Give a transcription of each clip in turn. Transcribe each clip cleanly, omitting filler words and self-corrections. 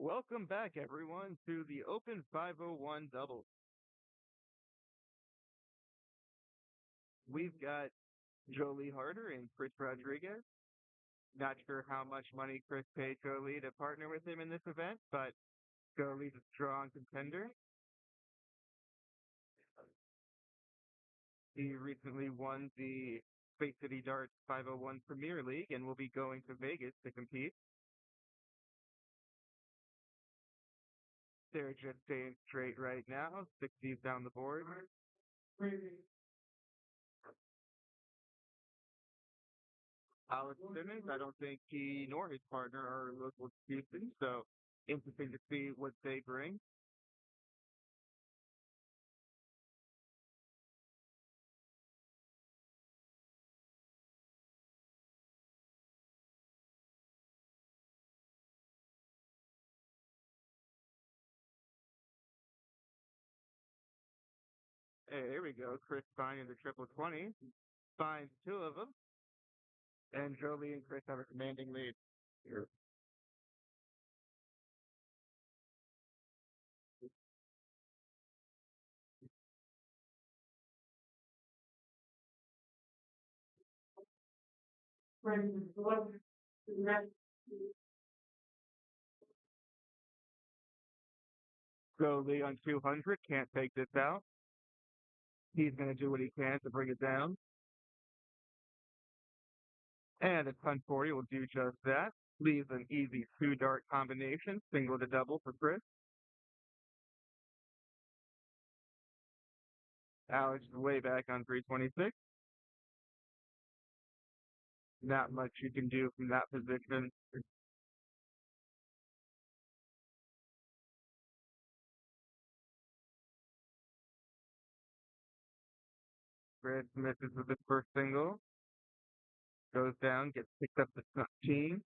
Welcome back, everyone, to the Open 501 doubles. We've got Jolie Harder and Chris Rodriguez. Not sure how much money Chris paid Jolie to partner with him in this event, but Jolie's a strong contender. He recently won the Space City Darts 501 Premier League and will be going to Vegas to compete. They're just staying straight right now, 60s down the board. Alex Simmons, I don't think he nor his partner are local to Houston, so interesting to see what they bring. Hey, here we go. Chris finding the triple 20, finds two of them, and Jolie and Chris have a commanding lead. Here. Jolie on 200 can't take this out. He's going to do what he can to bring it down. And a 1040 will do just that. Leaves an easy two dart combination, single to double for Chris. Alex is way back on 326. Not much you can do from that position. Chris misses with his first single, goes down, gets picked up to 15.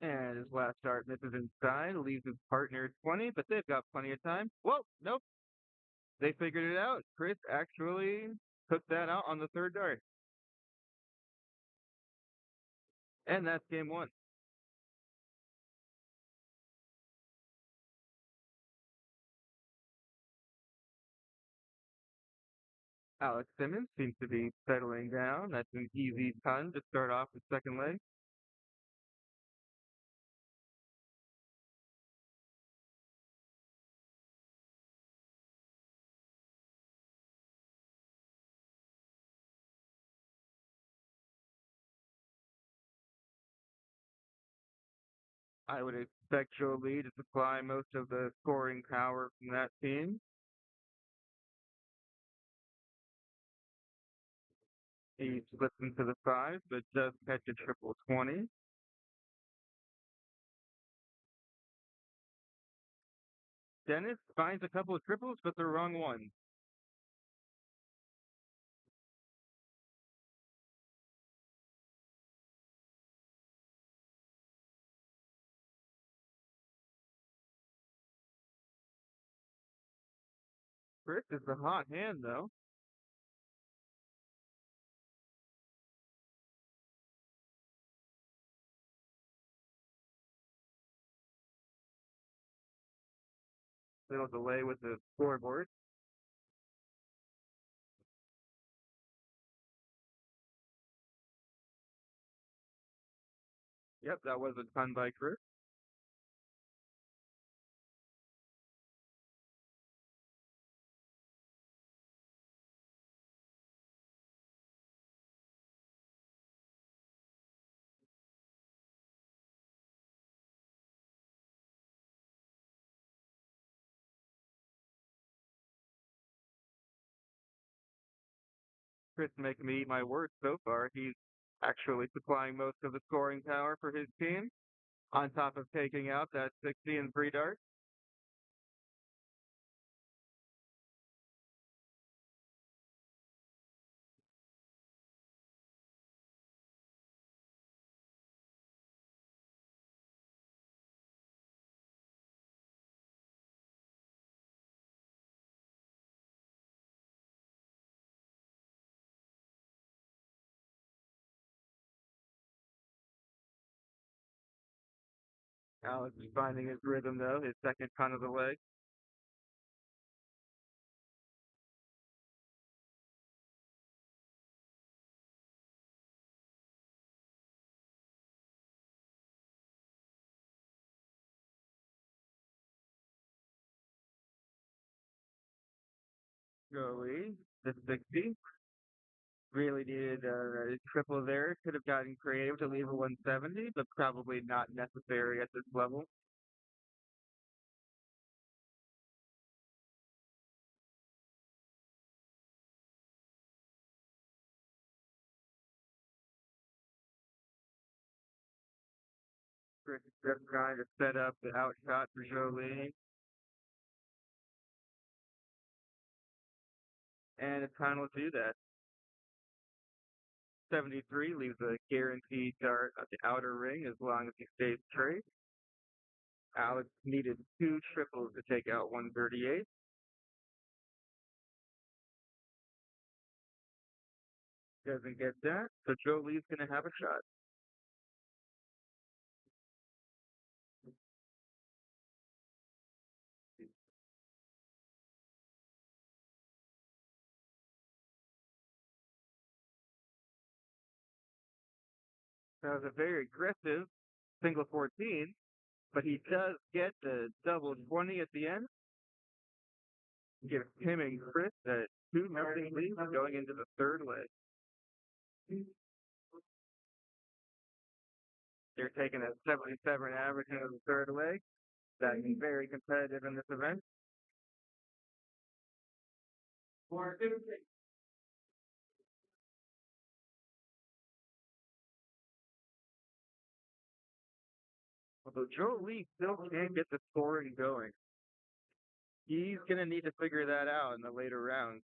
And his last dart misses inside, leaves his partner 20, but they've got plenty of time. Whoa, nope. They figured it out. Chris actually took that out on the third dart. And that's game one. Alex Simmons seems to be settling down. That's an easy ton to start off the second leg. I would expect Jolie to supply most of the scoring power from that team. He slips into the five, but does catch a triple 20. Dennis finds a couple of triples, but the wrong one. Chris is a hot hand, though. Little delay with the scoreboard. Yep, that was a ton by Chris. Chris making me eat my words so far. He's actually supplying most of the scoring power for his team, on top of taking out that 60 and three darts. Alex is finding his rhythm though, his second punt of the leg. Joey, the 60. Really needed a triple there. Could have gotten creative to leave a 170, but probably not necessary at this level. Chris is just trying to set up the outshot for Jolie, and it's time to do that. 73 leaves a guaranteed dart at the outer ring as long as he stays straight. Alex needed two triples to take out 138. Doesn't get that, so Jolie's going to have a shot. That was a very aggressive single 14, but he does get the double 20 at the end. Gives him and Chris a 2-0 lead going into the third leg. They're taking a 77 average into the third leg. That's very competitive in this event. Although Joe Lee still can't get the scoring going. He's going to need to figure that out in the later rounds.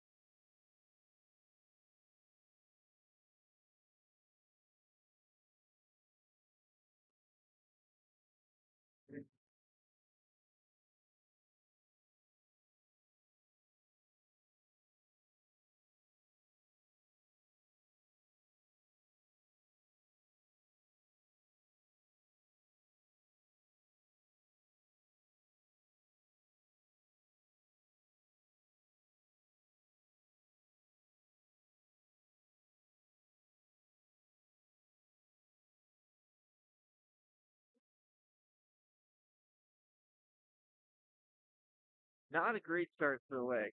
Not a great start to the leg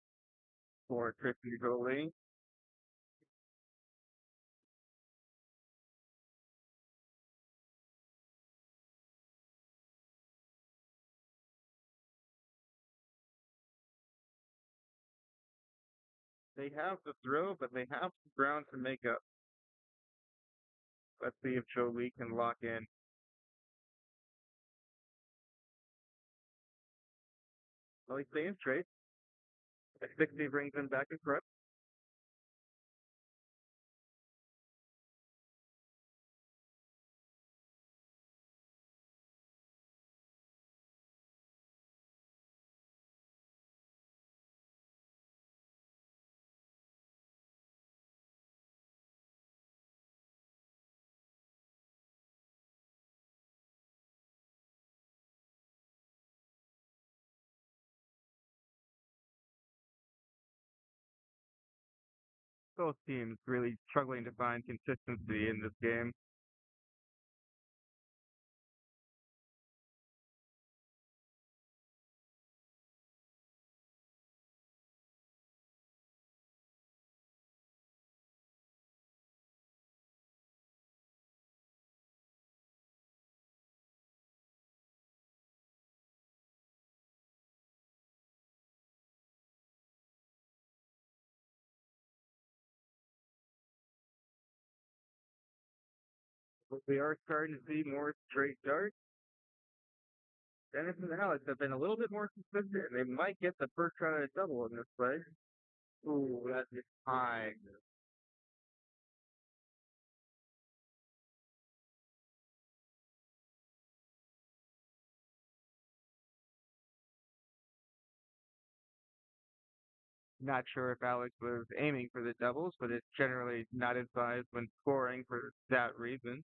for Chris and Joe Lee. They have the throw, but they have the ground to make up. Let's see if Joe Lee can lock in. Well, he's staying straight. A 60 brings him back in front. Both teams really struggling to find consistency in this game. But we are starting to see more straight darts. Dennis and Alex have been a little bit more consistent. They might get the first shot at a double in this play. Ooh, that's just high. Not sure if Alex was aiming for the doubles, but it's generally not advised when scoring for that reason.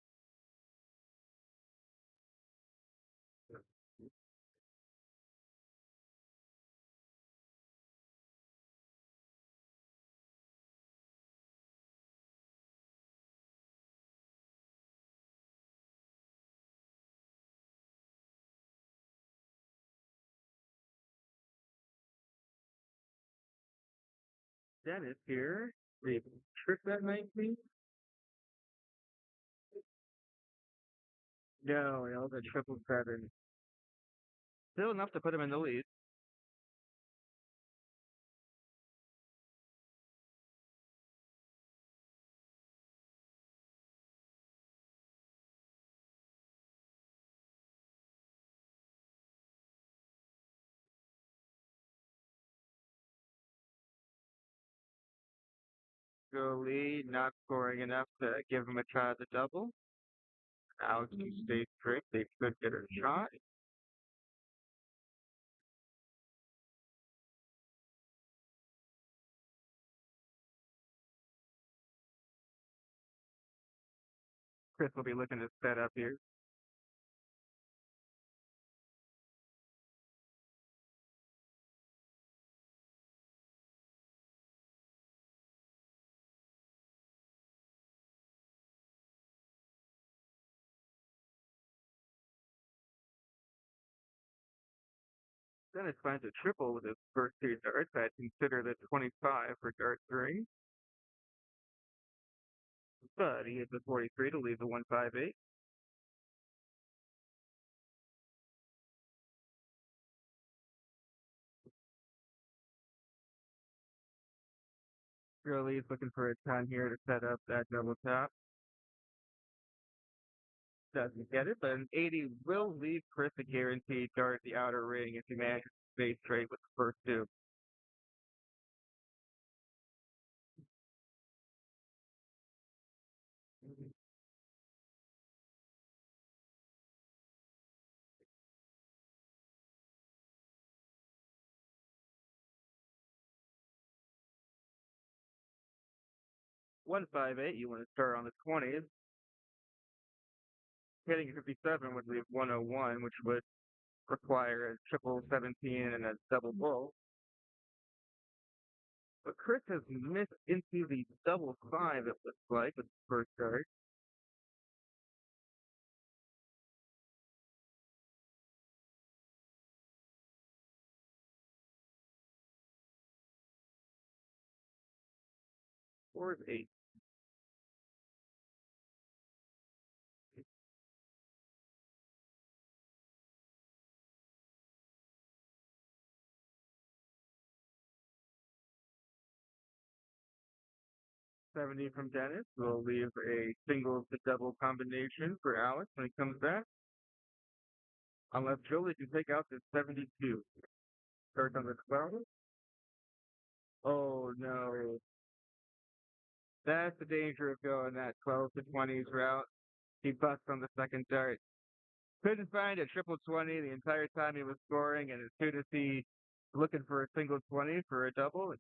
Dennis here. The trick that 19? No, the triple seven. Still enough to put him in the lead. Go lead, not scoring enough to give him a try at the double. Alex can stay straight. They could get a shot. Chris will be looking to set up here. Dennis finds a triple with his first two darts. I'd consider the 25 for dart three. But he hits a 43 to leave the 158. Gurley's looking for a ton here to set up that double tap. Doesn't get it, but an 80 will leave Chris a guaranteed dart at the outer ring if he manages to stay straight with the first two. 158, you want to start on the 20s. Hitting 57 would leave 101, which would require a triple 17 and a double bull. But Chris has missed into the double five, it looks like, with the first dart. Four is eight. 70 from Dennis. We'll leave a single to double combination for Alex when he comes back. Unless Jolie can take out the 72. Starts on the 12. Oh no. That's the danger of going that 12 to 20s route. He busts on the second dart. Couldn't find a triple 20 the entire time he was scoring, and as soon as he looking for a single 20 for a double,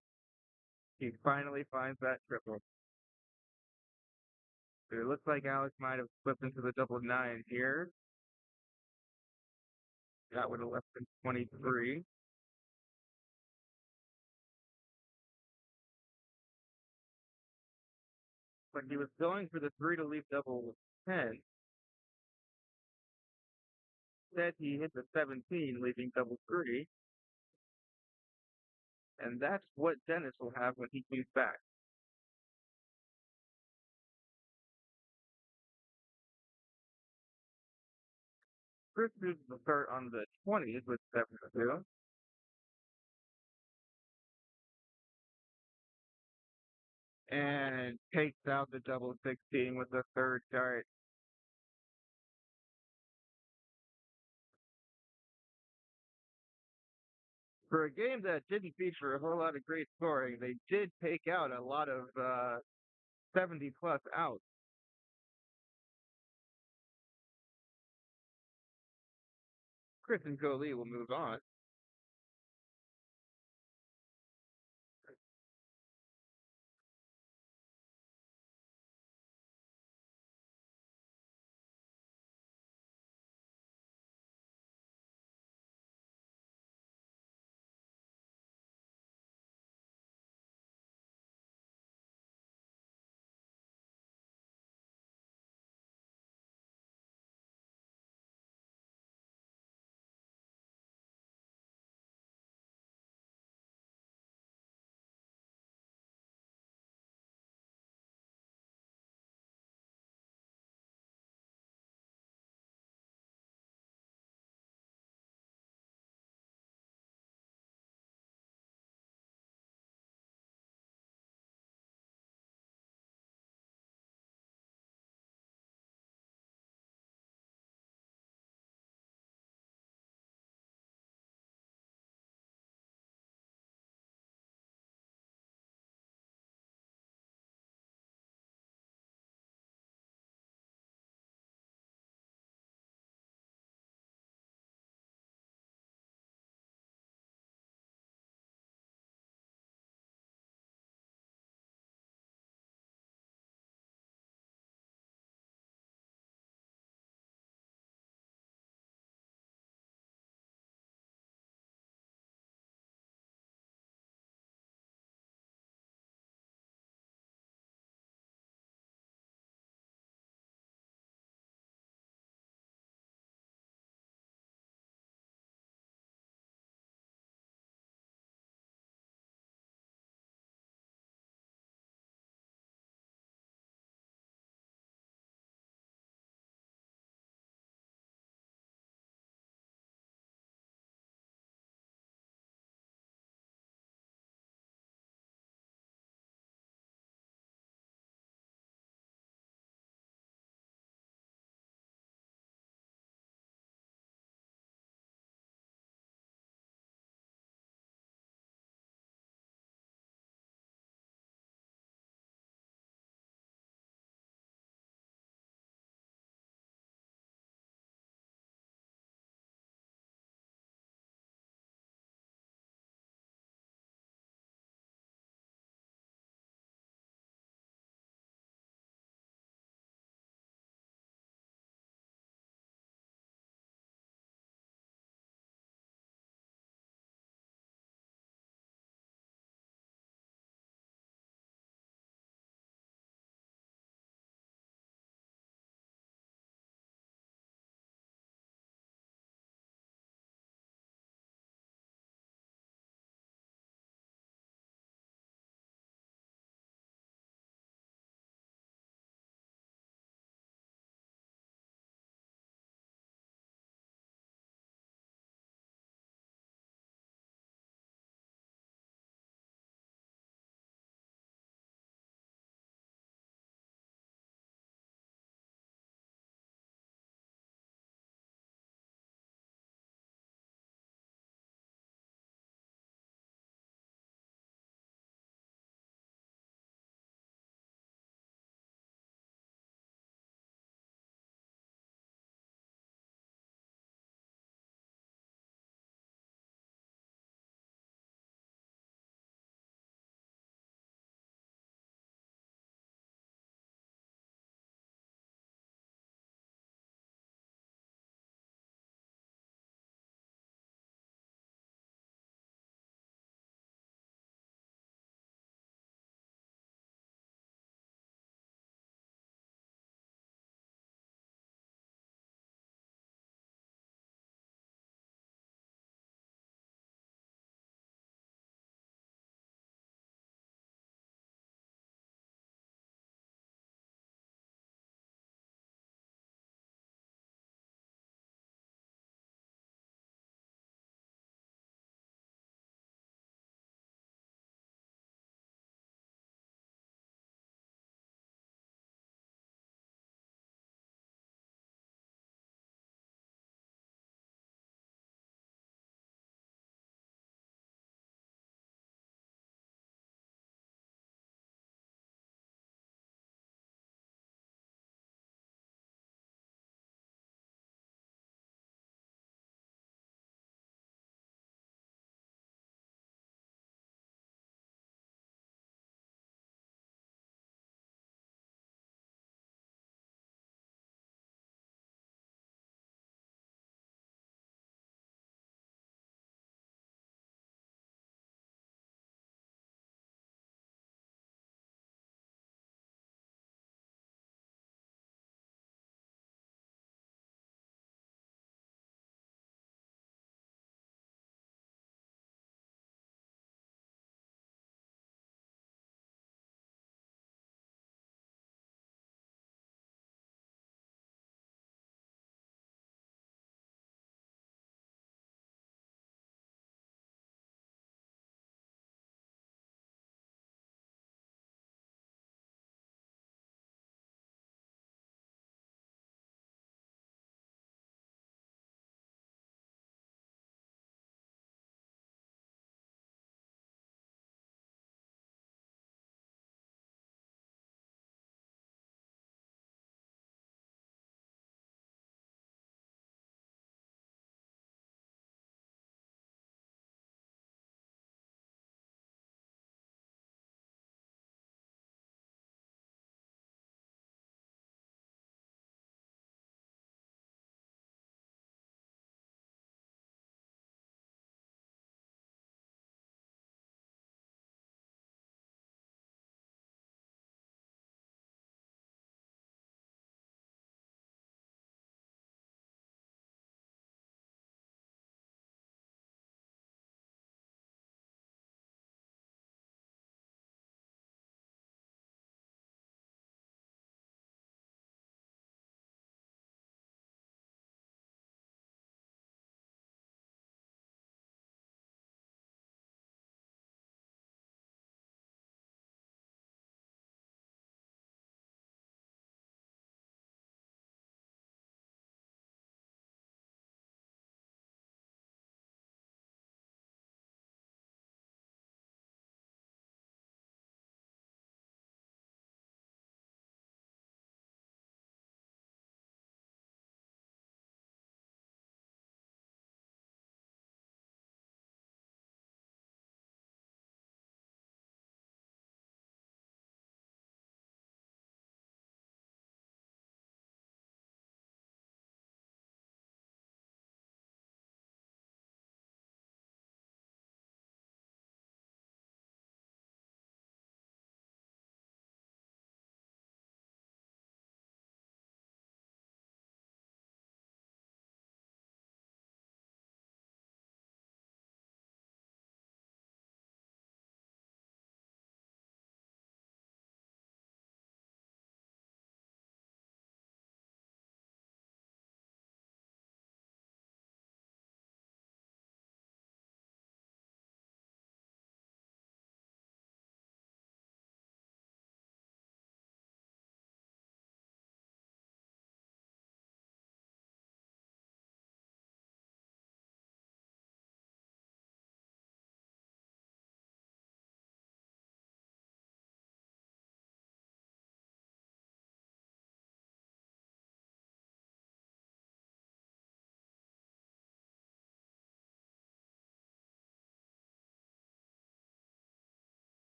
he finally finds that triple. It looks like Alex might have slipped into the double nine here. That would have left him 23. But he was going for the three to leave double 10. Instead, he hit the 17, leaving double three. And that's what Dennis will have when he comes back. Chris moves the start on the 20s with 7-2. And takes out the double 16 with the third dart. For a game that didn't feature a whole lot of great scoring, they did take out a lot of 70 plus outs. Chris and Coley will move on.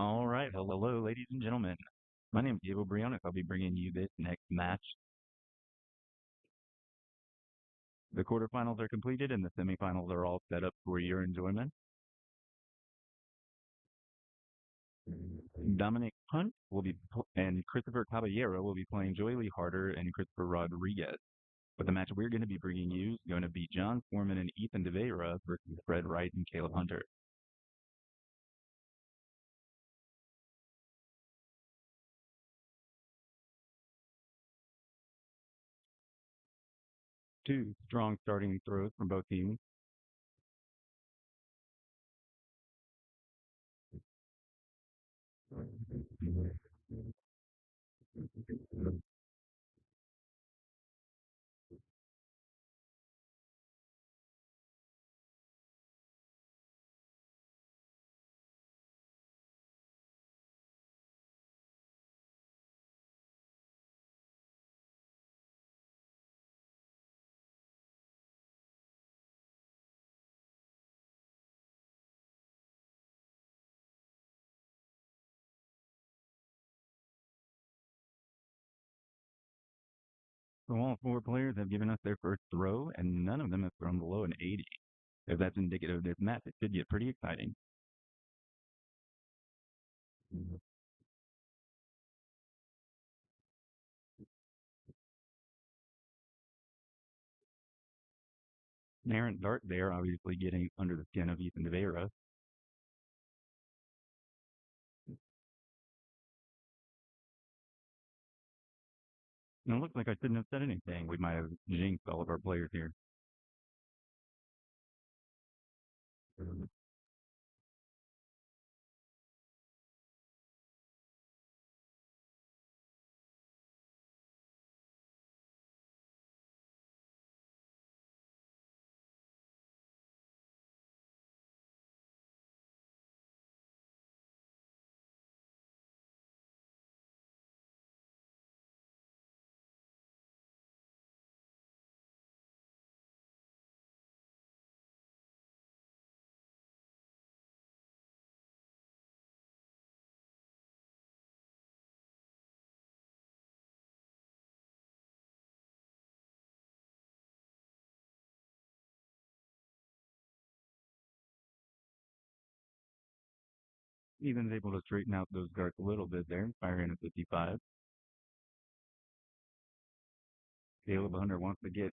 All right. Hello, ladies and gentlemen. My name is Diego Briones. I'll be bringing you this next match. The quarterfinals are completed and the semifinals are all set up for your enjoyment. Dominic Hunt and Christopher Caballero will be playing Joey Lee Harder and Christopher Rodriguez. But the match we're going to be bringing you is going to be John Foreman and Ethan De Vera versus Fred Wright and Caleb Hunter. Two strong starting throws from both teams. So all four players have given us their first throw, and none of them have thrown below an 80. If that's indicative of this match, it could get pretty exciting. An errant dart there, obviously getting under the skin of Ethan De Vera. And it looks like I shouldn't have said anything. We might have jinxed all of our players here. Ethan's able to straighten out those darts a little bit there, firing at 55. Caleb Hunter wants to get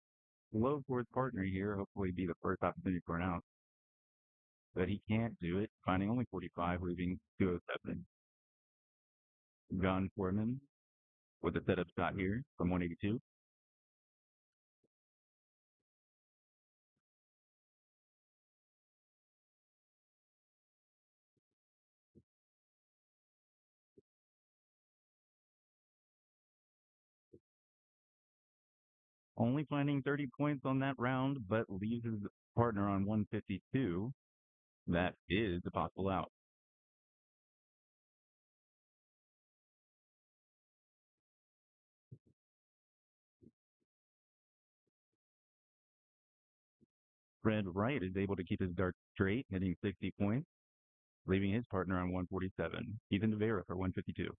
low for his partner here, hopefully be the first opportunity for an out. But he can't do it, finding only 45, leaving 207. John Foreman with a setup shot here from 182. Only finding 30 points on that round, but leaves his partner on 152. That is a possible out. Fred Wright is able to keep his dart straight, hitting 60 points, leaving his partner on 147. Ethan De Vera for 152.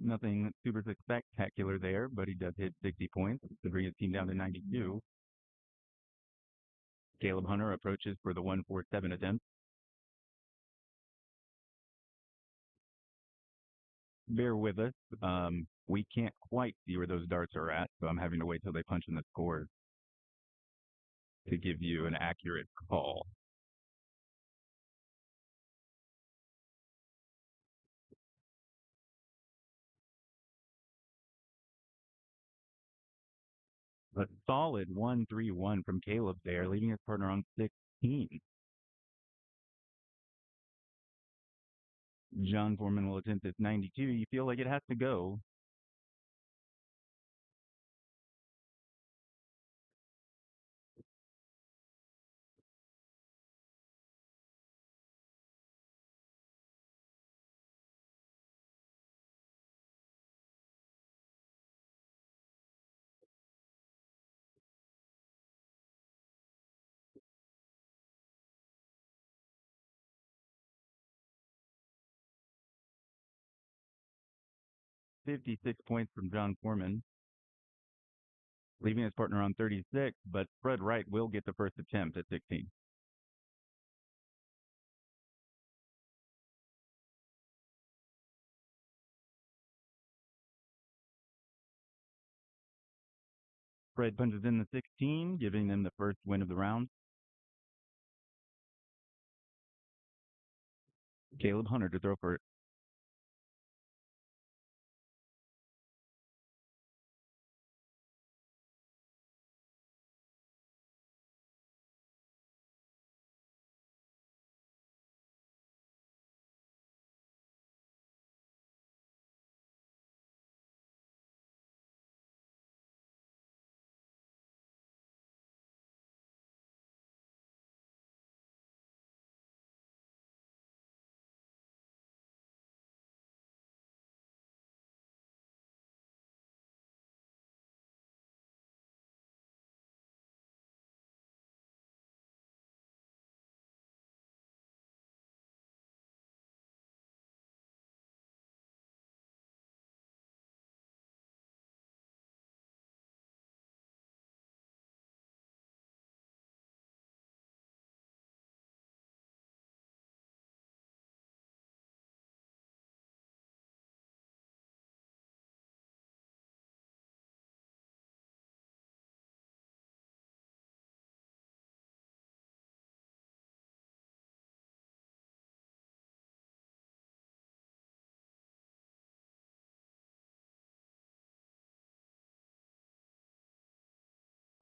Nothing super spectacular there, but he does hit 60 points to bring his team down to 92. Caleb Hunter approaches for the 147 attempt. Bear with us. We can't quite see where those darts are at, so I'm having to wait till they punch in the scores to give you an accurate call. A solid 1-3-1 from Caleb there, leaving his partner on 16. John Foreman will attempt this 92. You feel like it has to go. 56 points from John Foreman, leaving his partner on 36, but Fred Wright will get the first attempt at 16. Fred punches in the 16, giving them the first win of the round. Caleb Hunter to throw for it.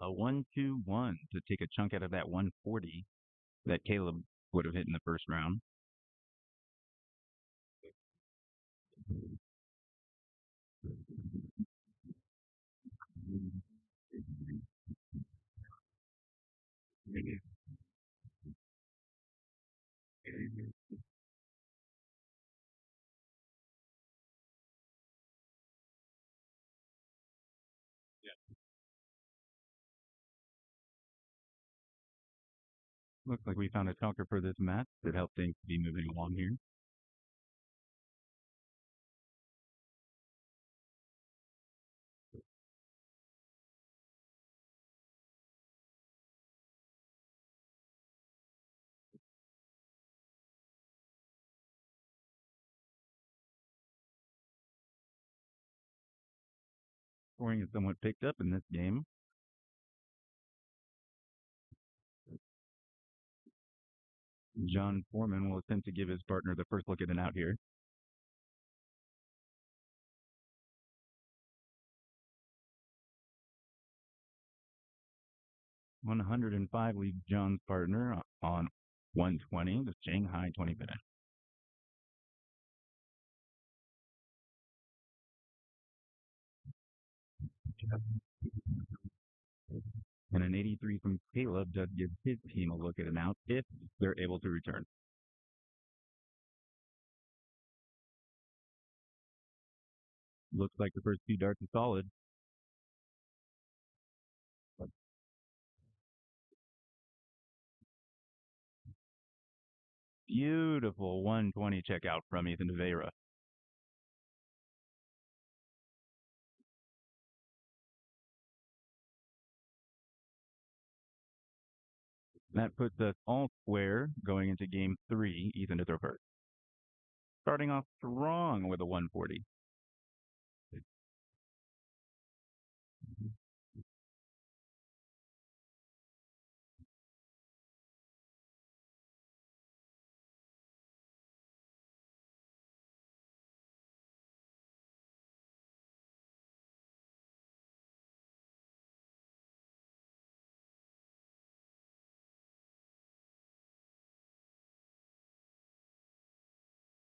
A 1-2-1 to take a chunk out of that 140 that Caleb would have hit in the first round. Looks like we found a talker for this match that helped things be moving along here. Scoring is somewhat picked up in this game. John Foreman will attempt to give his partner the first look at an out here. $105 leaves John's partner on 120, the Shanghai 20 minute. And an 83 from Caleb does give his team a look at an out if they're able to return. Looks like the first two darts are solid. Beautiful 120 checkout from Ethan Devera. That puts us all square going into game 3, Ethan to throw first. Starting off strong with a 140.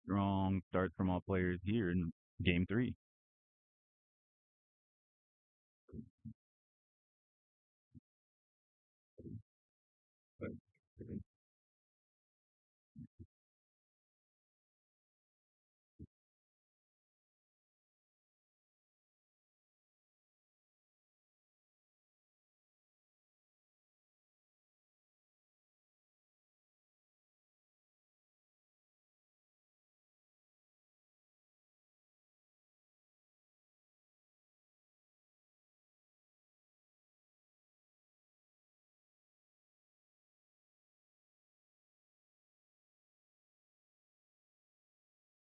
Strong start from all players here in game 3.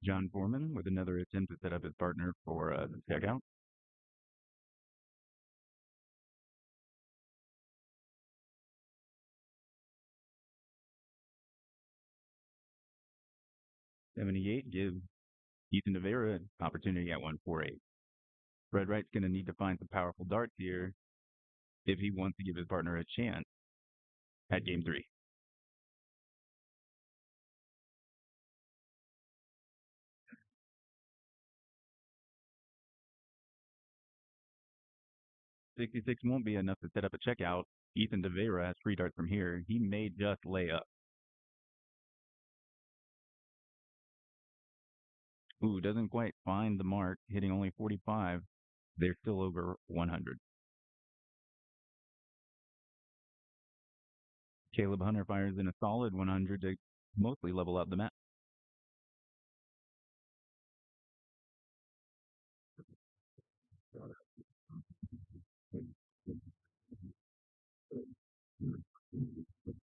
John Foreman with another attempt to set up his partner for the checkout. $78 gives Ethan Devera an opportunity at 148. Fred Wright's going to need to find some powerful darts here if he wants to give his partner a chance at game 3. $66 won't be enough to set up a checkout. Ethan Devera has free darts from here. He may just lay up. Ooh, doesn't quite find the mark, hitting only 45. They're still over 100. Caleb Hunter fires in a solid 100 to mostly level out the match.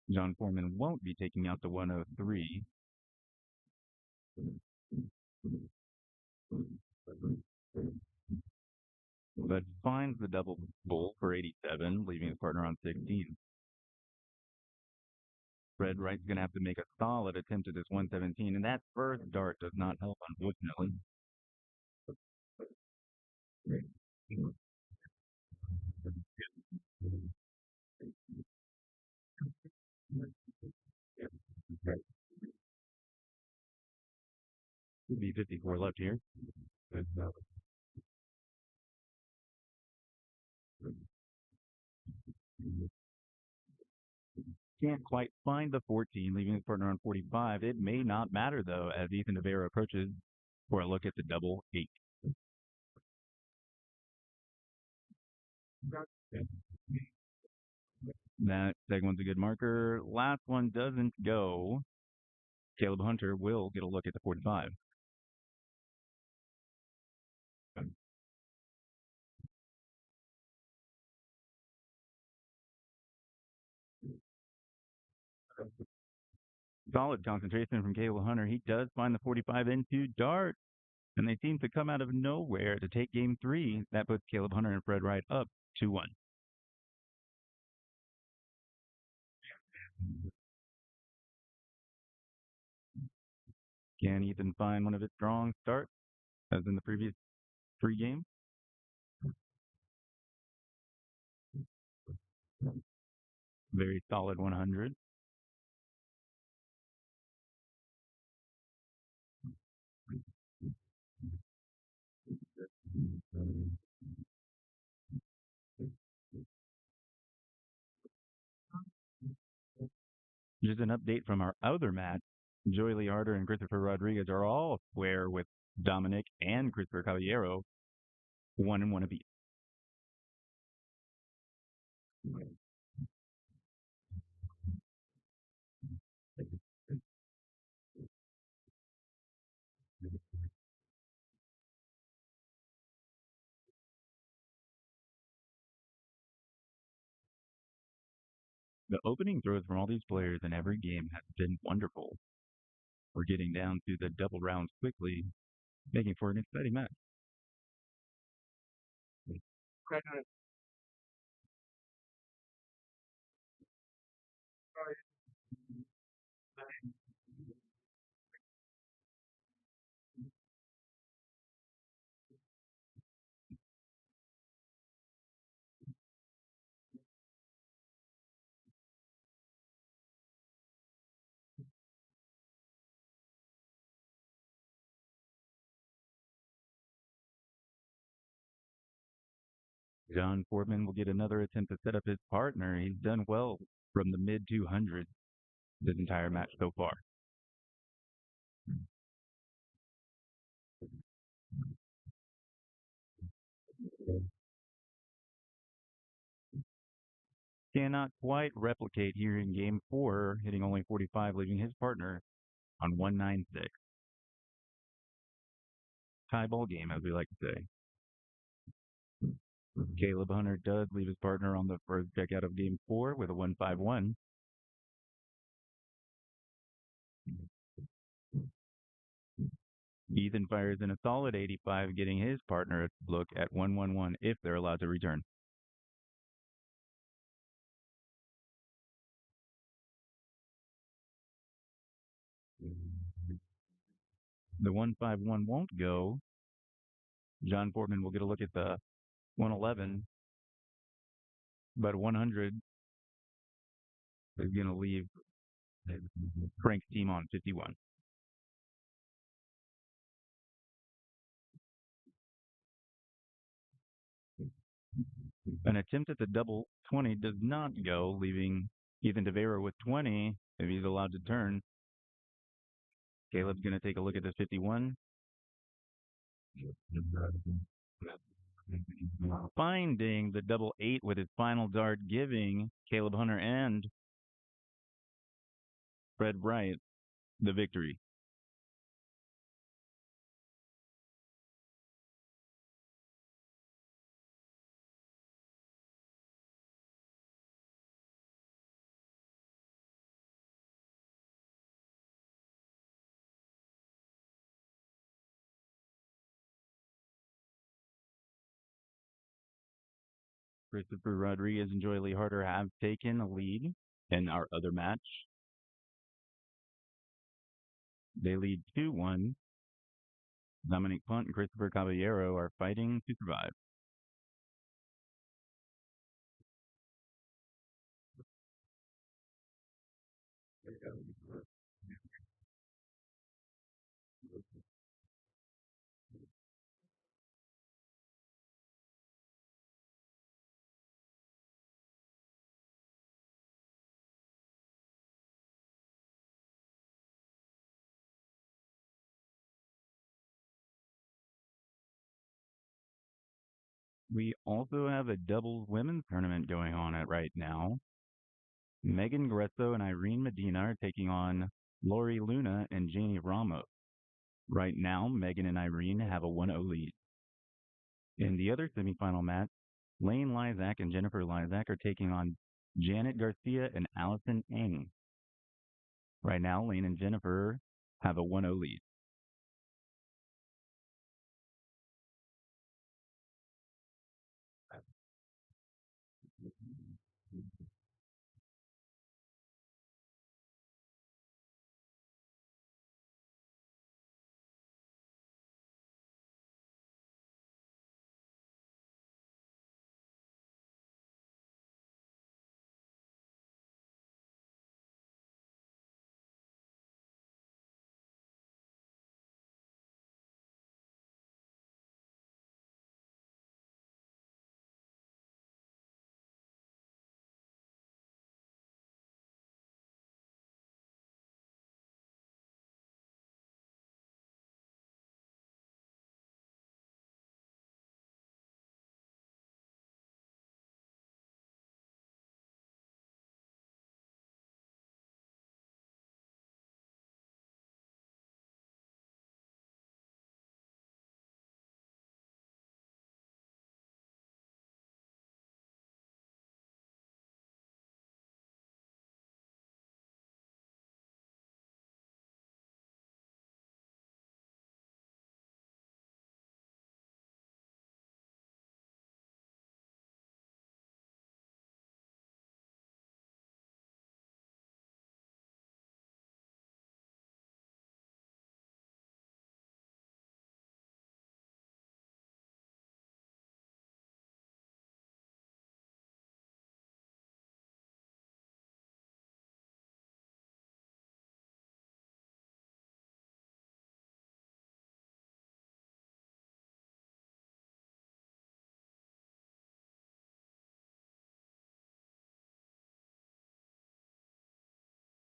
John Foreman won't be taking out the 103. But finds the double bull for 87, leaving his partner on 16. Fred Wright's going to have to make a solid attempt at this 117, and that first dart does not help, unfortunately. Would be 54 left here. Can't quite find the 14, leaving his partner on 45. It may not matter, though, as Ethan Devera approaches for a look at the double 8. That second one's a good marker. Last one doesn't go. Caleb Hunter will get a look at the 45. Solid concentration from Caleb Hunter. He does find the 45 into dart, and they seem to come out of nowhere to take game 3. That puts Caleb Hunter and Fred Wright up 2-1. Can Ethan find one of his strong starts, as in the previous 3 games? Very solid 100. Just an update from our other match. Joey Lee Harder and Christopher Rodriguez are all square with Dominic and Christopher Caballero, 1-1 apiece. The opening throws from all these players in every game has been wonderful. We're getting down to the double rounds quickly, making for an exciting match. John Foreman will get another attempt to set up his partner. He's done well from the mid 200s this entire match so far. Cannot quite replicate here in game 4, hitting only 45, leaving his partner on 196. Tie ball game, as we like to say. Caleb Hunter does leave his partner on the first checkout of game 4 with a 151. Ethan fires in a solid 85, getting his partner a look at 111 if they're allowed to return. The 151 won't go. John Foreman will get a look at the 111, but 100 is going to leave Frank's team on 51. An attempt at the double 20 does not go, leaving Ethan DeVera with 20 if he's allowed to turn. Caleb's going to take a look at the 51. Finding the double 8 with his final dart, giving Caleb Hunter and Fred Bright the victory. Christopher Rodriguez and Joy Lee Harder have taken a lead in our other match. They lead 2-1. Dominic Punt and Christopher Caballero are fighting to survive. We also have a doubles women's tournament going on at right now. Megan Gresso and Irene Medina are taking on Lori Luna and Janie Ramos. Right now, Megan and Irene have a 1-0 lead. In the other semifinal match, Lane Lysak and Jennifer Lysak are taking on Janet Garcia and Allison Ng. Right now, Lane and Jennifer have a 1-0 lead.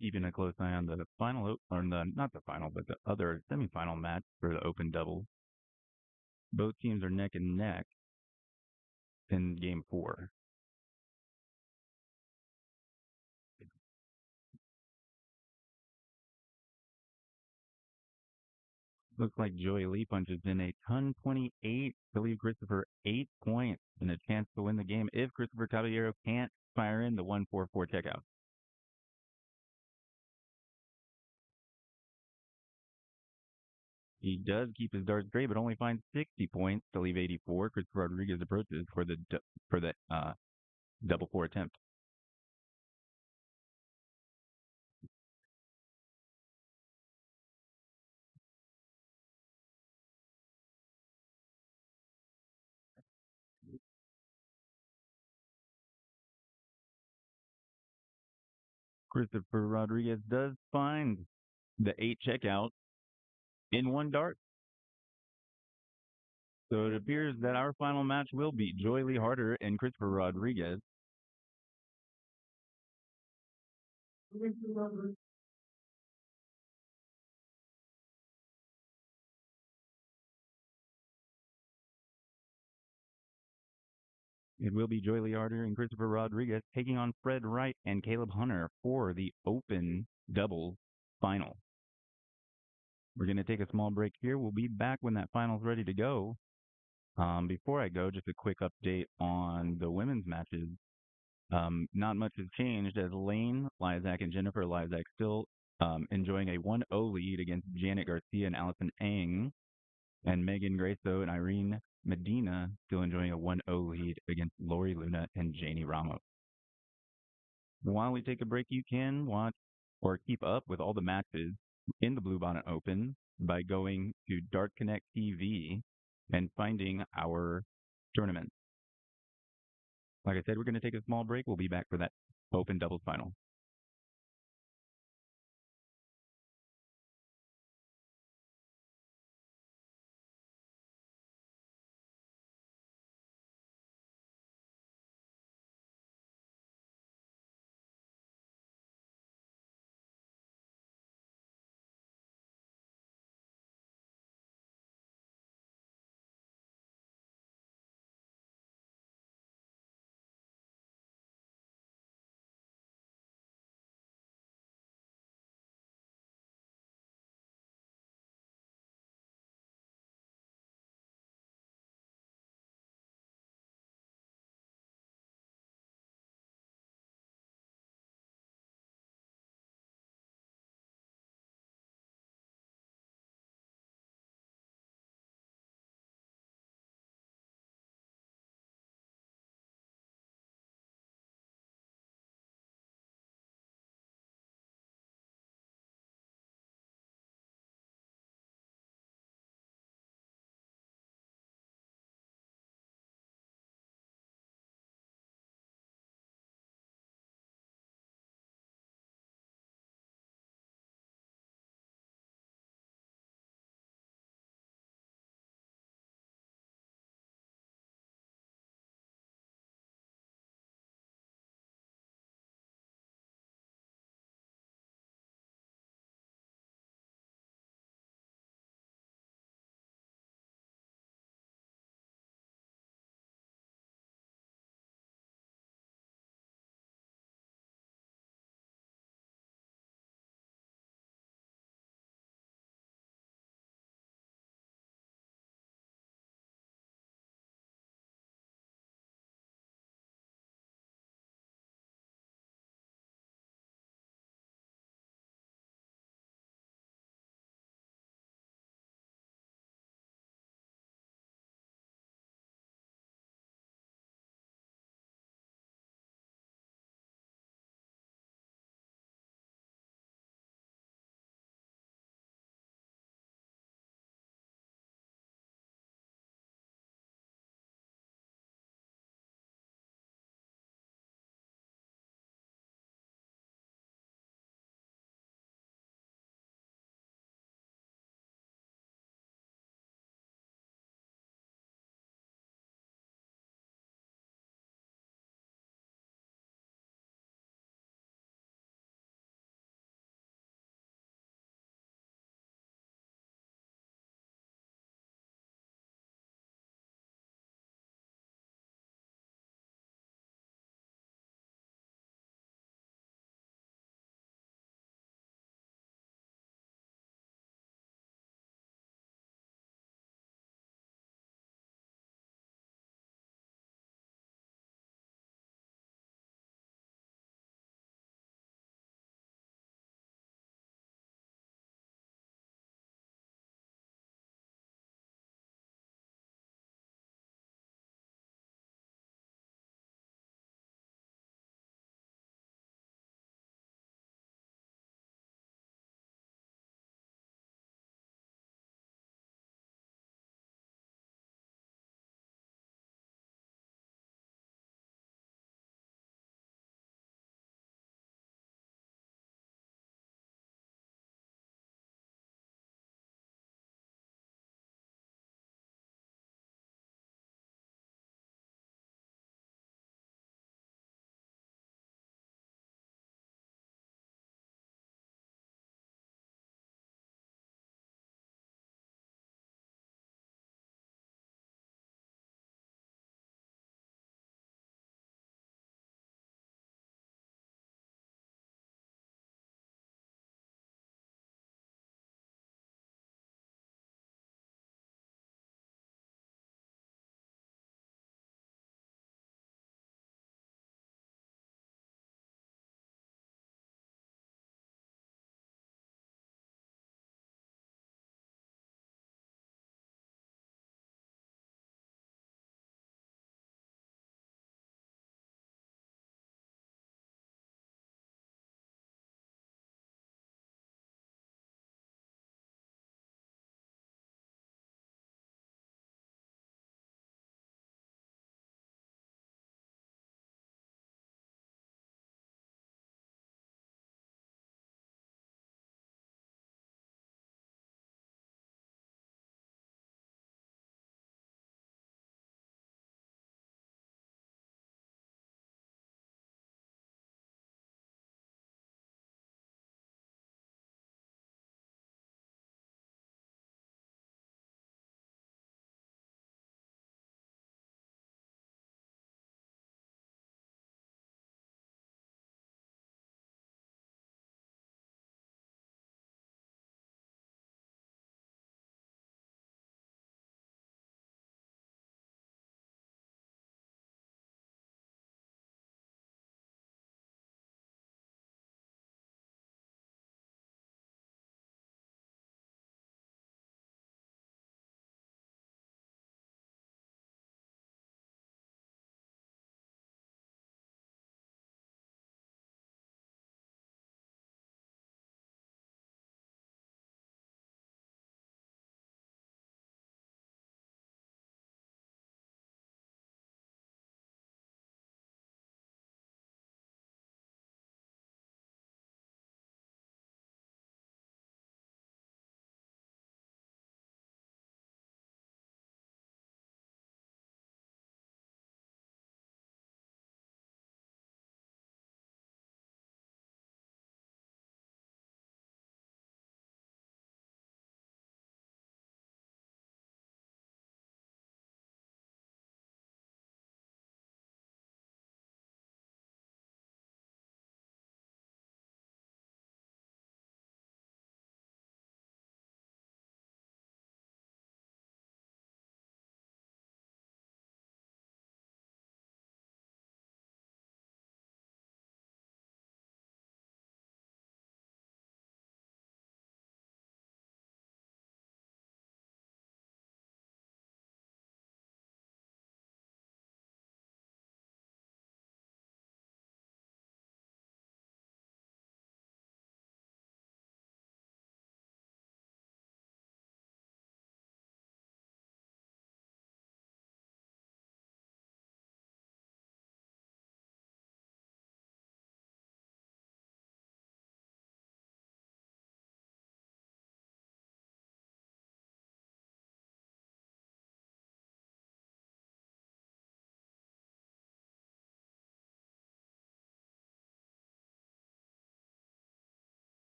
Keeping a close eye on the final, or not the final, but the other semifinal match for the open double. Both teams are neck and neck in game 4. Looks like Joey Lee punches in a ton 28 to leave Christopher 8 points and a chance to win the game if Christopher Caballero can't fire in the 144 checkout. He does keep his dart straight, but only finds 60 points to leave 84. Christopher Rodriguez approaches for the double four attempt. Christopher Rodriguez does find the 8 checkout in one dart. So it appears that our final match will be Joy Lee Harder and Christopher Rodriguez. It will be Joy Lee Harder and Christopher Rodriguez taking on Fred Wright and Caleb Hunter for the Open doubles final. We're going to take a small break here. We'll be back when that final's ready to go. Before I go, just a quick update on the women's matches. Not much has changed as Lane, Lysak, and Jennifer Lysak still enjoying a 1-0 lead against Janet Garcia and Allison Ang, and Megan Grasso and Irene Medina still enjoying a 1-0 lead against Lori Luna and Janie Ramos. While we take a break, you can watch or keep up with all the matches in the Bluebonnet Open by going to Dart Connect TV and finding our tournament. Like I said, we're going to take a small break. We'll be back for that Open doubles final.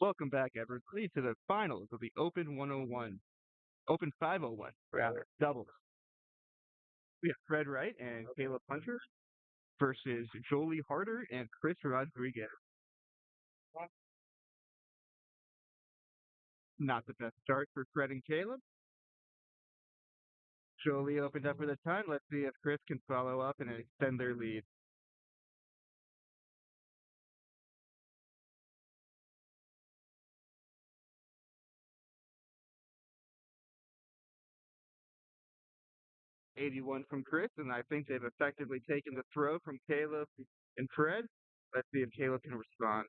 Welcome back, everybody, to the finals of the Open 101, Open 501, rather, doubles. We have Fred Wright and Caleb Hunter versus Jolie Harder and Chris Rodriguez. Not the best start for Fred and Caleb. Jolie opened up for the time. Let's see if Chris can follow up and extend their lead. '81 from Chris, and I think they've effectively taken the throw from Caleb and Fred. Let's see if Caleb can respond.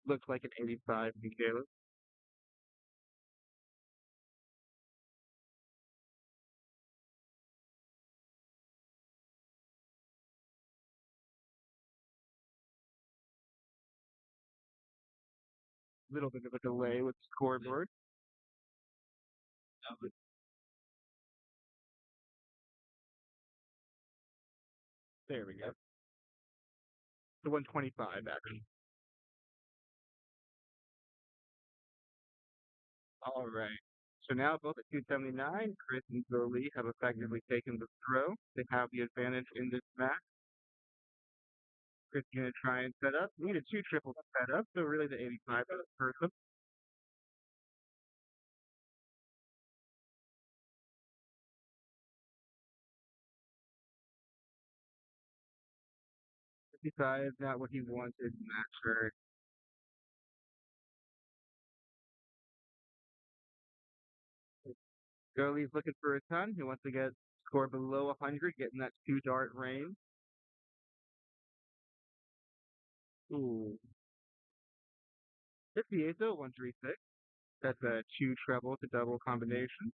Looks like an 85 from Caleb. Little bit of a delay with the scoreboard. There we go. The 125, actually. All right. So now both at 279, Chris and Jolie have effectively taken the throw. They have the advantage in this match. Chris is going to try and set up. Needed two triples to set up, so really the 85 is the person. Besides, not what he wanted in that shirt. Jolie's looking for a ton. He wants to get score below 100, getting that two dart range. Ooh. 58 though, 136. That's a two treble to double combination.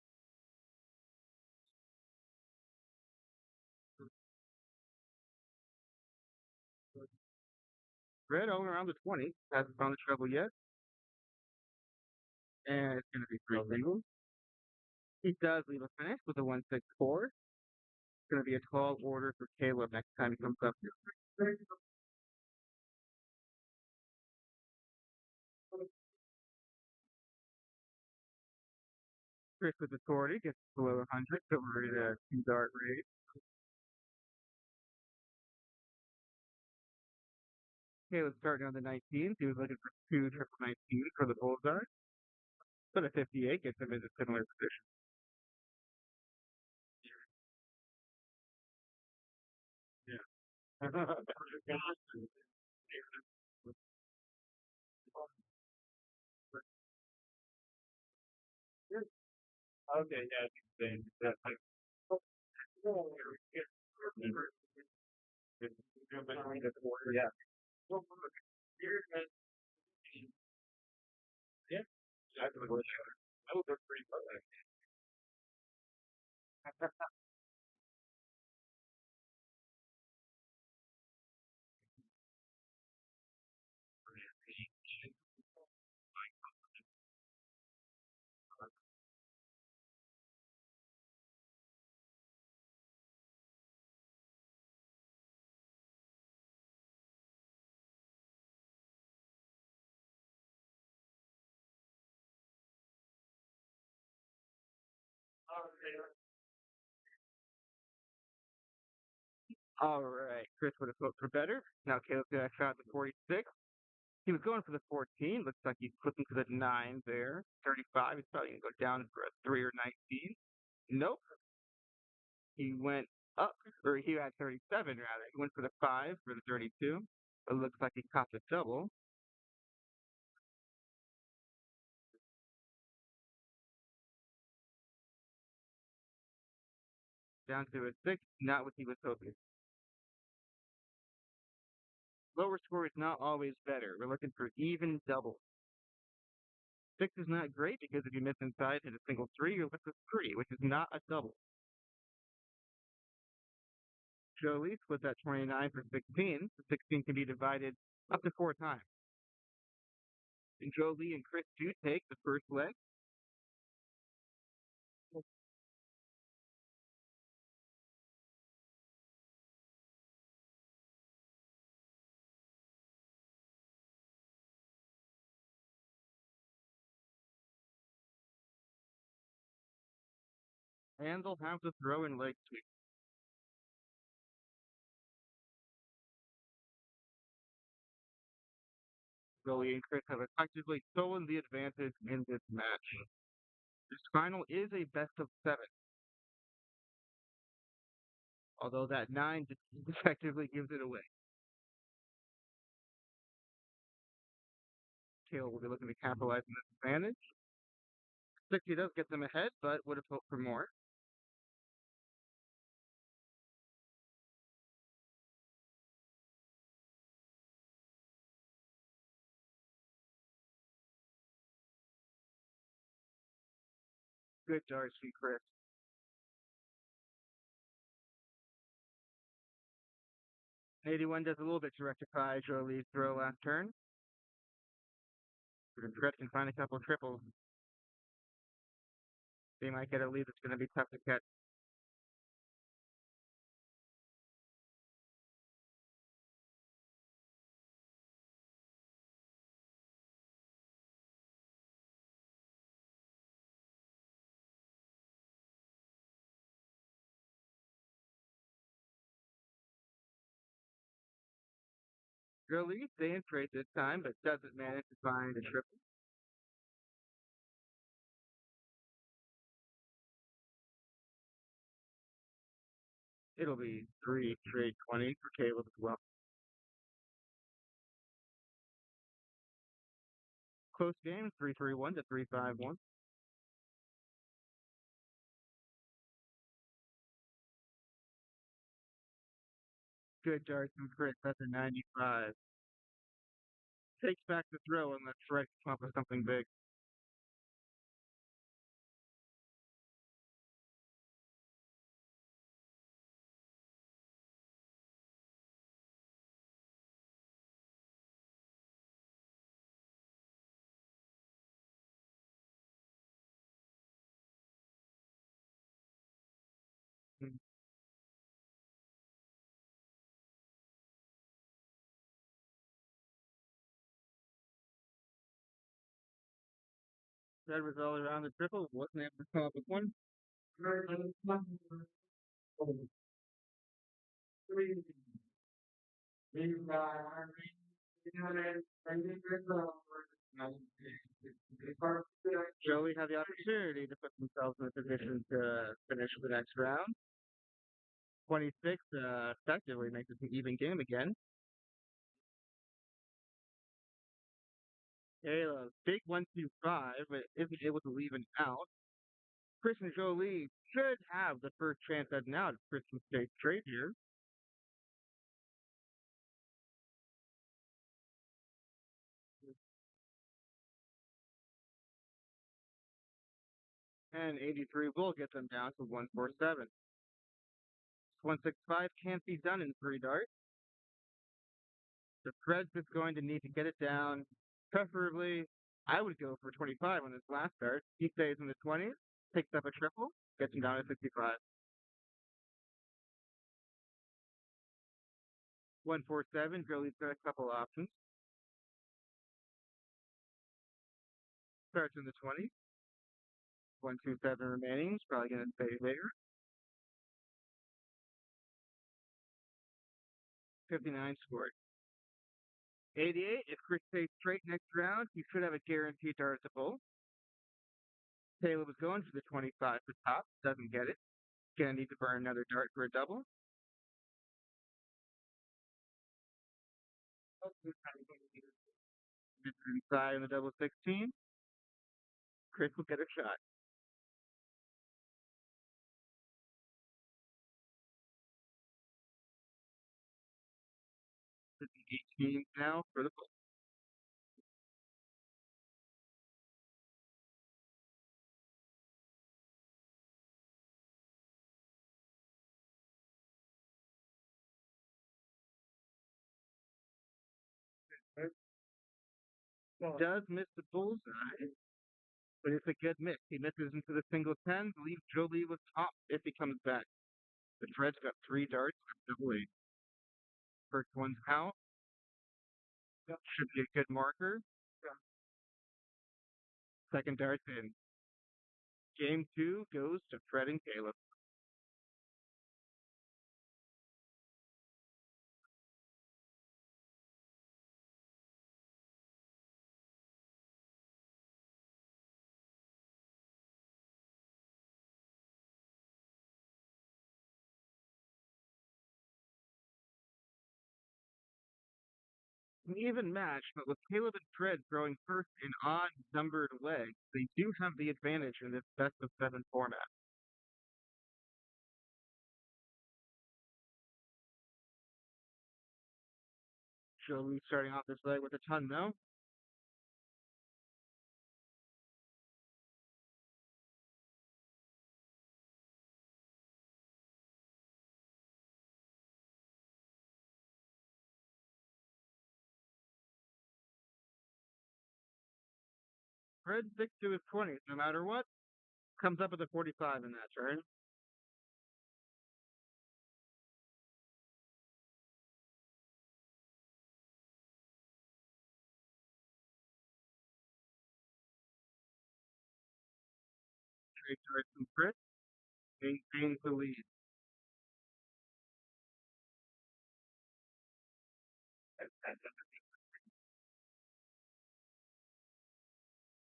Red all around the 20. Hasn't found the treble yet. And it's going to be three singles. He does leave a finish with a 164. It's going to be a tall order for Caleb next time he comes up here. Chris with authority gets below 100, so we're in a two dart race. Caleb starting on the 19th. He was looking for two triple 19 for the bullseye. But a 58 gets him in a similar position. Yeah. Okay, yeah, that's like, yeah. Yeah. That would look pretty fun. All right. Chris would have hoped for better. Now Caleb's got a shot at the 46. He was going for the 14. Looks like he's flipping to the 9 there. 35. He's probably going to go down for a 3 or 19. Nope. He went up, or he had 37 rather. He went for the 5 for the 32. It looks like he caught the double. Down to a 6. Not what he was hoping. Lower score is not always better. We're looking for even double. 6 is not great because if you miss inside hit a single 3, you're left with 3, which is not a double. Jolie split that 29 for 16. The 16 can be divided up to 4 times. And Jolie and Chris do take the first leg. And they'll have to throw in leg sweep. Jolie and Chris have effectively stolen the advantage in this match. This final is a best of seven, although that nine effectively gives it away. Taylor will be looking to capitalize on this advantage. 60 does get them ahead, but would have hoped for more. Good Darcy, Chris. 81 does a little bit to rectify Jolie's throw last turn. If Fred can find a couple triples, they might get a lead that's going to be tough to catch. Jolie staying straight this time, but doesn't manage to find a triple. It'll be three straight 20 for Caleb as well. Close game, 3-3-1 to 3-5-1. Good darts from Chris. That's a 95. Takes back the throw and lets Fred come up with something big. Mm. Fred was all around the triple, wasn't able to come up with one. Joey had the opportunity to put themselves in a position to finish the next round. 26 effectively makes it an even game again. Kayla, big 1-2-5, but isn't able to leave an out. Chris and Jolie should have the first chance at an out if Chris can stay straight here. And 83 will get them down to 147. 165 can't be done in three darts. The Fred's is going to need to get it down. Preferably, I would go for 25 on this last dart. He stays in the 20s, picks up a triple, gets him down to 65. 147, Joey's got a couple options. Starts in the 20s. 127 remaining. He's probably going to stay there. 59 scored. 88, if Chris stays straight next round, he should have a guaranteed dart to pull. Taylor was going for the 25 for top, doesn't get it. Gonna need to burn another dart for a double. Inside in the double 16. Chris will get a shot. 18 now for the pull. Does miss the bullseye, but it's a good miss. He misses into the single tens, leaves Jolie with top if he comes back. The Fred's got three darts, double eight. First one's out. Should be a good marker. Second dart's in. Game two goes to Fred and Caleb. An even match, but with Caleb and Fred throwing first in odd numbered legs, they do have the advantage in this best of seven format. Jolie starting off this leg with a ton though. Fred sticks to his 20s no matter what. Comes up with a 45 in that turn. Straight darts from Fred. Maintains the lead.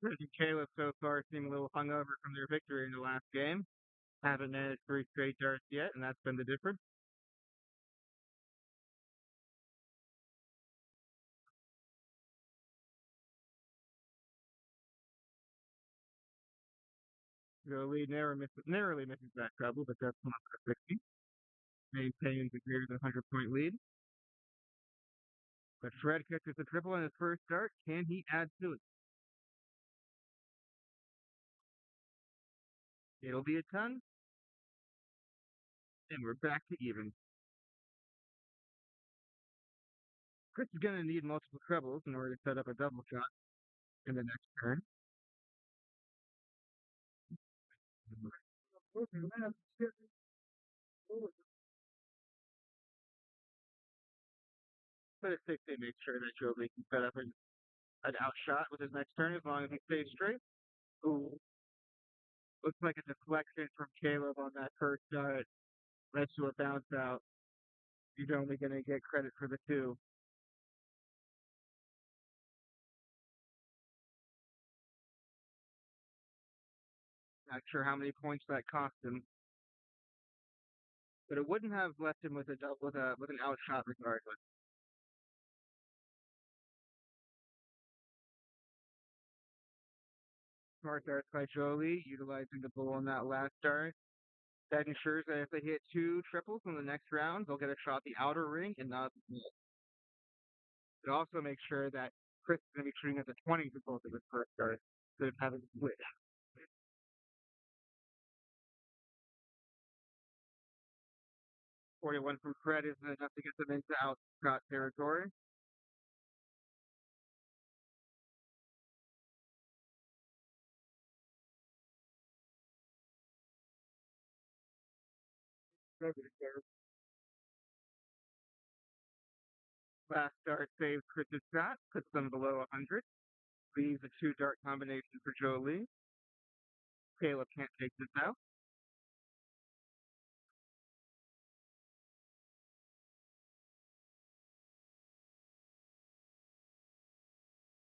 Fred and Caleb so far seem a little hungover from their victory in the last game. Haven't managed three straight darts yet, and that's been the difference. Jolie narrowly misses that trouble, but does come up with a 60. Maintains a greater than 100-point lead. But Fred catches a triple on his first start. Can he add to it? It'll be a ton, and we're back to even. Chris is going to need multiple trebles in order to set up a double shot in the next turn. But at 60, make sure that Jolie can set up an outshot with his next turn as long as he stays straight. Ooh, looks like a deflection from Caleb on that first shot led to a bounce out. He's only going to get credit for the two. Not sure how many points that cost him, but it wouldn't have left him with with an outshot regardless. Smart darts by Jolie, utilizing the bull on that last dart. That ensures that if they hit two triples in the next round, they'll get a shot the outer ring and not the bull. It also makes sure that Chris is going to be shooting at the 20s with both of his first darts instead of having to switch. 41 from Fred isn't enough to get them into outshot territory. Last dart saves Chris's shot, puts them below 100. Leaves a two dart combination for Jolie. Caleb can't take this out.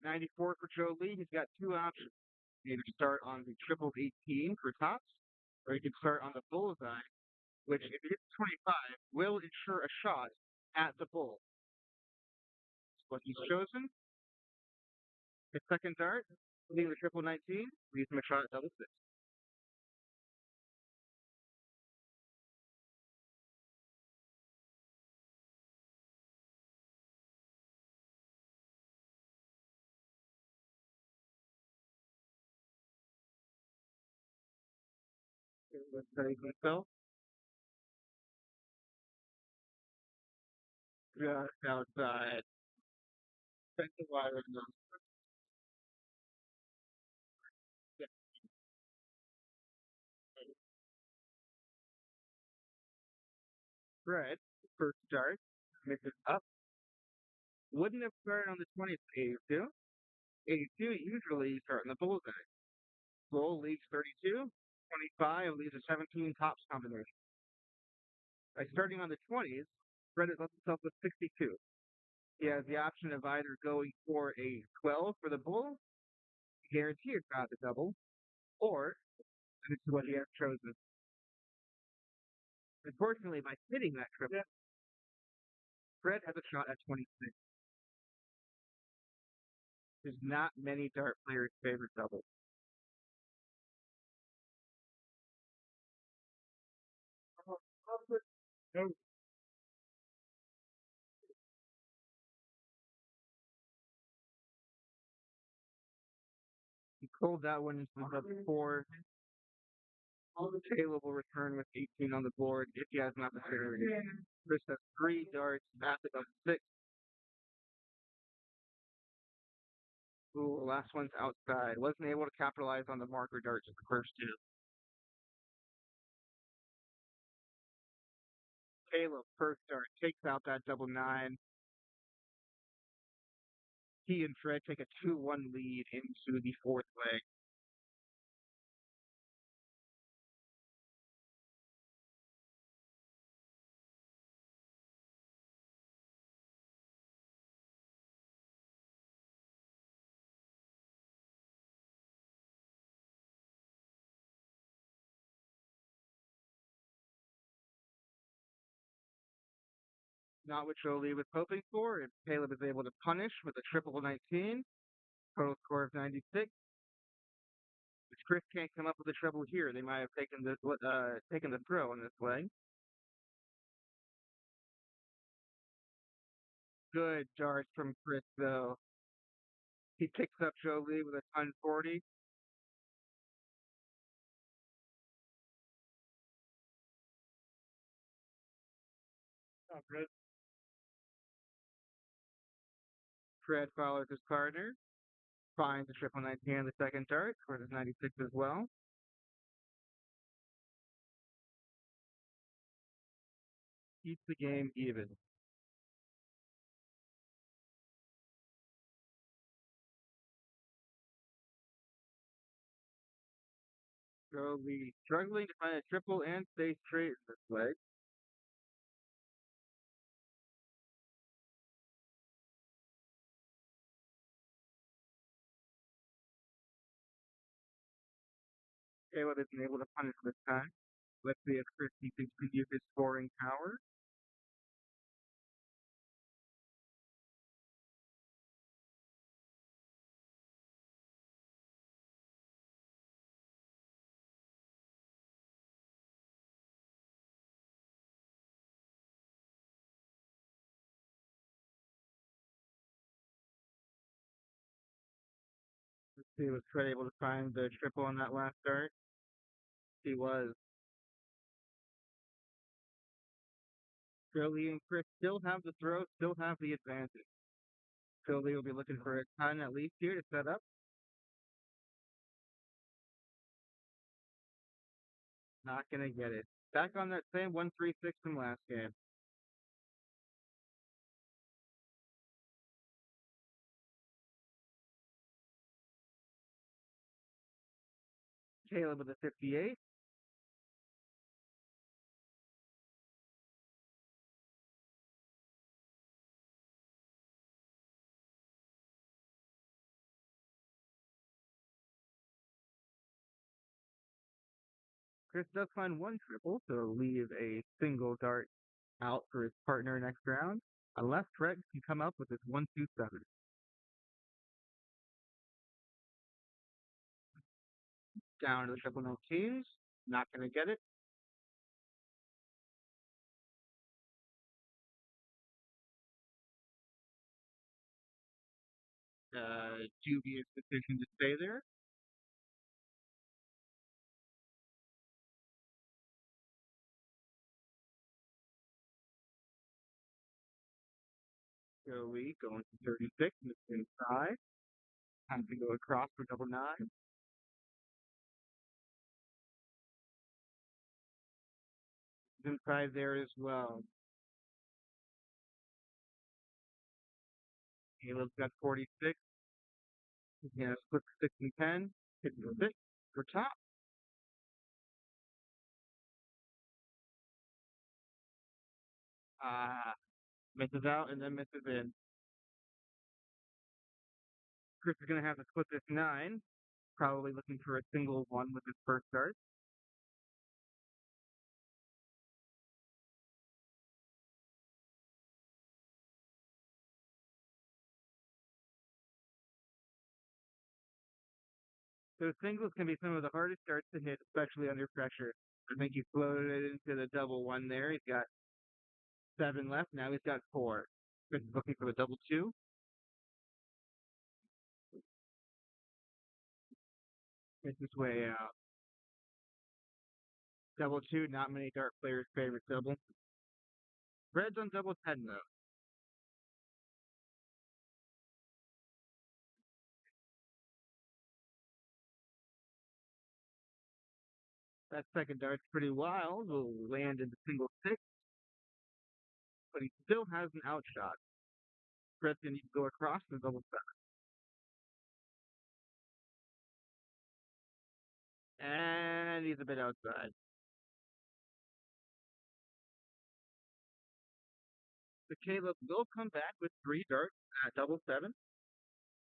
94 for Jolie. He's got two options. Either start on the triple 18 for tops, or he can start on the bullseye, which, if he gets 25, will ensure a shot at the bull. What he's chosen, his second dart, leaving the triple 19, leaves him a shot at double six. Setting himself just outside. That's the wire enough. Fred, first start, misses up. Wouldn't have started on the 20th, 82. 82 usually you start in the bullseye. Bull leads 32. 25 leaves a 17 tops combination. By starting on the 20s, Fred has left himself with 62. He has the option of either going for a 12 for the bull, guarantee a shot at the double, or, and this is what he has chosen. Unfortunately, by hitting that triple, Fred has a shot at 26. There's not many dart players' favorite double. He pulled that one into the 4. Caleb will return with 18 on the board if he has an opportunity. Chris has 3 darts, Matthew has 6. Ooh, the last one's outside. Wasn't able to capitalize on the marker darts at the first 2. Caleb, first dart, takes out that double 9. He and Fred take a 2-1 lead into the 4th leg. Not what Jolie was hoping for. If Caleb is able to punish with a triple 19, total score of 96. If Chris can't come up with a treble here, they might have taken the throw in this leg. Good darts from Chris though. He picks up Jolie with a 1040. Oh, good. Fred follows his partner, finds a triple 19 on the second dart, scores his 96 as well. Keeps the game even. Jolie struggling to find a triple and stay straight in this leg. Caleb isn't able to punish this time. Let's see if Chris can continue his scoring power. Let's see, was Fred able to find the triple on that last dart? He was. Jolie and Chris still have the throw, still have the advantage. Jolie will be looking for a 10 at least here to set up. Not gonna get it. Back on that same 136 from last game. Caleb with a 58. Chris does find one triple to leave a single dart out for his partner next round, unless Fred can come up with his 127. Down to the triple 19s. Not gonna get it. Dubious decision to stay there. Joey going to 36 inside. Time to go across for double 9. Inside there as well. Caleb's got 46. He's gonna split 6 and 10. Hit the 6 for top. Misses out and then misses in. Chris is gonna have to split this 9. Probably looking for a single one with his first start. So singles can be some of the hardest starts to hit, especially under pressure. I think he floated it into the double one there. He's got 7 left. Now he's got 4. Chris is looking for the double 2. It's his way out. Double 2, not many dart players' favorite double. Red's on double 10 though. That second dart's pretty wild. Will land into single 6, but he still has an outshot. Fred's gonna need to go across the double 7. And he's a bit outside. So Caleb will come back with 3 darts at double 7,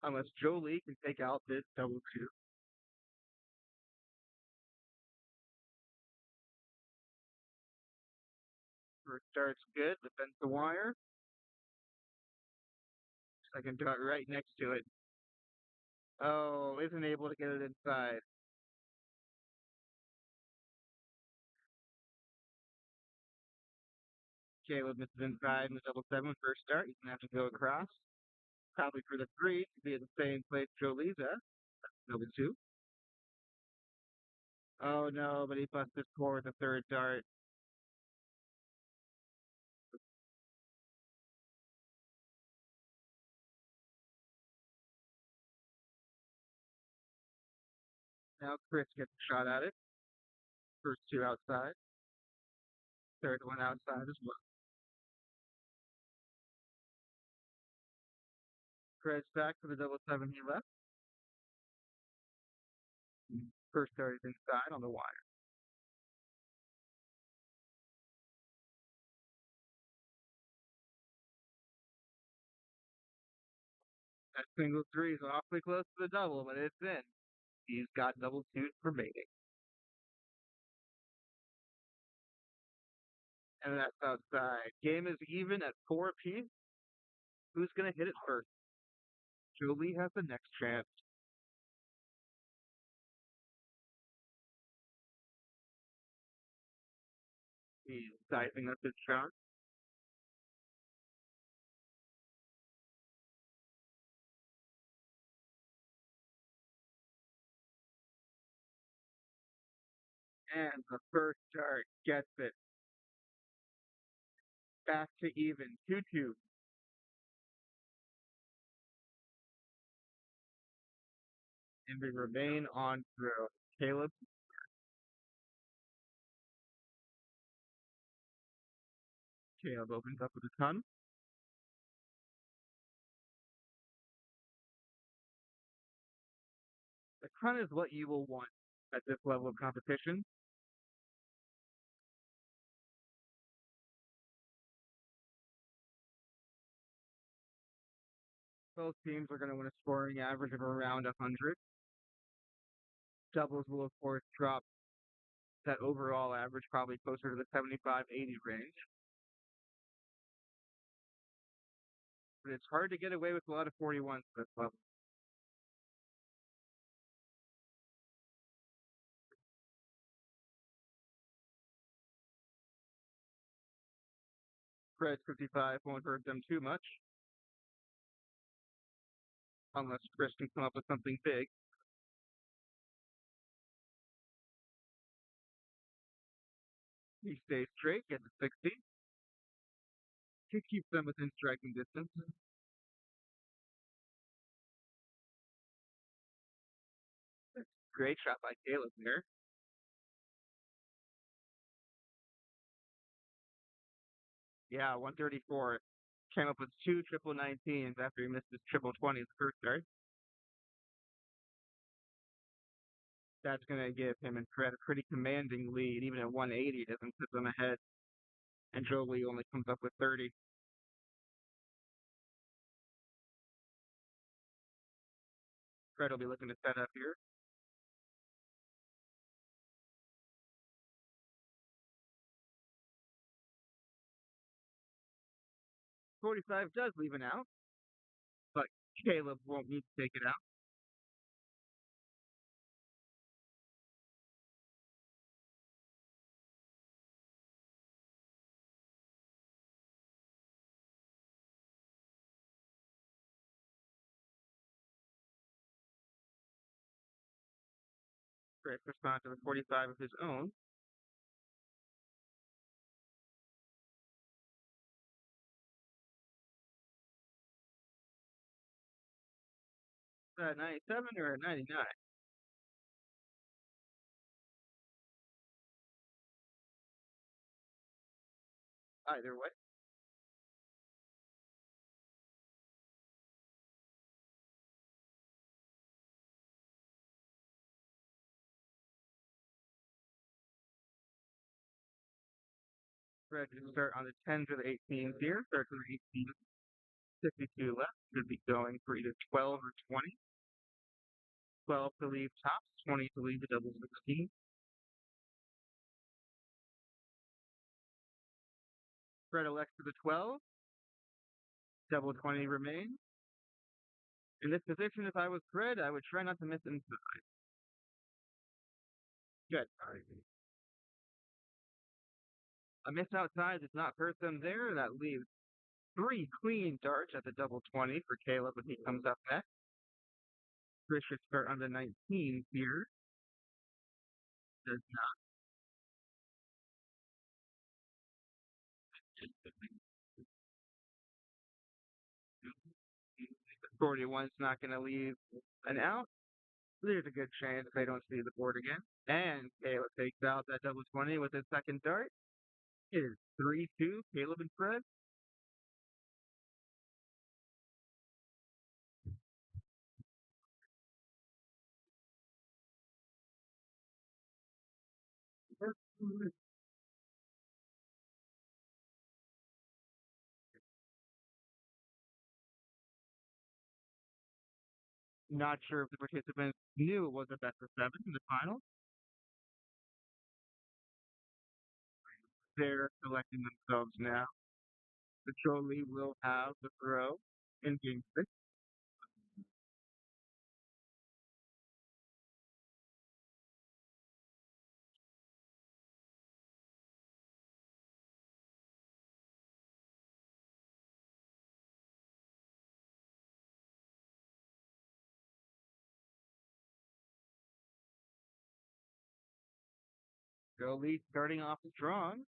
unless Jolie can take out this double 2. First dart's good, but then the wire. Second dart right next to it. Oh, isn't able to get it inside. Caleb misses inside in the double 7 first start. He's gonna have to go across. Probably for the 3 to be at the same place Jolie's at. Double 2. Oh no, but he busted 4 with the third dart. Now Chris gets a shot at it. First 2 outside. Third one outside as well. Chris back for the double 7 he left. First dart is inside on the wire. That single 3 is awfully close to the double, but it's in. He's got double 2s remaining. And that's outside. Game is even at 4 apiece. Who's going to hit it first? Jolie has the next chance. He's sizing up his shot. And the first dart gets it. Back to even. 2-2. And we remain on through. Caleb. Caleb opens up with a ton. The ton is what you will want at this level of competition. Both teams are going to win a scoring average of around 100. Doubles will, of course, drop that overall average probably closer to the 75-80 range. But it's hard to get away with a lot of 41s at this level. Fred 55 won't hurt them too much, unless Chris can come up with something big. He stays straight, gets a 60. He keeps them within striking distance. Great shot by Caleb there. Yeah, 134. came up with two triple 19s after he missed his triple 20s first start. That's going to give him and Fred a pretty commanding lead. Even at 180, doesn't put them ahead. And Jolie only comes up with 30. Fred will be looking to set up here. 45 does leave an out, but Caleb won't need to take it out. Fred responds to the 45 of his own. Is that 97 or 99? Either way. Fred can start on the 10s or the 18s here. Starts on the 18s. 52 left. Should be going for either 12 or 20. 12 to leave tops, 20 to leave the double 16. Fred elects for the 12. Double 20 remains. In this position, if I was Fred, I would try not to miss inside. Good. A miss outside does not hurt them there. That leaves three clean darts at the double 20 for Caleb when he comes up next. Chris should start on the 19 here. Does not. 41's not going to leave an out. There's a good chance they don't see the board again. And Caleb takes out that double 20 with his second dart. It is 3-2, Caleb and Fred. Not sure if the participants knew it was a best of seven in the final. They're selecting themselves now. The Jolie will have the throw in game six. Jolie starting off strong.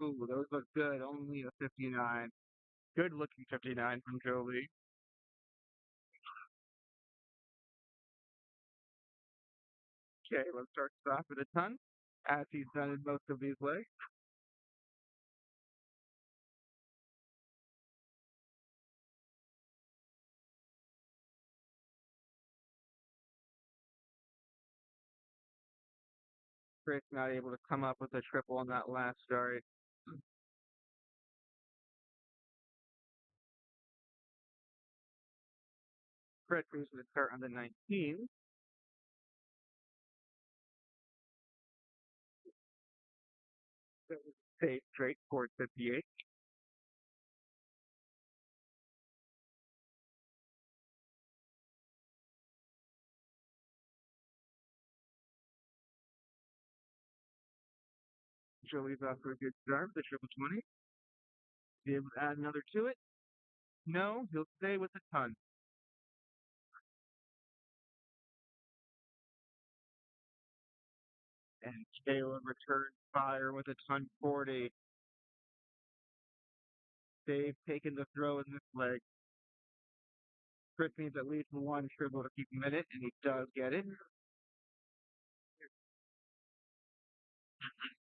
Ooh, those look good. Only a 59. Good looking 59 from Jolie. Okay, let's start off with a ton, as he's done in most of these legs. Chris not able to come up with a triple on that last start. Chris goes to start on the 19. Stay straight for 58. Jolie's off for a good start with the triple 20. Be able to add another to it? No, he'll stay with the ton. And Caleb returns fire with a ton 40. They've taken the throw in this leg. Chris needs at least one triple to keep him in it, and he does get it.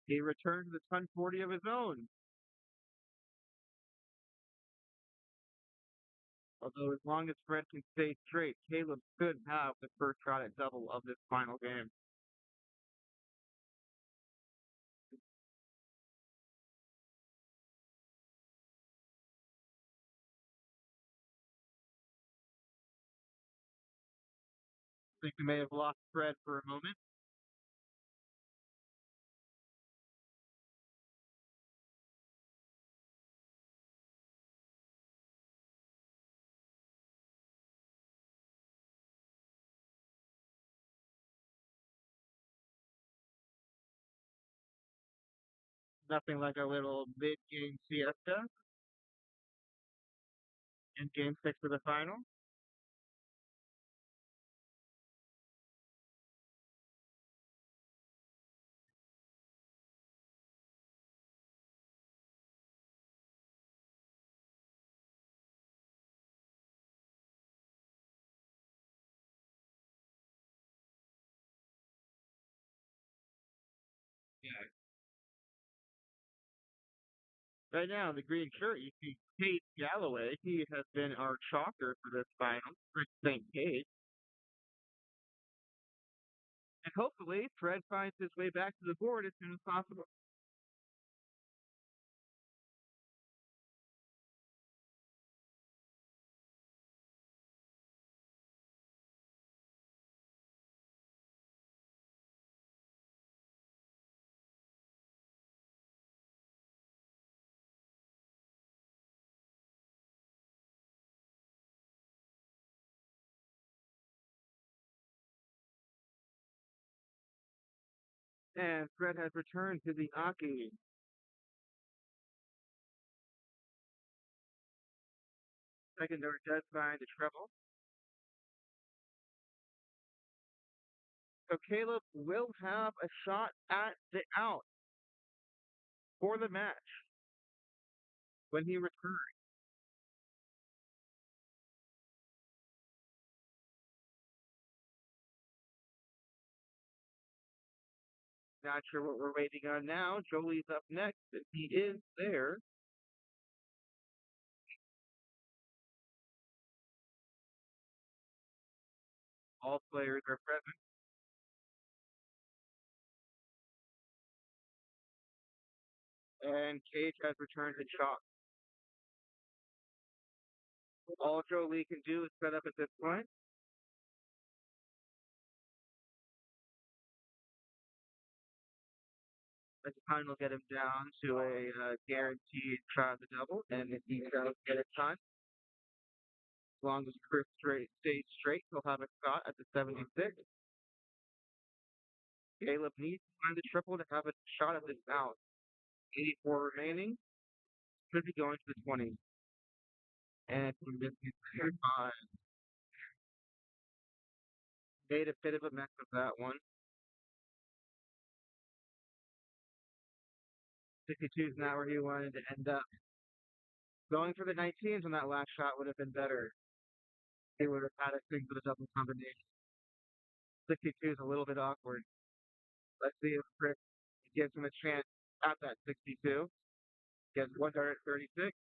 He returns the ton 40 of his own. Although as long as Fred can stay straight, Caleb could have the first shot at double of this final game. I think we may have lost Fred for a moment. Nothing like a little mid-game siesta in Game 6 of the final. Yeah. Right now, the green shirt, you see Kate Galloway. He has been our chalker for this final, Rick St. Kate. And hopefully, Fred finds his way back to the board as soon as possible. And Fred has returned to the Aki. Secondary does find the treble. So Caleb will have a shot at the out for the match when he returns. Not sure what we're waiting on now. Jolie's up next, and he is there. All players are present. And Cage has returned to chalk. All Jolie can do is set up at this point. This time will get him down to a guaranteed shot at the double, and if he does get it done, as long as Chris stays straight, he'll have a shot at the 76. Caleb needs to find the triple to have a shot at this out. 84 remaining. Could be going to the 20s. And he missed 5. Made a bit of a mess of that one. 62 is not where he wanted to end up. Going for the 19s on that last shot would have been better. He would have had a thing for the double combination. 62 is a little bit awkward. Let's see if Chris gives him a chance at that 62. Gets one dart at 36.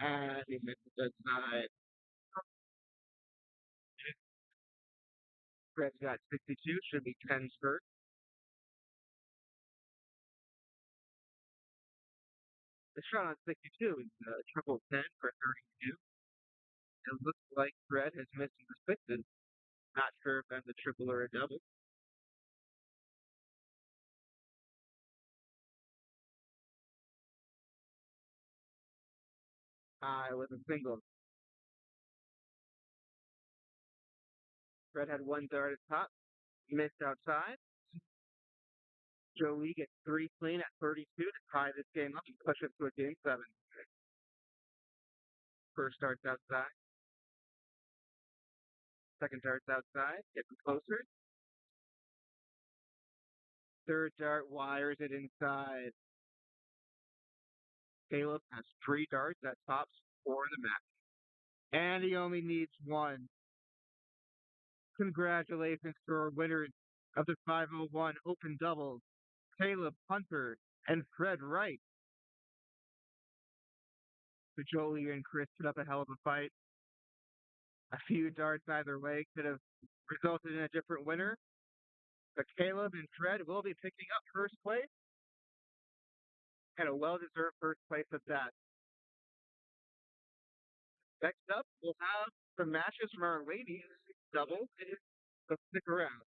And he misses the side. Chris got 62. Should be 10s first. The shot on 62 is triple 10 for 32. It looks like Fred has missed the sixes. Not sure if that's a triple or a double. It was a single. Fred had one dart at top, missed outside. Jolie gets 3 clean at 32 to tie this game up and push it to a game 7. First dart's outside. Second dart's outside. Gets closer. Third dart wires it inside. Caleb has 3 darts at tops for the match. And he only needs one. Congratulations to our winners of the 501 Open Doubles, Caleb Hunter and Fred Wright. But Jolie and Chris put up a hell of a fight. A few darts either way could have resulted in a different winner. But Caleb and Fred will be picking up first place, and a well-deserved first place at that. Next up, we'll have some matches from our ladies double. So stick around.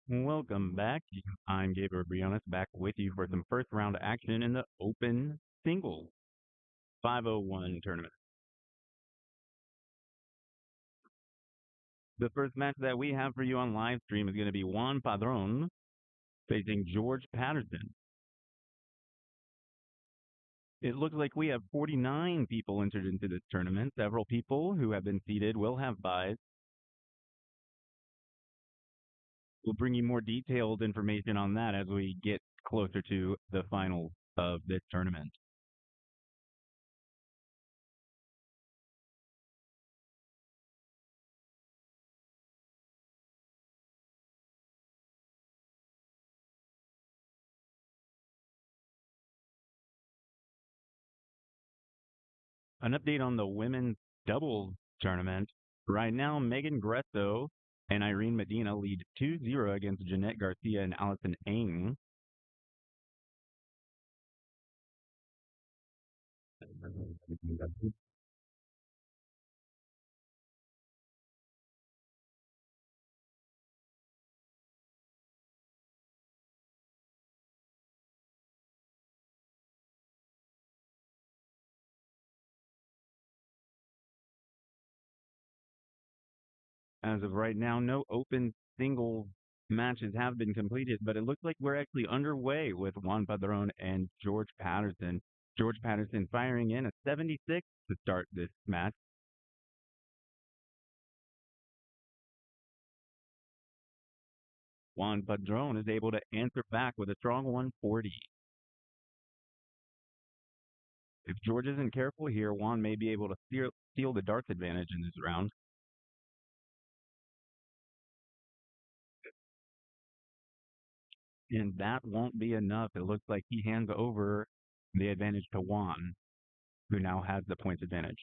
Welcome back. I'm Gabriel Briones back with you for some first round action in the Open Singles 501 tournament. The first match that we have for you on live stream is going to be Juan Padron facing George Patterson. It looks like we have 49 people entered into this tournament. Several people who have been seeded will have buys. We'll bring you more detailed information on that as we get closer to the finals of this tournament. An update on the women's doubles tournament. Right now, Megan Gresso and Irene Medina lead 2-0 against Jeanette Garcia and Allison Ng. As of right now, no open singles matches have been completed, but it looks like we're actually underway with Juan Padron and George Patterson. George Patterson firing in a 76 to start this match. Juan Padron is able to answer back with a strong 140. If George isn't careful here, Juan may be able to steal the darts advantage in this round. And that won't be enough. It looks like he hands over the advantage to Juan, who now has the points advantage.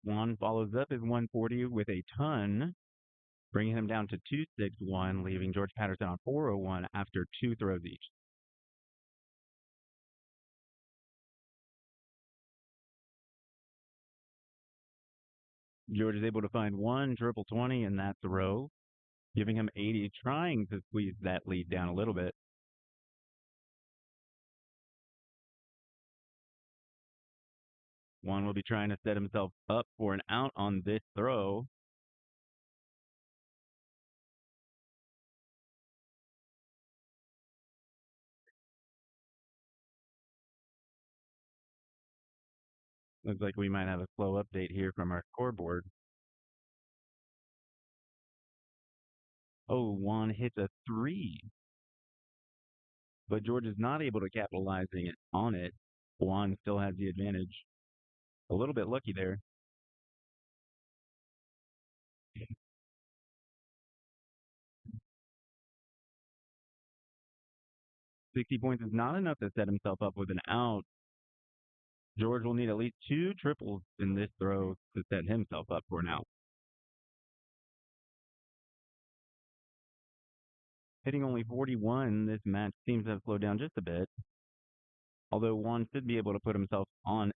Juan follows up his 140 with a ton, bringing him down to 261, leaving George Patterson on 401 after two throws each. George is able to find one triple 20 in that throw, giving him 80, trying to squeeze that lead down a little bit. Juan will be trying to set himself up for an out on this throw. Looks like we might have a slow update here from our scoreboard. Oh, Juan hits a three, but George is not able to capitalize on it. Juan still has the advantage. A little bit lucky there. 60 points is not enough to set himself up with an out. George will need at least two triples in this throw to set himself up for an out. Hitting only 41, this match seems to have slowed down just a bit. Although Juan should be able to put himself on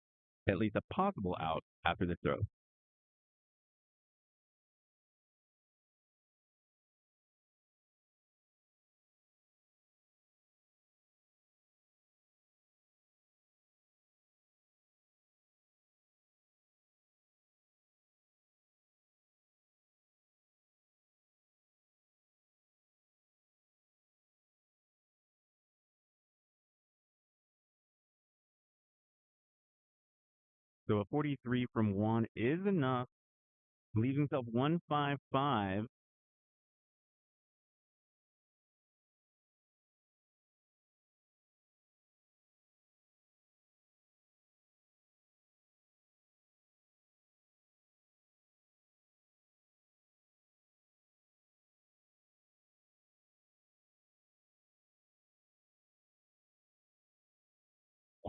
at least a possible out after this throw. So a 43 from Juan is enough. Leaves himself 155.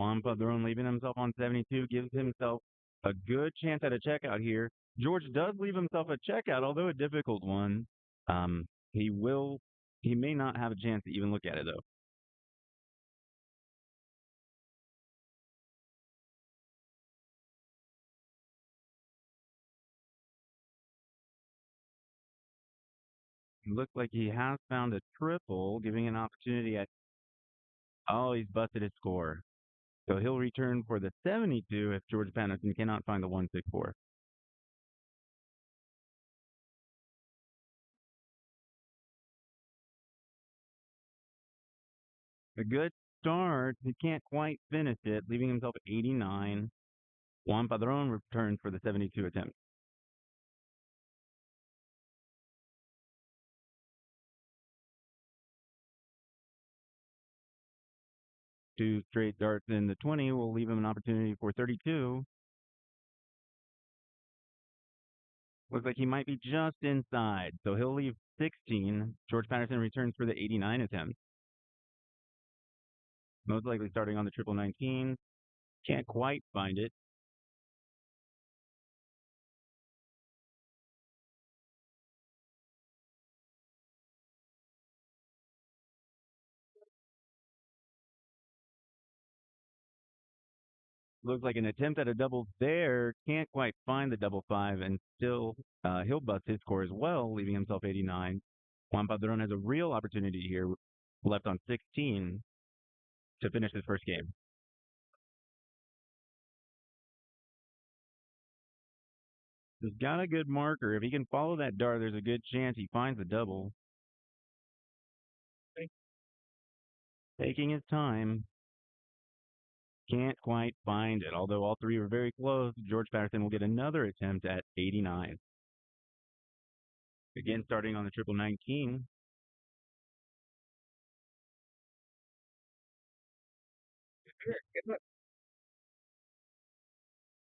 Juan Padron leaving himself on 72 gives himself a good chance at a checkout here. George does leave himself a checkout, although a difficult one. Um, he will, he may not have a chance to even look at it though. Looks like he has found a triple, giving an opportunity at. Oh, he's busted his score. So he'll return for the 72 if George Patterson cannot find the 164. A good start. He can't quite finish it, leaving himself at 89. Juan Padron returns for the 72 attempt. Two straight darts in the 20 will leave him an opportunity for 32. Looks like he might be just inside, so he'll leave 16. George Patterson returns for the 89 attempt. Most likely starting on the triple 19. Can't quite find it. Looks like an attempt at a double there. Can't quite find the double five, and still he'll bust his score as well, leaving himself 89. Juan Padron has a real opportunity here, left on 16 to finish his first game. He's got a good marker. If he can follow that dart, there's a good chance he finds the double. Taking his time. Can't quite find it. Although all three were very close, George Patterson will get another attempt at 89. Again, starting on the triple 19.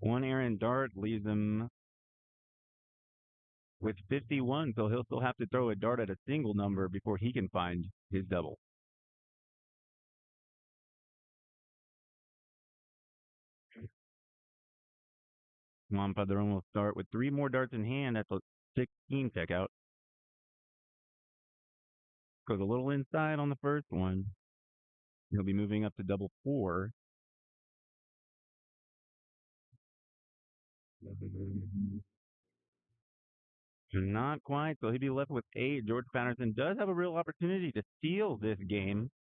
One errant dart leaves him with 51, so he'll still have to throw a dart at a single number before he can find his double. Juan Padron will start with three more darts in hand at the 16 checkout. Goes a little inside on the first one. He'll be moving up to double four. Not quite, so he'd be left with 8. George Patterson does have a real opportunity to steal this game.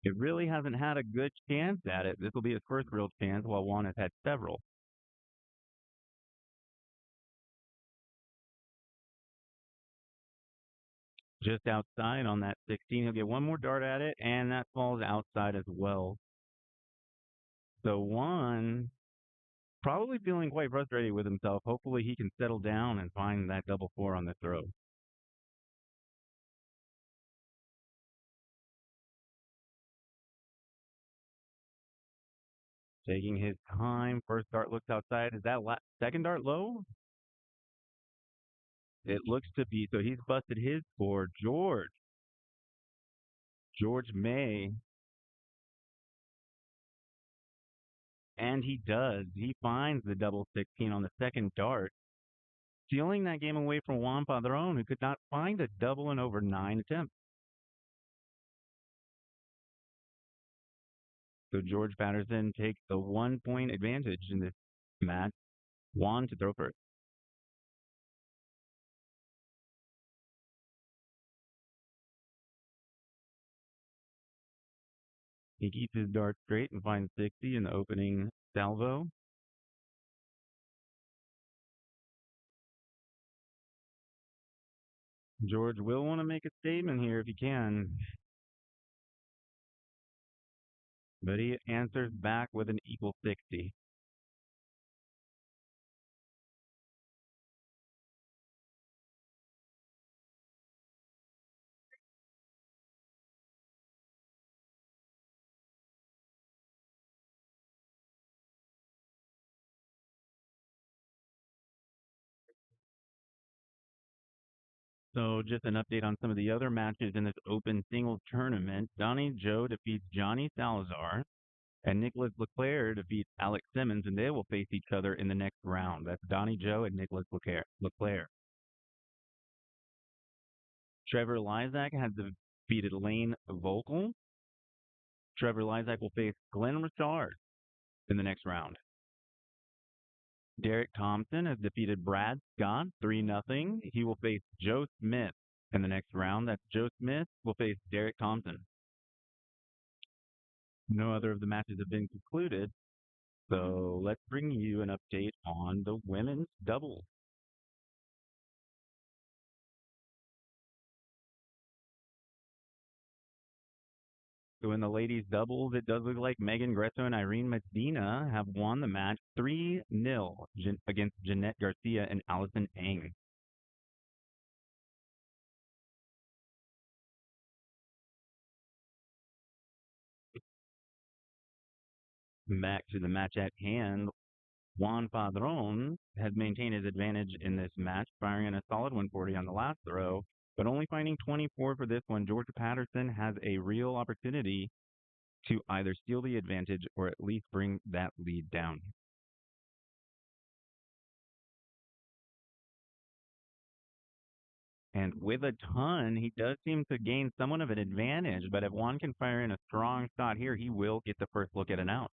It really hasn't had a good chance at it. This will be his first real chance, while Juan has had several. Just outside on that 16. He'll get one more dart at it, and that falls outside as well. So Juan probably feeling quite frustrated with himself. Hopefully he can settle down and find that double four on the throw. Taking his time. First dart looks outside. Is that second dart low? It looks to be. So he's busted his score. George May. And he does. He finds the double 16 on the second dart, stealing that game away from Juan Padron, who could not find a double in over 9 attempts. So George Patterson takes the 1-point advantage in this match. Juan to throw first. He keeps his dart straight and finds 60 in the opening salvo. George will want to make a statement here if he can. But he answers back with an equal 60. So just an update on some of the other matches in this open singles tournament. Donnie Joe defeats Johnny Salazar, and Nicholas Leclerc defeats Alex Simmons, and they will face each other in the next round. That's Donnie Joe and Nicholas Leclerc. Trevor Lysak has defeated Lane Volkel. Trevor Lysak will face Glenn Richard in the next round. Derek Thompson has defeated Brad Scott 3-0. He will face Joe Smith In the next round, that's Joe Smith will face Derek Thompson. No other of the matches have been concluded, so let's bring you an update on the women's doubles. So in the ladies' doubles, it does look like Megan Gresso and Irene Medina have won the match 3-0 against Jeanette Garcia and Allison Eng. Back to the match at hand, Juan Padron has maintained his advantage in this match, firing in a solid 140 on the last throw, but only finding 24 for this one. Georgia Patterson has a real opportunity to either steal the advantage or at least bring that lead down. And with a ton, he does seem to gain somewhat of an advantage, but if Juan can fire in a strong shot here, he will get the first look at an out.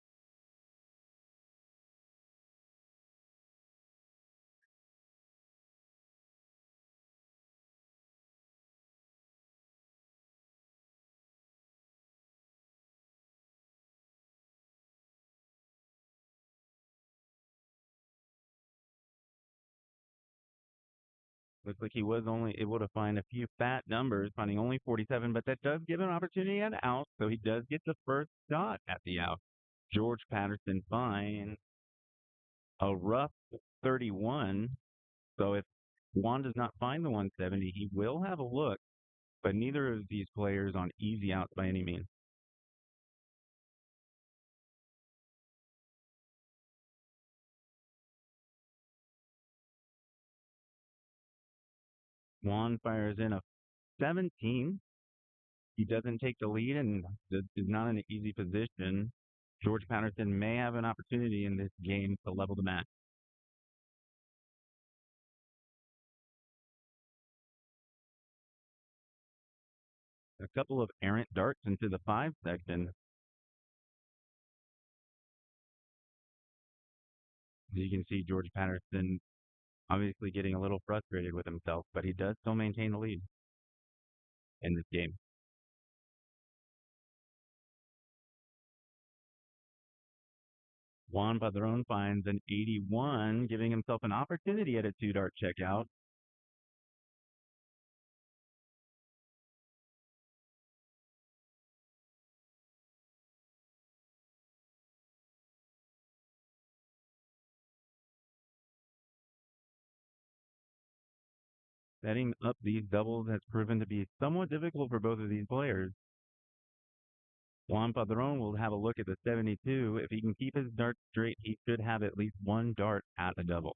Looks like he was only able to find a few fat numbers, finding only 47, but that does give him an opportunity at out, so he does get the first shot at the out. George Patterson finds a rough 31, so if Juan does not find the 170, he will have a look, but neither of these players on easy outs by any means. Juan fires in a 17. He doesn't take the lead and is not in an easy position. George Patterson may have an opportunity in this game to level the match. A couple of errant darts into the 5 section. As you can see, George Patterson obviously getting a little frustrated with himself, but he does still maintain the lead in this game. Juan Padron finds an 81, giving himself an opportunity at a 2-dart checkout. Setting up these doubles has proven to be somewhat difficult for both of these players. Juan Padron will have a look at the 72. If he can keep his dart straight, he should have at least one dart at a double.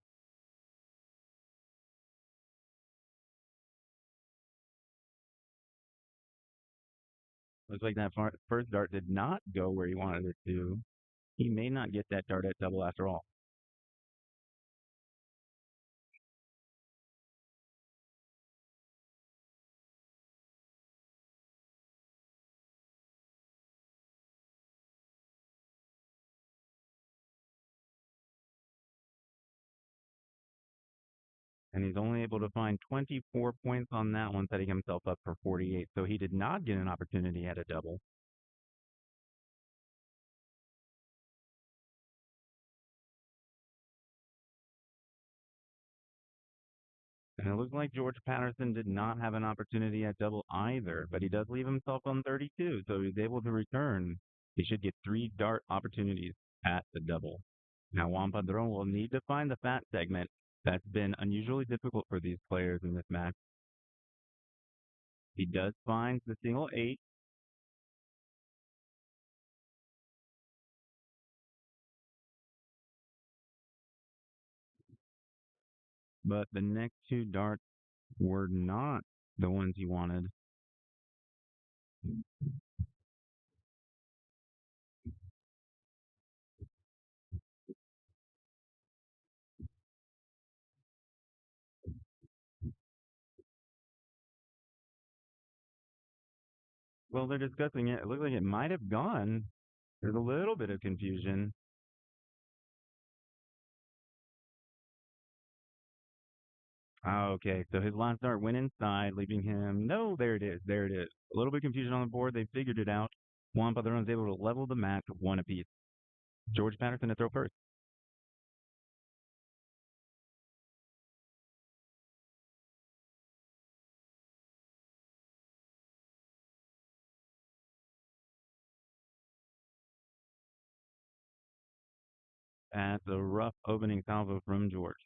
Looks like that first dart did not go where he wanted it to. He may not get that dart at double after all. And he's only able to find 24 points on that one, setting himself up for 48. So he did not get an opportunity at a double. And it looks like George Patterson did not have an opportunity at double either, but he does leave himself on 32, so he's able to return. He should get 3 dart opportunities at the double. Now Juan Padron will need to find the fat segment. That's been unusually difficult for these players in this match. He does find the single 8. But the next 2 darts were not the ones he wanted. Well, they're discussing it. It looks like it might have gone. There's a little bit of confusion. Okay, so his last dart went inside, leaving him. No, there it is. There it is. A little bit of confusion on the board. They figured it out. Juan Padron is able to level the match one apiece. George Patterson to throw first. That's a rough opening salvo from George.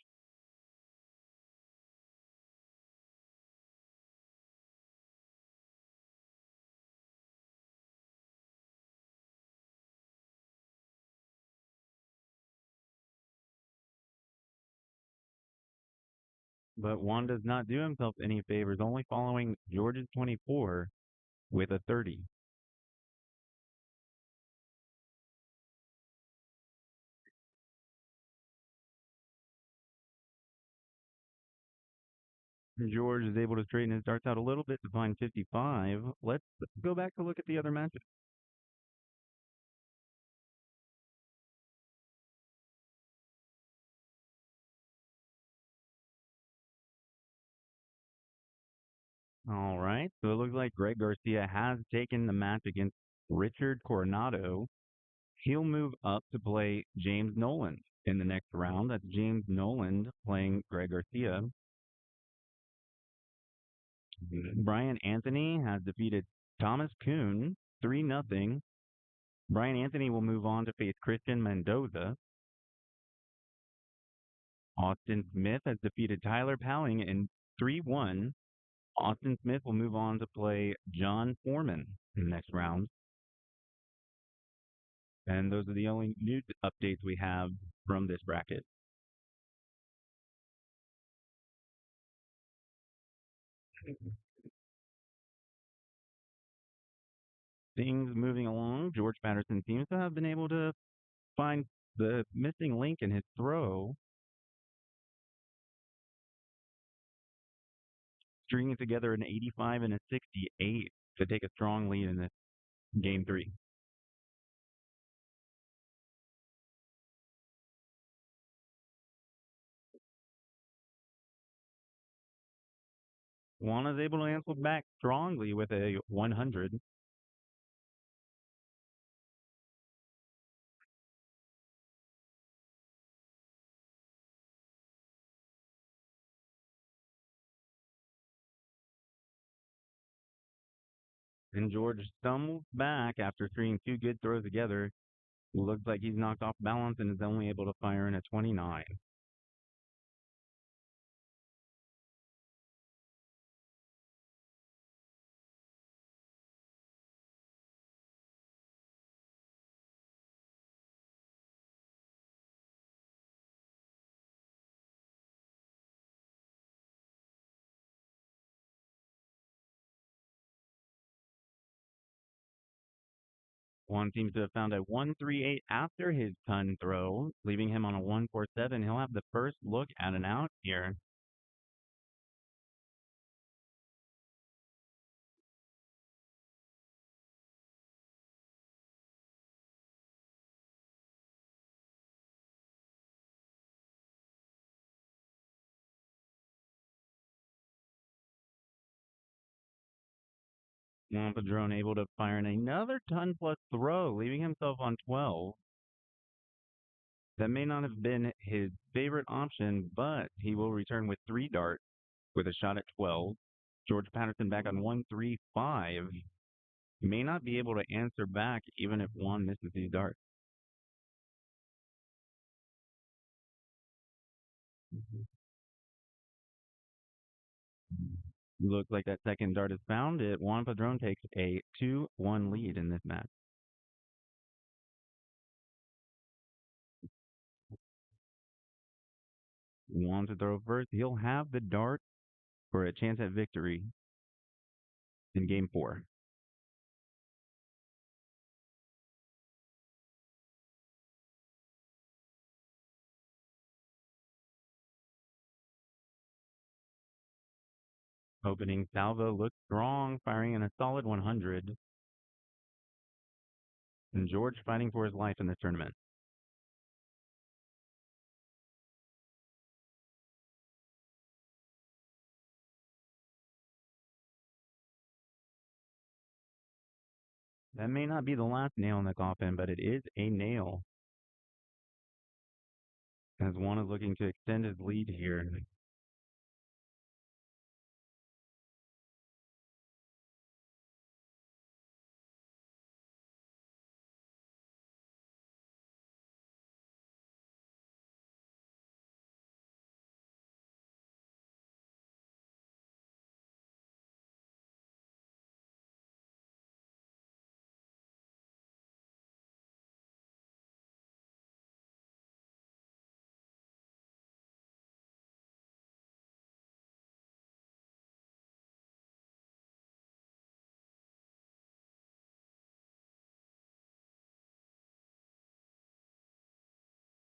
But Juan does not do himself any favors, only following George's 24 with a 30. George is able to straighten his darts out a little bit to find 55. Let's go back to look at the other matches. All right, so it looks like Greg Garcia has taken the match against Richard Coronado. He'll move up to play James Nolan in the next round. That's James Nolan playing Greg Garcia. Brian Anthony has defeated Thomas Kuhn 3-0. Brian Anthony will move on to face Christian Mendoza. Austin Smith has defeated Tyler Powling in 3-1. Austin Smith will move on to play John Foreman in the next round. And those are the only new updates we have from this bracket. Things moving along. George Patterson seems to have been able to find the missing link in his throw, stringing together an 85 and a 68 to take a strong lead in this game three. Juan is able to answer back strongly with a 100. And George stumbles back after stringing two good throws together. Looks like he's knocked off balance and is only able to fire in a 29. Juan seems to have found a 138 after his ton throw, leaving him on a 147. He'll have the first look at an out here. Juan Padron able to fire in another ton plus throw, leaving himself on 12. That may not have been his favorite option, but he will return with three darts with a shot at 12. George Patterson back on 135. He may not be able to answer back even if Juan misses these darts. Looks like that second dart is found. It Juan Padron takes a 2-1 lead in this match. Juan to throw first. He'll have the dart for a chance at victory in game four. Opening salvo looks strong, firing in a solid 100. And George fighting for his life in this tournament. That may not be the last nail in the coffin, but it is a nail, as Juan is looking to extend his lead here.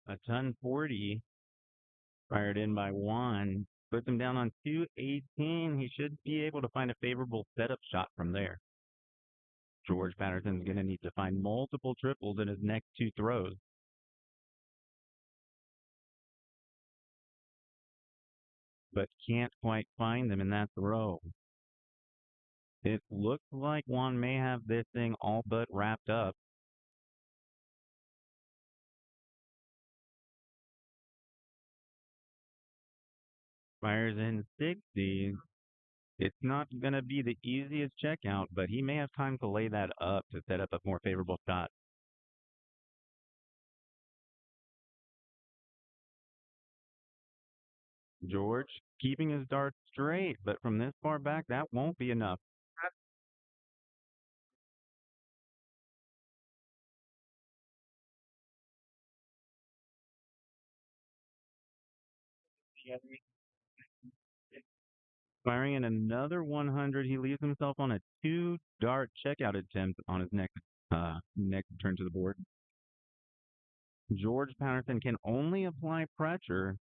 A ton 40 fired in by Juan. Puts him down on 218. He should be able to find a favorable setup shot from there. George Patterson's going to need to find multiple triples in his next two throws. But can't quite find them in that throw. It looks like Juan may have this thing all but wrapped up. Fires in 60. It's not going to be the easiest checkout, but he may have time to lay that up to set up a more favorable shot. George keeping his dart straight, but from this far back, that won't be enough. Firing in another 100, he leaves himself on a two-dart checkout attempt on his next turn to the board. George Patterson can only apply pressure.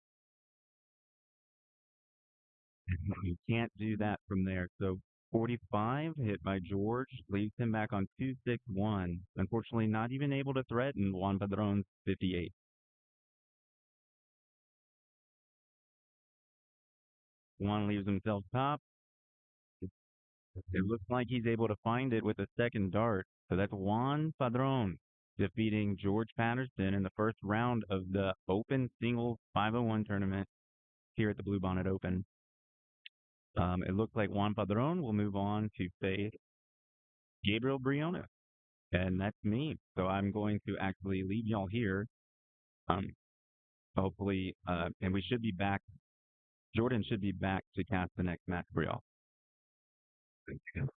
You can't do that from there. So 45 hit by George leaves him back on 261. Unfortunately, not even able to threaten Juan Padron's 58. Juan leaves himself top. It looks like he's able to find it with a second dart. So that's Juan Padron defeating George Patterson in the first round of the Open Singles 501 tournament here at the Bluebonnet Open. It looks like Juan Padron will move on to face Gabriel Briones, and that's me. So I'm going to actually leave y'all here. Um, hopefully, and we should be back. Jordan should be back to cast the next match for y'all. Thank you.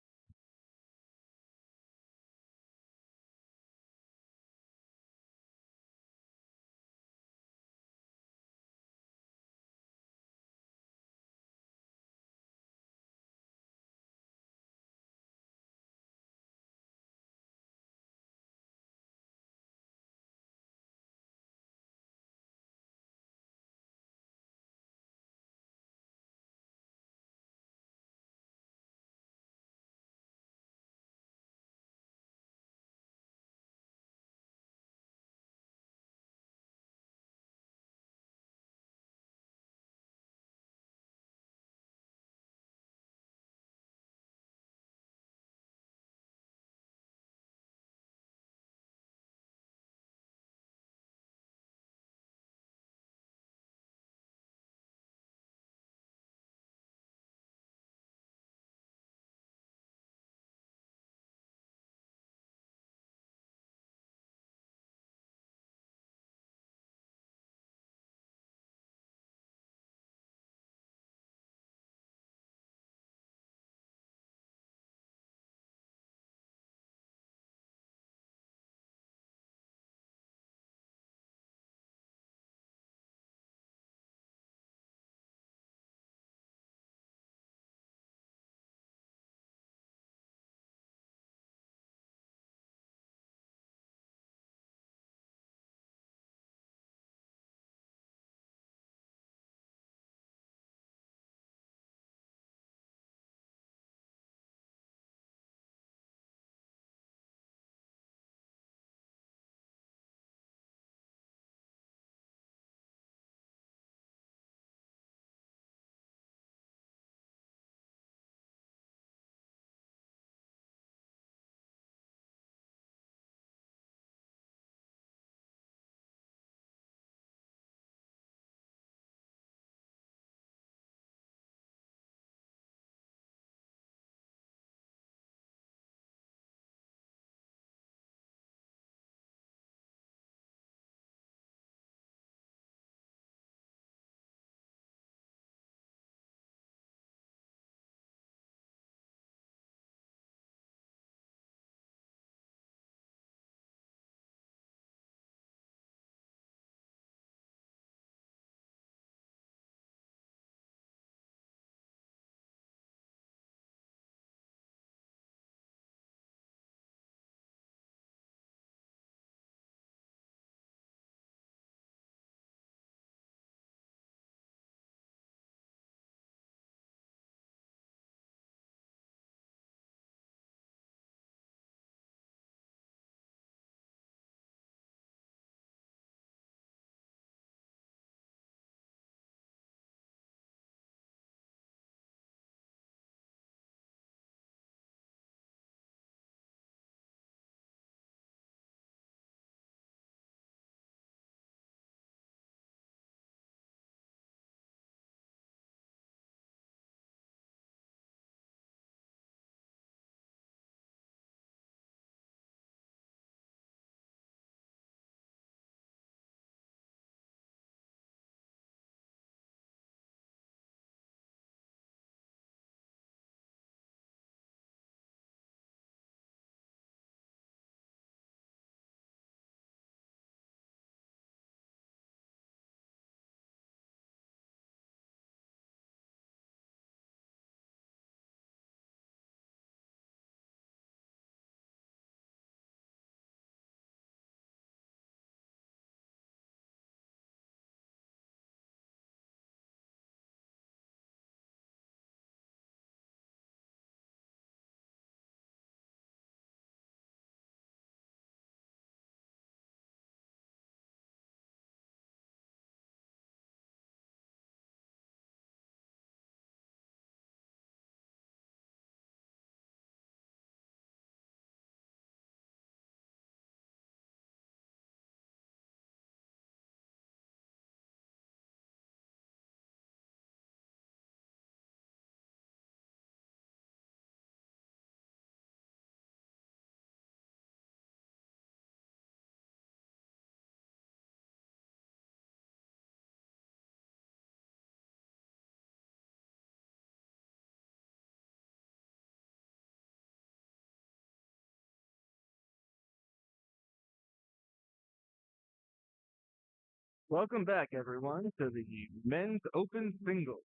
Welcome back, everyone, to the men's open singles.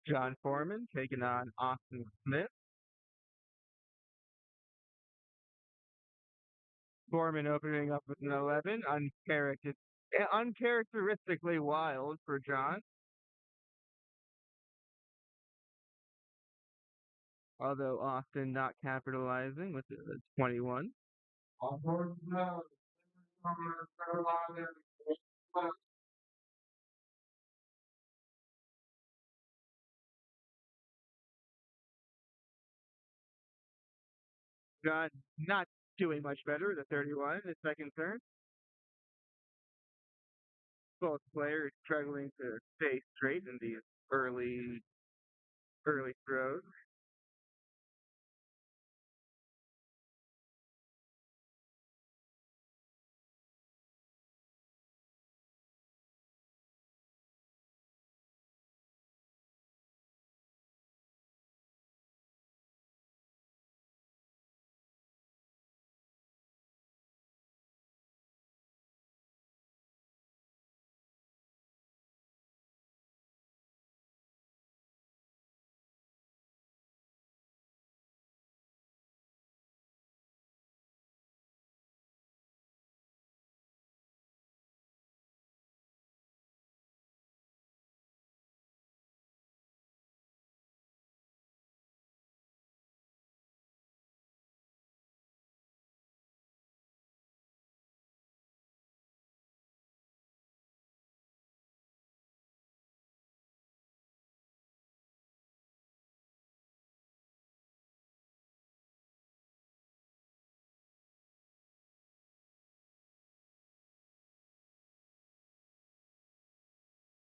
John Foreman taking on Austin Smith. Foreman opening up with an 11, uncharacteristically wild for John, although Austin not capitalizing with the 21. John not doing much better with a 31 in his second turn. Both players struggling to stay straight in these early throws.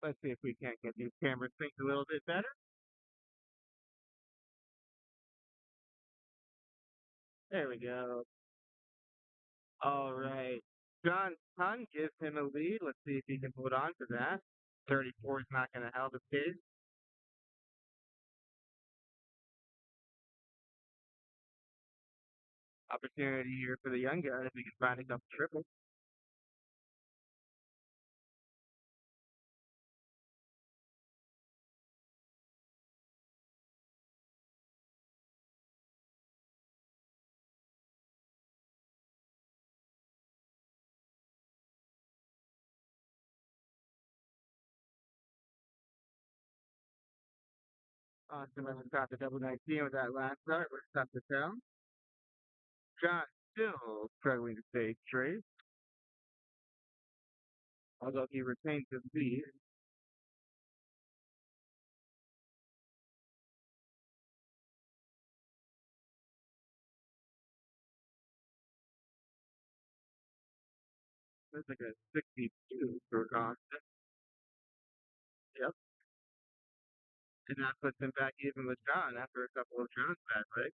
Let's see if we can't get these cameras synced a little bit better. There we go. All right. John Hunt gives him a lead. Let's see if he can hold on to that. 34 is not going to help his case. Opportunity here for the young guy if he can find a couple triples. Austin must have caught the double 19 with that last start, which tough to tell. John still struggling to stay straight, although he retains his lead. That's like a 62 for Austin. Yep. And that puts him back even with John after a couple of John's bad legs.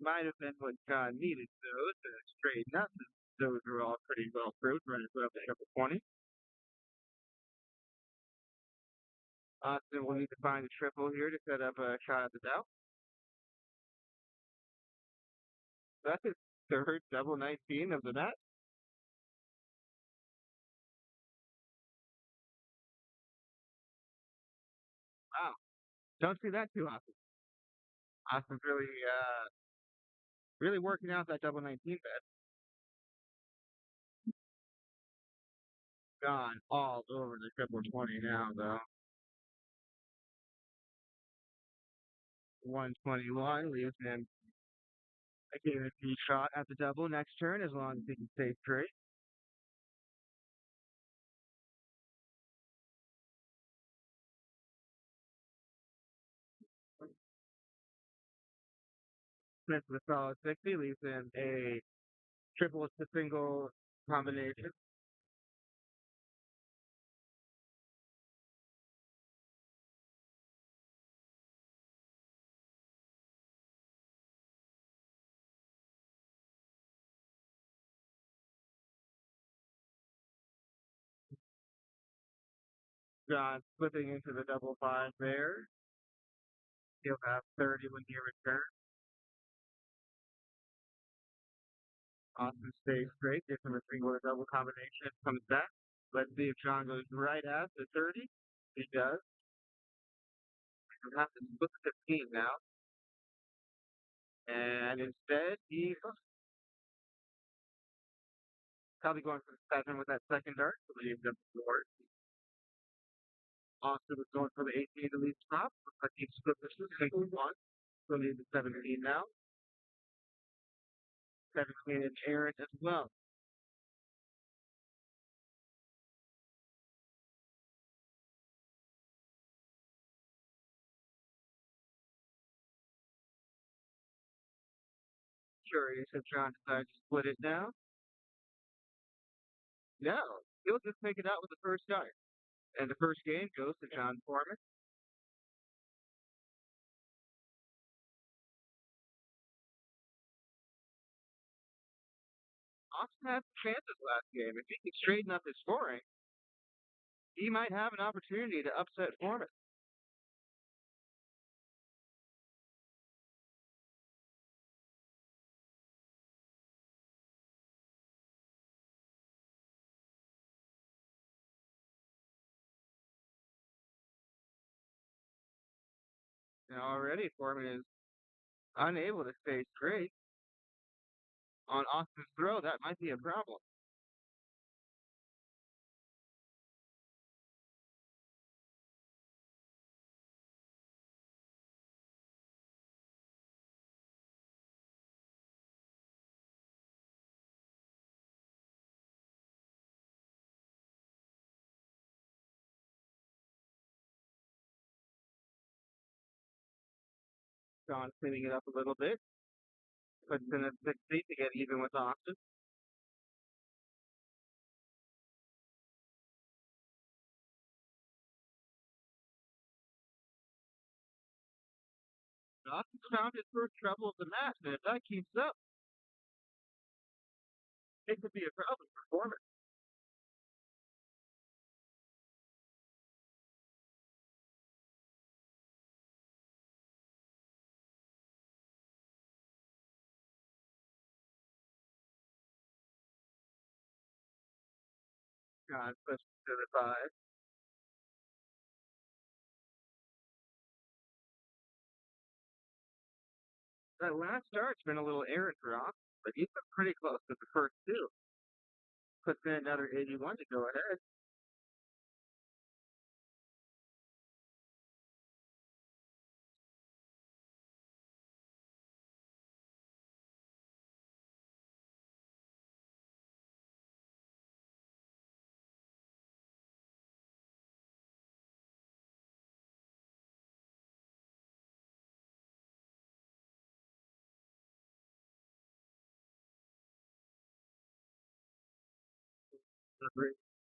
Might have been what John needed, though, to straighten up. Those were all pretty well proved, right? Put up a couple 20. Austin will need to find a triple here to set up a shot at the doubt. That's his third double 19 of the match. Wow. Don't see that too often. Austin's really working out that double 19 bet. Gone all over the triple 20 now, though. 121 leaves him a guaranteed shot at the double next turn as long as he can stay straight. Smith with a solid 60 leaves him a triple to single combination. John slipping into the double five there. He'll have 30 when he returns. Austin stays straight, gives him a single or double combination, comes back. Let's see if John goes right at the 30. He does. He'll have to split the 15 now. And instead, he probably going for the 7 with that second dart, so leaves up the board. Austin was going for the 18 to lead top. Looks like he split the 1, so leaves the 17 now. 17 and Aaron as well. Curious if John decides to split it now. No, he'll just take it out with the first dart. And the first game goes to John Foreman. Austin had chances last game. If he can straighten up his scoring, he might have an opportunity to upset Foreman. And already Foreman is unable to stay straight on Austin's throw. That might be a problem. John cleaning it up a little bit, puts in a 60 to get even with Austin. Austin's found his first trouble of the match, and if that keeps up, it could be a problem for Foreman. John pushes to the 5. That last start's been a little errant for Austin, but he's been pretty close to the first two. Puts in another 81 to go ahead.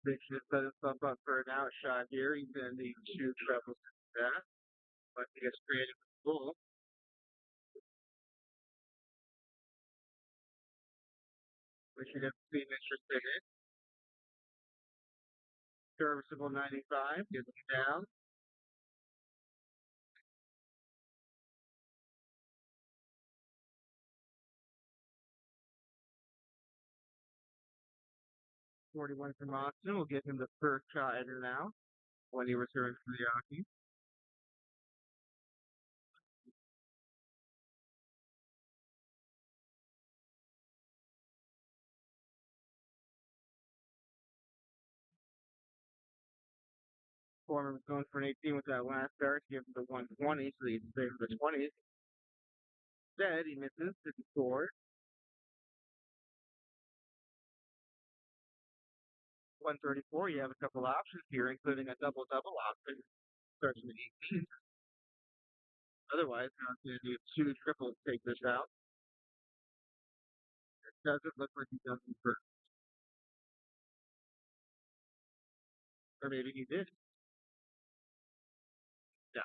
Big should set himself up for an outshot here. He's going to need two trebles to that. But he gets creative with the ball. Which you didn't seem interested in. Serviceable 95, gets you down. 41 from Austin will give him the first shot at it now when he returns from the hockey. Foreman was going for an 18 with that last start, give him the 120, so he'd save the 20s. Instead, he misses to score. 134, you have a couple options here, including a double-double option. Starts with 18. Otherwise, I'm going to do two triples to take this out. It doesn't look like he does them first. Or maybe he did. Yeah.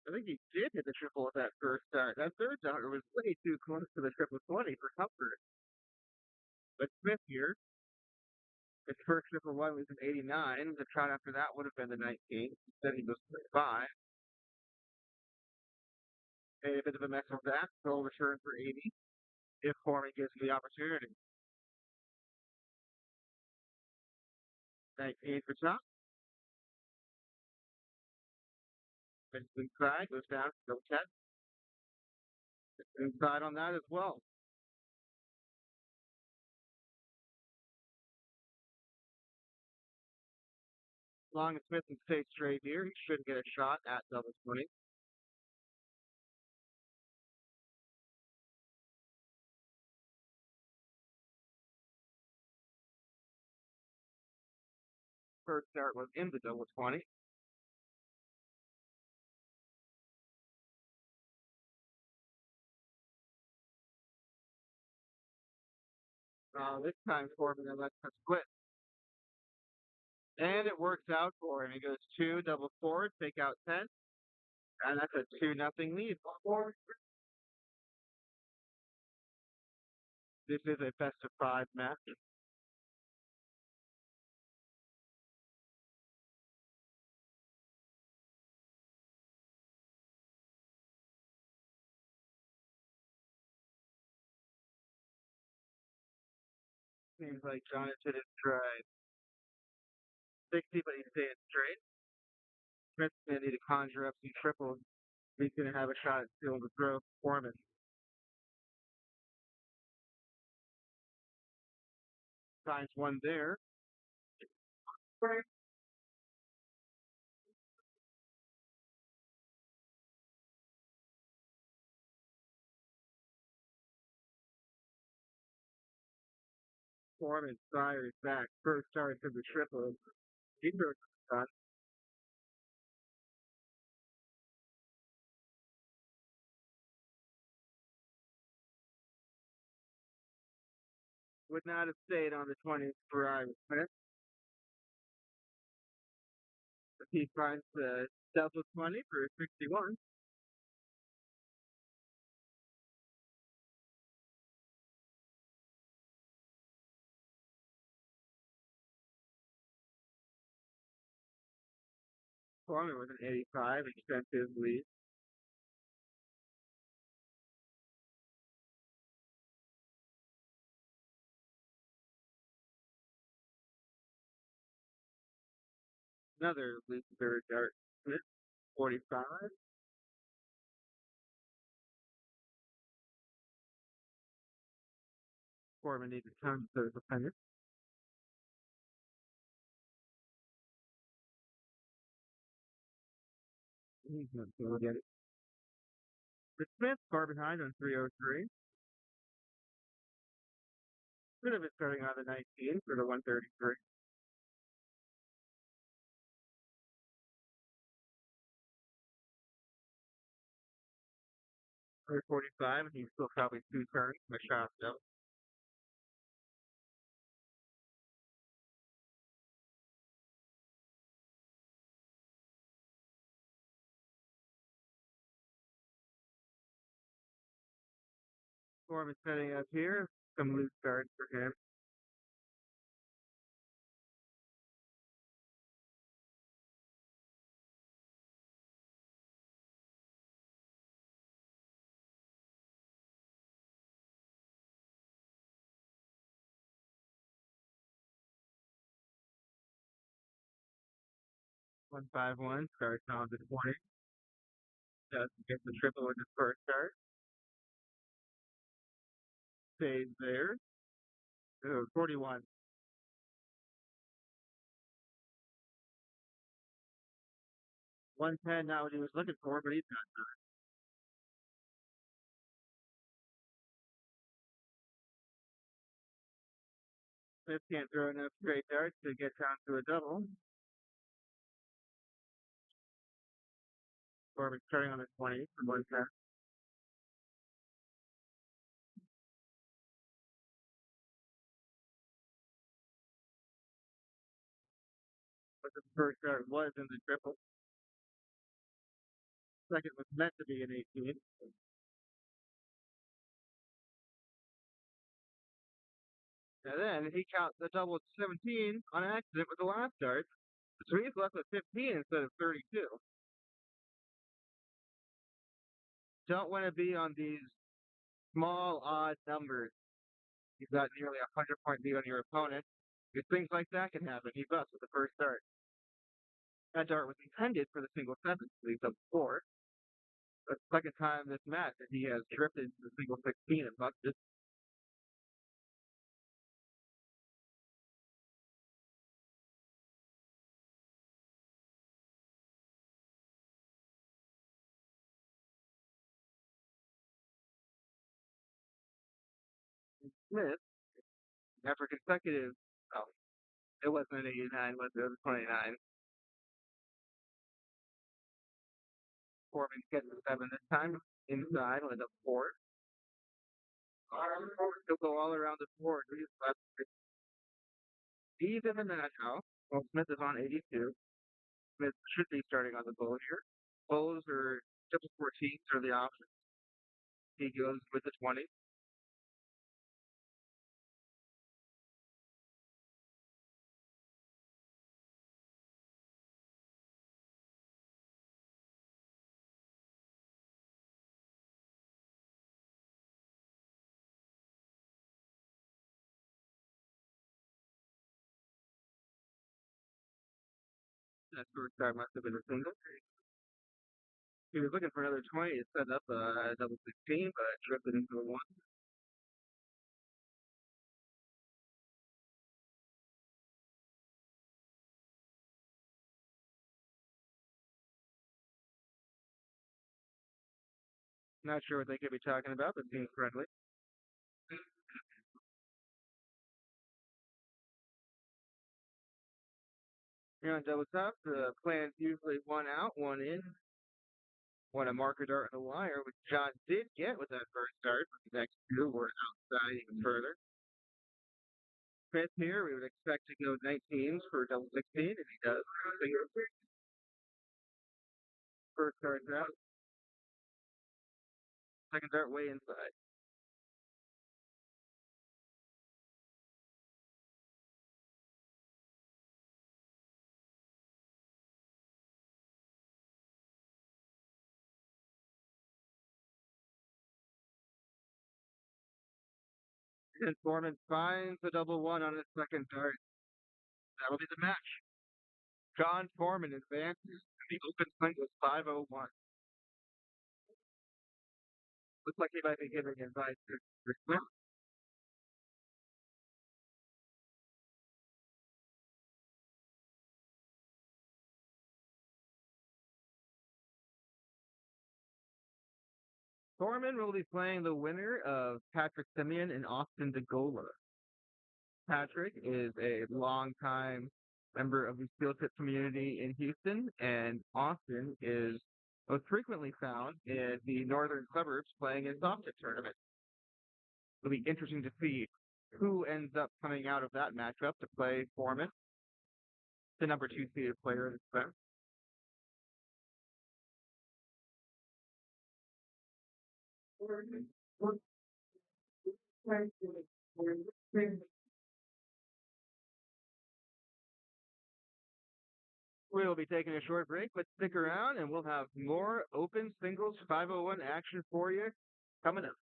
I think he did hit the triple with that first start. That third starter was way too close to the triple 20 for comfort. But Smith here His first triple one was an 89. The shot after that would have been the 19. Instead, he goes 5. A bit of a mess with that. Goal return for 80. If Foreman gives him the opportunity. 19 for top. It's inside, goes down, no 10. It's inside on that as well. As long as Smith can stay straight here, he shouldn't get a shot at double 20. First start was in the double 20. This time Foreman lets us split. And it works out for him. He goes 2, double forward, take out 10. And that's a 2-0 lead. This is a best of 5 match. Seems like Jonathan is tried 60, but he's staying straight. Smith's going to need to conjure up some triples. He's going to have a shot at stealing the throw. Foreman finds one there. Foreman fires back. First start to the triple. He throws the shot. Would not have stayed on the 20th for Ira Smith. He finds the double 20 for 61. Foreman with an 85, extensive lead. Another lead third dart. Smith, 45. Foreman needs a ton to the defender. He's not going to get it. For Smith, far behind on 303. Could have been starting on the 19 for the 133. For 45, and he's still probably 2 turns. My shot, though. Foreman setting up here. Some loose starts for him. One five one starts on the 20. Doesn't get the triple with his first start. Stays there. 41. 110, not what he was looking for, but he's got Smith can't throw enough straight darts to get down to a double. Corbin starting on the 20 for 110. But the first start was in the triple. Second was meant to be an 18. And then he counts the double 17 on accident with the last start, so he's left with 15 instead of 32. Don't want to be on these small, odd numbers. You've got nearly a 100-point lead on your opponent. If things like that can happen, he busts with the first start. That dart was intended for the single seven, so he's up four. The second time this match that he has drifted to the single 16 and busted. Smith, after consecutive, oh, it wasn't an 89, was it? It was 29. Corbin gets the seven this time inside with a four. He'll go all around the board. He's in the match now. Well, Smith is on 82. Smith should be starting on the bowl here. Bowls or triple 14s are the options. He goes with the 20. That first start must have been a single. He was looking for another 20 to set up a double 16, but drifted into a one. Not sure what they could be talking about, but seems friendly. Here on double top, the plan's usually one out, one in. One a marker dart and a wire, which John did get with that first start, but the next two were outside even further. Fifth here, we would expect to go 19s for double 16, and he does. First start's out. Second dart way inside. And Foreman finds the double one on his second dart. That'll be the match. John Foreman advances, and the open singles 501. Looks like he might be giving advice to Smith. Foreman will be playing the winner of Patrick Simeon and Austin DeGola. Patrick is a longtime member of the steel tip community in Houston, and Austin is most frequently found in the northern suburbs playing in soft tip tournaments. It'll be interesting to see who ends up coming out of that matchup to play Foreman, the number two seeded player in the event. We'll be taking a short break, but stick around and we'll have more open singles 501 action for you coming up.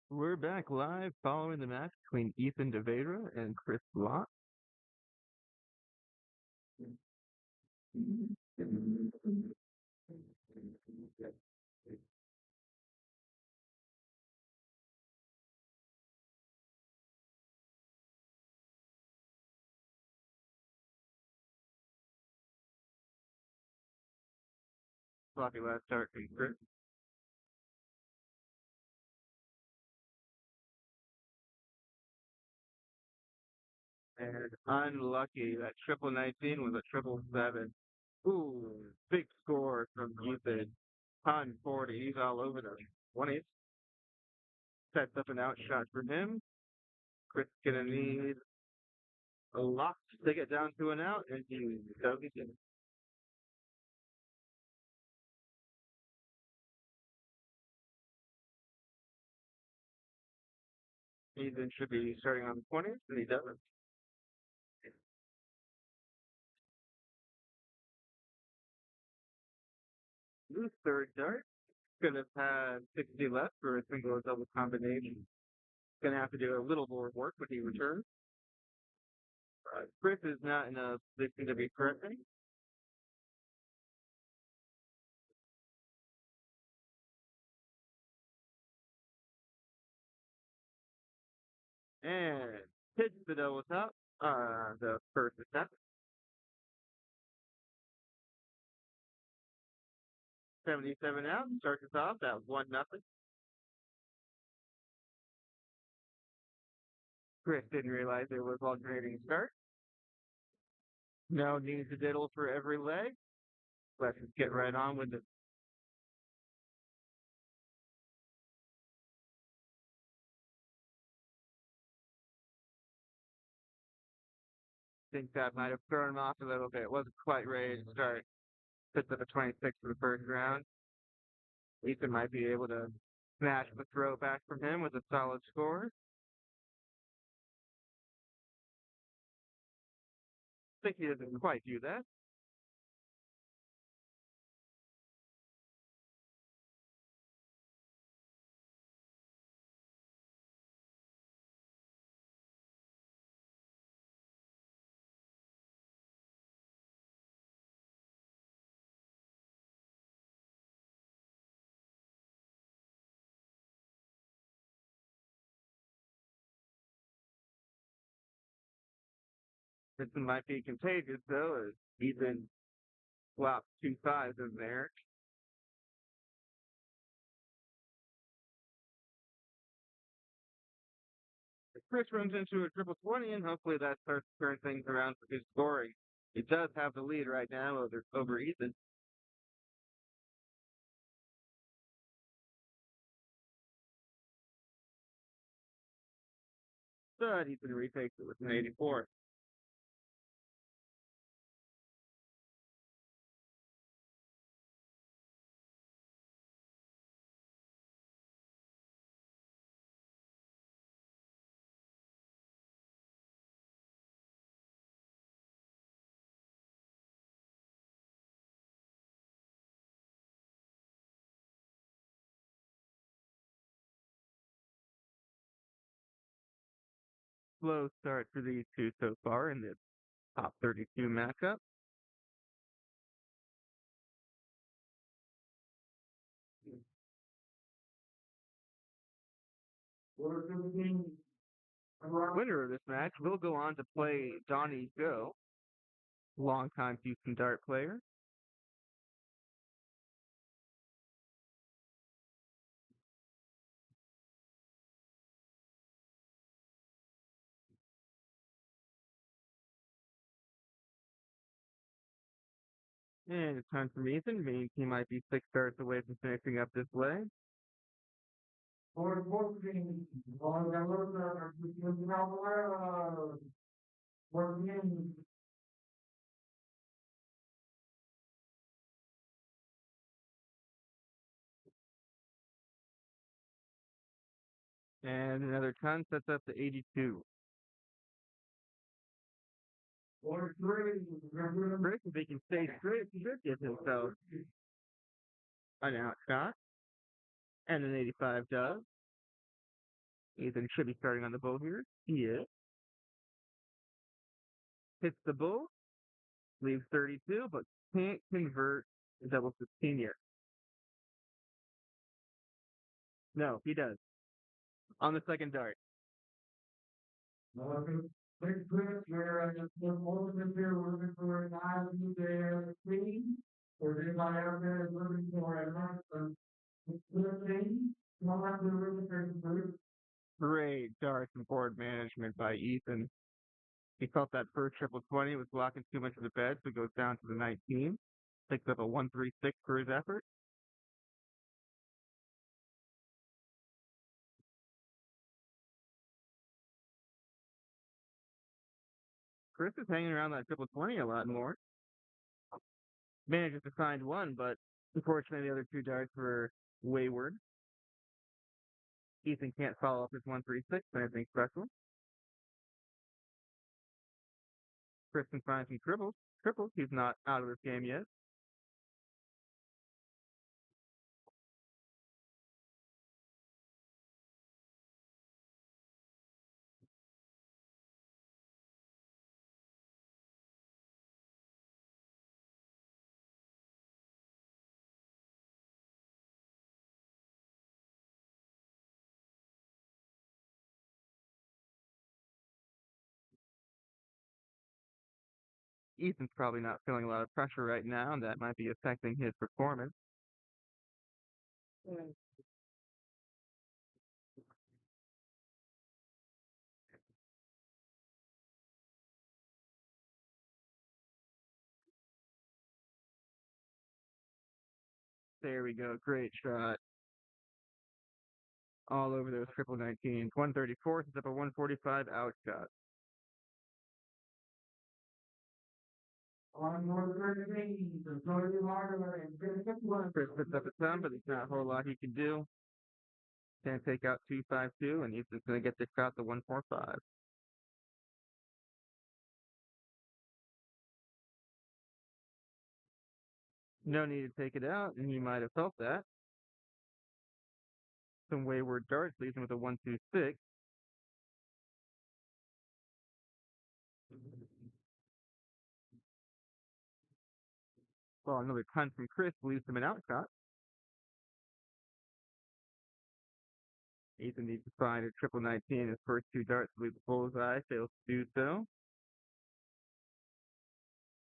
We're back live following the match between Ethan DeVera and Chris Lott. Sloppy last start from Chris. And unlucky, that triple 19 was a triple 7. Ooh, big score from Ethan. 140. He's all over the 20s. Sets up an outshot for him. Chris gonna need a lot to get down to an out, and he does it. Ethan should be starting on the 20s, and he doesn't. Loose third dart. Gonna have 60 left for a single or double combination. Gonna have to do a little more work when he returns. Chris is not in a position to be correcting. And hits the double top. The first attempt. 77 out. Starts us off at 1-0. Chris didn't realize it was alternating start. No need to diddle for every leg. Let's just get right on with it. Think that might have thrown him off a little bit. Wasn't quite ready to start. Sits at a 26 for the first round. Ethan might be able to smash the throw back from him with a solid score. Think he doesn't quite do that. This might be contagious though, as Ethan flops two fives in there. If Chris runs into a triple 20, and hopefully that starts to turn things around for his scoring. He does have the lead right now over Ethan. But Ethan retakes it with an 84. Slow start for these two so far in the top 32 matchup. Winner of this match will go on to play Donnie Go, longtime Houston dart player. And it's time for Ethan, means he might be 6 darts away from finishing up this leg. And another ton sets up to 82. Chris, if he can stay straight, should give himself an outshot. And an 85 does. Ethan should be starting on the bow here. He is. Hits the bow, leaves 32, but can't convert the double 16 yet. No, he does. On the second dart. Big twist where I just put all of them here looking for an island there, clean, or if I out there is looking for a nice thing, not have to really for Great darts and board management by Ethan. He felt that first triple 20 was blocking too much of the bed, so he goes down to the 19. Picks up a 136 for his effort. Chris is hanging around that triple 20 a lot more. Manages to find one, but unfortunately the other two darts were wayward. Ethan can't follow up his 136 with anything special. Chris can find some triples. Triples, he's not out of this game yet. Ethan's probably not feeling a lot of pressure right now, and that might be affecting his performance. Mm. There we go. Great shot. All over those triple 19s. 134 sets up a 145 out shot. On more thirteen, Chris puts up a ton, but there's not a whole lot he can do. Can't take out 252, and Ethan's going to get this shot to 145. No need to take it out, and he might have felt that. Some wayward darts leaves him with a 126. Well, another ton from Chris leaves him an out shot. Ethan needs to find a triple 19. His first two darts leave the bullseye, fails to do so.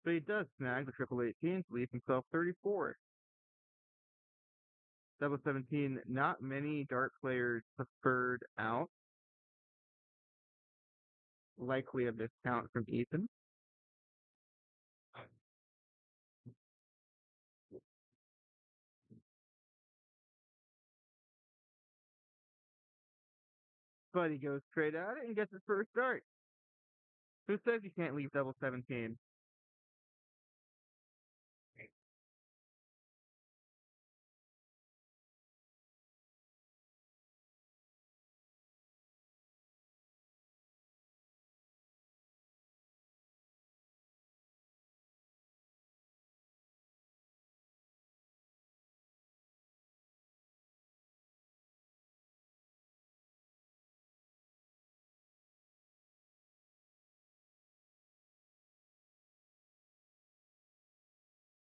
But he does snag the triple 18 to leave himself 34. Double 17, not many dart players preferred out. Likely a discount from Ethan. But he goes straight at it and gets his first dart. Who says you can't leave double 17?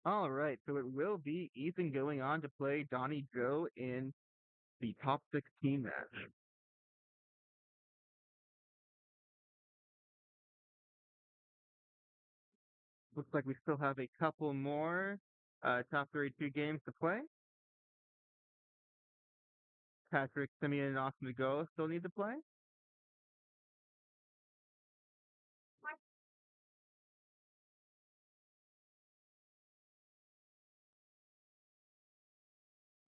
All right, so it will be Ethan going on to play Donnie Joe in the top 16 match. Looks like we still have a couple more top 32 games to play. Patrick, Simeon, and Austin to go still need to play.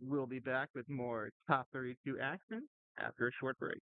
We'll be back with more top 32 action after a short break.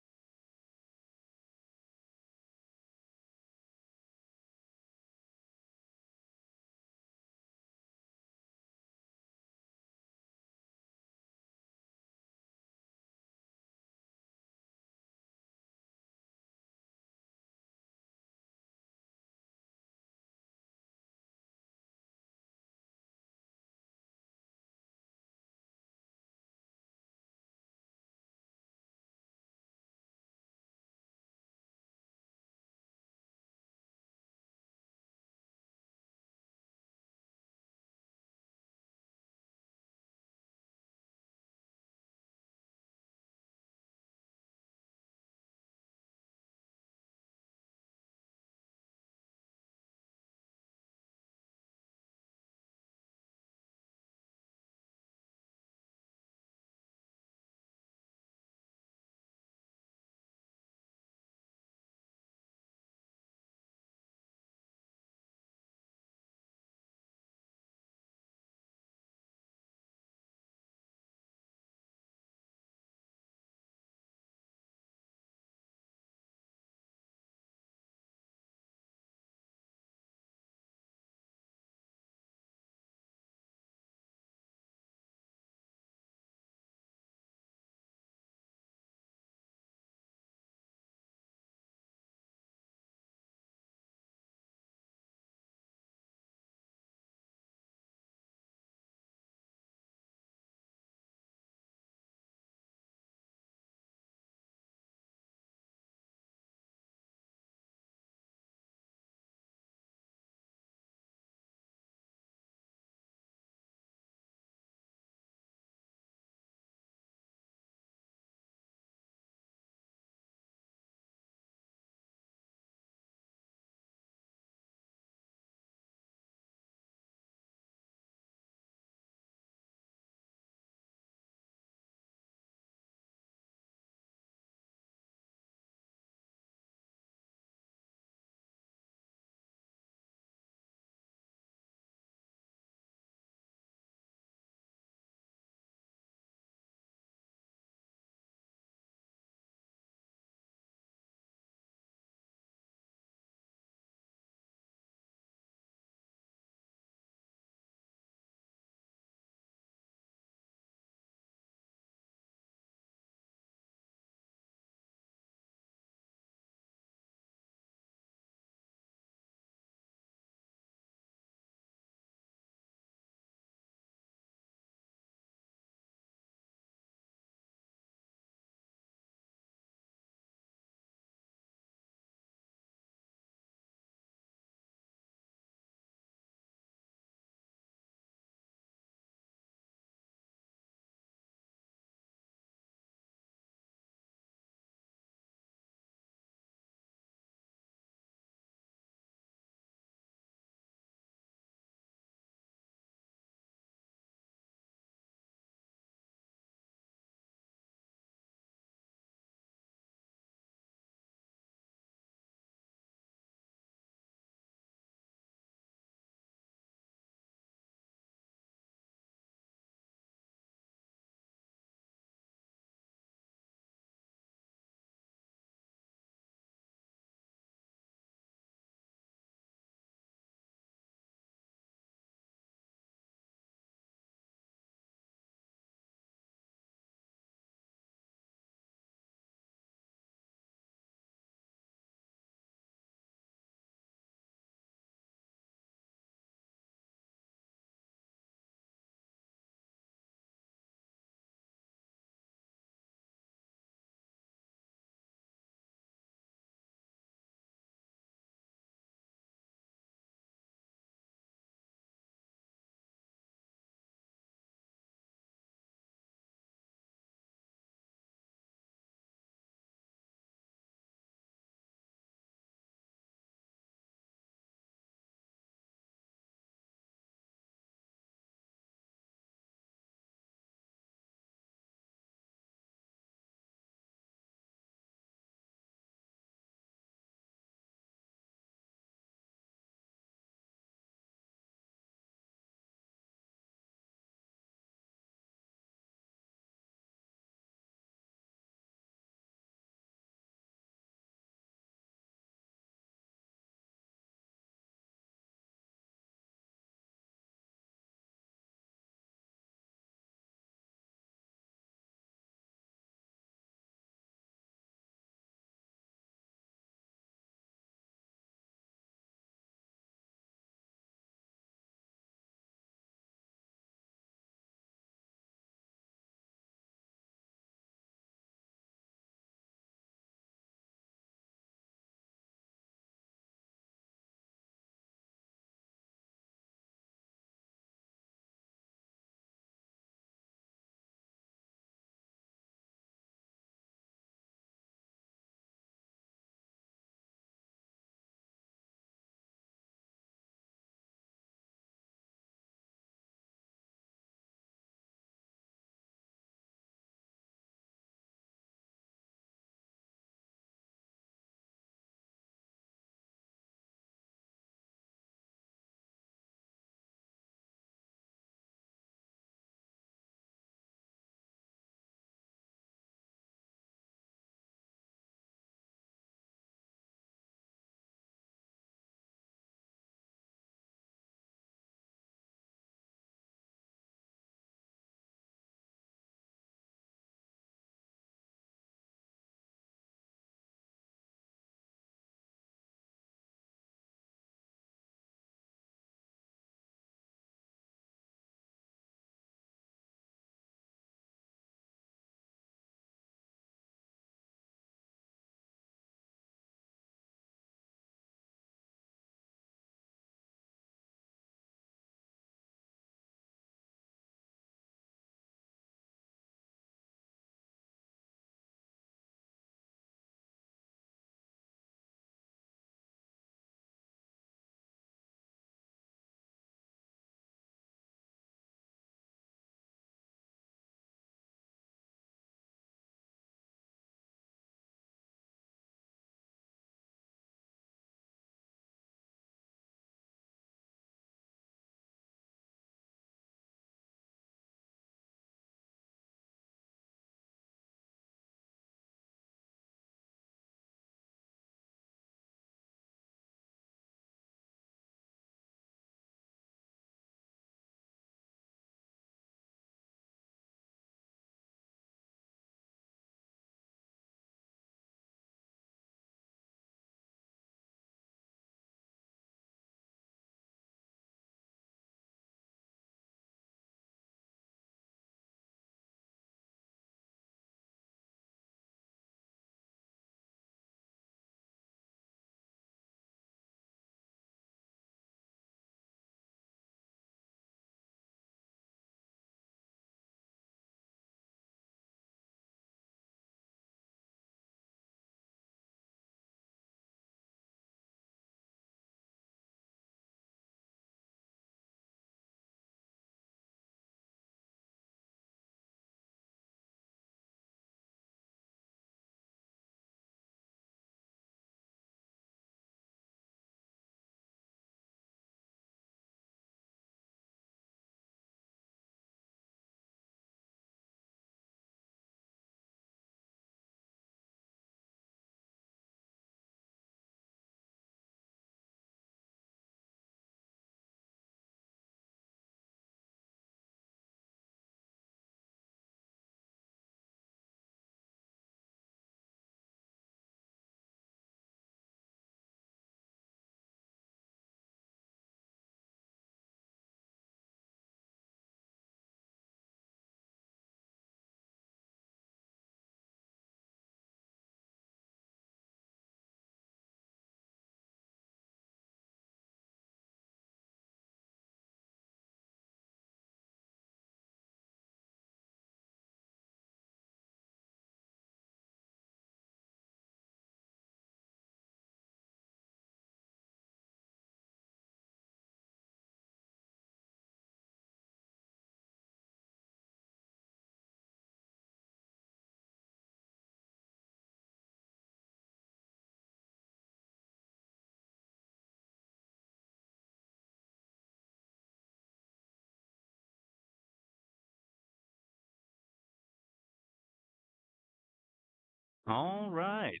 All right.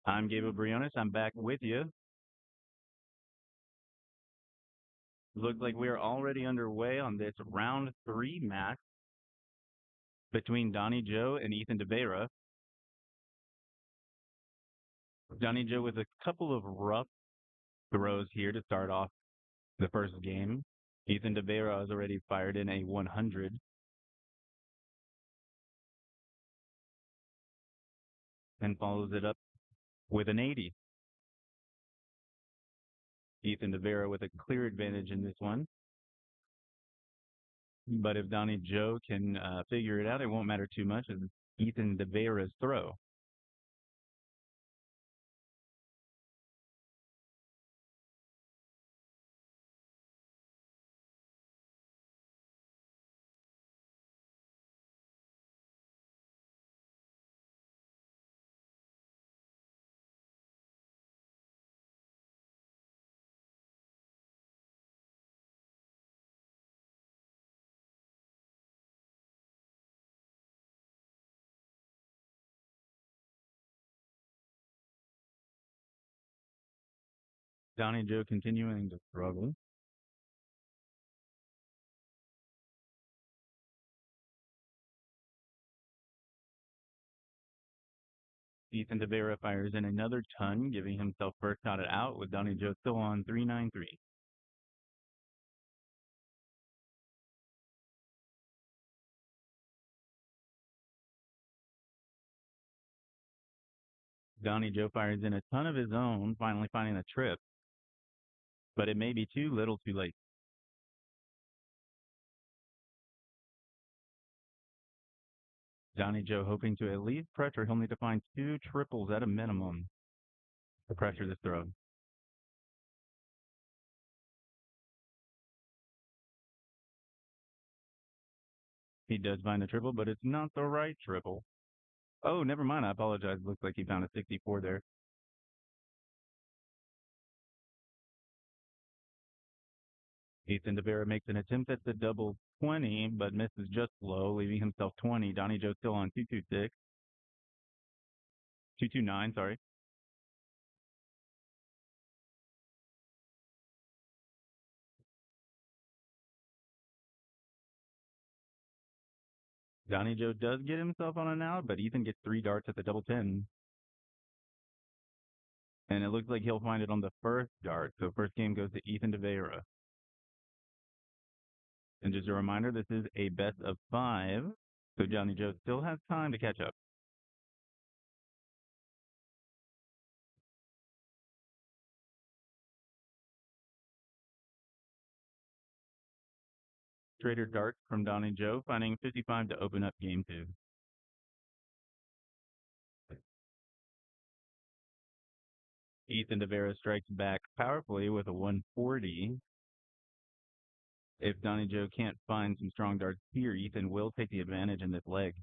I'm Gabriel Briones. I'm back with you. Looks like we are already underway on this round three match between Donnie Joe and Ethan DeVera. Donnie Joe with a couple of rough throws here to start off the first game. Ethan DeVera has already fired in a 100 and follows it up with an 80. Ethan DeVera with a clear advantage in this one. But if Donnie Joe can figure it out, it won't matter too much. It's Ethan DeVera's throw. Donnie Joe continuing to struggle. Ethan DeVera fires in another ton, giving himself first shot at out with Donnie Joe still on 393. Donnie Joe fires in a ton of his own, finally finding a trip, but it may be too little too late. Donnie Joe hoping to at least pressure. He'll need to find two triples at a minimum to pressure this throw. He does find a triple, but it's not the right triple. Oh, never mind. I apologize. Looks like he found a 64 there. Ethan DeVera makes an attempt at the double 20, but misses just low, leaving himself 20. Donnie Joe still on 226. 229, sorry. Donnie Joe does get himself on an out, but Ethan gets three darts at the double 10. And it looks like he'll find it on the first dart. So first game goes to Ethan DeVera. And just a reminder, this is a best of 5. So Donnie Joe still has time to catch up. Trader darts from Donnie Joe, finding 55 to open up game 2. Ethan DeVera strikes back powerfully with a 140. If Donnie Joe can't find some strong darts here, Ethan will take the advantage in this leg.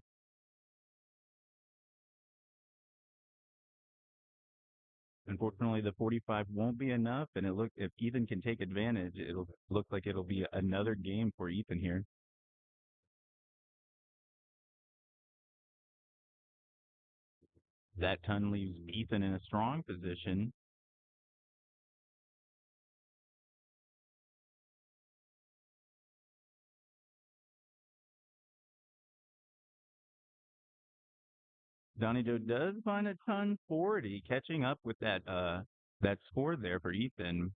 Unfortunately, the 45 won't be enough, and if Ethan can take advantage, it'll look like it'll be another game for Ethan here. That ton leaves Ethan in a strong position. Donnie Joe does find a ton 40, catching up with that score there for Ethan,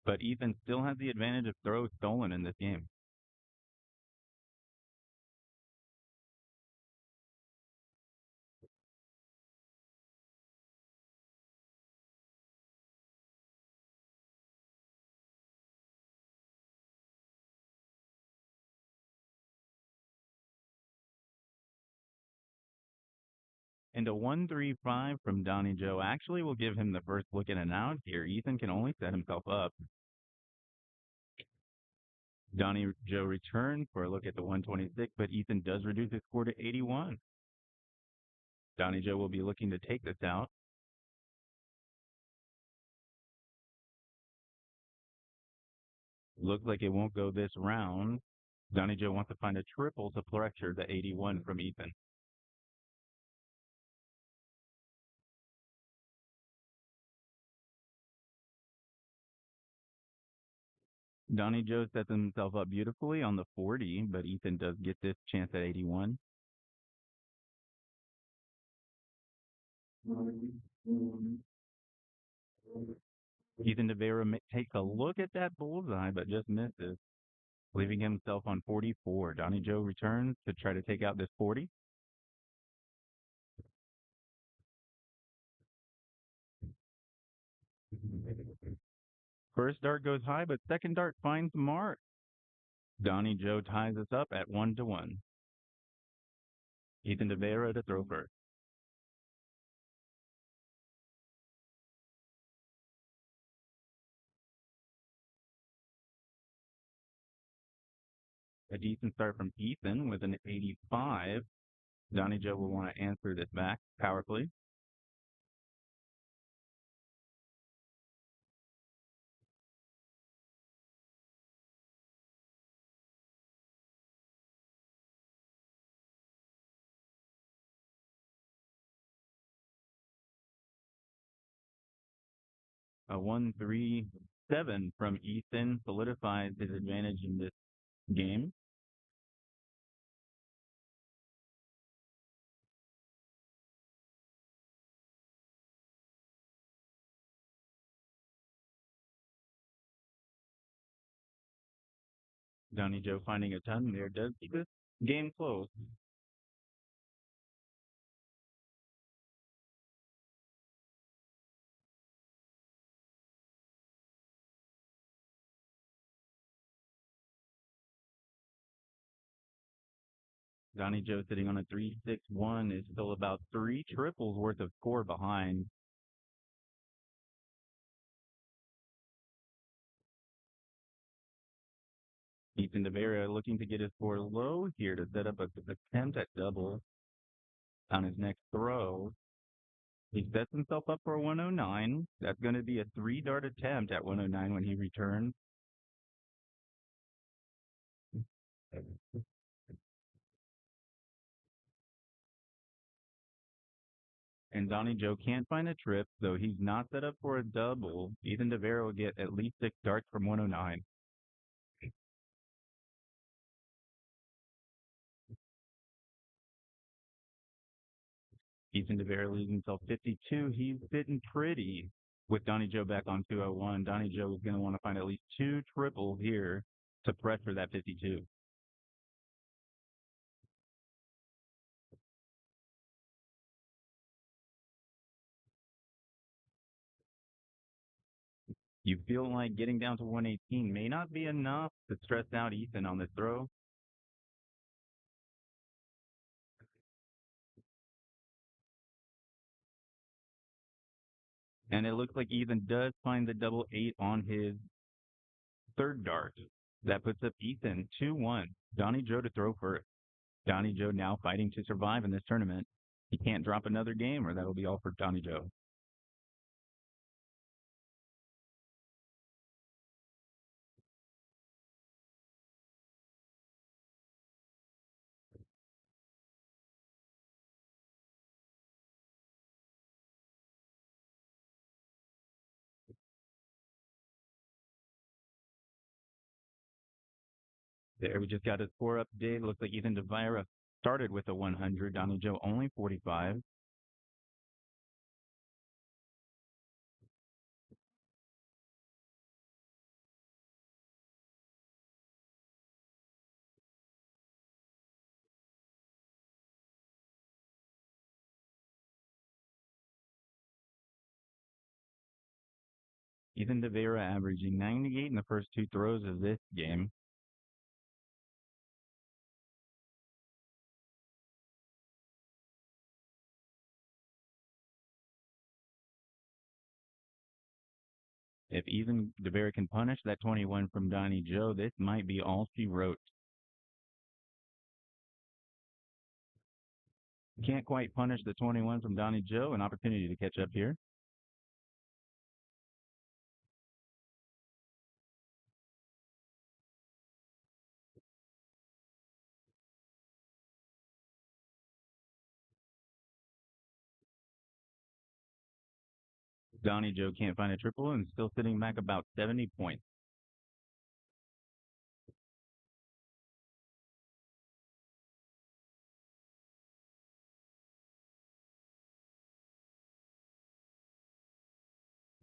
but Ethan still has the advantage of throws stolen in this game. And a 1-3-5 from Donnie Joe actually will give him the first look in and out here. Ethan can only set himself up. Donnie Joe returns for a look at the 126, but Ethan does reduce his score to 81. Donnie Joe will be looking to take this out. Looks like it won't go this round. Donnie Joe wants to find a triple to pressure the 81 from Ethan. Donnie Joe sets himself up beautifully on the 40, but Ethan does get this chance at 81. Ethan DeVera takes a look at that bullseye, but just misses, leaving himself on 44. Donnie Joe returns to try to take out this 40. First dart goes high, but second dart finds the mark. Donnie Joe ties us up at 1-1. Ethan DeVera to throw first. A decent start from Ethan with an 85. Donnie Joe will want to answer this back powerfully. A 1-3-7 from Ethan solidifies his advantage in this game. Donnie Joe finding a ton there does keep this game close. Donnie Joe sitting on a 3-6-1 is still about three triples worth of score behind. Ethan DeVera looking to get his score low here to set up a attempt at double on his next throw. He sets himself up for a 109. That's going to be a three-dart attempt at 109 when he returns. And Donnie Joe can't find a trip, so he's not set up for a double. Ethan DeVera will get at least six darts from 109. Ethan DeVera leaves himself 52. He's sitting pretty with Donnie Joe back on 201. Donnie Joe is going to want to find at least two triples here to press for that 52. You feel like getting down to 118 may not be enough to stress out Ethan on this throw. And it looks like Ethan does find the double eight on his third dart. That puts up Ethan 2-1. Donnie Joe to throw first. Donnie Joe now fighting to survive in this tournament. He can't drop another game or that'll be all for Donnie Joe. There, we just got his score update. Looks like Ethan DeVera started with a 100. Donnie Joe only 45. Ethan DeVera averaging 98 in the first two throws of this game. If Ethan DeVera can punish that 21 from Donnie Joe, this might be all she wrote. Can't quite punish the 21 from Donnie Joe. An opportunity to catch up here. Donnie Joe can't find a triple and still sitting back about 70 points.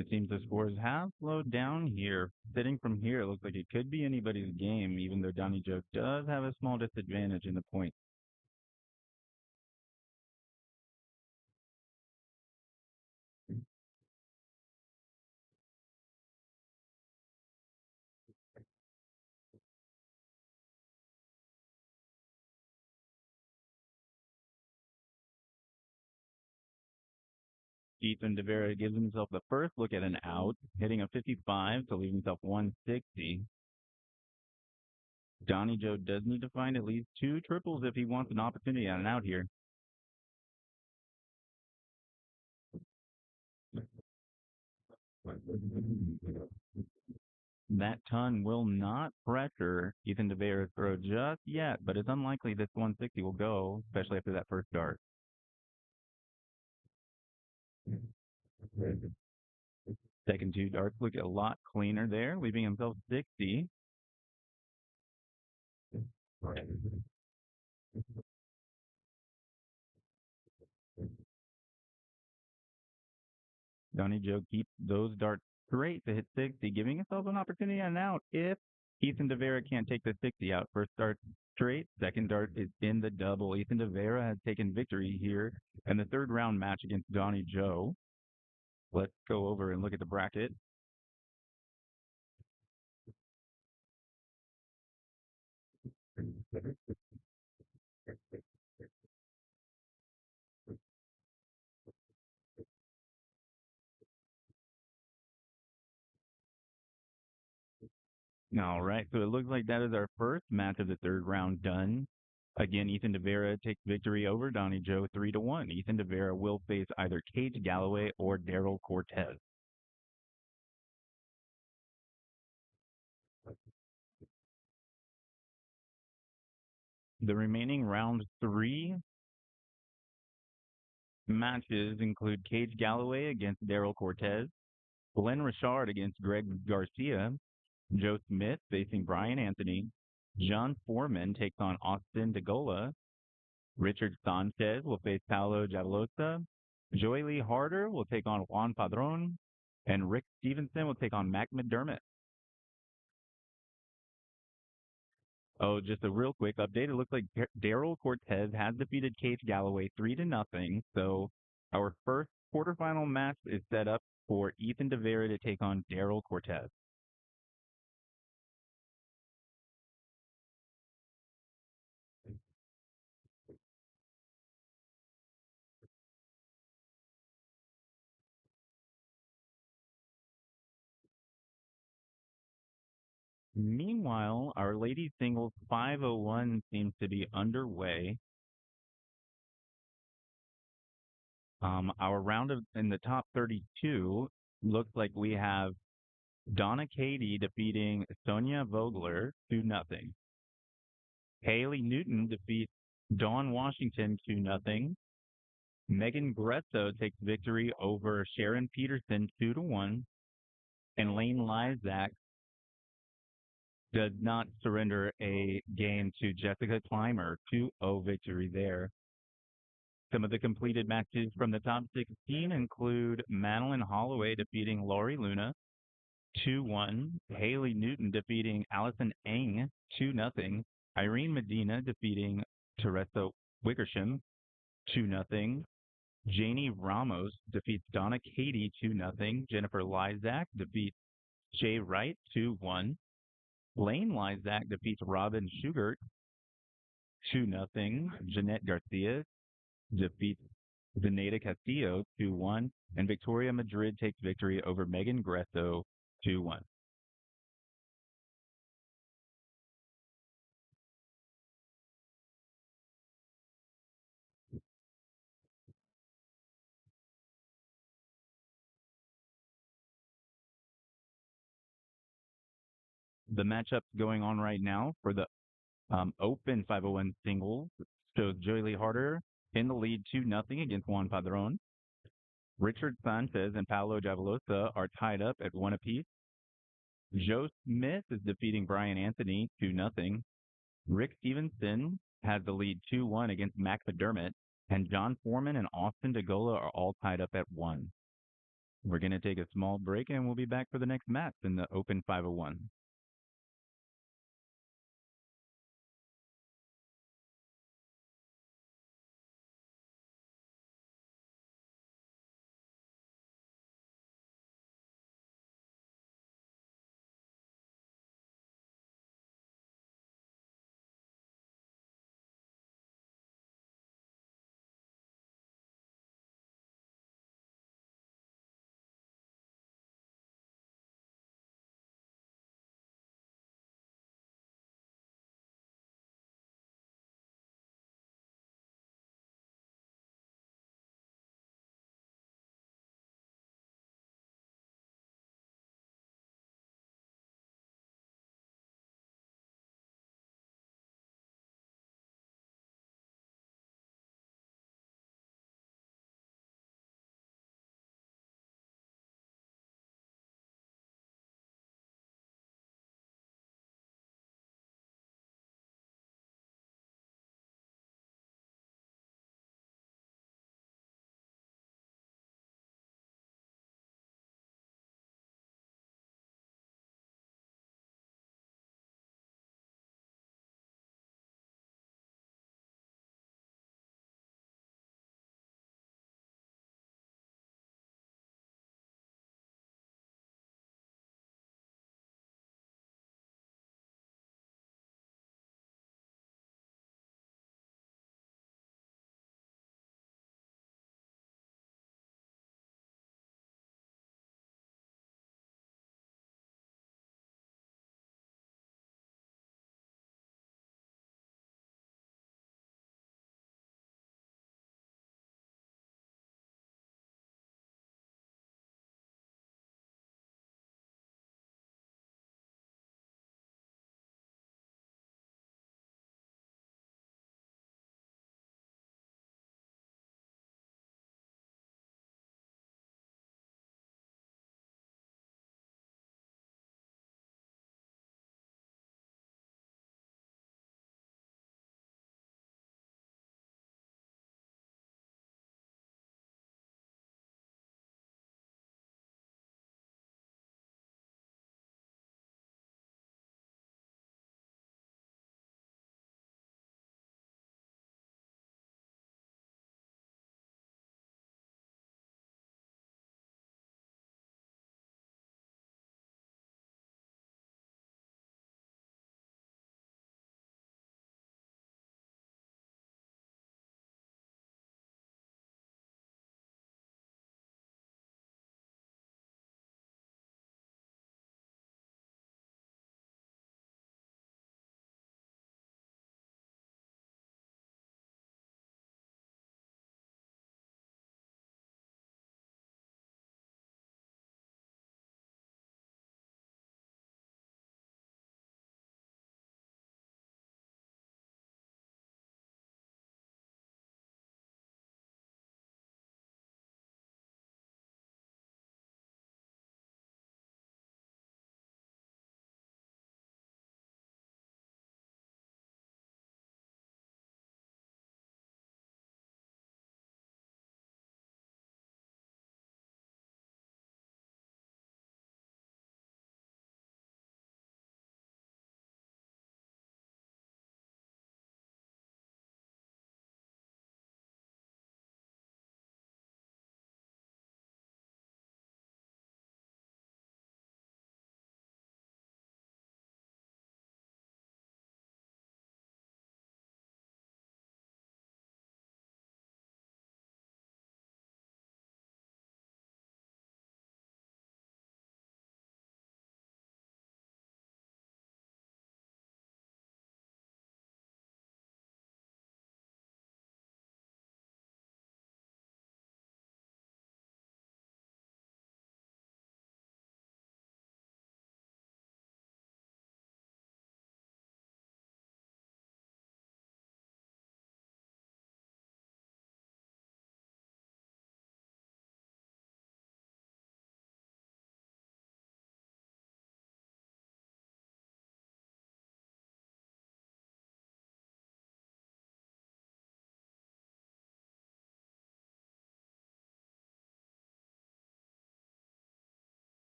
It seems the scores have slowed down here. Sitting from here, it looks like it could be anybody's game, even though Donnie Joe does have a small disadvantage in the point. Ethan DeVera gives himself the first look at an out, hitting a 55 to leave himself 160. Donnie Joe does need to find at least two triples if he wants an opportunity at an out here. That ton will not pressure Ethan DeVera's throw just yet, but it's unlikely this 160 will go, especially after that first dart. Second two darts look a lot cleaner there, leaving himself 60. Donnie Joe keeps those darts straight to hit 60, giving himself an opportunity on out if Ethan DeVera can't take the 60 out. First dart straight, second dart is in the double. Ethan DeVera has taken victory here in the third round match against Donnie Joe. Let's go over and look at the bracket. All right, so it looks like that is our first match of the third round done. Again, Ethan DeVera takes victory over Donnie Joe 3-1. Ethan DeVera will face either Cage Galloway or Daryl Cortez. The remaining round three matches include Cage Galloway against Daryl Cortez, Glenn Richard against Greg Garcia, Joe Smith facing Brian Anthony, John Foreman takes on Austin DeGola, Richard Sanchez will face Paolo Javalosa, Joey Lee Harder will take on Juan Padron, and Rick Stevenson will take on Mac McDermott. Oh, just a real quick update. It looks like Daryl Cortez has defeated Cage Galloway 3-0. So our first quarterfinal match is set up for Ethan DeVera to take on Daryl Cortez. Meanwhile, our ladies singles 501 seems to be underway. Our round of in the top 32 looks like we have Donna Katie defeating Sonia Vogler 2-0. Haley Newton defeats Dawn Washington 2-0. Megan Gresso takes victory over Sharon Peterson 2-1. And Lane Lysak does not surrender a game to Jessica Clymer 2-0 victory there. Some of the completed matches from the top 16 include Madeline Holloway defeating Lori Luna 2-1, Haley Newton defeating Allison Eng 2-0, Irene Medina defeating Teresa Wickersham 2-0, Janie Ramos defeats Donna Katie 2-0, Jennifer Lysak defeats Jay Wright 2-1, Lane Lysak defeats Robin Schugert 2-0, Jeanette Garcia defeats Zenaida Castillo 2-1, and Victoria Madrid takes victory over Megan Gresso 2-1. The matchups going on right now for the Open 501 singles shows Joey Lee Harder in the lead 2-0 against Juan Padron. Richard Sanchez and Paolo Javalosa are tied up at 1 apiece. Joe Smith is defeating Brian Anthony 2-0. Rick Stevenson has the lead 2-1 against Mac McDermott, and John Foreman and Austin DeGola are all tied up at 1. We're going to take a small break and we'll be back for the next match in the Open 501.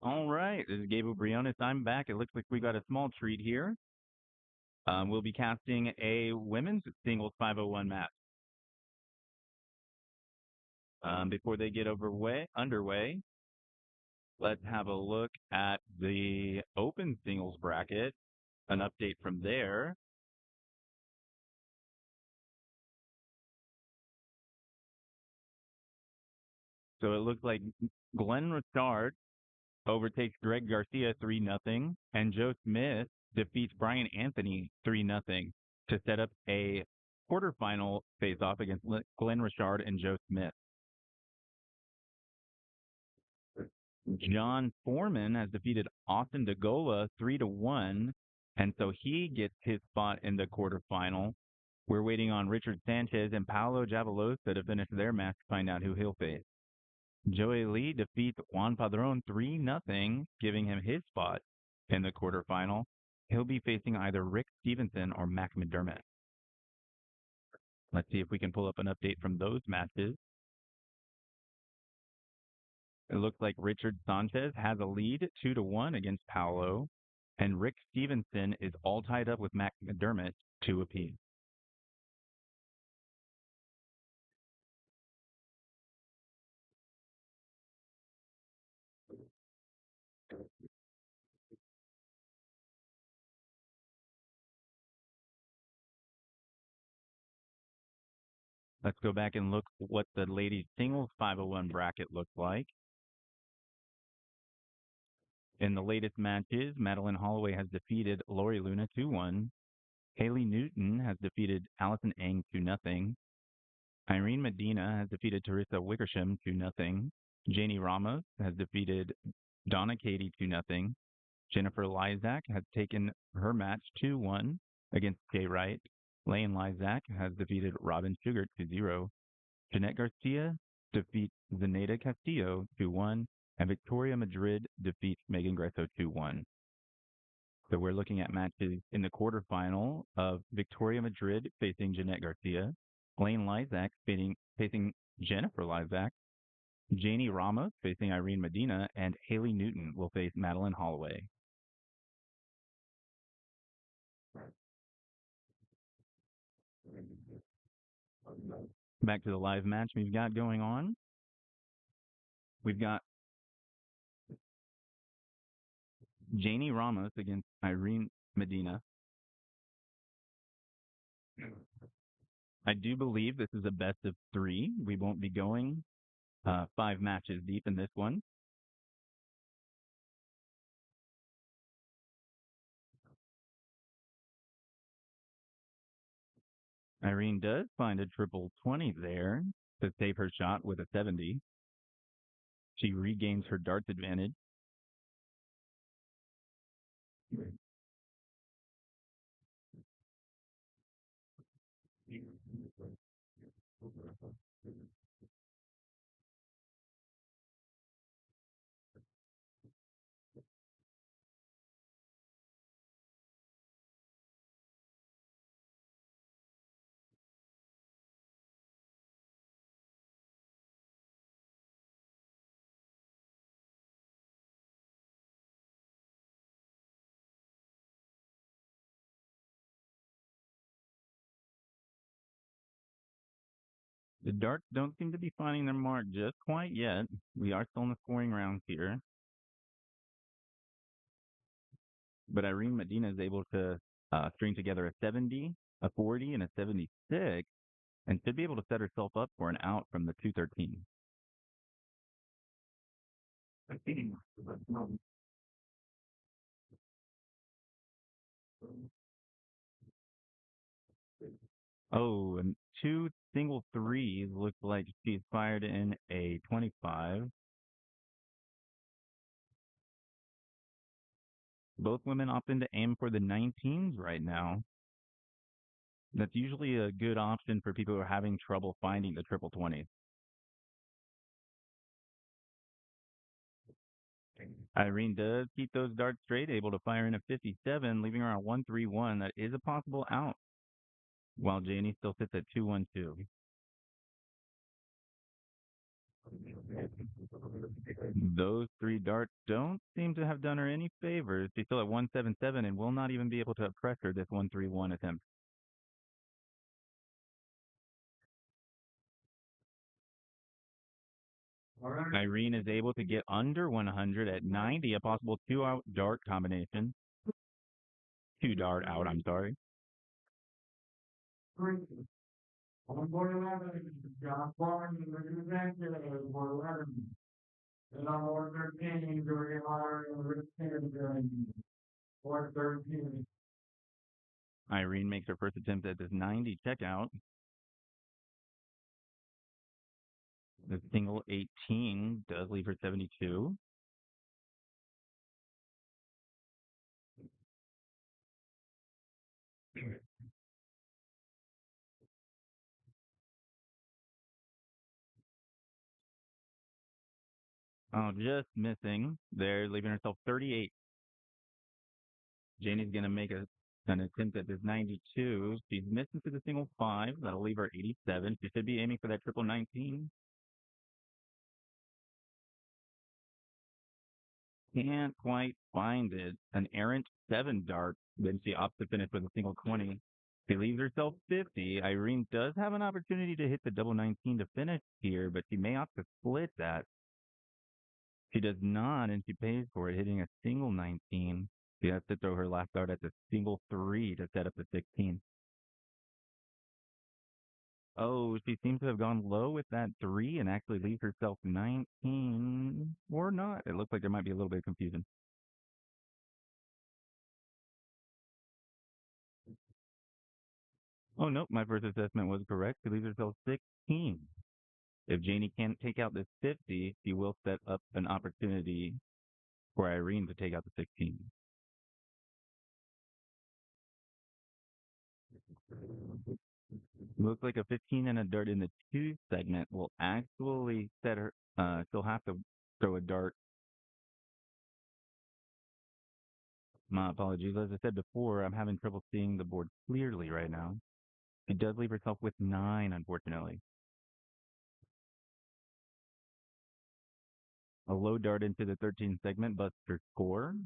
All right, this is Gabe Briones. I'm back. It looks like we got a small treat here. We'll be casting a women's singles 501 match. Before they get underway, let's have a look at the open singles bracket. An update from there. So it looks like Glenn Richard overtakes Greg Garcia 3-0, and Joe Smith defeats Brian Anthony 3-0 to set up a quarterfinal face-off against Glenn Richard and Joe Smith. John Foreman has defeated Austin DeGola 3-1, and so he gets his spot in the quarterfinal. We're waiting on Richard Sanchez and Paolo Javalosa to finish their match to find out who he'll face. Joey Lee defeats Juan Padron 3-0, giving him his spot in the quarterfinal. He'll be facing either Rick Stevenson or Mac McDermott. Let's see if we can pull up an update from those matches. It looks like Richard Sanchez has a lead 2-1 against Paolo, and Rick Stevenson is all tied up with Mac McDermott 2 apiece. Let's go back and look what the ladies singles 501 bracket looks like. In the latest matches, Madeline Holloway has defeated Lori Luna 2-1. Haley Newton has defeated Allison Eng 2-0. Irene Medina has defeated Teresa Wickersham 2-0. Janie Ramos has defeated Donna Katie 2-0. Jennifer Lysak has taken her match 2-1 against Jay Wright. Lane Lysak has defeated Robin Sugar 2-0. Jeanette Garcia defeats Zenaida Castillo 2-1. And Victoria Madrid defeats Megan Gresso 2-1. So we're looking at matches in the quarterfinal of Victoria Madrid facing Jeanette Garcia, Lane Lysak facing Jennifer Lysak, Janie Ramos facing Irene Medina, and Haley Newton will face Madeline Holloway. Back to the live match we've got going on. We've got Janie Ramos against Irene Medina. I do believe this is a best of 3. We won't be going 5 matches deep in this one. Irene does find a triple 20 there to save her shot with a 70. She regains her darts advantage. The darts don't seem to be finding their mark just quite yet. We are still in the scoring rounds here. But Irene Medina is able to string together a 70, a 40, and a 76, and should be able to set herself up for an out from the 213. Oh, and 2 single threes. Looks like she's fired in a 25. Both women opting to aim for the 19s right now. That's usually a good option for people who are having trouble finding the triple 20s. Irene does keep those darts straight, able to fire in a 57, leaving her on 131. That is a possible out, while Janie still sits at 212. Those three darts don't seem to have done her any favors. She's still at 177 and will not even be able to pressure this 131 attempt. Irene is able to get under 100 at 90, a possible two-out dart combination. Two dart out, I'm sorry. On board 11, John Barnes, the executive, board 11. And on board 13, Julia Meyer, and Rick Henderson, board 13. Irene makes her first attempt at this 90 checkout. The single 18 does leave her 72. Oh, just missing. They're leaving herself 38. Janie's going to make an attempt at this 92. She's missing to the single 5. That'll leave her 87. She should be aiming for that triple 19. Can't quite find it. An errant 7 dart. Then she opts to finish with a single 20. She leaves herself 50. Irene does have an opportunity to hit the double 19 to finish here, but she may opt to split that. She does not, and she pays for it, hitting a single 19. She has to throw her last dart at the single 3 to set up the 16. Oh, she seems to have gone low with that 3 and actually leaves herself 19. Or not. It looks like there might be a little bit of confusion. Oh, nope. My first assessment was correct. She leaves herself 16. If Janie can't take out this 50, she will set up an opportunity for Irene to take out the 16. Looks like a 15 and a dart in the 2 segment will actually set her, she'll have to throw a dart. My apologies. As I said before, I'm having trouble seeing the board clearly right now. She does leave herself with 9, unfortunately. A low dart into the 13 segment busts her score.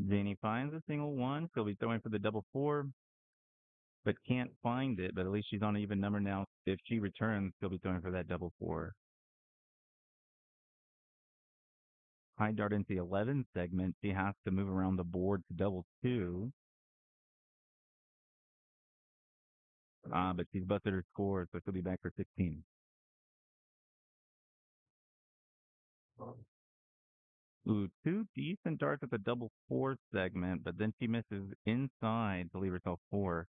Janie finds a single 1. She'll be throwing for the double 4, but can't find it. But at least she's on an even number now. If she returns, she'll be throwing for that double 4. High dart into the 11 segment. She has to move around the board to double 2. But she's busted her score, so she'll be back for 16. Ooh, 2 decent darts at the double 4 segment, but then she misses inside to leave herself 4.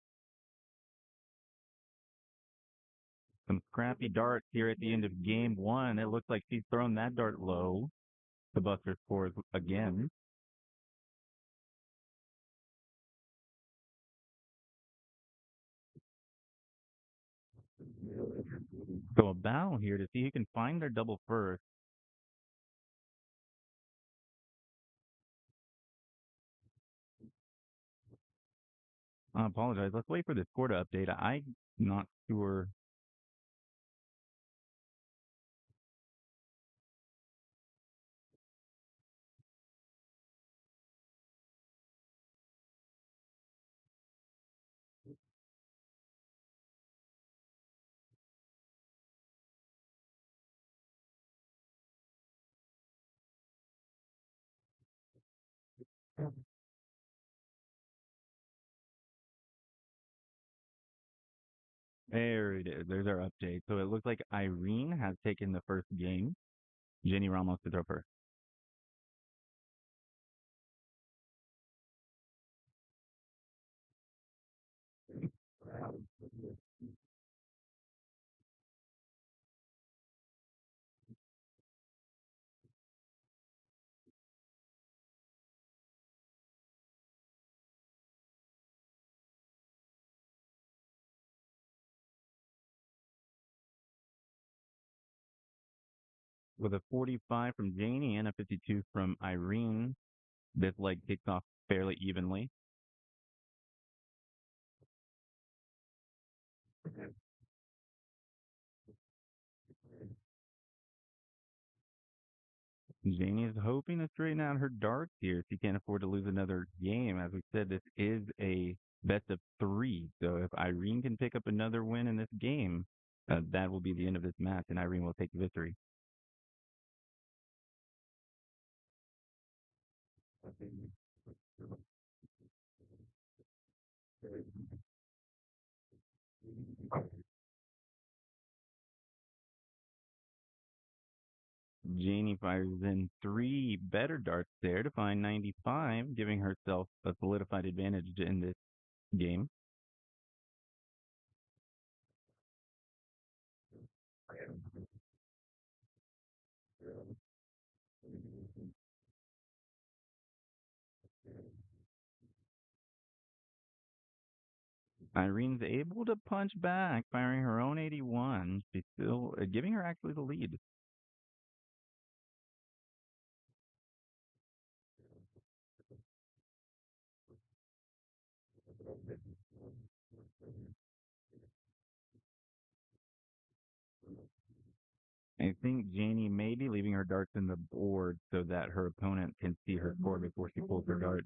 Some scrappy darts here at the end of game 1. It looks like she's thrown that dart low to bust her scores again. So a battle here to see who can find their double first. I apologize. Let's wait for the score to update. I'm not sure. There it is. There's our update. So it looks like Irene has taken the first game. Jenny Ramos to throw first. With a 45 from Janie and a 52 from Irene, this leg kicks off fairly evenly. Janie is hoping to straighten out her darts here. She can't afford to lose another game. As we said, this is a best of three. So if Irene can pick up another win in this game, that will be the end of this match, and Irene will take the victory. Janie fires in three better darts there to find 95, giving herself a solidified advantage in this game. Irene's able to punch back, firing her own 81. She's still giving her actually the lead. I think Janie may be leaving her darts in the board so that her opponent can see her score before she pulls her dart.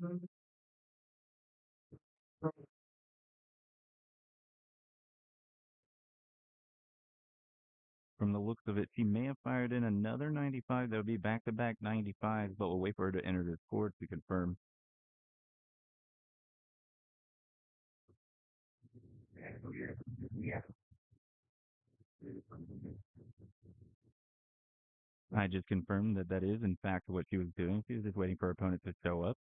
From the looks of it, she may have fired in another 95. That would be back-to-back 95s, but we'll wait for her to enter the score to confirm. I just confirmed that that is, in fact, what she was doing. She was just waiting for her opponent to show up.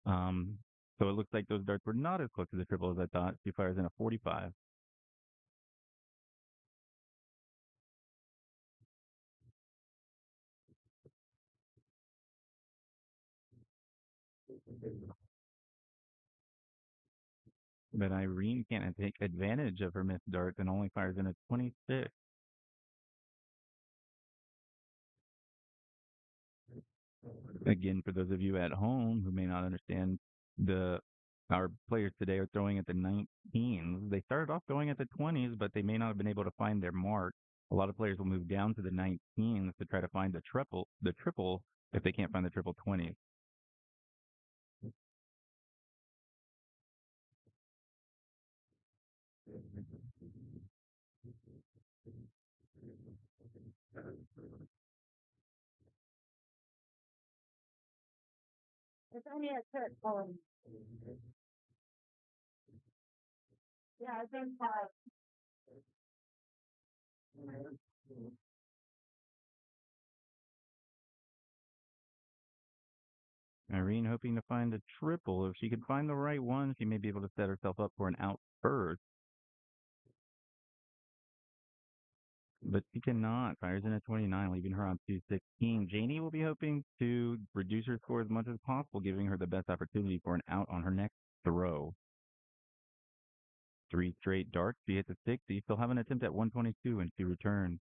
Um, so it looks like those darts were not as close to the triple as I thought. She fires in a 45. But Irene can't take advantage of her missed darts and only fires in a 26. Again, for those of you at home who may not understand, the our players today are throwing at the 19s. They started off going at the 20s, but they may not have been able to find their mark. A lot of players will move down to the 19s to try to find the triple if they can't find the triple 20s. It's only a third poem. Yeah, I think Irene hoping to find a triple. If she could find the right one, she may be able to set herself up for an out first. But she cannot. Fires in at 29, leaving her on 216. Janie will be hoping to reduce her score as much as possible, giving her the best opportunity for an out on her next throw. Three straight darts. She hits a 60. She'll have an attempt at 122 when she returns.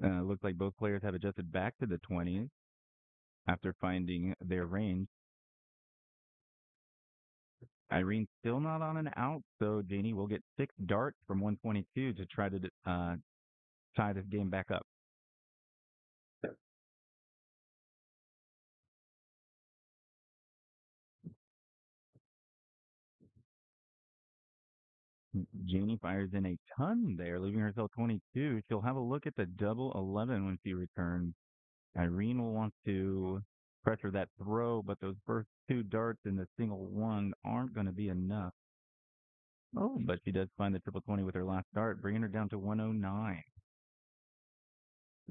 Looks like both players have adjusted back to the 20s after finding their range. Irene's still not on an out, so Janie will get six darts from 122 to try to tie this game back up. Janie fires in a ton there, leaving herself 22. She'll have a look at the double 11 when she returns. Irene will want to pressure that throw, but those first two darts in the single one aren't going to be enough. Oh, but she does find the triple 20 with her last dart, bringing her down to 109.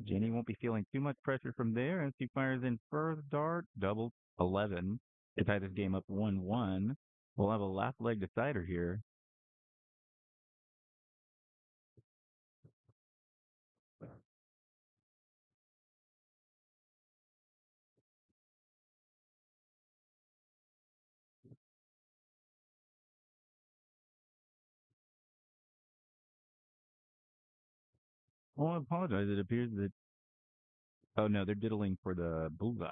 Jenny won't be feeling too much pressure from there as she fires in first dart, double 11 to tie this game up 1-1. We'll have a last leg decider here. Oh, I apologize. It appears that, oh no, they're diddling for the bullseye.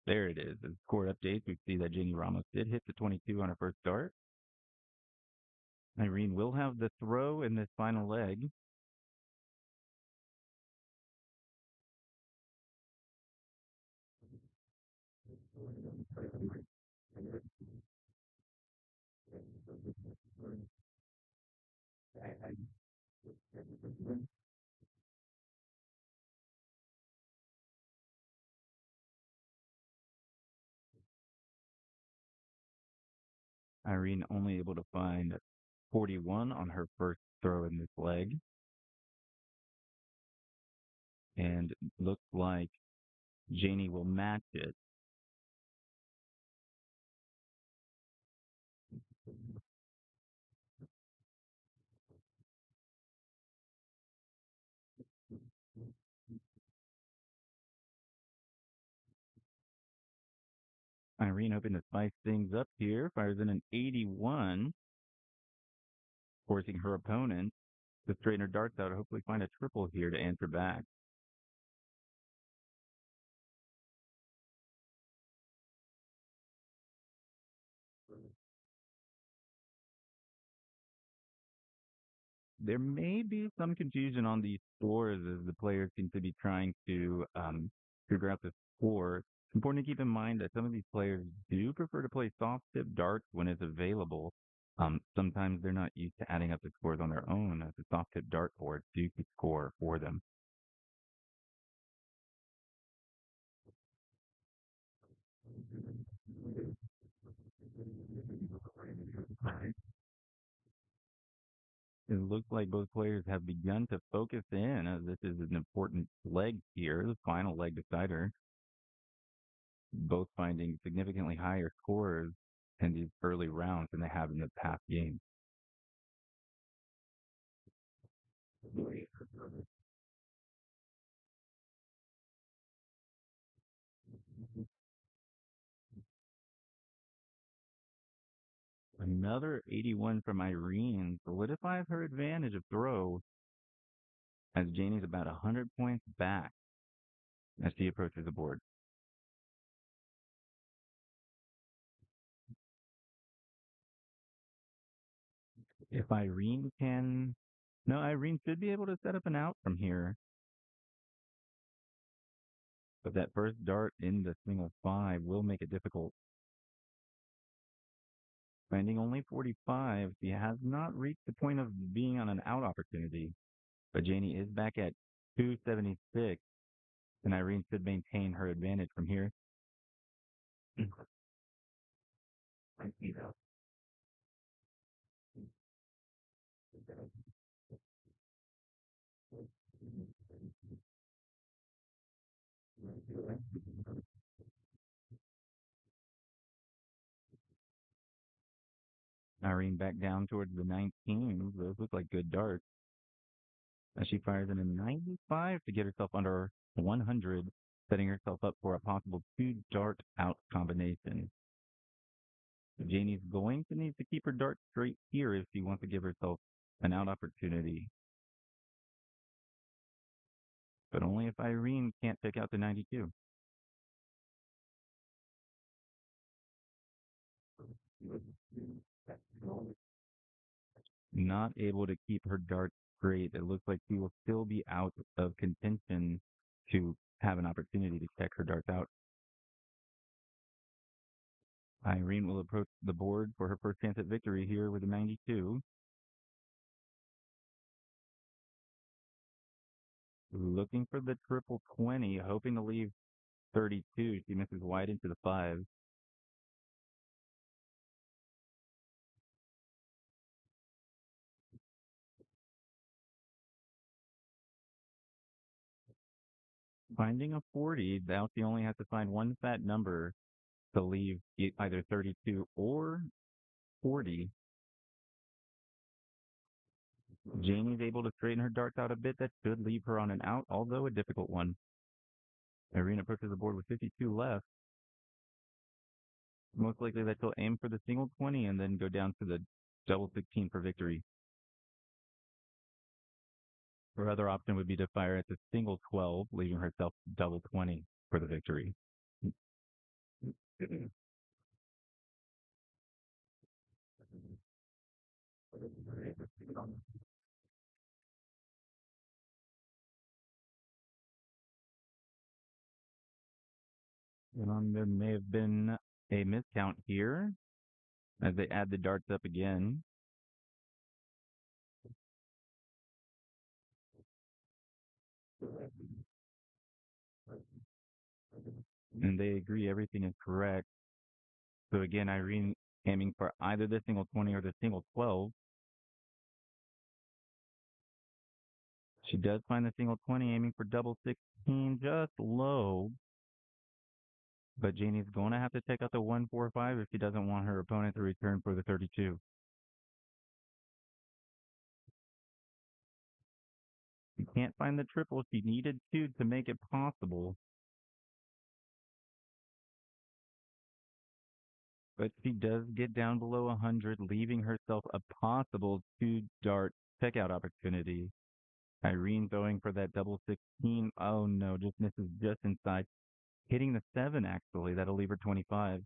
There it is. The score updates. We see that Jenny Ramos did hit the 22 on her first start. Irene will have the throw in this final leg. Irene only able to find 41 on her first throw in this leg. And looks like Janie will match it. Irene hoping to spice things up here, fires in an 81, forcing her opponent to straighten her darts out, hopefully find a triple here to answer back. There may be some confusion on these scores as the players seem to be trying to figure out the score. It's important to keep in mind that some of these players do prefer to play soft tip darts when it's available. Sometimes they're not used to adding up the scores on their own, as the soft tip dart boards do keep score for them. It looks like both players have begun to focus in as this is an important leg here, the final leg decider. Both finding significantly higher scores in these early rounds than they have in the past games. Another 81 from Irene solidifies her advantage of throw as Janie's about 100 points back as she approaches the board. If Irene can... No, Irene should be able to set up an out from here. But that first dart in the single five will make it difficult. Finding only 45, she has not reached the point of being on an out opportunity. But Janie is back at 276, and Irene should maintain her advantage from here. Irene back down towards the 19s. Those look like good darts. As she fires in a 95 to get herself under 100, setting herself up for a possible two dart out combination. Janie's going to need to keep her dart straight here if she wants to give herself an out opportunity. But only if Irene can't take out the 92. Not able to keep her dart straight. It looks like she will still be out of contention to have an opportunity to check her darts out. Irene will approach the board for her first chance at victory here with a 92. Looking for the triple 20, hoping to leave 32. She misses wide into the 5. Finding a 40, now she only has to find one fat number to leave either 32 or 40. Janie's able to straighten her darts out a bit. That should leave her on an out, although a difficult one. Irene approaches the board with 52 left. Most likely that she'll aim for the single 20 and then go down to the double 16 for victory. Her other option would be to fire at the single 12, leaving herself double 20 for the victory. There may have been a miscount here as they add the darts up again. And they agree everything is correct. So again, Irene aiming for either the single 20 or the single 12. She does find the single 20, aiming for double 16, just low. But Janie's going to have to take out the 145 if she doesn't want her opponent to return for the 32. She can't find the triple. She needed to make it possible. But she does get down below 100, leaving herself a possible 2-dart checkout opportunity. Irene throwing for that double 16. Oh no, just misses just inside. Hitting the 7, actually. That'll leave her 25.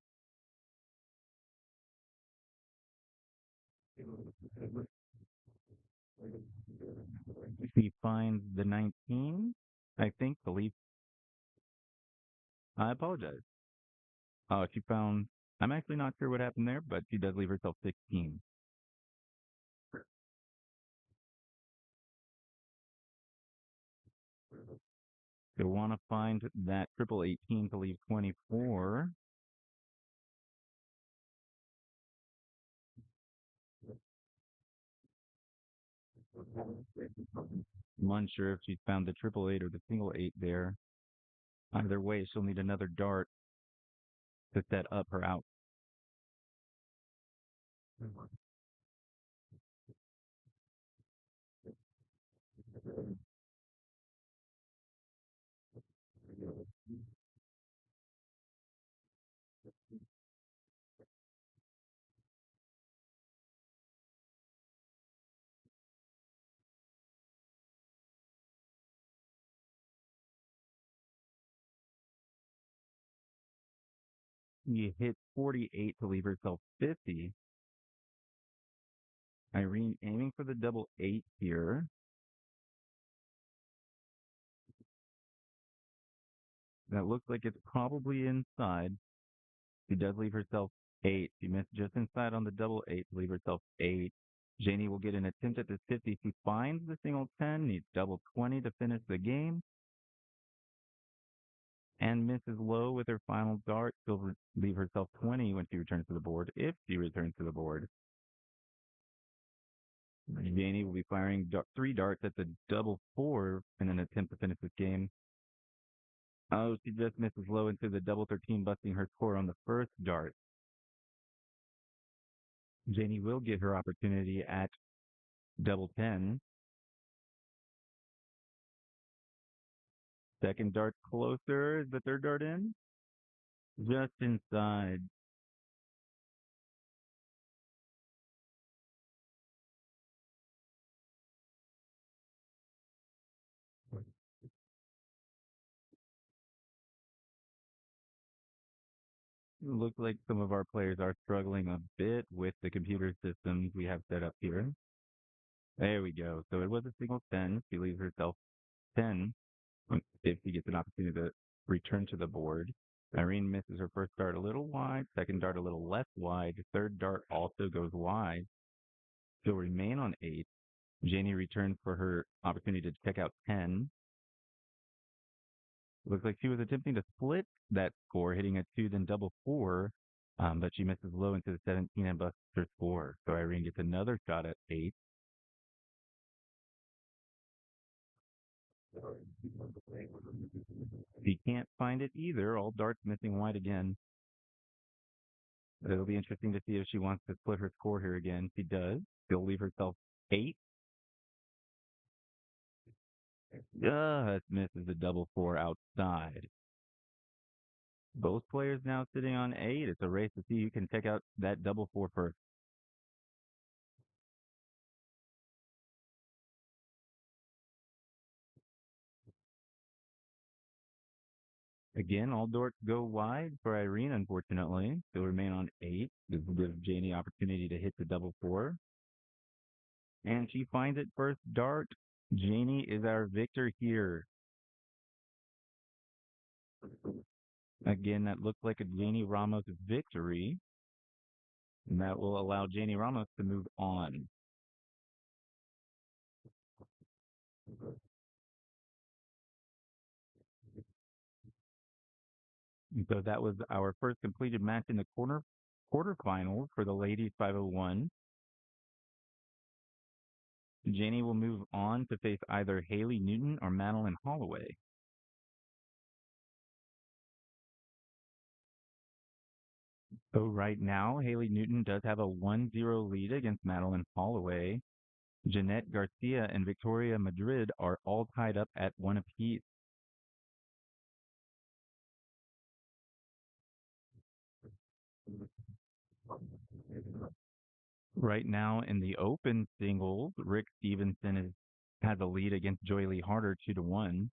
She finds the 19. I think the leaf. I apologize. She found. I'm actually not sure what happened there, but she does leave herself 16. You'll want to find that triple 18 to leave 24. I'm unsure if she's found the triple 8 or the single 8 there. Either way, she'll need another dart to set up her out. You hit 48 to leave herself 50. Irene aiming for the double 8 here. That looks like it's probably inside. She does leave herself 8. She missed just inside on the double 8 to leave herself 8. Janie will get an attempt at this 50. She finds the single 10, needs double 20 to finish the game, and misses low with her final dart. She'll leave herself 20 when she returns to the board, if she returns to the board. Janie will be firing 3 darts at the double 4 in an attempt to finish this game. Oh, she just misses low into the double 13, busting her score on the first dart. Janie will get her opportunity at double 10. Second dart closer. Is the third dart in? Just inside. Looks like some of our players are struggling a bit with the computer systems we have set up here. There we go. So it was a single 10. She leaves herself 10 if she gets an opportunity to return to the board. Irene misses her first dart a little wide, second dart a little less wide, third dart also goes wide. She'll remain on 8. Janie returns for her opportunity to check out 10. Looks like she was attempting to split that score, hitting a 2, then double 4, but she misses low into the 17 and busts her score. So Irene gets another shot at 8. She can't find it either. All darts missing wide again. It'll be interesting to see if she wants to split her score here again. She does. She'll leave herself 8. Just misses the double 4 outside. Both players now sitting on 8. It's a race to see who can check out that double 4 first. Again, all darts go wide for Irene, unfortunately. She'll remain on 8. This will give Janie opportunity to hit the double 4. And she finds it first dart. Janie is our victor here. Again, that looks like a Janie Ramos victory. And that will allow Janie Ramos to move on. So that was our first completed match in the quarterfinals for the ladies 501. Janie will move on to face either Haley Newton or Madeline Holloway. So right now, Haley Newton does have a 1-0 lead against Madeline Holloway. Jeanette Garcia and Victoria Madrid are all tied up at 1 apiece. Right now in the open singles, Rick Stevenson has a lead against Joy Lee Harder 2-1.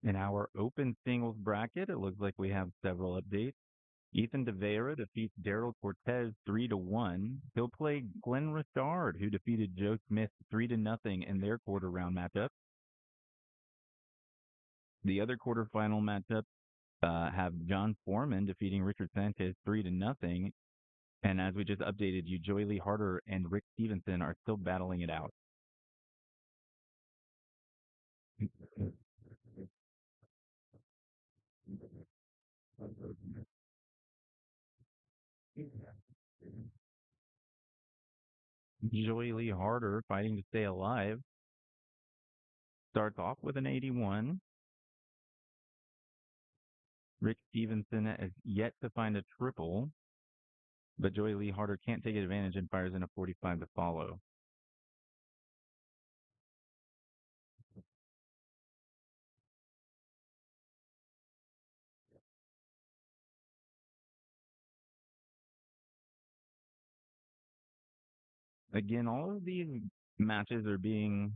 In our open singles bracket, it looks like we have several updates. Ethan De Vera defeats Daryl Cortez 3-1. He'll play Glenn Richard, who defeated Joe Smith 3-0 in their quarter round matchup. The other quarterfinal matchup have John Foreman defeating Richard Sanchez 3-0. And as we just updated you, Joy Lee Harder and Rick Stevenson are still battling it out. Joy Lee Harder, fighting to stay alive, starts off with an 81. Rick Stevenson has yet to find a triple, but Joy Lee Harder can't take advantage and fires in a 45 to follow. Again, all of these matches are being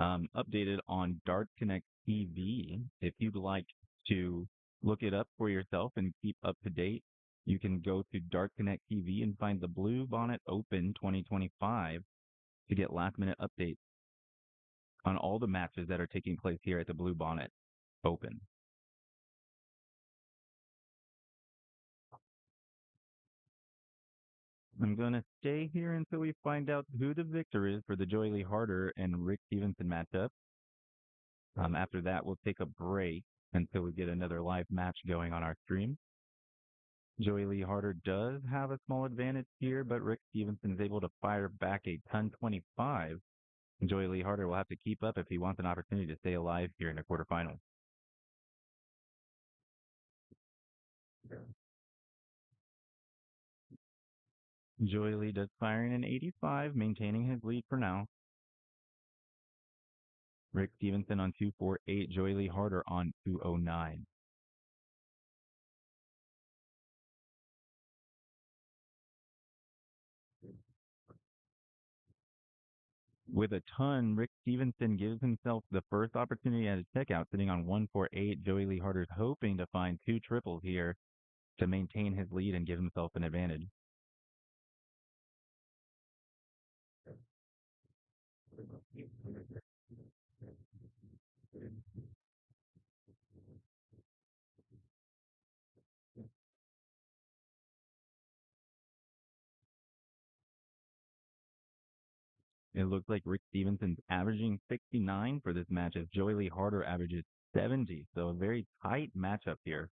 updated on Dart Connect TV. If you'd like to look it up for yourself and keep up to date, you can go to Dart Connect TV and find the Bluebonnet Open 2025 to get last minute updates on all the matches that are taking place here at the Bluebonnet Open. I'm going to stay here until we find out who the victor is for the Joy Lee Harder and Rick Stevenson matchup. After that, we'll take a break until we get another live match going on our stream. Joy Lee Harder does have a small advantage here, but Rick Stevenson is able to fire back a ton 25. Joy Lee Harder will have to keep up if he wants an opportunity to stay alive here in the quarterfinals. Joy Lee does fire in an 85, maintaining his lead for now. Rick Stevenson on 248, Joy Lee Harder on 209. With a ton, Rick Stevenson gives himself the first opportunity at his checkout, sitting on 148. Joey Lee Harder's hoping to find two triples here to maintain his lead and give himself an advantage. It looks like Rick Stevenson's averaging 69 for this match as Joey Lee Harder averages 70. So a very tight matchup here.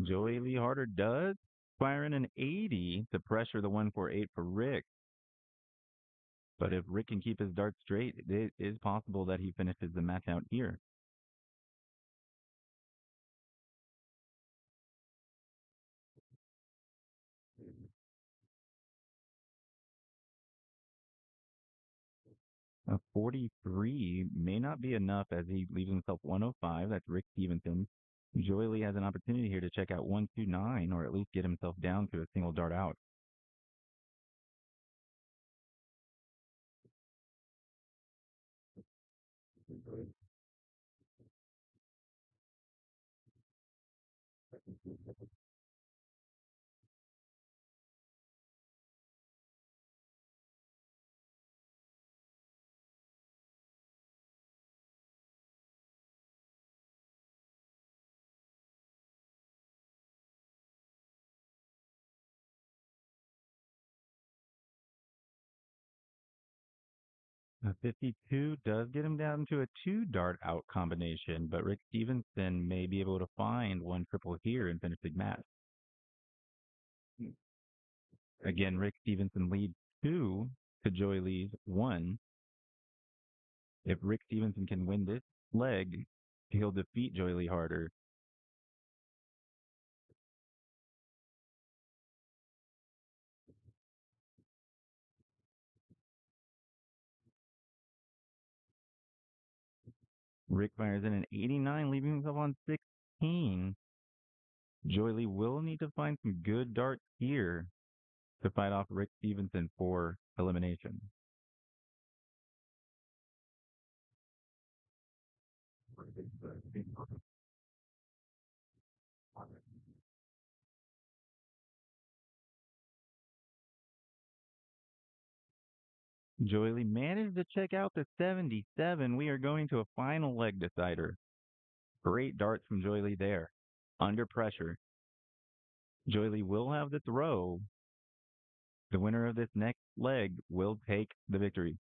Joey Lee Harder does fire in an 80 to pressure the 148 for Rick. But if Rick can keep his dart straight, it is possible that he finishes the match out here. A 43 may not be enough as he leaves himself 105. That's Rick Stevenson. Joy Lee has an opportunity here to check out 129 or at least get himself down to a single dart out. A 52 does get him down to a two dart out combination, but Rick Stevenson may be able to find one triple here and finish the match. Again, Rick Stevenson leads 2 to Joy Lee's 1. If Rick Stevenson can win this leg, he'll defeat Joy Lee Harder. Rick fires in an 89, leaving himself on 16. Joy Lee will need to find some good darts here to fight off Rick Stevenson for elimination. Joy Lee managed to check out the 77. We are going to a final leg decider. Great darts from Joy Lee there. Under pressure. Joy Lee will have the throw. The winner of this next leg will take the victory.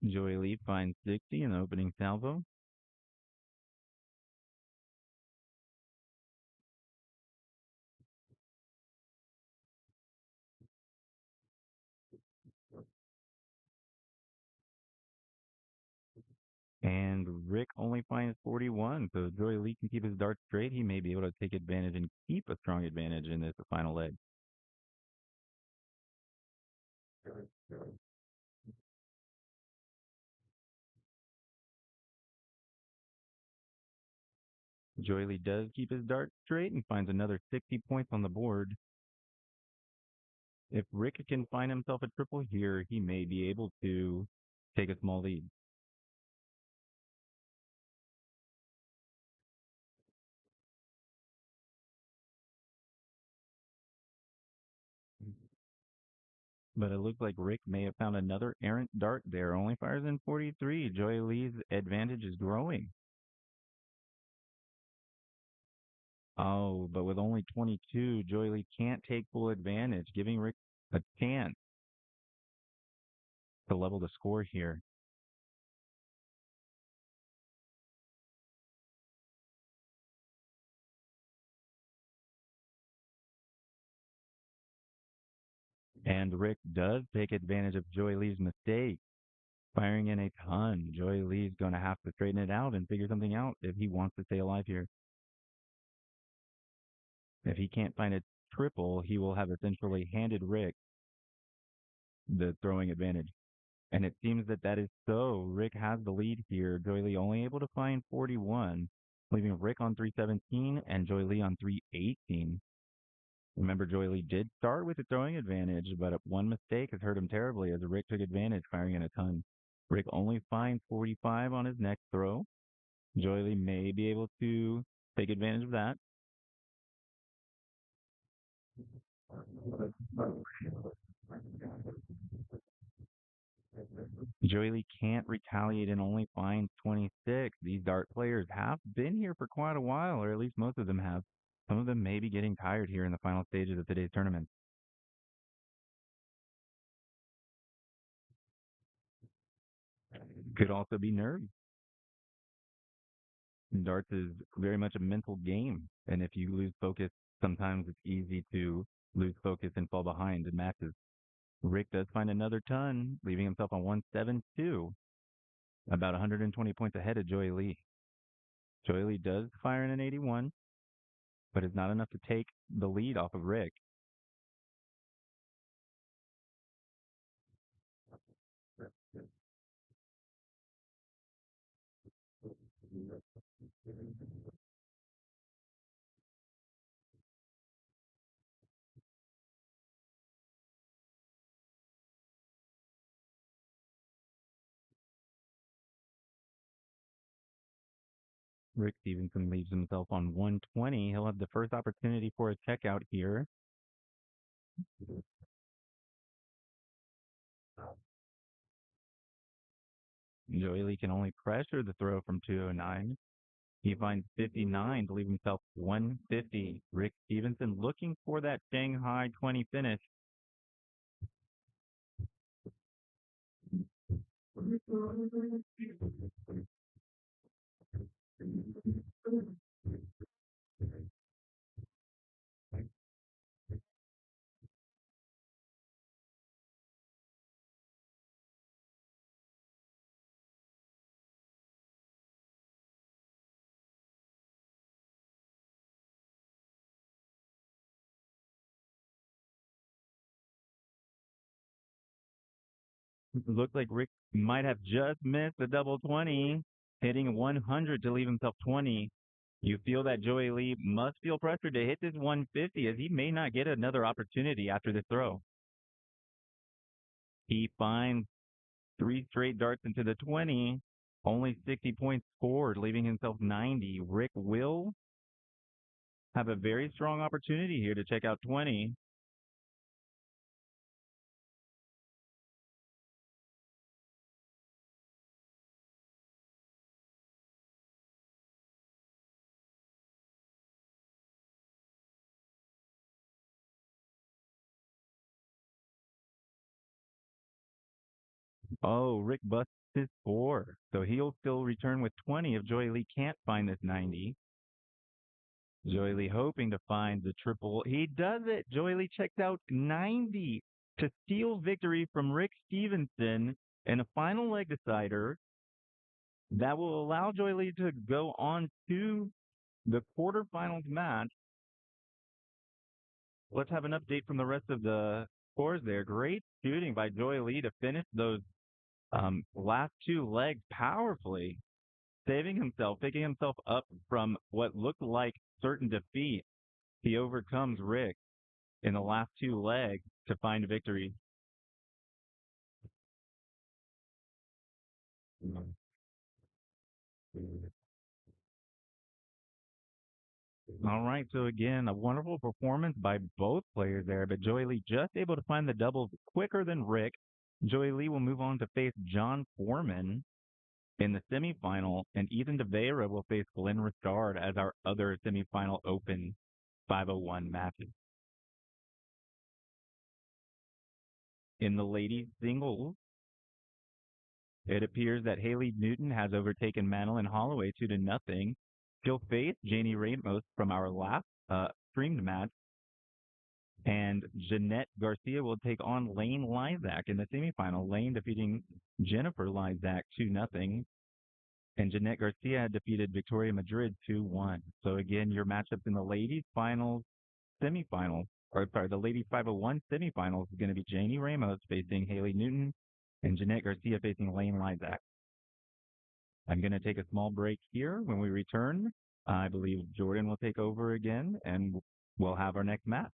Joy Lee finds 60 in the opening salvo. And Rick only finds 41, so if Joy Lee can keep his darts straight, he may be able to take advantage and keep a strong advantage in this final leg. Joy Lee does keep his darts straight and finds another 60 points on the board. If Rick can find himself a triple here, he may be able to take a small lead. But it looks like Rick may have found another errant dart there. Only fires in 43. Joy Lee's advantage is growing. Oh, but with only 22, Joy Lee can't take full advantage, giving Rick a chance to level the score here. And Rick does take advantage of Joy Lee's mistake, firing in a ton. Joy Lee's going to have to straighten it out and figure something out if he wants to stay alive here. If he can't find a triple, he will have essentially handed Rick the throwing advantage. And it seems that that is so. Rick has the lead here. Joy Lee only able to find 41, leaving Rick on 317 and Joy Lee on 318. Remember, Joy Lee did start with a throwing advantage, but one mistake has hurt him terribly as Rick took advantage, firing in a ton. Rick only finds 45 on his next throw. Joy Lee may be able to take advantage of that. Joy Lee can't retaliate and only finds 26. These dart players have been here for quite a while, or at least most of them have. Some of them may be getting tired here in the final stages of today's tournament. Could also be nerves. Darts is very much a mental game, and if you lose focus, sometimes it's easy to lose focus and fall behind in matches. Rick does find another ton, leaving himself on 172, about 120 points ahead of Joy Lee. Joy Lee does fire in an 81, but it's not enough to take the lead off of Rick. Rick Stevenson leaves himself on 120. He'll have the first opportunity for a checkout here. Joy Lee can only pressure the throw from 209. He finds 59 to leave himself 150. Rick Stevenson looking for that Shanghai 20 finish. Looks like Rick might have just missed the double 20, hitting 100 to leave himself 20. You feel that Joey Lee must feel pressure to hit this 150 as he may not get another opportunity after this throw. He finds 3 straight darts into the 20, only 60 points scored, leaving himself 90. Rick will have a very strong opportunity here to check out 20. Oh, Rick busts his 4, so he'll still return with 20 if Joy Lee can't find this 90. Joy Lee hoping to find the triple. He does it. Joy Lee checks out 90 to steal victory from Rick Stevenson in a final leg decider that will allow Joy Lee to go on to the quarterfinals match. Let's have an update from the rest of the scores there. Great shooting by Joy Lee to finish those last 2 legs powerfully, saving himself, picking himself up from what looked like certain defeat. He overcomes Rick in the last 2 legs to find victory. All right, so again, a wonderful performance by both players there, but Joy Lee just able to find the doubles quicker than Rick. Joy Lee will move on to face John Foreman in the semifinal, and Ethan De Vera will face Glenn Richard as our other semifinal Open 501 matches. In the ladies singles, it appears that Haley Newton has overtaken Madeline Holloway 2-0. She'll face Janie Ramos from our last streamed match, and Jeanette Garcia will take on Lane Lysak in the semifinal. Lane defeating Jennifer Lysak 2-0, and Jeanette Garcia had defeated Victoria Madrid 2-1. So again, your matchups in the ladies finals, semifinals, or sorry, the ladies 501 semifinals is going to be Janie Ramos facing Haley Newton and Jeanette Garcia facing Lane Lysak. I'm going to take a small break here. When we return, I believe Jordan will take over again, and we'll have our next match.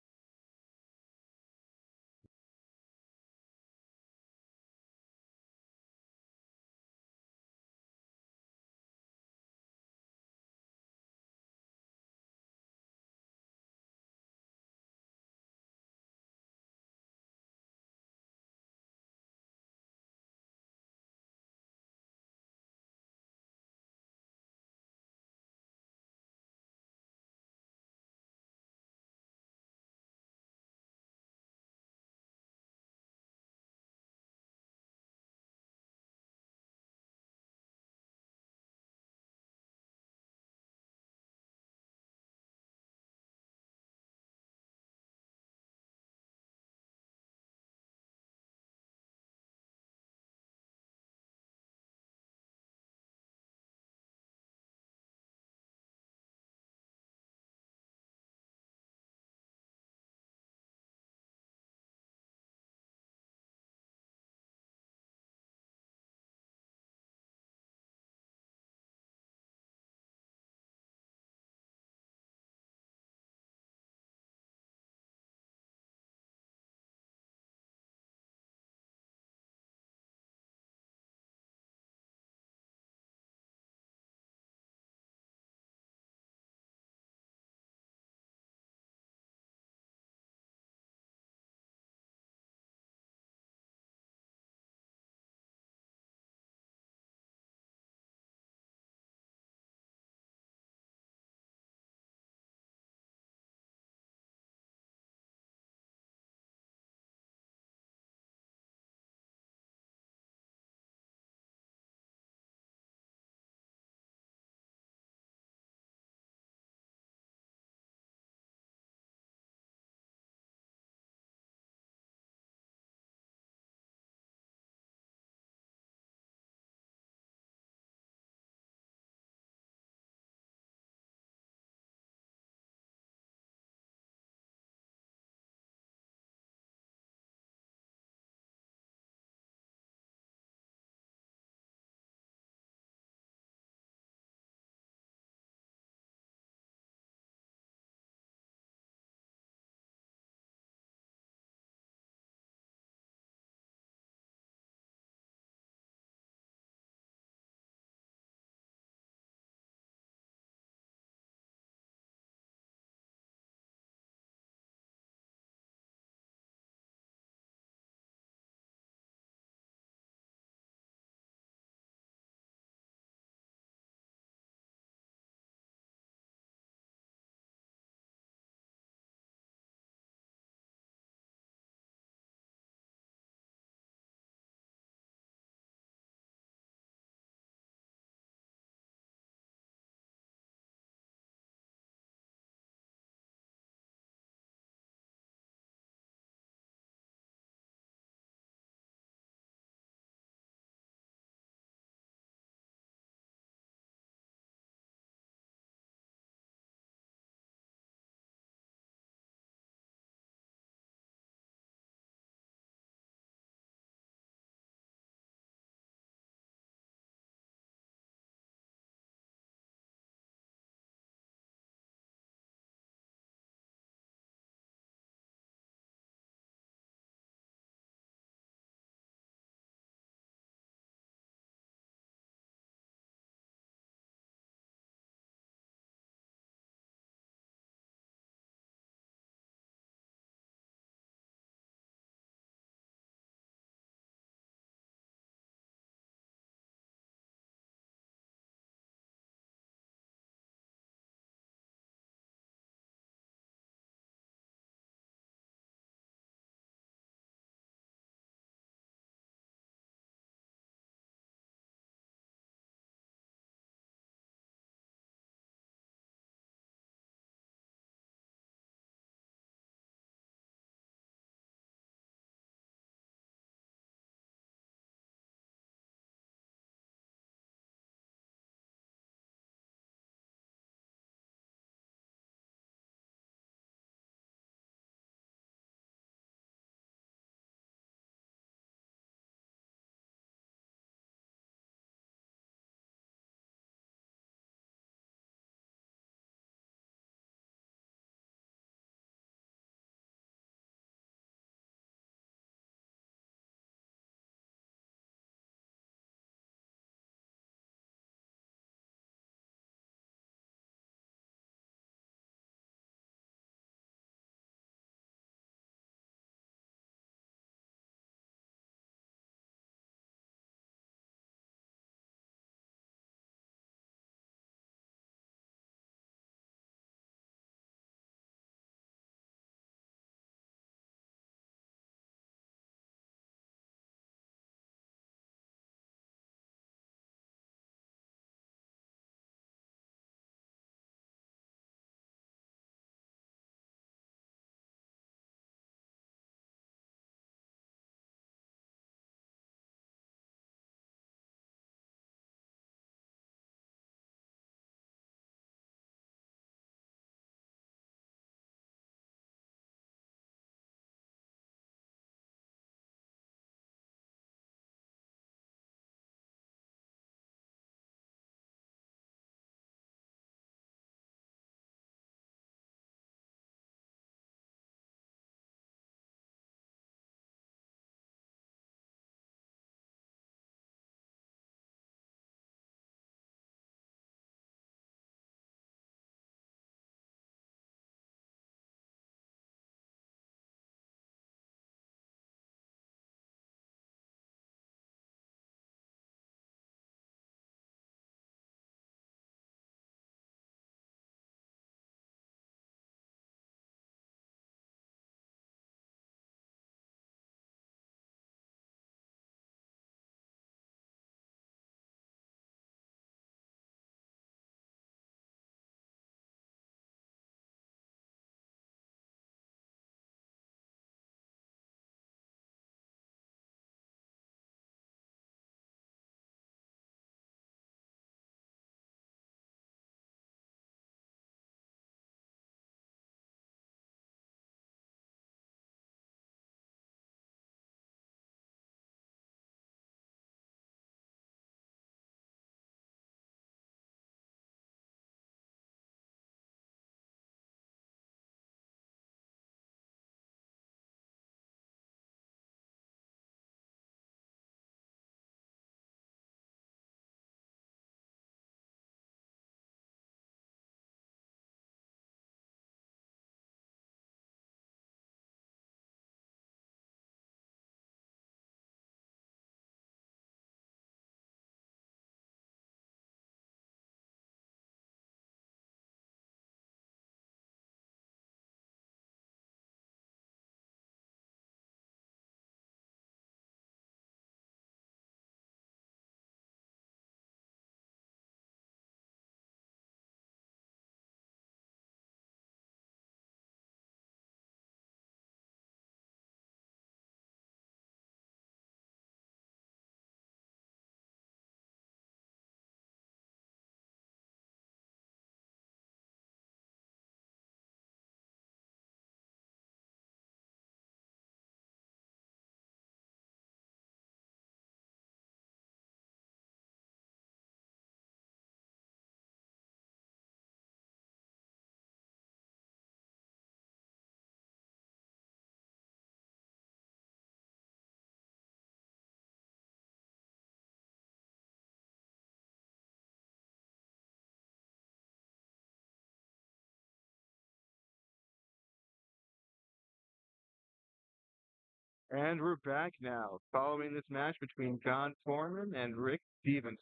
And we're back now, following this match between John Foreman and Rick Stevenson.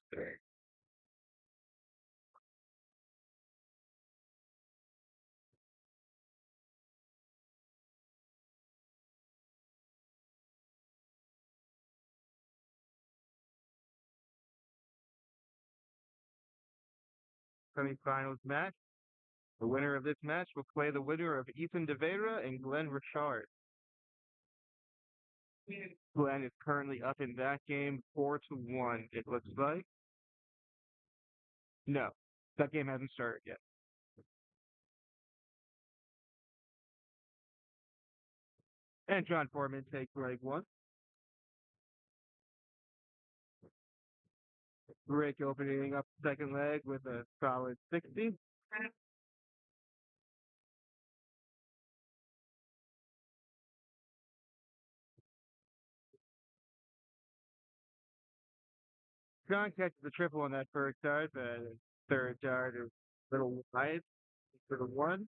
Semifinals match. The winner of this match will play the winner of Ethan De Vera and Glenn Richard. Glenn is currently up in that game 4-1, it looks like. No, that game hasn't started yet. And John Foreman takes leg one. Rick opening up the second leg with a solid 60. John catches the triple on that first dart, but third dart is a little wide for the one.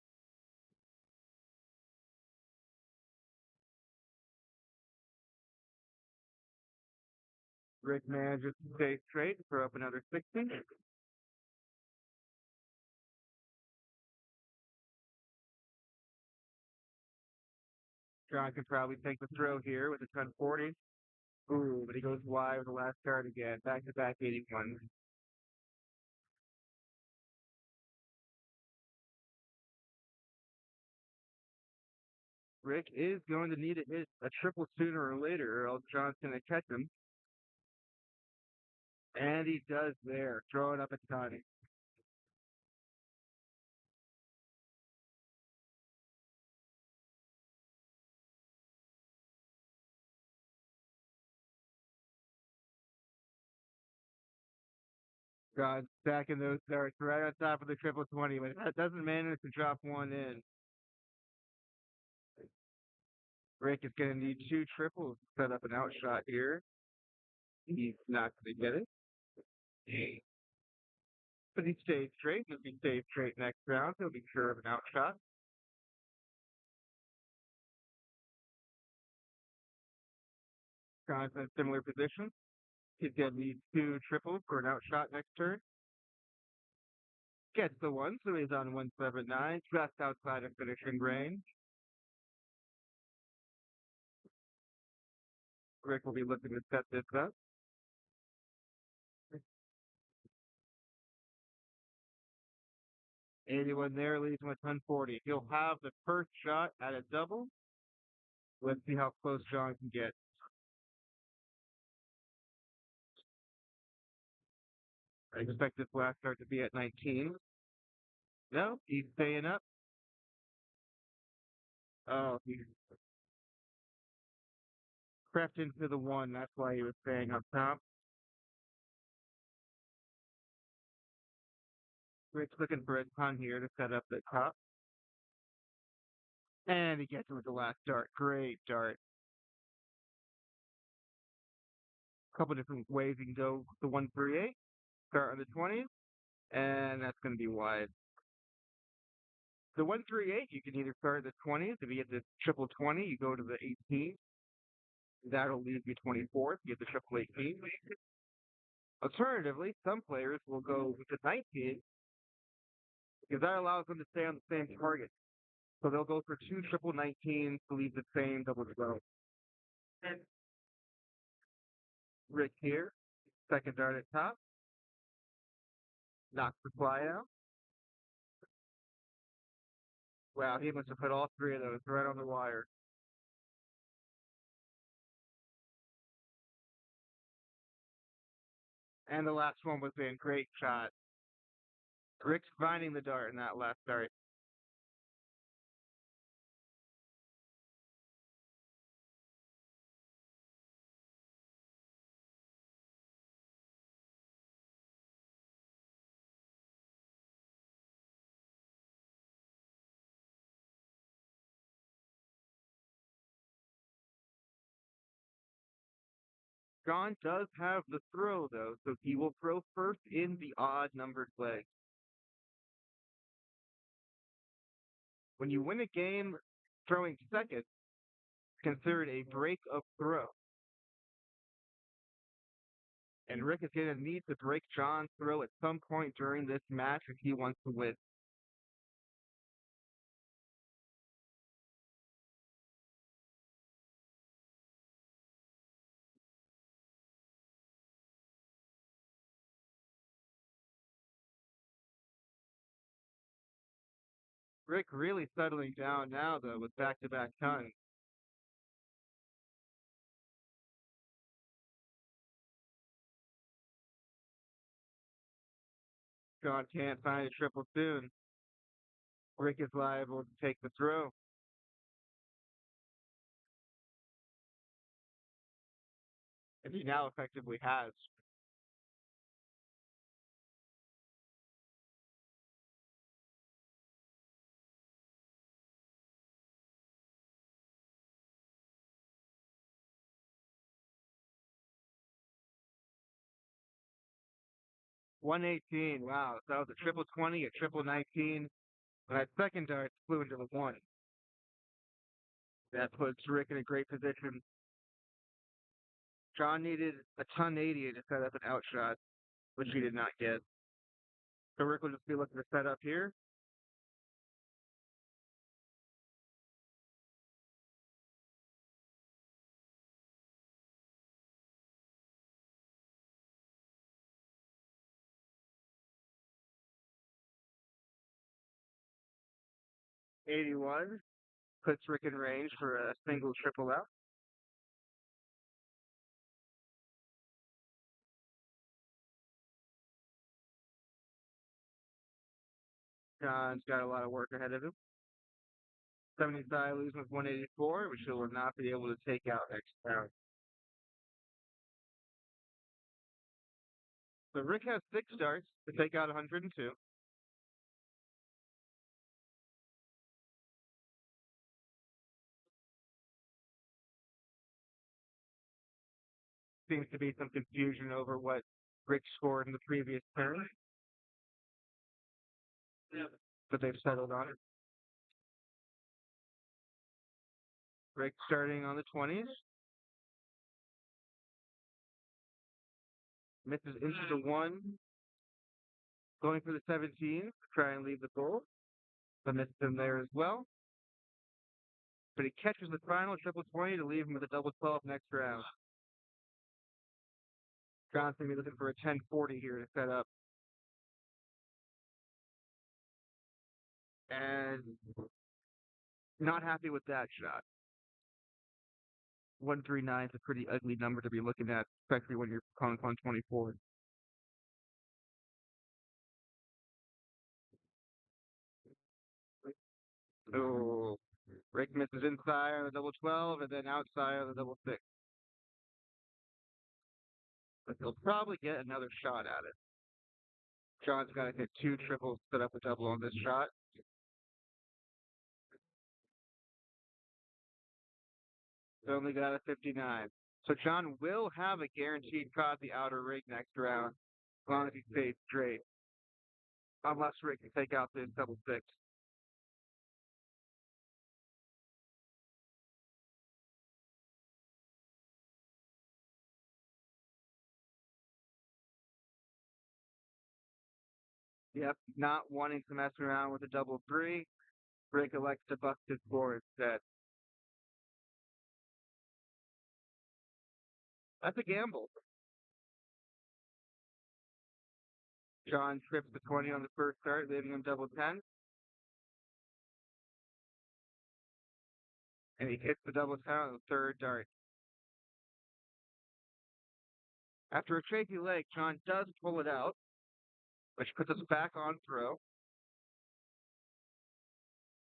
Rick manages to stay straight for up another 60. John can probably take the throw here with a 1040. Ooh, but he goes wide with the last dart again. Back to back 81. Rick is going to need to hit a triple sooner or later, or else John's going to catch him. And he does there, throwing up a ton. John's stacking those darts right on top of the triple 20, but that doesn't manage to drop one in. Rick is going to need two triples to set up an outshot here. He's not going to get it. But he stays straight, and if he stays straight next round, he'll be sure of an outshot. John's in a similar position. He's going to need two triples for an outshot next turn. Gets the one, so he's on 179, just outside of finishing range. Rick will be looking to set this up. Anyone there leaves him with 140. He'll have the first shot at a double. Let's see how close John can get. I expect this last start to be at 19. No, he's staying up. Oh, he crept into the one. That's why he was staying up top. Rick's looking for a ton here to set up the top. And he gets it with the last dart. Great dart. A couple different ways you can go the 138. Start on the 20s. And that's going to be wide. The 138, you can either start at the 20s. If you get the triple 20, you go to the 18. That'll leave you 24th. You get the triple 18. Alternatively, some players will go with the 19 because that allows them to stay on the same target. So they'll go for two triple 19s to leave the same double 12. Rick here, second dart at top. Knocks the fly out. Wow, he must have put all three of those right on the wire. And the last one was in. Great shot. Rick's finding the dart in that last dart. John does have the throw, though, so he will throw first in the odd numbered leg. When you win a game throwing second, considered a break of throw. And Rick is going to need to break John's throw at some point during this match if he wants to win. Rick really settling down now, though, with back-to-back tons. John can't find a triple soon. Rick is liable to take the throw. And he now effectively has. $118. Wow. So that was a triple 20, a triple 19. And that second dart flew into the one. That puts Rick in a great position. John needed a ton 80 to set up an outshot, which he did not get. So Rick will just be looking to set up here. $81 puts Rick in range for a single triple out. John's got a lot of work ahead of him. 75 losing with 184, which he will not be able to take out next round. So Rick has 6 starts to take out 102. Seems to be some confusion over what Rick scored in the previous turn. But they've settled on it. Rick starting on the 20s. Misses into the 1. Going for the 17 to try and leave the goal. But misses him there as well. But he catches the final triple 20 to leave him with a double 12 next round. John's going to be looking for a 10-40 here to set up. And not happy with that shot. 139 is a pretty ugly number to be looking at, especially when you're calling on 24. Oh, Rick misses inside on the double 12 and then outside on the double 6. But he'll probably get another shot at it. John's got to hit 2 triples to set up a double on this shot. He's only got a 59. So John will have a guaranteed caught the outer ring next round, as long as he stays straight. Unless Rick can take out this double 6. Yep, not wanting to mess around with a double 3. Rick elects to bust his score instead. That's a gamble. John trips the 20 on the first start, leaving him double 10. And he hits the double 10 on the third dart. After a shaky leg, John does pull it out, which puts us back on throw.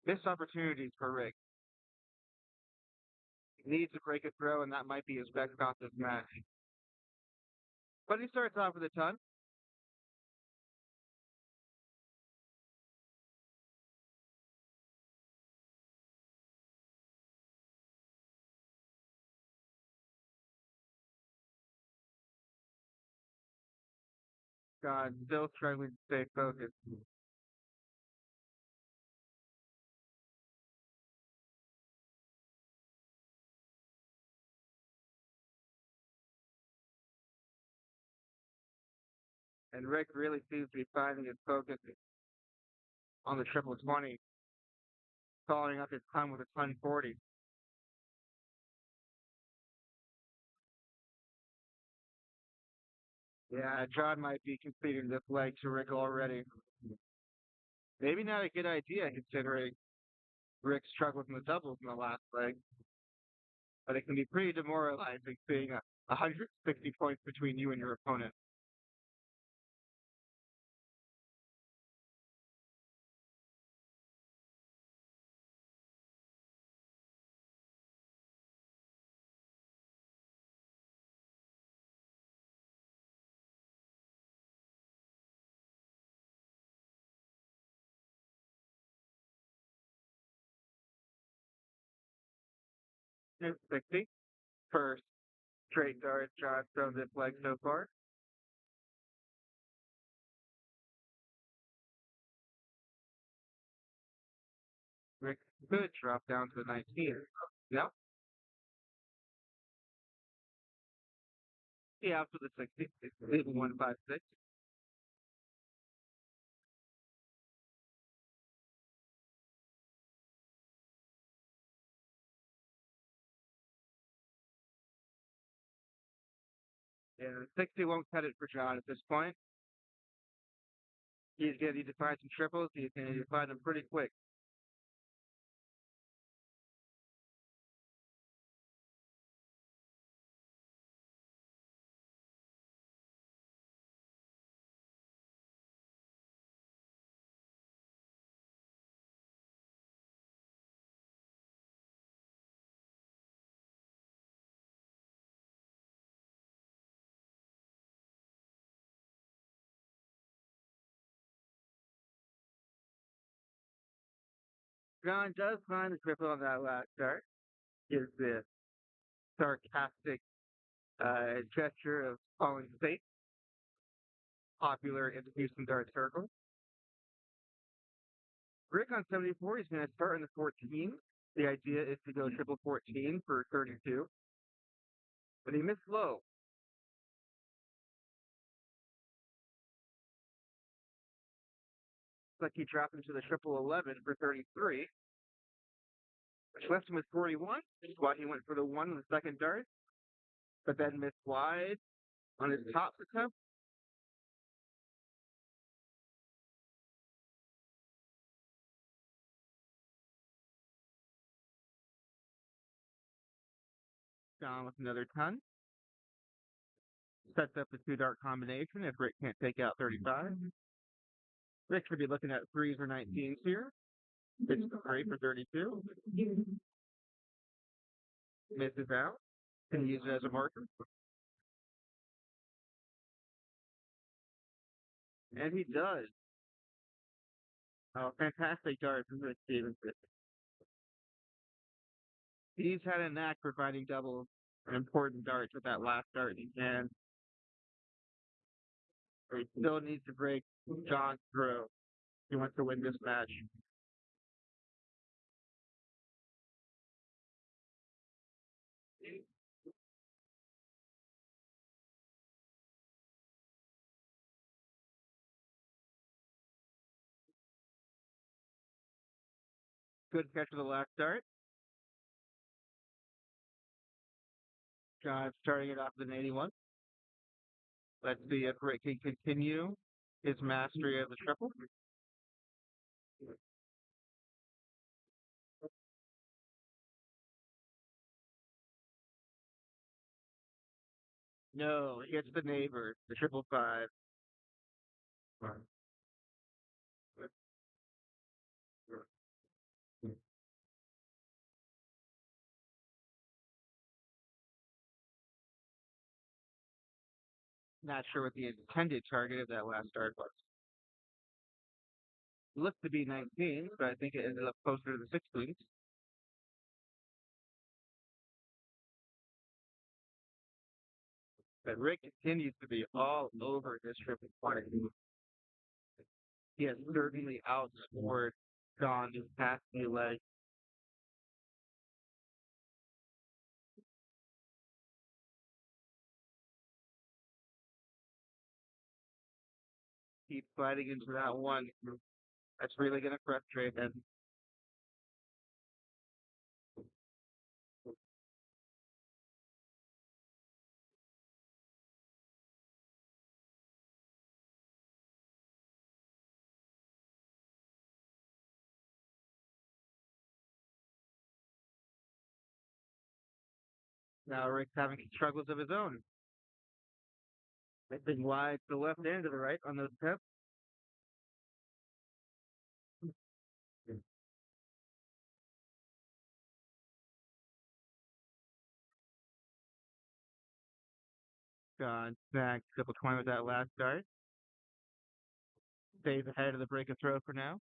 Missed opportunities for Rick. He needs to break a throw, and that might be his best shot this match. But he starts off with a ton. John still struggling to stay focused. And Rick really seems to be finding his focus on the triple 20, following up his ton with a ton 40. Yeah, John might be conceding this leg to Rick already. Maybe not a good idea considering Rick struggled in the doubles in the last leg, but it can be pretty demoralizing seeing 160 points between you and your opponent. It's 60. First straight dart John thrown this leg so far. Rick could drop down to the 19. Yep. Yeah, after the 60. Leaving 156. Yeah, 60 won't cut it for John at this point. He's going to need to find some triples. He's going to need to find them pretty quick. John does find the triple on that last start. Is the sarcastic gesture of calling safe, popular in the Houston dart circle. Rick on 74 is going to start in the 14. The idea is to go triple 14 for 32, but he missed low. Looks like he dropped into the triple 11 for 33, which left him with 41. That's why he went for the one in the second dart, but then missed wide on his top attempt. Gone with another ton. Sets up the two dart combination if Rick can't take out 35. Rick should be looking at threes or 19s here. It's three for 32. Misses out. Can use it as a marker. And he does. Oh, fantastic dart from Rick Stevenson. He's had a knack for finding doubles and important darts with that last dart he can. But he still needs to break John's throw if he wants to win this match. Good catch of the last dart. John starting it off with an 81. Let's see if Rick can continue his mastery of the triple. No, he gets the neighbor, the triple five. Not sure what the intended target of that last dart was. Looked to be 19, but I think it ended up closer to the 16s. But Rick continues to be all over this triple 20. He has certainly outscored John this past few legs. keep sliding into that one. That's really going to frustrate him. Now Rick's having struggles of his own. They've been wide to the left and to the right on those tips. Gone back triple 20 with that last start. Stays ahead of the break and throw for now.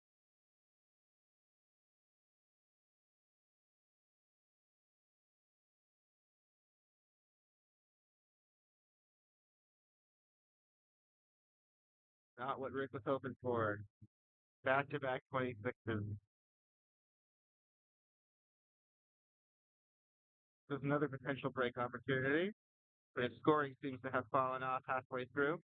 Not what Rick was hoping for. Back-to-back 26s. There's another potential break opportunity, but his scoring seems to have fallen off halfway through.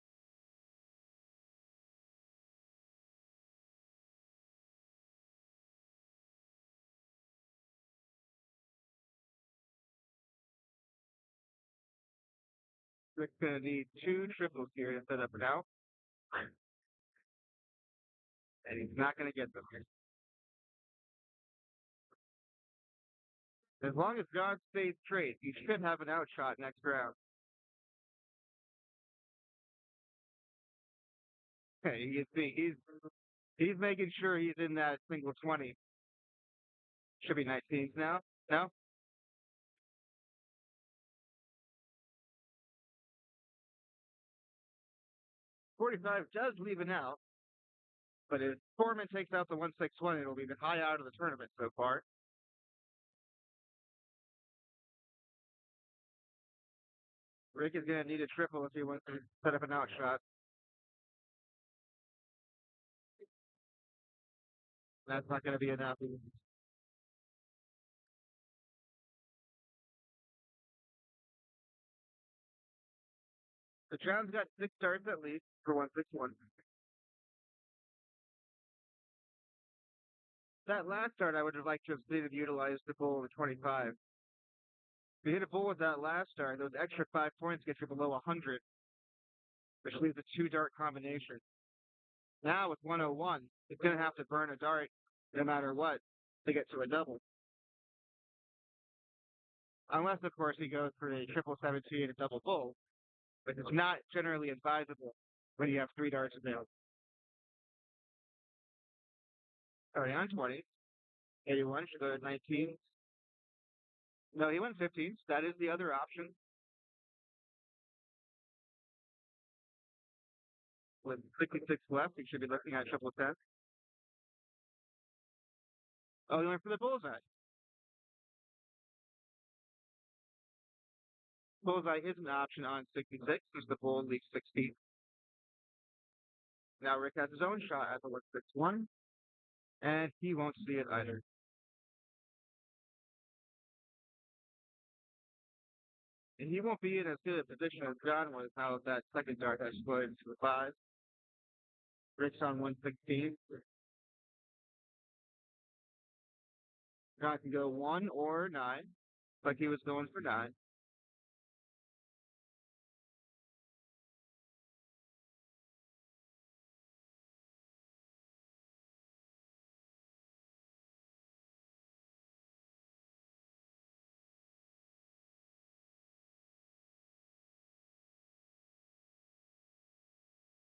Rick's going to need two triples here to set up an out, and he's not going to get them. As long as God stays straight, he should have an outshot next round. Okay, he's making sure he's in that single 20. Should be 19s now. No? 45 does leave an out, but if Foreman takes out the 161, it'll be the high out of the tournament so far. Rick is going to need a triple if he wants to set up an outshot. That's not going to be enough. So John's got 6 starts at least for 161. That last start, I would have liked to have seen him utilize the bull of the 25. If you hit a bull with that last start, those extra 5 points get you below 100, which leaves a 2-dart combination. Now with 101, he's going to have to burn a dart no matter what to get to a double. Unless, of course, he goes for a triple 17 and a double bull, but it's not generally advisable when you have 3 darts available. Already on 20. 81 should go to 19. No, he went 15s. That is the other option. With 66 left, he should be looking at triple 10. Oh, he went for the bullseye. Bullseye is an option on 66 since the bull leaves 16. Now Rick has his own shot at the 161, and he won't see it either. And he won't be in as good a position as John was now that second dart has exploded into the 5. Rick's on 116. John can go 1 or 9, like he was going for 9.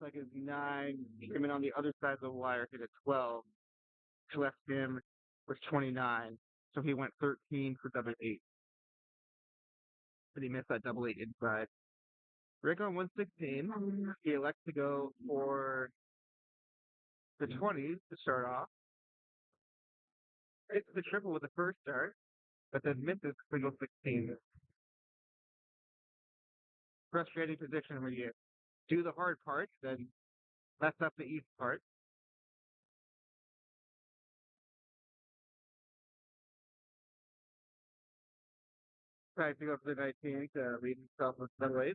Like his 9 came in on the other side of the wire, hit a 12, which left him with 29. So he went 13 for double 8. But he missed that double 8 inside. Rick on 116. He elects to go for the 20s to start off. Hits the triple with the first start, but then misses single 16. Frustrating position where you do the hard part, then mess up the easy part. Tries to go for the 19 to lead himself with double 8.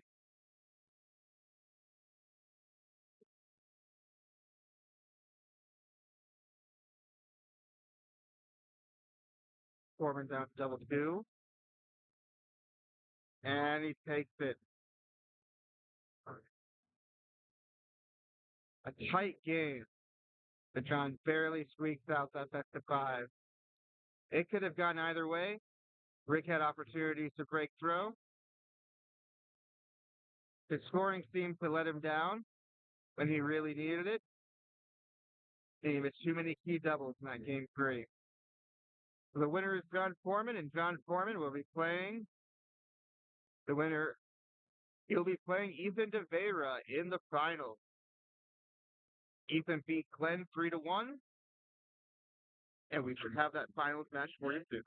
Foreman down to double two. And he takes it. A tight game. But John barely squeaks out that best of five. It could have gone either way. Rick had opportunities to break through. His scoring seemed to let him down when he really needed it. He missed too many key doubles in that game three. So the winner is John Foreman, and John Foreman will be playing the winner. He'll be playing Ethan De Vera in the final. Ethan beat Glenn 3-1, and we should have that finals match for you soon.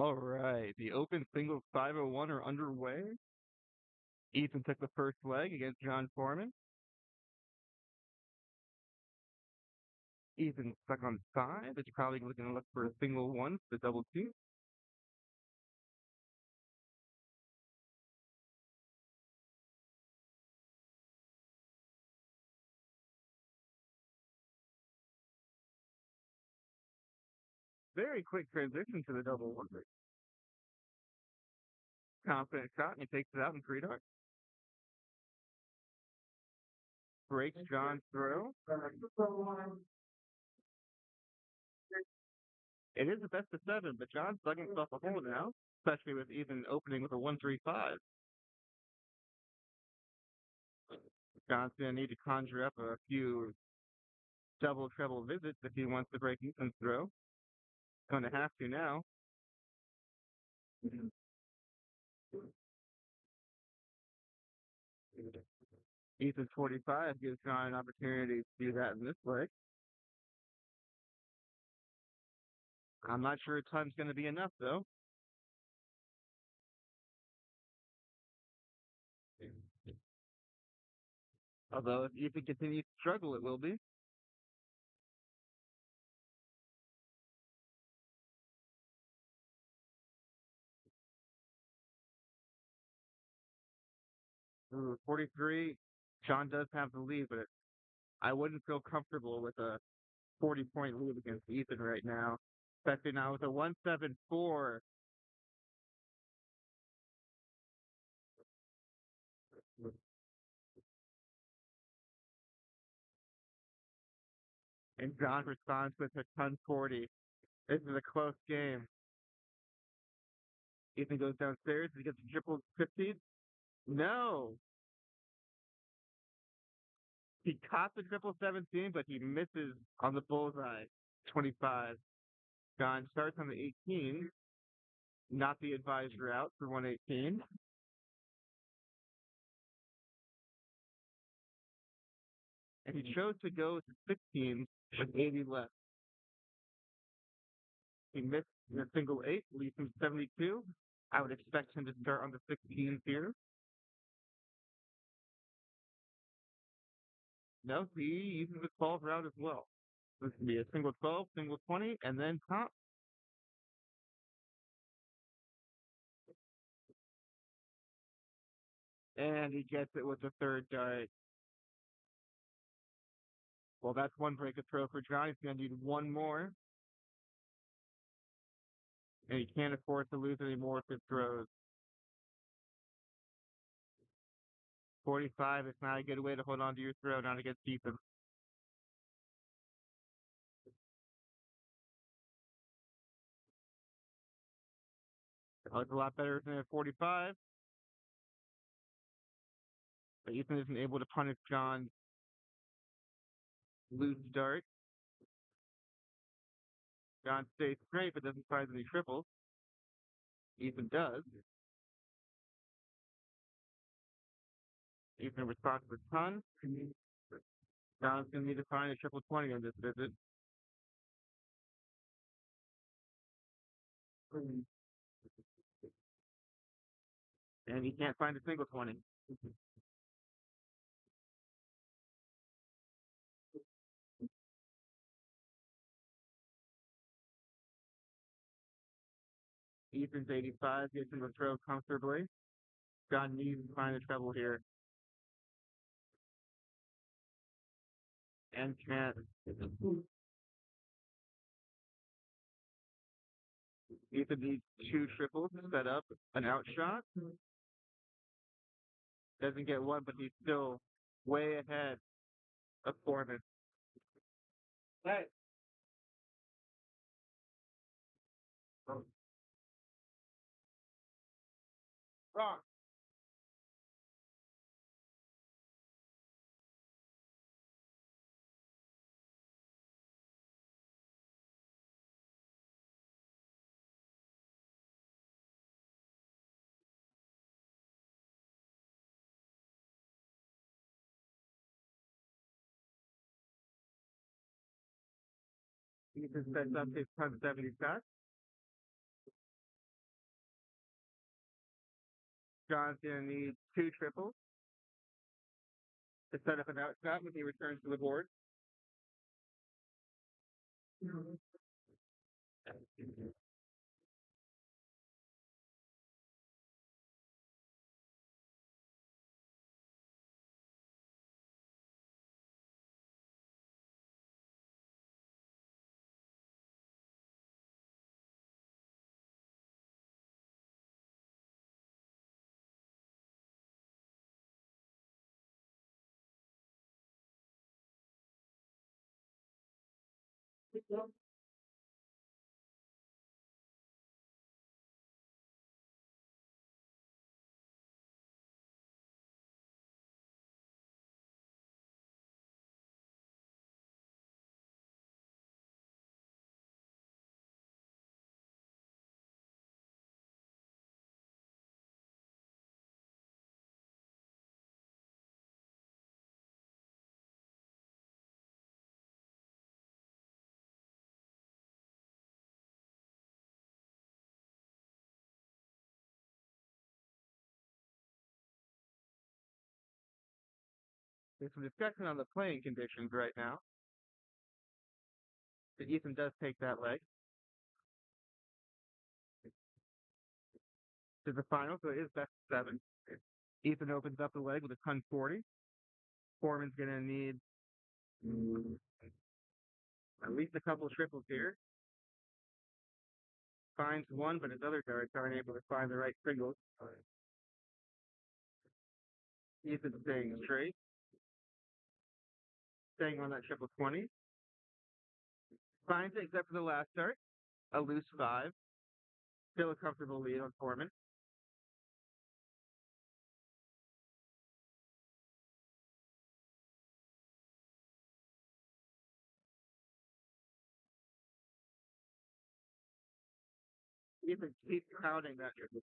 All right, the Open Singles 501 are underway. Ethan took the first leg against John Foreman. Ethan's stuck on 5, but you're probably looking to look for a single 1, the double 2. Very quick transition to the double 1. Confident shot, and he takes it out in 3 darts. Breaks John's throw. It is a best of 7, but John's dug himself a hole now, especially with Ethan opening with a 1-3-5. John's going to need to conjure up a few double treble visits if he wants to break Ethan's throw. Going to have to now. Ethan's 45 gives John an opportunity to do that in this leg. I'm not sure time's going to be enough, though. Although if Ethan continues to struggle, it will be. Ooh, 43. John does have the lead, but I wouldn't feel comfortable with a 40-point lead against Ethan right now, especially now with a 1-7-4. And John responds with a 10-40. This is a close game. Ethan goes downstairs. He gets a triple 15. No. He caught the triple 17, but he misses on the bullseye. 25. John starts on the 18. Not the advised route for 118. And he chose to go with the 16 with 80 left. He missed the single 8, leaves him 72. I would expect him to start on the 16 here. No, he uses the 12 route as well. This can be a single 12, single 20, and then top. And he gets it with the third dart. Well, that's one break of throw for John. He's going to need one more. And he can't afford to lose any more if it throws. 45 is not a good way to hold on to your throw, not against Ethan. It's a lot better than a 45. But Ethan isn't able to punish John's loose dart. John stays straight but doesn't find any triples. Ethan does. Ethan responds with a ton. John's going to need to find a triple 20 on this visit. And he can't find a single 20. Ethan's 85 gets him to throw comfortably. John needs to find a treble here. And can't. Ethan needs 2 triples to set up an outshot. Doesn't get one, but he's still way ahead of Foreman. Hey. Wrong. Ethan sets up his 1070 shot. John's gonna need 2 triples to set up an outshot when he returns to the board. There's some discussion on the playing conditions right now. But Ethan does take that leg to the final, so it is best of 7. Ethan opens up the leg with a 10-40. Foreman's gonna need at least a couple triples here. Finds one, but his other guards aren't able to find the right singles. Ethan's staying straight. Staying on that triple 20. Finds it except for the last start. A loose 5. Still a comfortable lead on Foreman. Ethan keeps pounding that triple.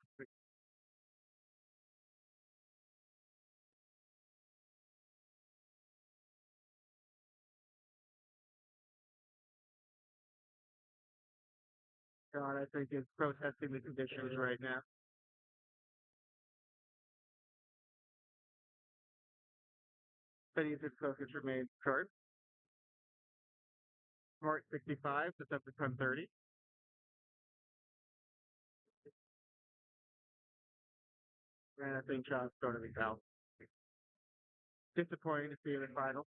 God, I think is protesting the conditions right now. But Ethan's focus remains sharp. Smart 65, sets up to 10-30. And I think John's going to be out. Disappointing to see in the final.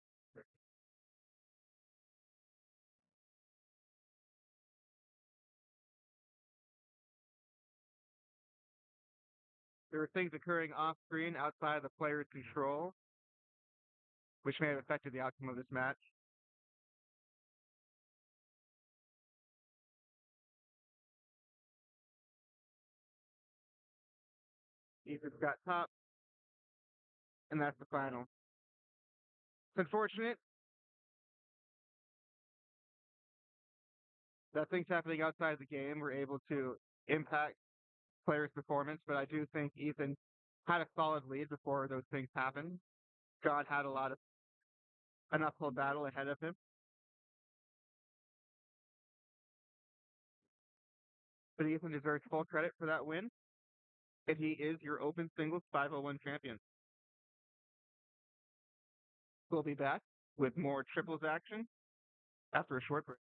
There were things occurring off screen outside of the player's control, which may have affected the outcome of this match. Ethan's got top, and that's the final. It's unfortunate that things happening outside the game were able to impact players' performance, but I do think Ethan had a solid lead before those things happened. John had an uphill battle ahead of him. But Ethan deserves full credit for that win, and he is your open singles 501 champion. We'll be back with more triples action after a short break.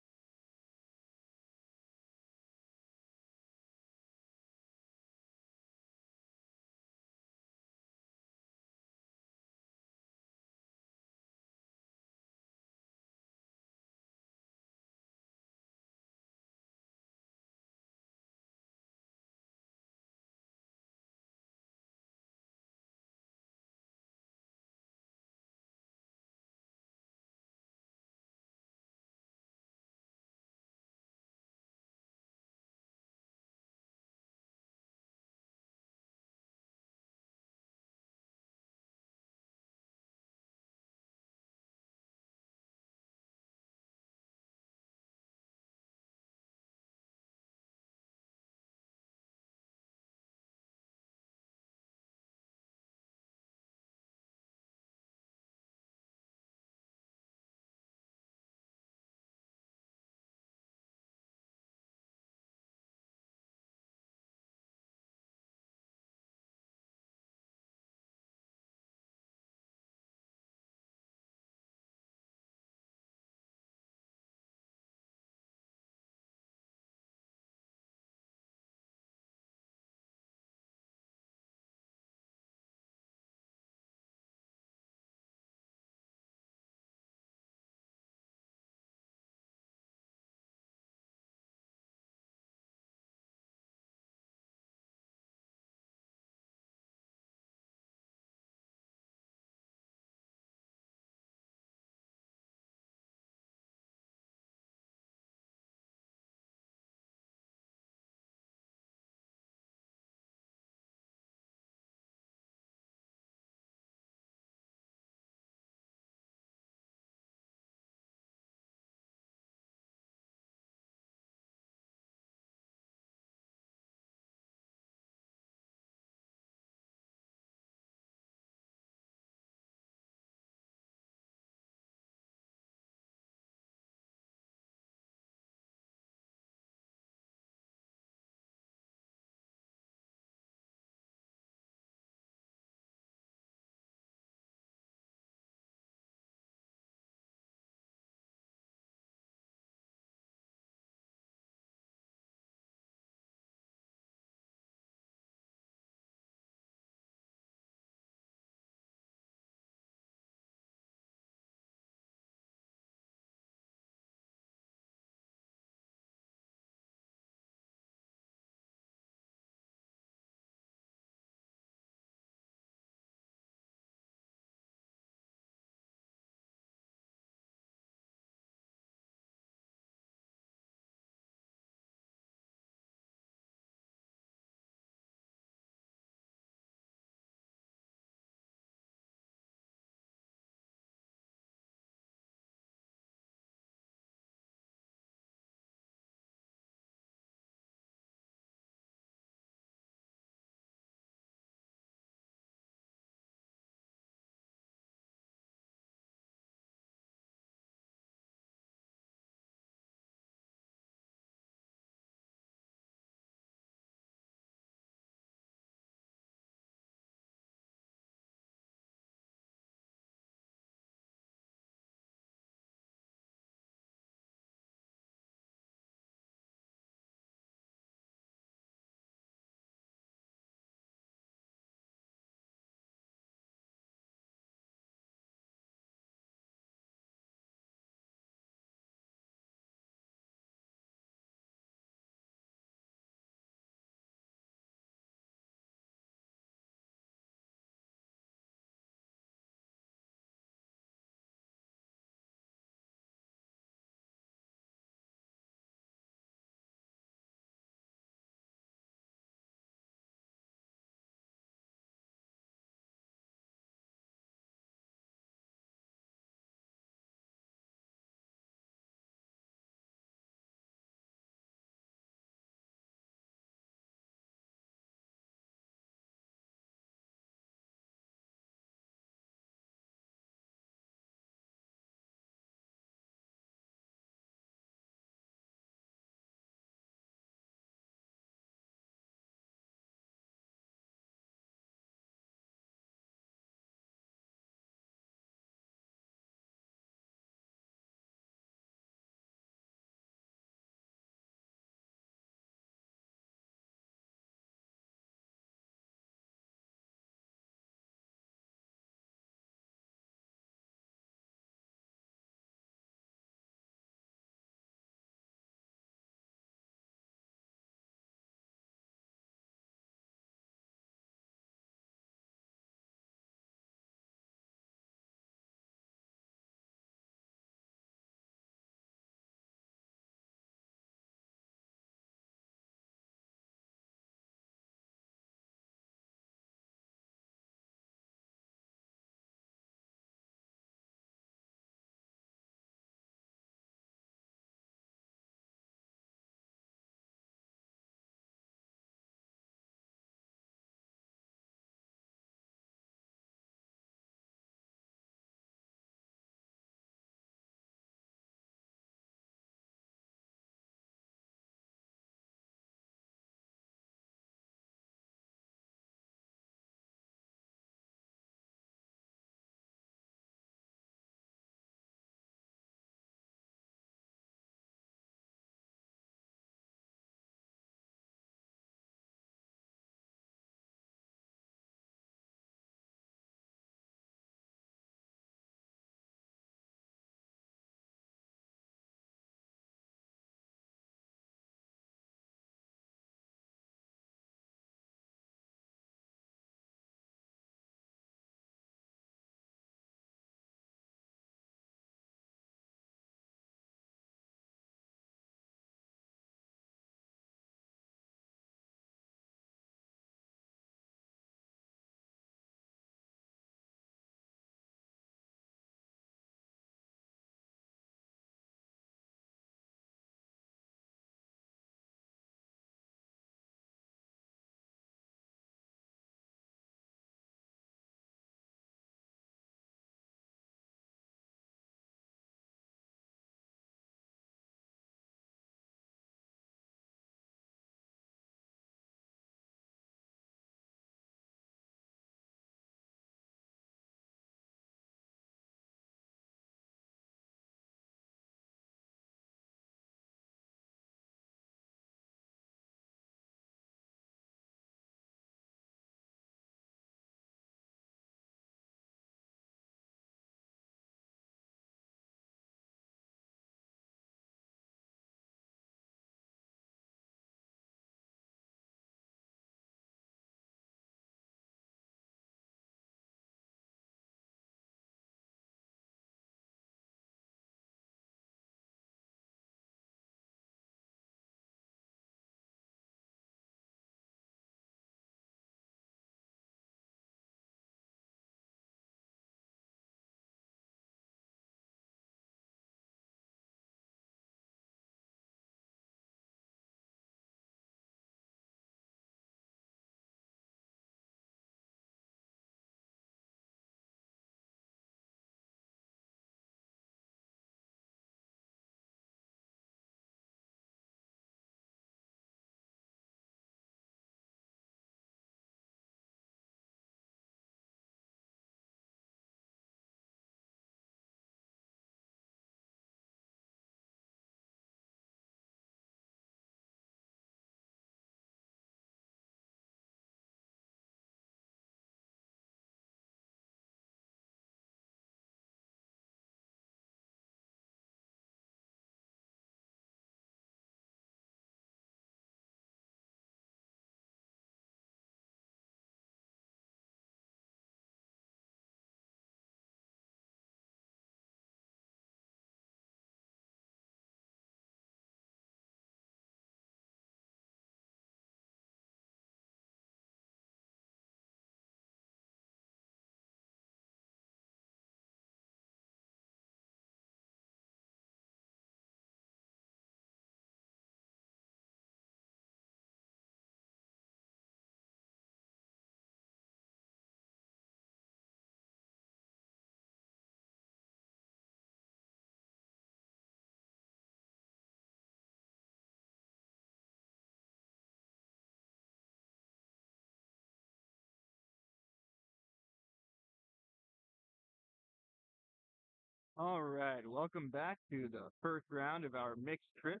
All right, welcome back to the first round of our mixed trip.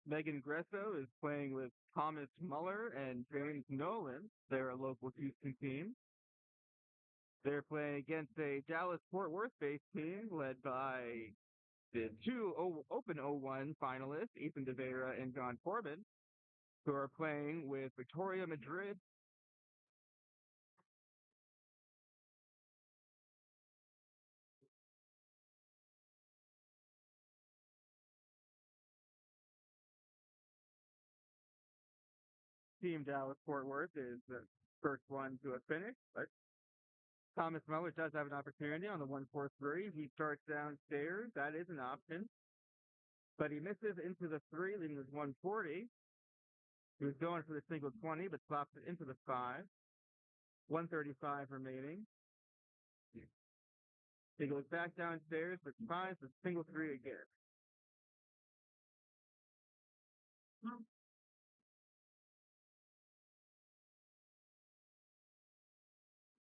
Megan Gresso is playing with Thomas Muller and James Nolan. They're a local Houston team. They're playing against a Dallas Fort Worth based team led by the Open 01 finalists, Ethan DeVera and John Corbin, who are playing with Victoria Madrid. Team Dallas Fort Worth is the first one to a finish, but Thomas Muller does have an opportunity on the 1-4-3. He starts downstairs. That is an option. But he misses into the 3, leaving with 140. He was going for the single 20, but flops it into the 5. 135 remaining. He goes back downstairs, but finds the single 3 again.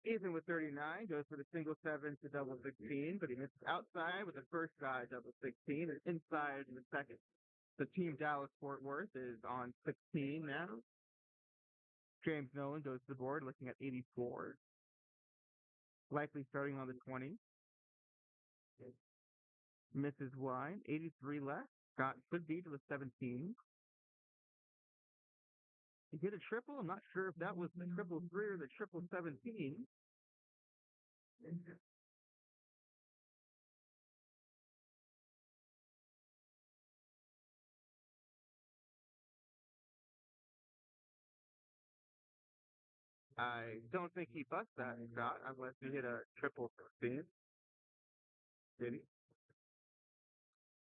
Ethan with 39 goes for the single 7 to double 16, but he misses outside with the first try double 16 and inside in the second. The team Dallas Fort Worth is on 16 now. James Nolan goes to the board looking at 84. Likely starting on the 20. Misses wide. 83 left. Got could be to the 17. He hit a triple. I'm not sure if that was the triple 3 or the triple 17. I don't think he bust that shot unless he hit a triple 16. Did he?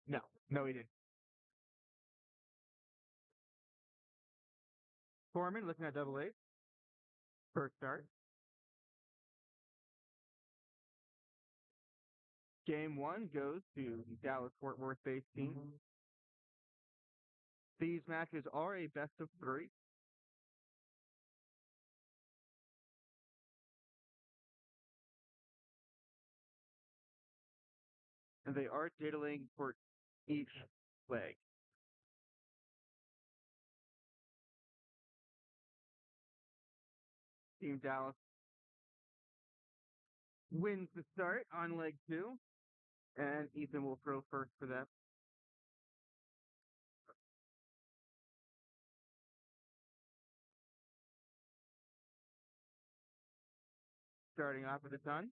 No, he didn't. Foreman looking at double 8. First start. Game 1 goes to Dallas Fort Worth based team. These matches are a best of 3. And they are diddling for each leg. Team Dallas wins the start on leg 2, and Ethan will throw first for them. Starting off with the sun.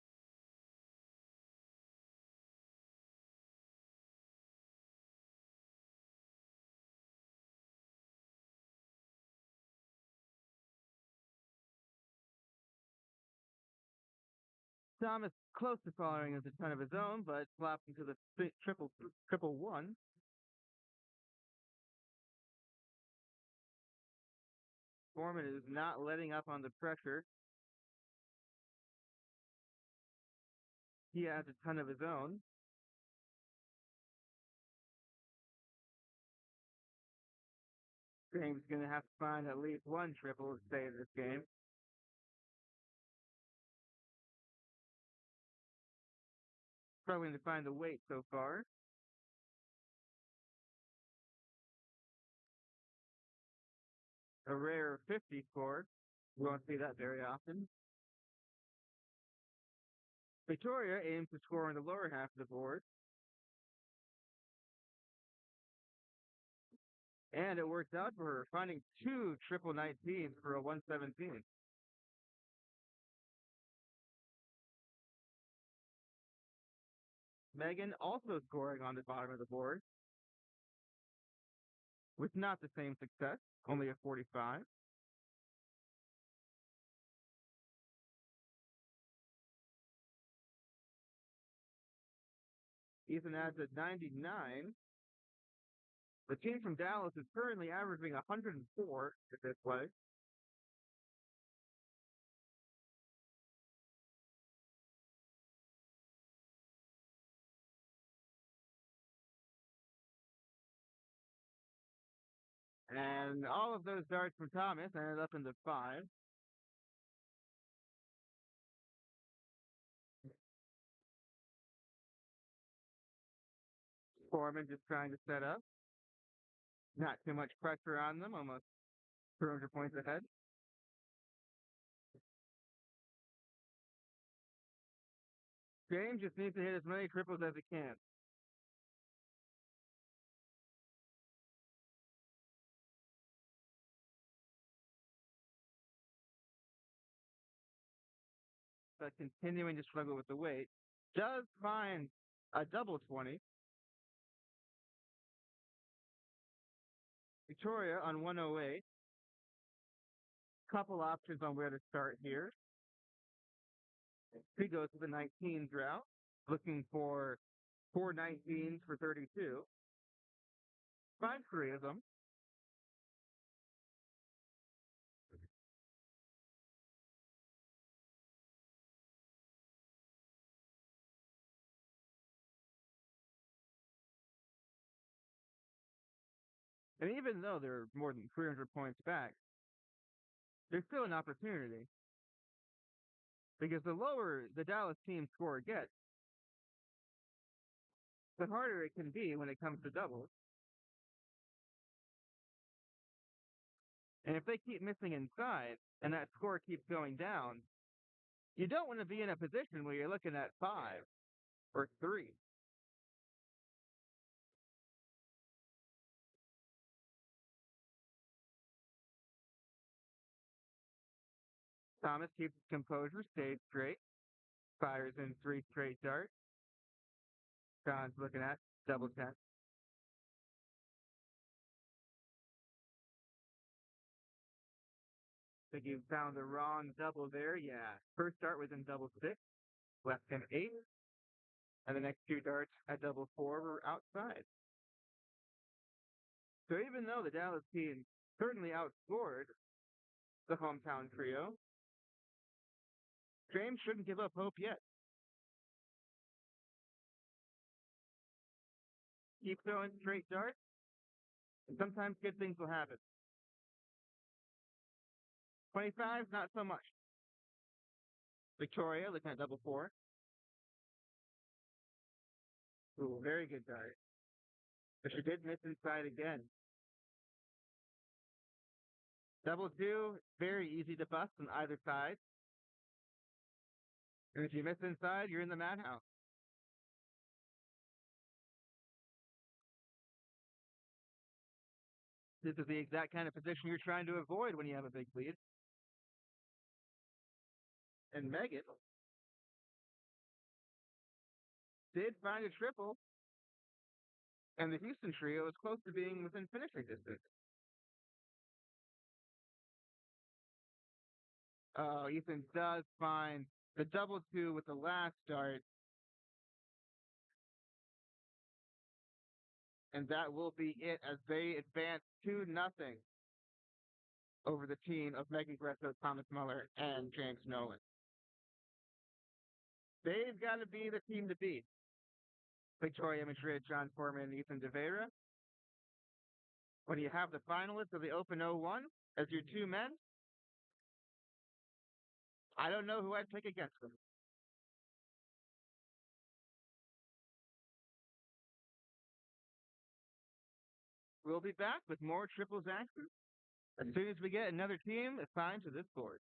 Thomas close to following as a ton of his own, but flops into the triple 1. Foreman is not letting up on the pressure. He has a ton of his own. James is going to have to find at least one triple to stay in this game. Struggling to find the weight so far. A rare 50 score. We won't see that very often. Victoria aims to score in the lower half of the board. And it works out for her, finding 2 triple 19s for a 117. Megan also scoring on the bottom of the board with not the same success, only a 45. Ethan adds a 99. The team from Dallas is currently averaging 104 at this play. And all of those darts from Thomas ended up in the 5. Foreman just trying to set up. Not too much pressure on them, almost 200 points ahead. James just needs to hit as many triples as he can. But continuing to struggle with the weight. Does find a double 20. Victoria on 108. Couple options on where to start here. He goes to the 19 drought, looking for 4 19s for 32. Finds 3 of them. And even though they're more than 300 points back, there's still an opportunity. Because the lower the Dallas team score gets, the harder it can be when it comes to doubles. And if they keep missing inside and that score keeps going down, you don't want to be in a position where you're looking at 5 or 3. Thomas keeps his composure, stays straight, fires in 3 straight darts. John's looking at double 10. Think you found the wrong double there. Yeah. First dart was in double 6, left him 8, and the next 2 darts at double 4 were outside. So even though the Dallas team certainly outscored the hometown trio, James shouldn't give up hope yet. Keep throwing straight darts, and sometimes good things will happen. 25, not so much. Victoria looking at double 4. Ooh, very good dart. But she did miss inside again. Double 2, very easy to bust on either side. And if you miss inside, you're in the madhouse. This is the exact kind of position you're trying to avoid when you have a big lead. And Megan did find a triple, and the Houston trio is close to being within finishing distance. Oh, Ethan does find the double 2 with the last start, and that will be it as they advance 2-0 over the team of Megan Gresso, Thomas Muller, and James Nolan. They've got to be the team to beat. Victoria Madrid, John Foreman, and Ethan De Vera. When you have the finalists of the Open 01 as your 2 men, I don't know who I'd pick against them. We'll be back with more triples action as soon as we get another team assigned to this board.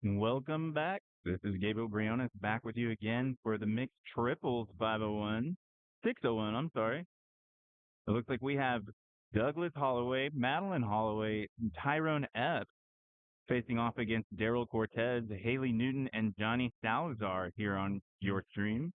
Welcome back. This is Gabriel Briones back with you again for the mixed triples 501, 601, I'm sorry. It looks like we have Douglas Holloway, Madeline Holloway, and Tyrone Epps facing off against Daryl Cortez, Haley Newton, and Johnny Salazar here on your stream.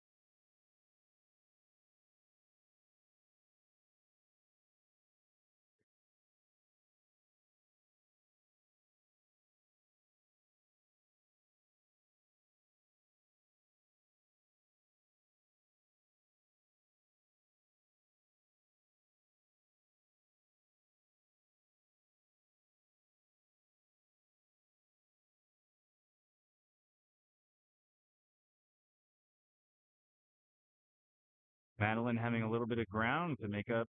Madeline having a little bit of ground to make up.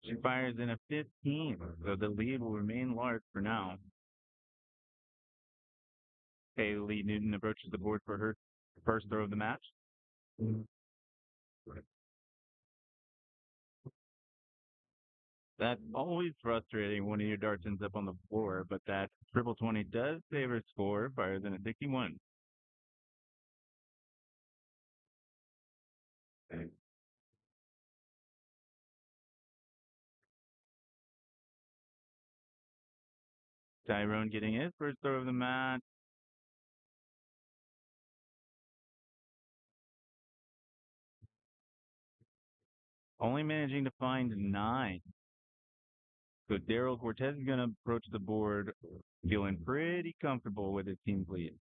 She fires in a 15, so the lead will remain large for now. Haley Newton approaches the board for her first throw of the match. That's always frustrating when your darts ends up on the floor, but that triple 20 does favor score fires in a 61. Tyrone getting his first throw of the match. Only managing to find 9. So Daryl Cortez is going to approach the board feeling pretty comfortable with his team's lead.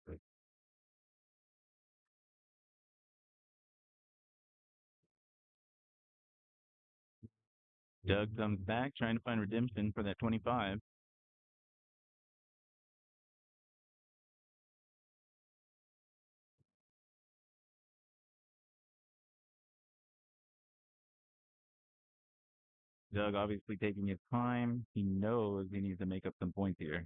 Doug comes back trying to find redemption for that 25. Doug obviously taking his time. He knows he needs to make up some points here.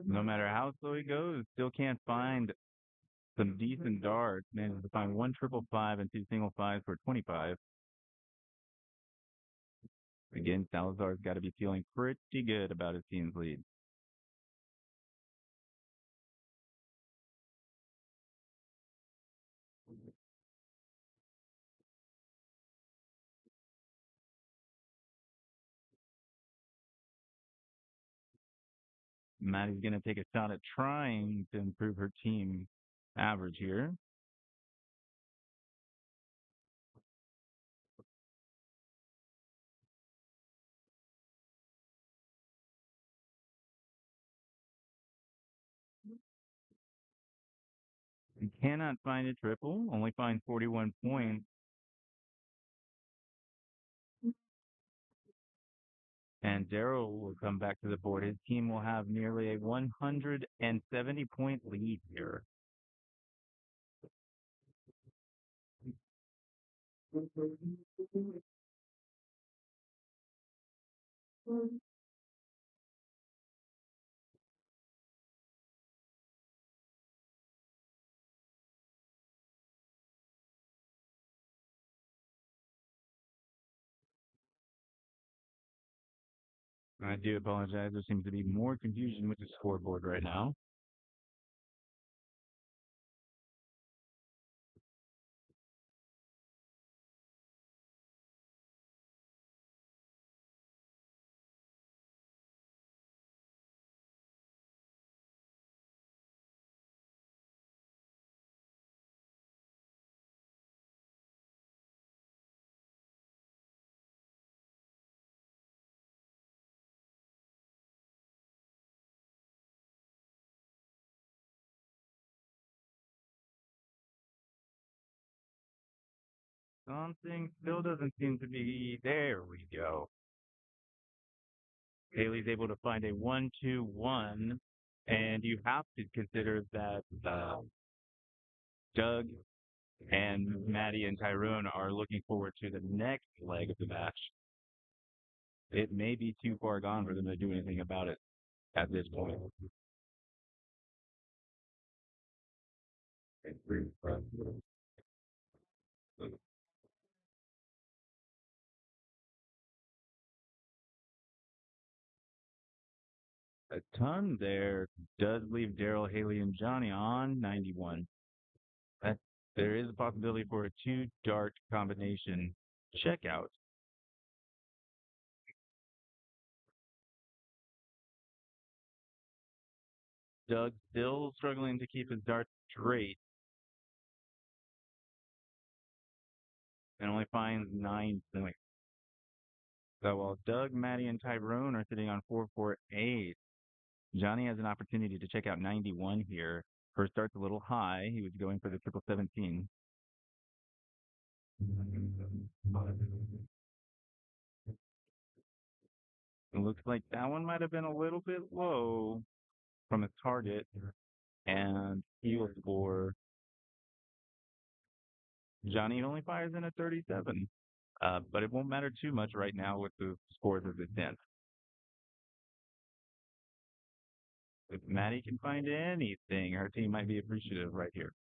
No matter how slow he goes, still can't find some decent darts. Manages to find one triple five and 2 single fives for 25. Again, Salazar's got to be feeling pretty good about his team's lead. Maddie's going to take a shot at trying to improve her team average here. He cannot find a triple, only finds 41 points. And Daryl will come back to the board. His team will have nearly a 170-point lead here. I do apologize. There seems to be more confusion with the scoreboard right now. Something still doesn't seem to be. There we go. Haley's able to find a 1-2-1, and you have to consider that Doug and Maddie and Tyrone are looking forward to the next leg of the match. It may be too far gone for them to do anything about it. at this point. A ton there does leave Daryl, Haley, and Johnny on 91. That there is a possibility for a two dart combination checkout. Doug still struggling to keep his darts straight and only finds 9 points. So while Doug, Maddie, and Tyrone are sitting on 448, Johnny has an opportunity to check out 91 here. First start's a little high. He was going for the triple 17. It looks like that one might have been a little bit low from his target, and he will score. Johnny only fires in a 37, but it won't matter too much right now with the scores of the 10th. If Maddie can find anything, her team might be appreciative right here.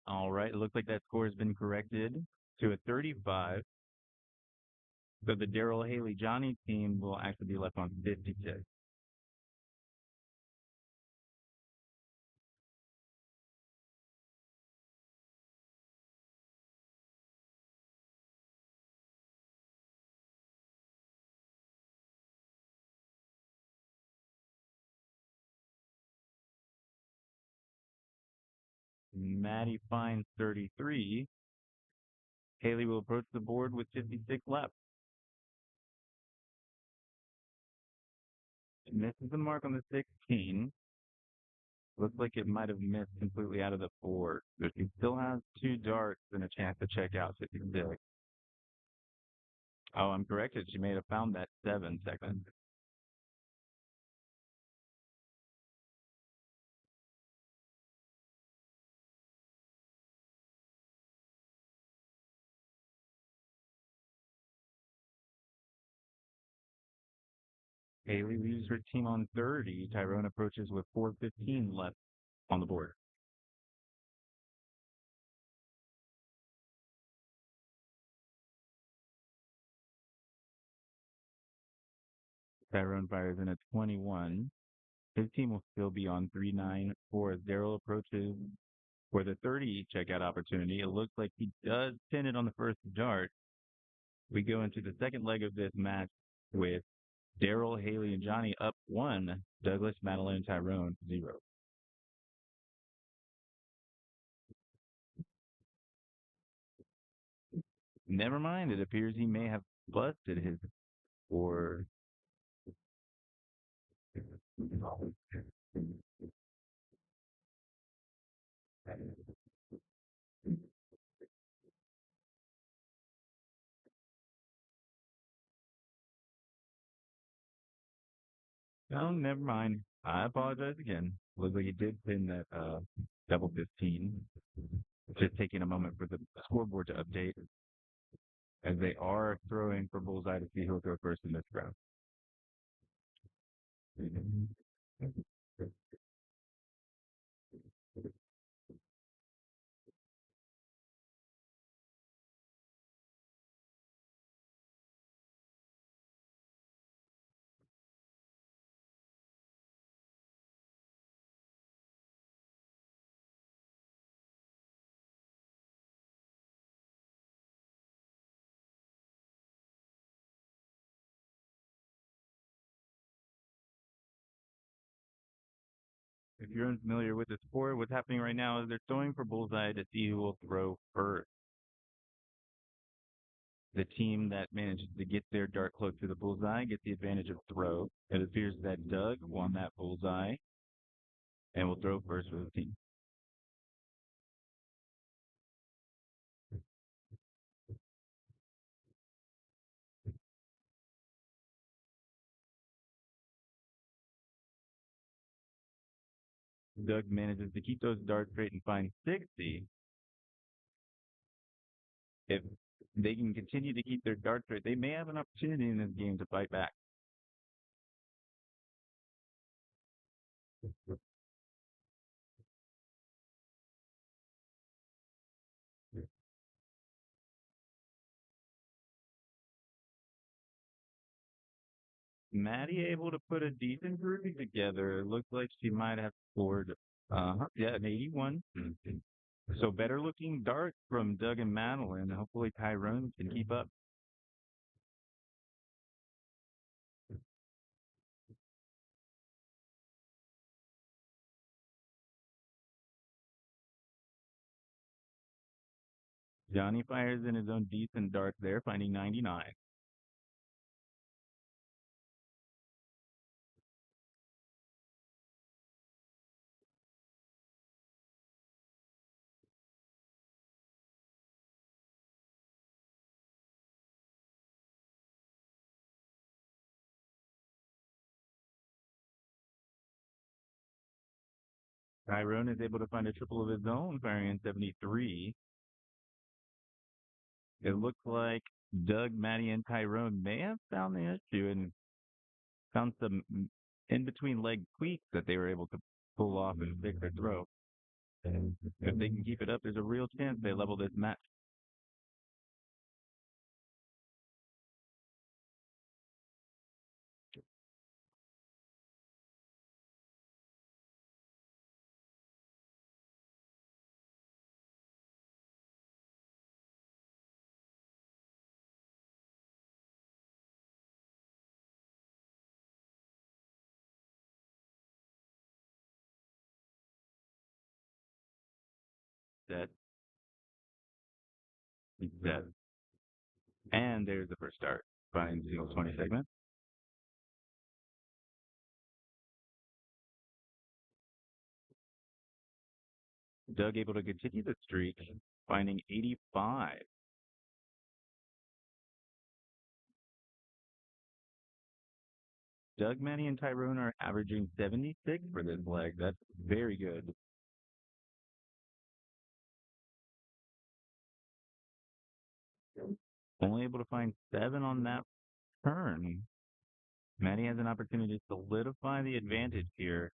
All right, it looks like that score has been corrected to a 35. So the Daryl Haley Johnny team will actually be left on 56. Maddie finds 33. Haley will approach the board with 56 left. It misses the mark on the 16. Looks like it might have missed completely out of the board. But she still has 2 darts and a chance to check out 56. Oh, I'm corrected. She may have found that 7 seconds. Haley leaves her team on 30. Tyrone approaches with 4:15 left on the board. Tyrone fires in at 21. His team will still be on 3-9-4 as Daryl approaches for the 30 checkout opportunity. It looks like he does pin it on the first dart. We go into the second leg of this match with Daryl, Haley, and Johnny up 1, Douglas, Madeline, and Tyrone 0. Never mind, it appears he may have busted his score. No, never mind. I apologize again. Looks like he did pin that double 15. Just taking a moment for the scoreboard to update as they are throwing for bullseye to see who'll go first in this round. If you're unfamiliar with the sport, what's happening right now is they're throwing for bullseye to see who will throw first. The team that manages to get their dart close to the bullseye gets the advantage of throw. It appears that Doug won that bullseye and will throw first for the team. Doug manages to keep those darts straight and find 60. If they can continue to keep their darts straight, they may have an opportunity in this game to fight back. Maddie able to put a decent grouping together. It looks like she might have scored, yeah, an 81. So better looking darts from Doug and Madeline. Hopefully Tyrone can keep up. Johnny fires in his own decent dart there, finding 99. Tyrone is able to find a triple of his own, firing in 73. It looks like Doug, Maddie, and Tyrone may have found the issue and found some in between leg tweaks that they were able to pull off and fix their throw. And if they can keep it up, there's a real chance they level this match. Set, set, and there's the first start. Fine single 20 segment. Doug able to continue the streak, finding 85. Doug, Manny, and Tyrone are averaging 76 for this leg. That's very good. Only able to find 7 on that turn. Manny has an opportunity to solidify the advantage here.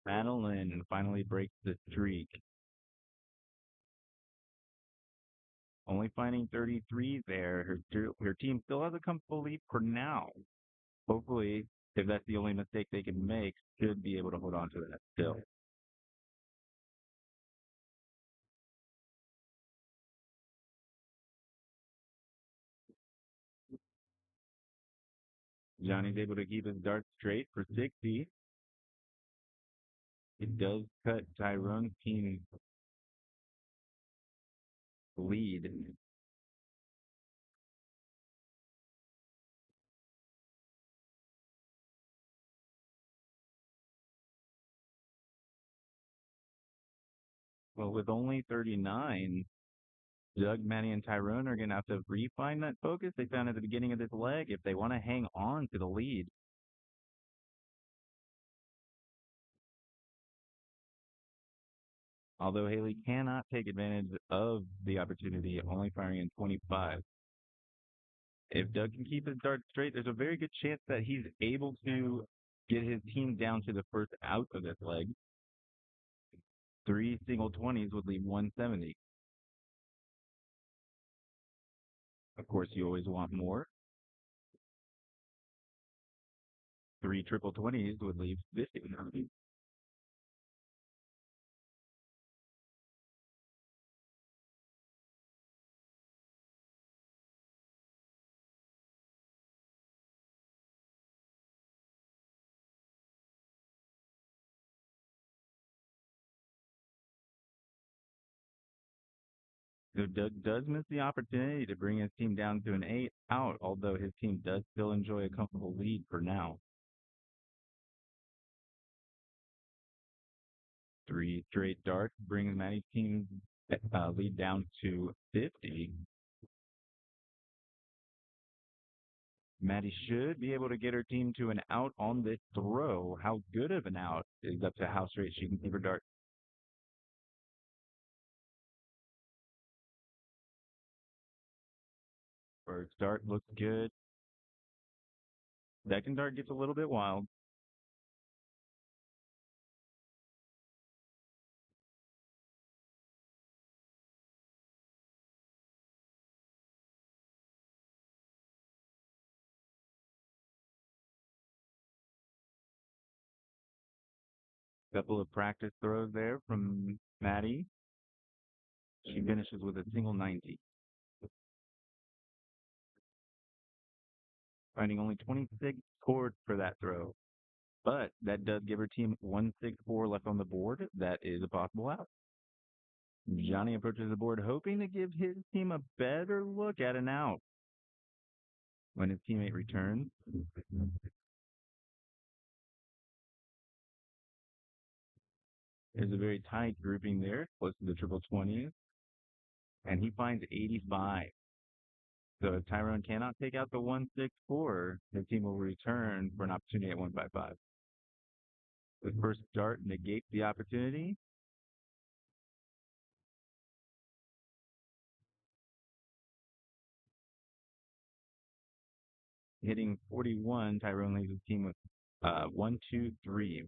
Madeline finally breaks the streak. Only finding 33 there. Her team still has a comfortable lead for now. Hopefully, if that's the only mistake they can make, should be able to hold on to that still. Johnny's able to keep his dart straight for 60. It does cut Tyrone's team lead. Well, with only 39, Doug, Manny, and Tyrone are going to have to refine that focus they found at the beginning of this leg if they want to hang on to the lead. Although Haley cannot take advantage of the opportunity, only firing in 25. If Doug can keep his dart straight, there's a very good chance that he's able to get his team down to the first out of this leg. 3 single 20s would leave 170. Of course, you always want more. 3 triple 20s would leave 50. So Doug does miss the opportunity to bring his team down to an 8 out, although his team does still enjoy a comfortable lead for now. 3 straight darts brings Maddie's team lead down to 50. Maddie should be able to get her team to an out on this throw. How good of an out is up to how straight she can keep her dart. First dart looks good. Second dart gets a little bit wild. Couple of practice throws there from Maddie. She finishes with a single 90. Finding only 26 scored for that throw. But that does give her team 164 left on the board. That is a possible out. Johnny approaches the board hoping to give his team a better look at an out. When his teammate returns, there's a very tight grouping there, close to the triple 20s, and he finds 85. So if Tyrone cannot take out the 164, his team will return for an opportunity at 155. The first dart negates the opportunity. Hitting 41, Tyrone leaves his team with 1, 2, 3.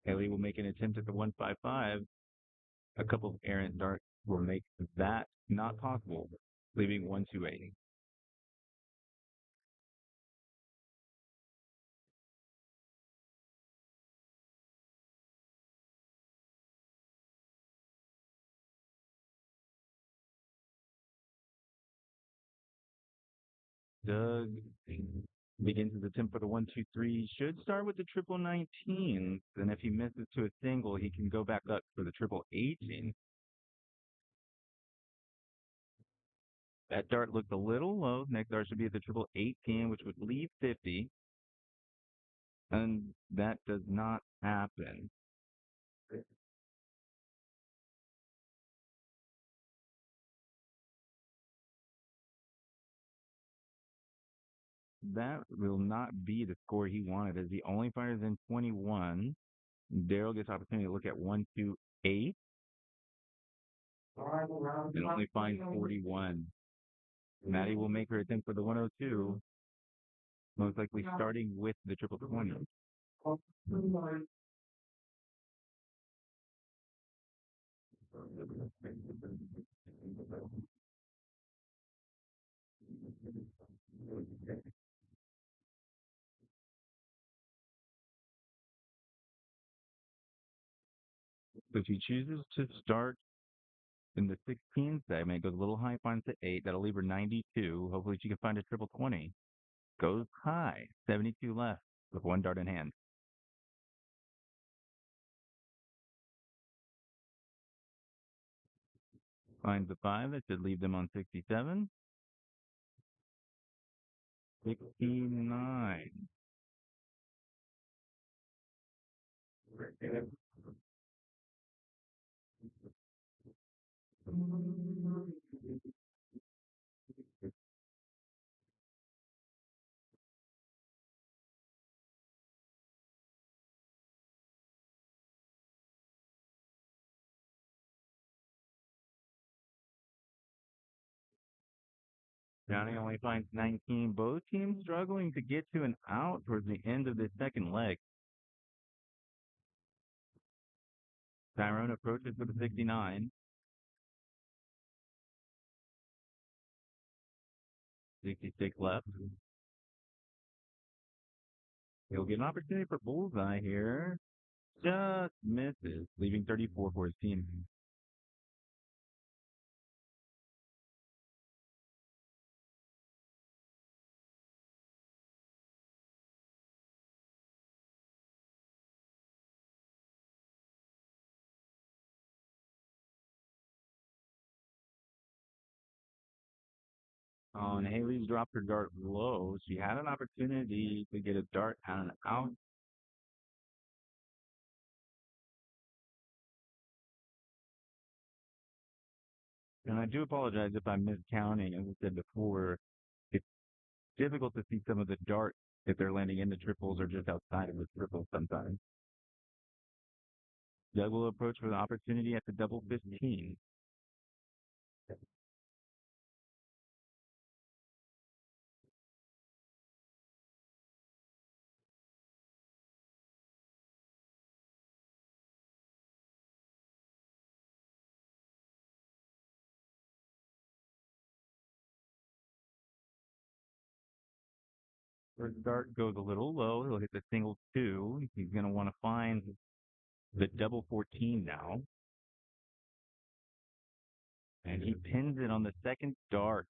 Haley will make an attempt at the 155. A couple of errant darts will make that not possible, leaving 128. Doug begins his attempt for the 123. Should start with the triple 19. Then if he misses to a single, he can go back up for the triple 18. That dart looked a little low. Next dart should be at the triple 18, which would leave 50. And that does not happen. That will not be the score he wanted, as he only fires in 21. Daryl gets opportunity to look at 128 and only finds 41. Maddie will make her attempt for the 102, most likely starting with the triple 20. So she chooses to start in the 16 segment, goes a little high, finds the 8. That'll leave her 92. Hopefully she can find a triple 20. Goes high, 72 left with one dart in hand. Finds the 5. That should leave them on 67. 69. Johnny only finds 19. Both teams struggling to get to an out towards the end of the second leg. Tyrone approaches with a 69. 66 left. He'll get an opportunity for bullseye here. Just misses, leaving 34 for his team. And Haley's dropped her dart low. She had an opportunity to get a dart and an out. And I do apologize if I'm miscounting. As I said before, it's difficult to see some of the darts if they're landing in the triples or just outside of the triples sometimes. Doug will approach for the opportunity at the double 15. First dart goes a little low. He'll hit the single 2. He's going to want to find the double 14 now. And he pins it on the second dart.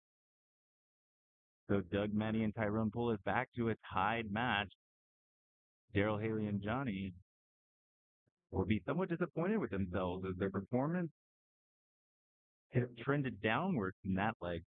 So Doug, Matty, and Tyrone pull it back to a tied match. Daryl, Haley, and Johnny will be somewhat disappointed with themselves as their performance has trended downwards in that leg.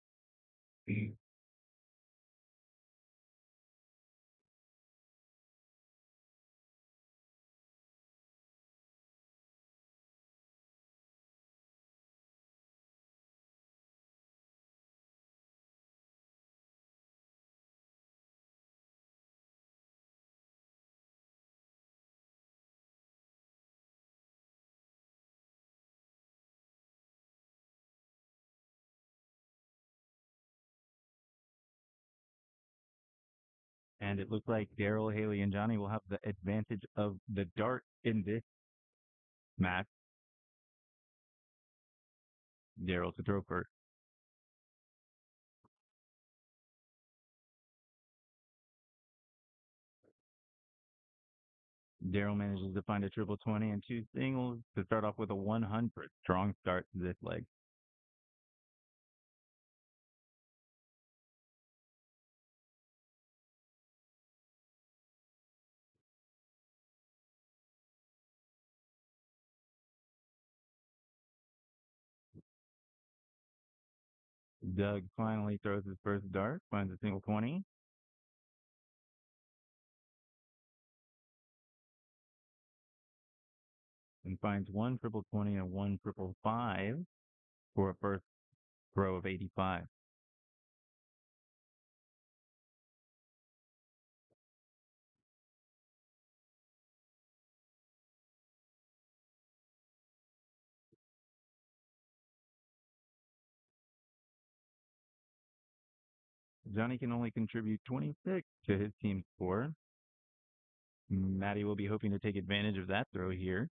And it looks like Daryl, Haley, and Johnny will have the advantage of the dart in this match. Daryl to throw first. Daryl manages to find a triple 20 and 2 singles to start off with a 100. Strong start to this leg. Doug finally throws his first dart, finds a single 20. And finds one triple 20 and one triple 5 for a first throw of 85. Johnny can only contribute 26 to his team's score. Matty will be hoping to take advantage of that throw here.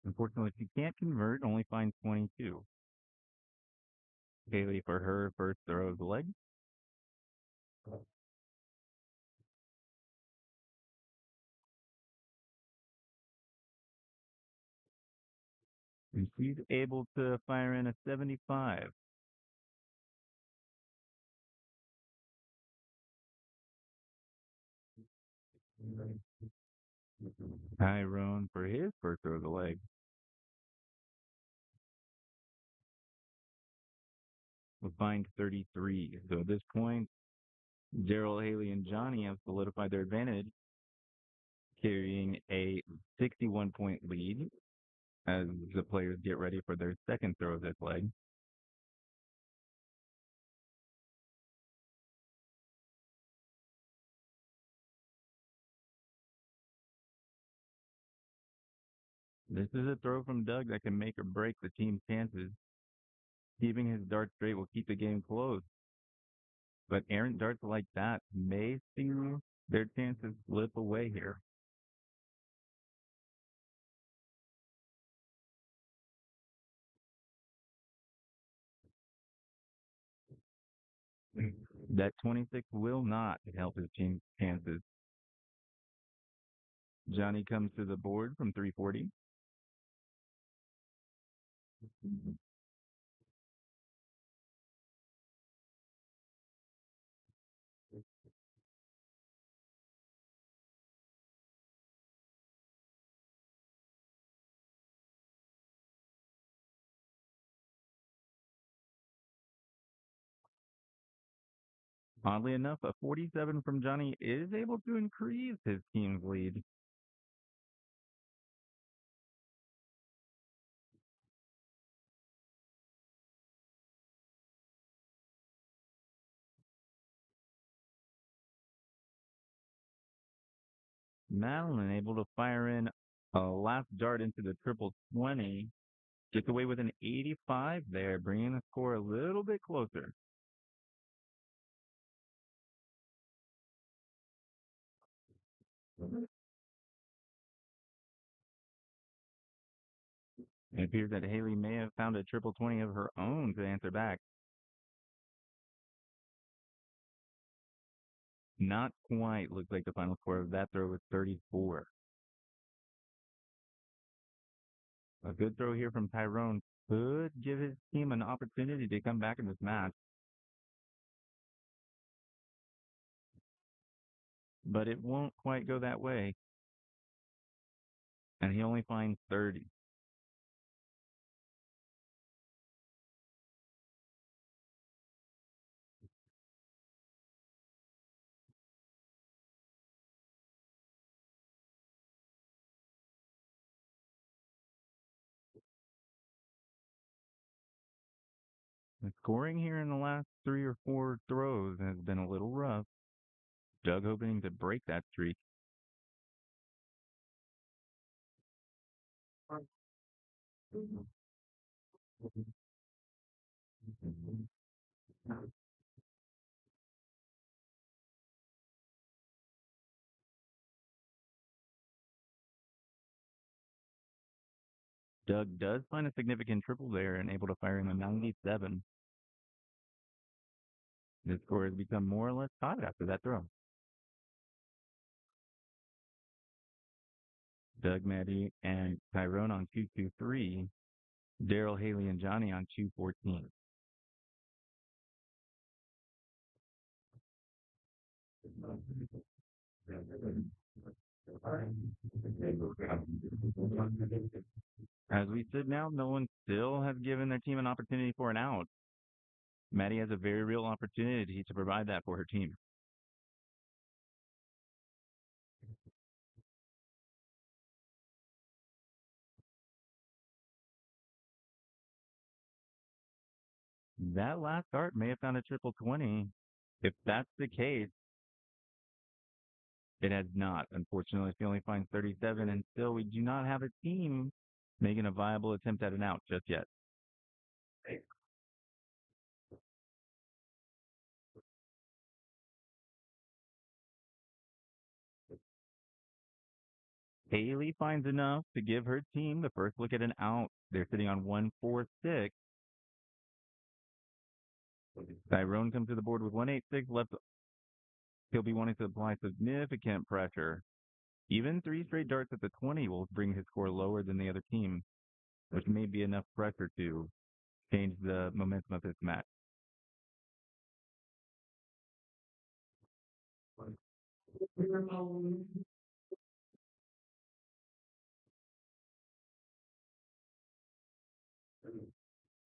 Unfortunately, she can't convert, only finds 22. Haley for her first throw of the leg. And she's able to fire in a 75. Tyrone for his first throw of the leg. Will find 33. So at this point, Daryl, Haley, and Johnny have solidified their advantage, carrying a 61-point lead as the players get ready for their second throw of this leg. This is a throw from Doug that can make or break the team's chances. Keeping his dart straight will keep the game close. But errant darts like that may see their chances slip away here. That 26 will not help his team's chances. Johnny comes to the board from 340. Oddly enough, a 47 from Johnny is able to increase his team's lead. Madeline able to fire in a last dart into the triple 20. Gets away with an 85 there, bringing the score a little bit closer. It appears that Haley may have found a triple 20 of her own to answer back. Not quite. Looks like the final score of that throw was 34. A good throw here from Tyrone could give his team an opportunity to come back in this match, but it won't quite go that way. And he only finds 30. The scoring here in the last 3 or 4 throws has been a little rough. Doug hoping to break that streak. Doug does find a significant triple there and able to fire in a 97. The score has become more or less tied after that throw. Doug, Maddie, and Tyrone on 223. Daryl, Haley, and Johnny on 214. As we sit now, no one still has given their team an opportunity for an out. Maddie has a very real opportunity to provide that for her team. That last start may have found a triple 20. If that's the case, it has not. Unfortunately, she only finds 37, and still we do not have a team making a viable attempt at an out just yet. Haley finds enough to give her team the first look at an out. They're sitting on 146. Tyrone comes to the board with 186 left. He'll be wanting to apply significant pressure. Even 3 straight darts at the 20 will bring his score lower than the other team, which may be enough pressure to change the momentum of this match.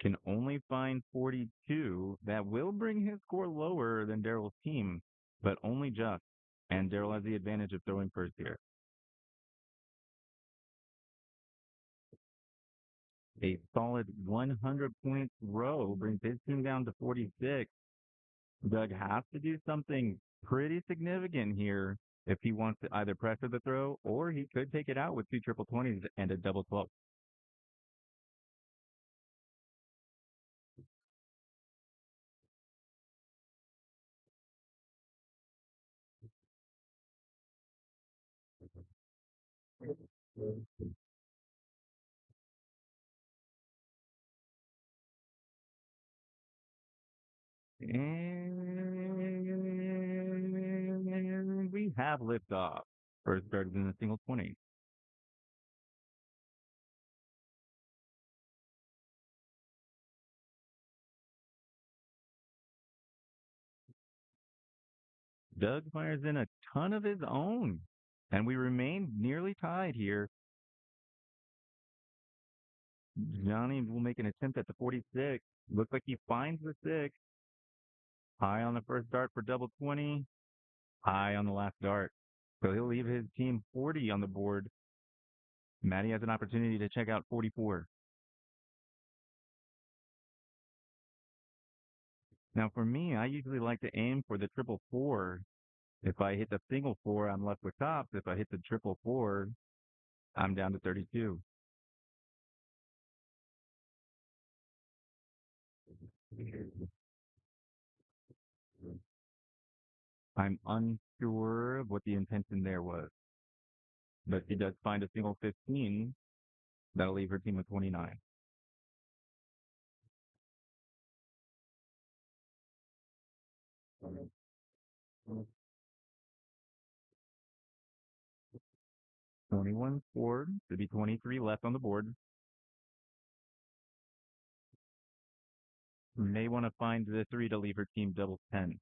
Can only find 42. That will bring his score lower than Daryl's team, but only just. And Daryl has the advantage of throwing first here. A solid 100-point throw brings his team down to 46. Doug has to do something pretty significant here if he wants to either pressure the throw or he could take it out with 2 triple 20s and a double 12. And we have liftoff. First started in a single 20. Doug fires in a ton of his own, and we remain nearly tied here. Johnny will make an attempt at the 46. Looks like he finds the 6. High on the first dart for double 20, high on the last dart. So he'll leave his team 40 on the board. Maddie has an opportunity to check out 44. Now, for me, I usually like to aim for the triple four. If I hit the single four, I'm left with tops. If I hit the triple four, I'm down to 32. I'm unsure of what the intention there was, but she does find a single 15. That'll leave her team with 29. Twenty-one scored. Should be 23 left on the board. May want to find the three to leave her team double 10.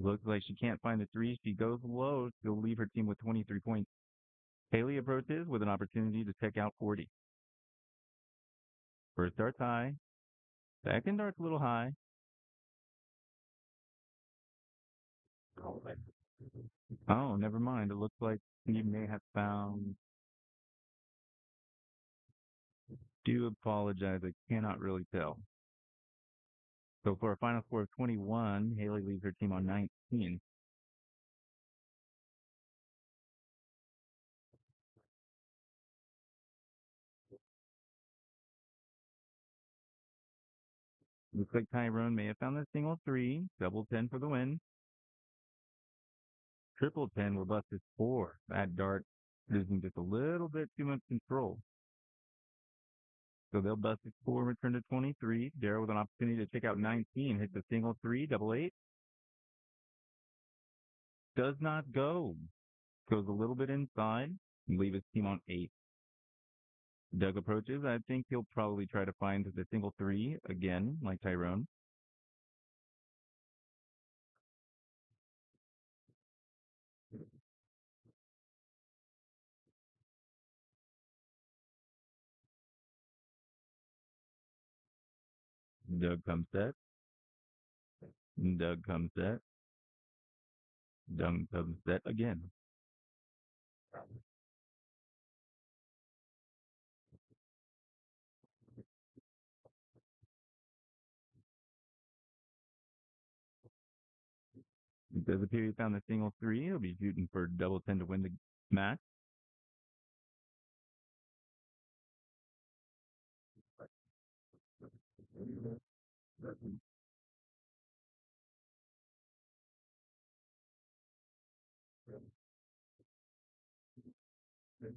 Looks like she can't find the three. She goes low. She'll leave her team with 23 points. Haley approaches with an opportunity to check out 40. First dart's high. Second dart's a little high. Oh, never mind. It looks like you may have found. Do apologize. I cannot really tell. So for a final score of 21, Haley leaves her team on 19. Looks like Tyrone may have found the single three. Double 10 for the win. Triple 10 will bust his four. That dart losing just a little bit too much control. So they'll bust his four, return to 23. Darrow with an opportunity to check out 19. Hits a single three, double eight. Does not go. Goes a little bit inside and leave his team on 8. Doug approaches. I think he'll probably try to find the single three again, like Tyrone. Doug comes set. Doug comes set. Doug comes set again. It does appear he found the single three. He'll be shooting for double 10 to win the match.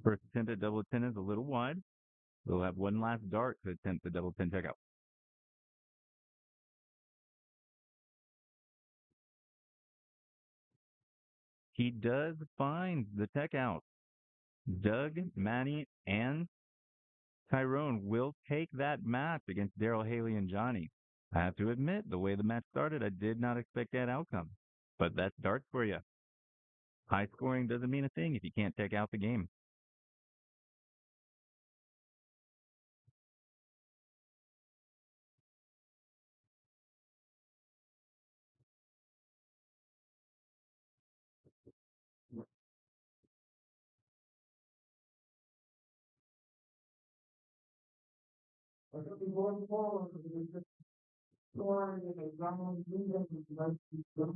First attempt at double 10 is a little wide. We'll have one last dart to attempt the double 10 checkout. He does find the tech out. Doug, Manny, and Tyrone will take that match against Daryl, Haley, and Johnny. I have to admit, the way the match started, I did not expect that outcome. But that's darts for you. High scoring doesn't mean a thing if you can't take out the game.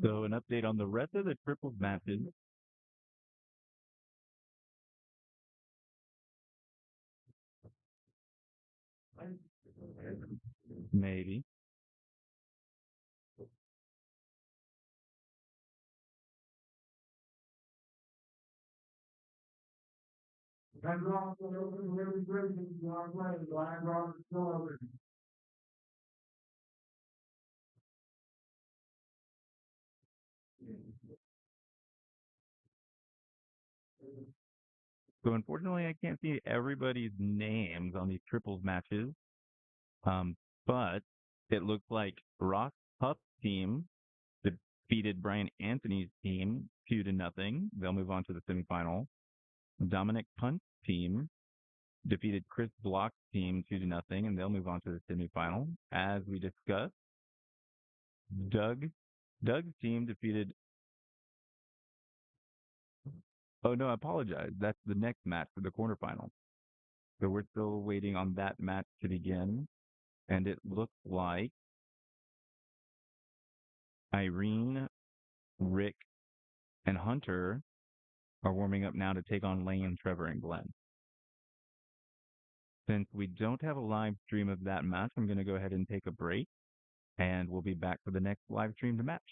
So an update on the rest of the triples matches. Maybe. So unfortunately, I can't see everybody's names on these triples matches. But it looks like Ross Huff's team defeated Brian Anthony's team 2-0. They'll move on to the semifinal. Dominic Punt's team defeated Chris Block's team 2-0, and they'll move on to the semifinal. As we discussed, Doug Doug's team defeated. Oh no, I apologize. That's the next match for the quarterfinal. So we're still waiting on that match to begin, and it looks like Irene, Rick, and Hunter are warming up now to take on Lane, Trevor, and Glenn. Since we don't have a live stream of that match, I'm going to go ahead and take a break, and we'll be back for the next live streamed match.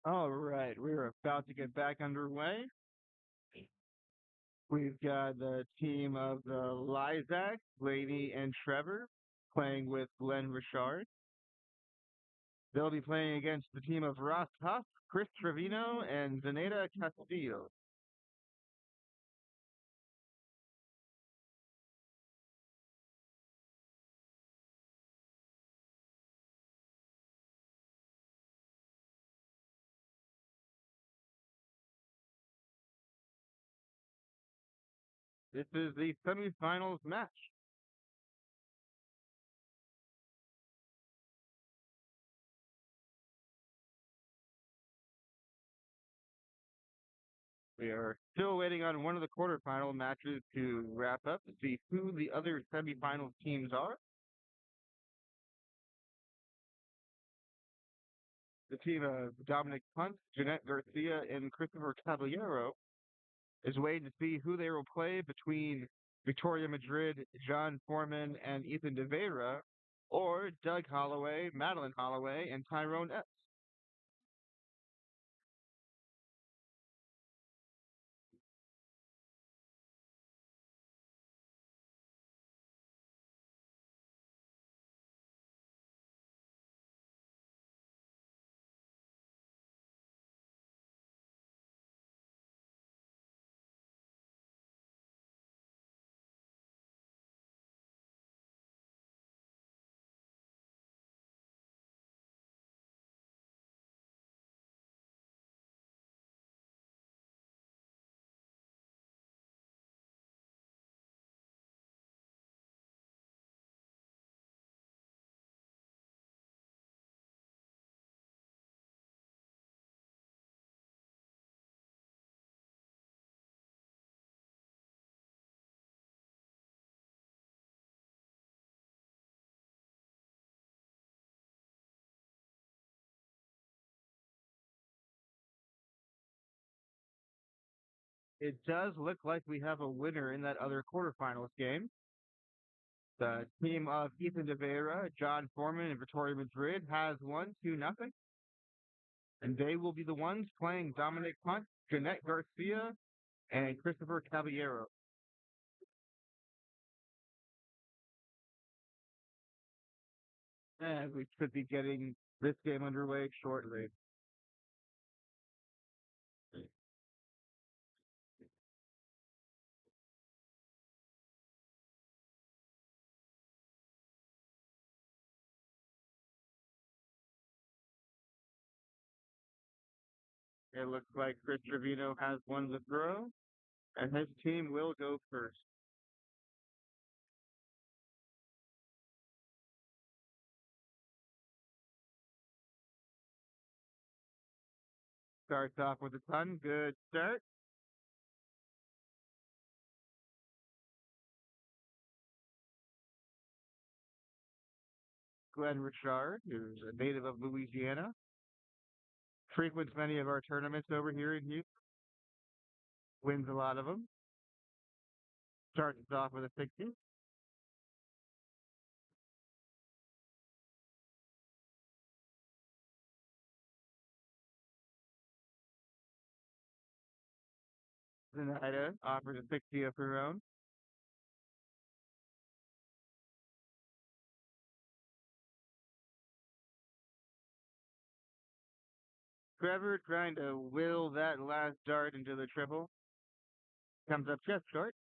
All right, we're about to get back underway. We've got the team of the Lizac, Lady, and Trevor playing with Glenn Richard. They'll be playing against the team of Ross Huff, Chris Trevino, and Zaneta Castillo. This is the semifinals match. We are still waiting on one of the quarterfinal matches to wrap up to see who the other semifinal teams are. The team of Dominic Hunt, Jeanette Garcia, and Christopher Caballero is waiting to see who they will play between Victoria Madrid, John Foreman, and Ethan De Vera, or Doug Holloway, Madeline Holloway, and Tyrone Epps. It does look like we have a winner in that other quarterfinals game. The team of Ethan De Vera, John Foreman, and Victoria Madrid has won 2-0, and they will be the ones playing Dominic Hunt, Jeanette Garcia, and Christopher Caballero. And we should be getting this game underway shortly. It looks like Chris Trevino has won the throw, and his team will go first. Starts off with a ton. Good start. Glenn Richard, who's a native of Louisiana, frequents many of our tournaments over here in Houston, wins a lot of them. Starts us off with a 60. Zenaida offers a 60 of her own. Trevor trying to will that last dart into the triple. Comes up just short.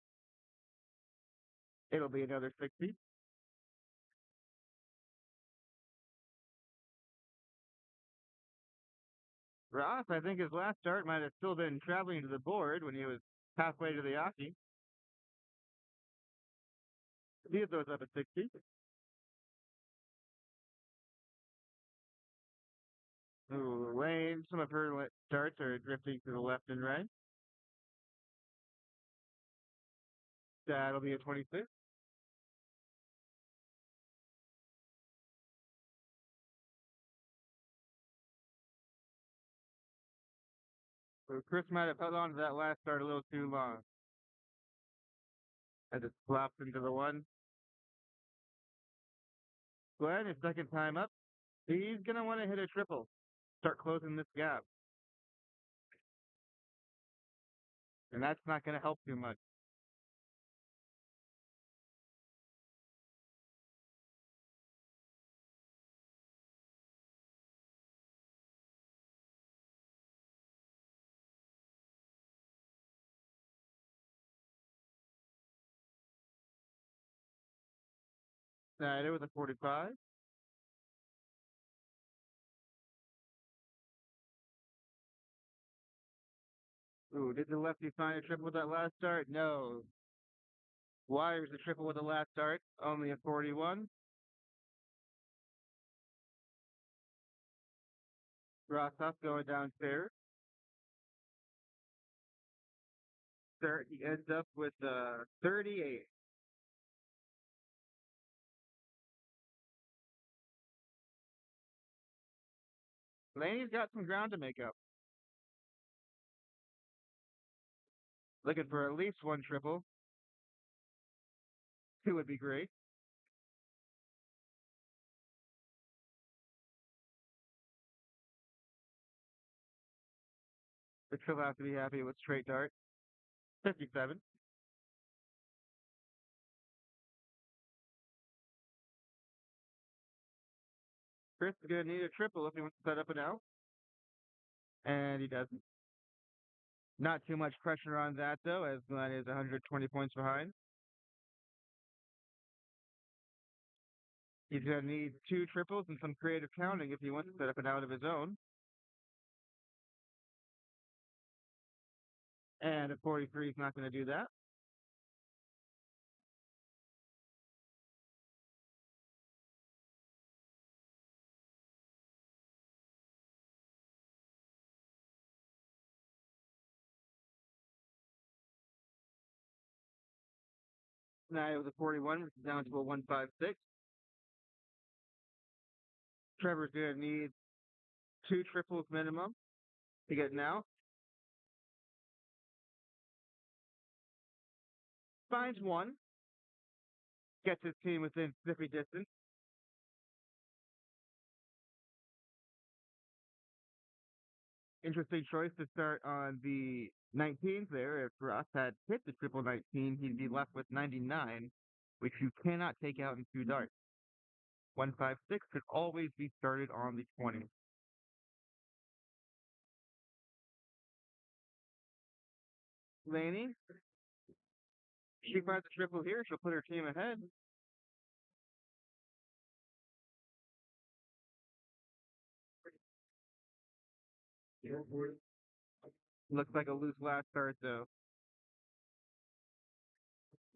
It'll be another 60. Ross, I think his last dart might have still been traveling to the board when he was halfway to the Aki. He throws up a 60. Ooh, Lane, some of her darts are drifting to the left and right. That'll be a 26. So Chris might have held on to that last dart a little too long. As it flops into the one. Glenn, his second time up. He's going to want to hit a triple. Start closing this gap. and that's not going to help too much. Snyder with a 45. Ooh, did the lefty find a triple with that last start? No. Wires a triple with the last start, only a 41. Rossoff going downstairs. Third, he ends up with 38. Laney's got some ground to make up. Looking for at least one triple. Two would be great. But she'll have to be happy with straight dart. 57. Chris is going to need a triple if he wants to set up an out. And he doesn't. Not too much pressure on that, though, as Glenn is 120 points behind. He's going to need two triples and some creative counting if he wants to set up an out of his own. And a 43 is not going to do that. Now with a 41, which is down to a 156. Trevor's going to need two triples minimum to get an out. Finds one. Gets his team within sniffy distance. Interesting choice to start on the 19s there. If Ross had hit the triple 19, he'd be left with 99, which you cannot take out in two darts. 156 could always be started on the 20. Laney, she finds a triple here. She'll put her team ahead. Looks like a loose last start though.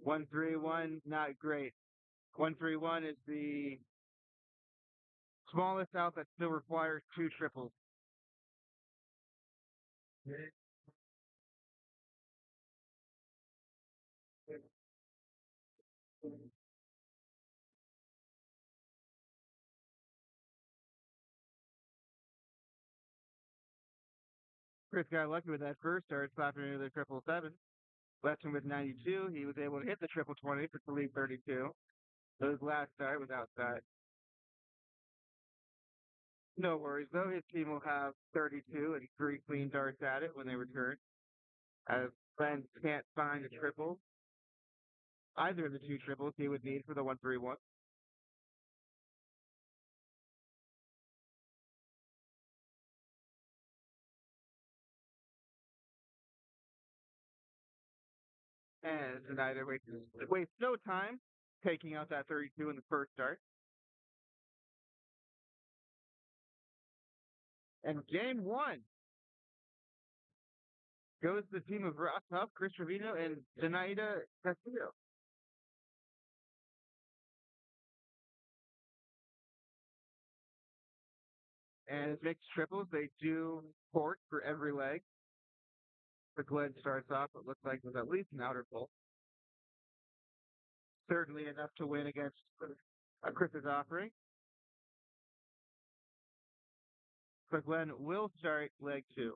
131, not great. 131 is the smallest out that still requires two triples. Chris got lucky with that first start, slapping into the triple seven. Left him with 92. He was able to hit the triple 20 for the lead 32. Those last start was outside. No worries though. His team will have 32 and three clean darts at it when they return. As Glenn can't find a triple, either of the two triples he would need for the 131. And Snyder wastes no time taking out that 32 in the first start. And game one goes to the team of Ross Huff, Chris Trevino, and Zenaida Castillo. And as mixed triples, they do court for every leg. The Glenn starts off, it looks like, with at least an outer pull. Certainly enough to win against Chris's offering. So Glenn will start leg two.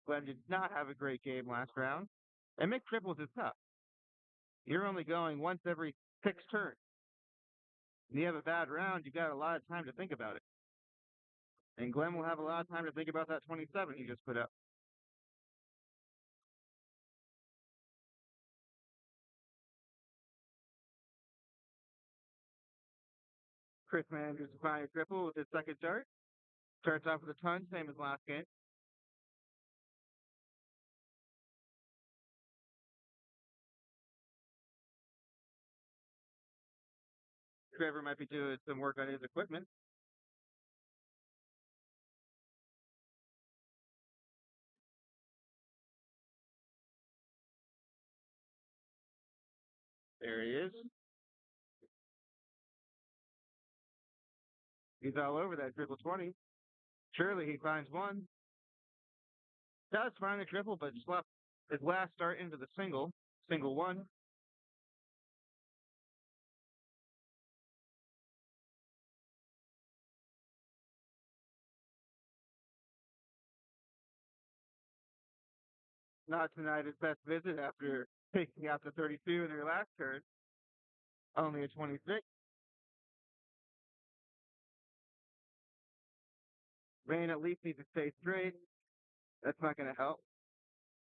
Glenn did not have a great game last round. And mixed triples is tough. You're only going once every 6 turns. And you have a bad round, you got a lot of time to think about it. And Glenn will have a lot of time to think about that 27 he just put up. Chris manages to find a triple with his second dart. Starts off with a ton, same as last game. Trevor might be doing some work on his equipment. There he is. He's all over that triple 20. Surely he finds one. Does find a triple, but slept his last start into the single. Single one. Not tonight his best visit after taking out the 32 in their last turn. Only a 26. Rain at least needs to stay straight. That's not going to help.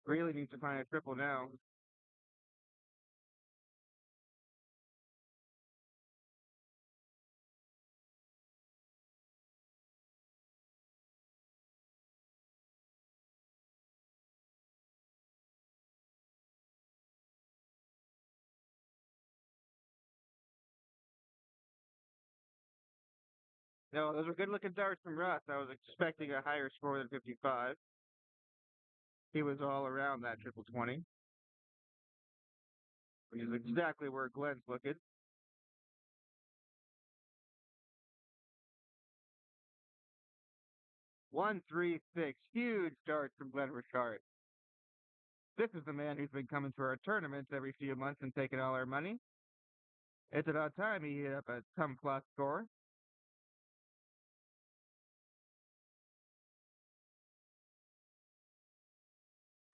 Really needs to find a triple now. No, those were good looking darts from Russ. I was expecting a higher score than 55. He was all around that triple 20. Which is exactly where Glenn's looking. 136. Huge darts from Glenn Richard. This is the man who's been coming to our tournaments every few months and taking all our money. It's about time he hit up a 10 plus score.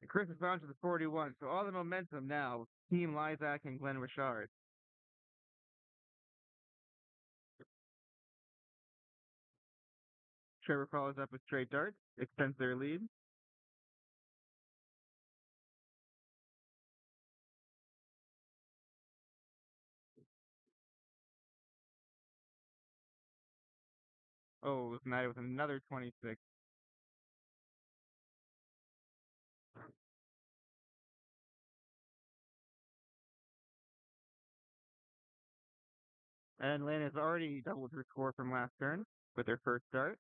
And Chris is down to the 41, so all the momentum now, Team Lysak and Glenn Richard. Trevor follows up with straight darts, extends their lead. Oh, Snyder with another 26. And Lynn has already doubled her score from last turn with her first start.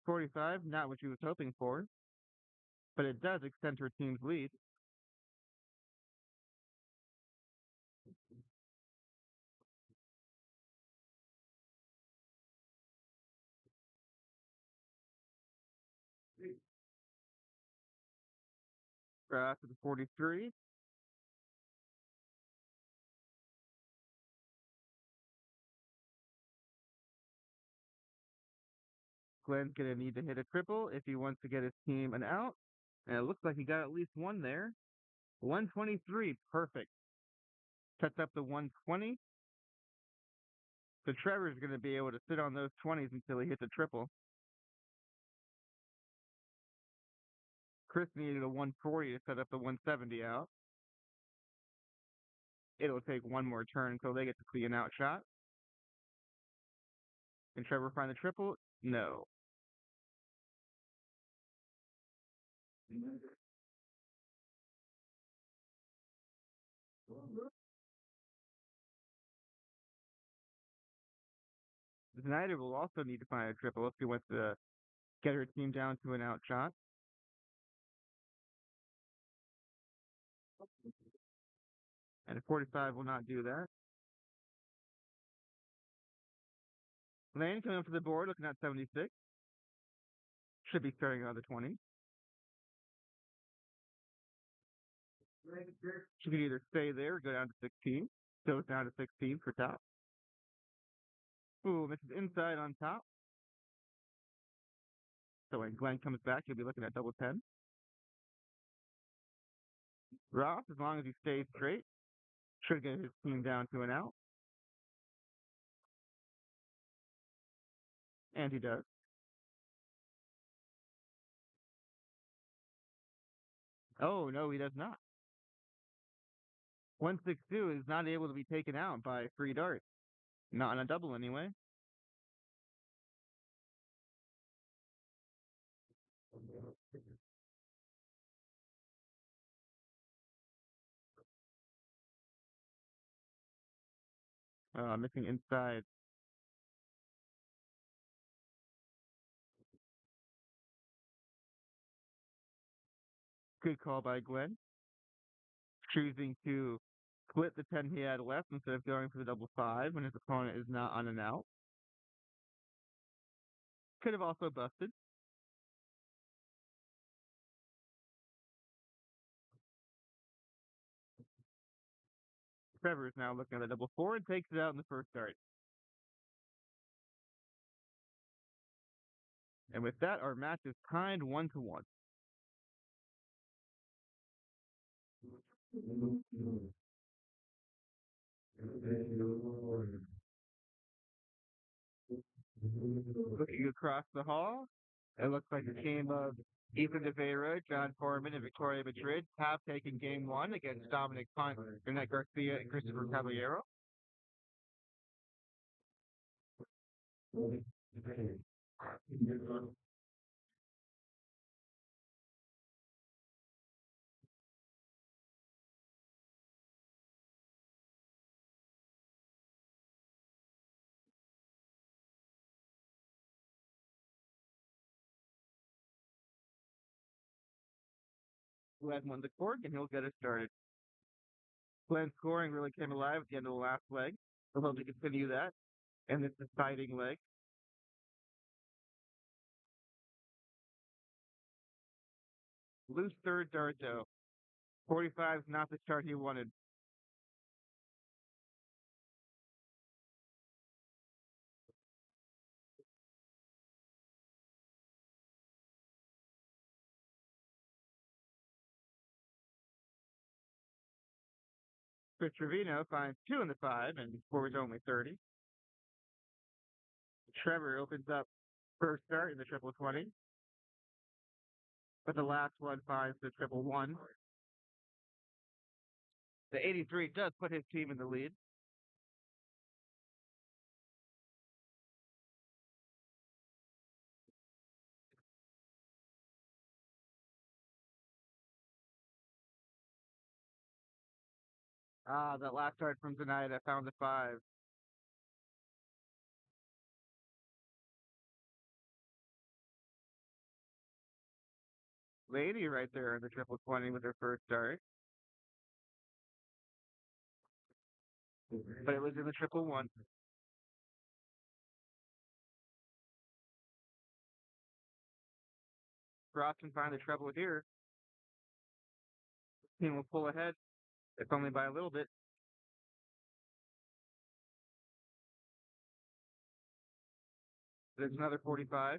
45, not what she was hoping for, but it does extend her team's lead. To the 43. Glenn's going to need to hit a triple if he wants to get his team an out. And it looks like he got at least one there. 123, perfect. Sets up the 120. So Trevor's going to be able to sit on those 20s until he hits a triple. Chris needed a 140 to set up the 170 out. It'll take one more turn until they get to see an out shot. Can Trevor find the triple? No. Snyder will also need to find a triple if he wants to get her team down to an out shot. And a 45 will not do that. Lane coming up to the board, looking at 76. Should be starting on the 20. She can either stay there or go down to 16. Goes down to 16 for top. Ooh, misses inside on top. So when Glenn comes back, he'll be looking at double 10. Ross, as long as he stays straight, should get his team down to an out. And he does. Oh, no, he does not. 162 is not able to be taken out by free dart. Not on a double, anyway. Missing inside. Good call by Glenn. Choosing to split the 10 he had left instead of going for the double five when his opponent is not on an out. Could have also busted. Trevor is now looking at the double four and takes it out in the first dart. And with that, our match is tied 1-1. Looking across the hall, it looks like the team of Ethan De Vera, John Foreman, and Victoria Madrid have taken game one against Dominic Pine, Burnett Garcia, and Christopher Caballero. Glenn won the court, and he'll get us started. Glenn's scoring really came alive at the end of the last leg. We'll hope to continue that in this deciding leg. Loose third dart, though. 45 is not the start he wanted. Chris Trevino finds two in the five and scores only 30. Trevor opens up first start in the triple 20, but the last one finds the triple one. The 83 does put his team in the lead. That last start from tonight, I found the five. Lady right there in the triple 20 with her first start. But it was in the triple one. Ross can find the treble here. Team will pull ahead, if only by a little bit. There's another 45.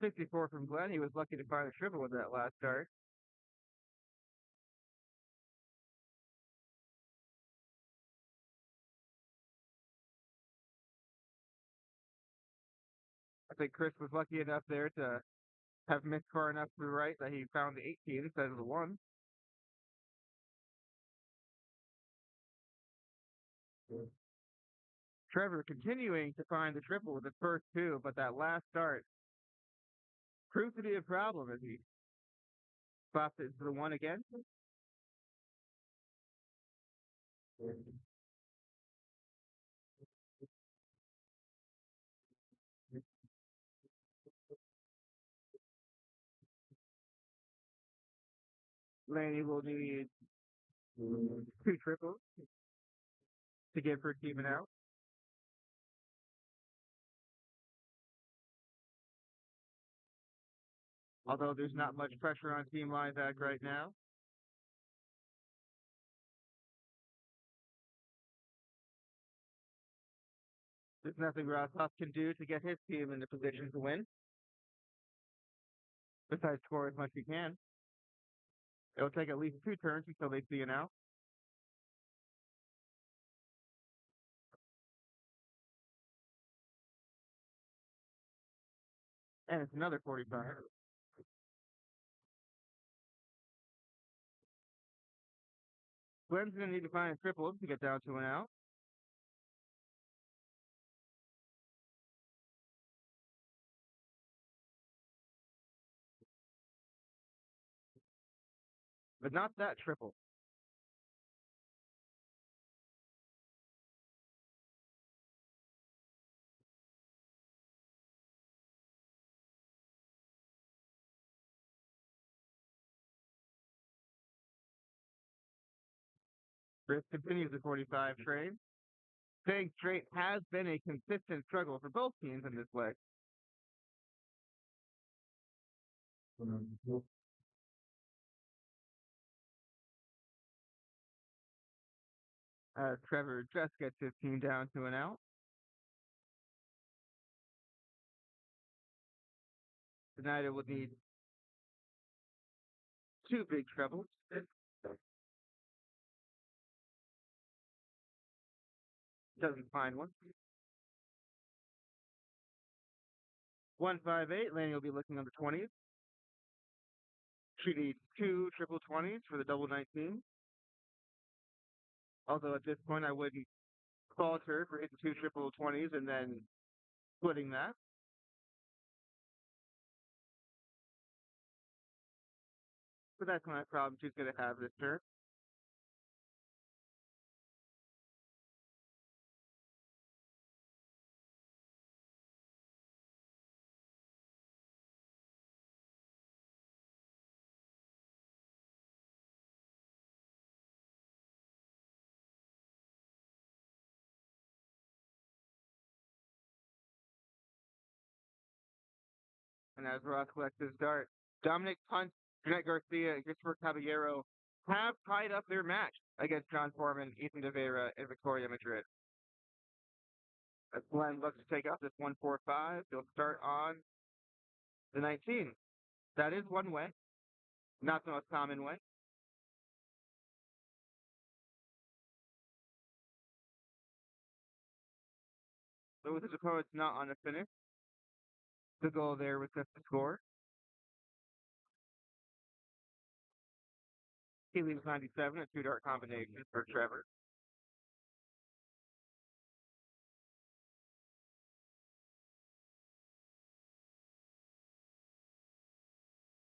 '64 from Glenn. He was lucky to find a triple with that last start. I think Chris was lucky enough there to have missed far enough to the right that he found the 18 instead of the one. Trevor continuing to find the triple with his first two, but that last start proved to be a problem as he spots it to the one again. Laney will need two triples to give her team an out. Although there's not much pressure on Team Lineback right now. There's nothing Rossoff can do to get his team in a position to win, besides score as much as he can. It'll take at least 2 turns until they see an out. And it's another 45. Glenn's going to need to find a triple to get down to an out. But not that triple. Chris continues the 45 trade. Staying straight has been a consistent struggle for both teams in this leg. Trevor just gets his team down to an out. Tonight it will need 2 big trebles. Doesn't find one. 158. Lanny will be looking on the 20s. She needs 2 triple 20s for the double 19. Although at this point I wouldn't fault her for hitting 2 triple 20s and then splitting that. But that's not a problem she's going to have this turn. And as Ross collects his dart, Dominic Punt, Jeanette Garcia, and Christopher Caballero have tied up their match against John Foreman, Ethan De Vera, and Victoria Madrid. As Glenn looks to take out this 145, he'll start on the 19. That is one way, not the most common way. But with his opponents not on a finish, the goal there was just to score. He leaves 97, a 2-dart combination for Trevor.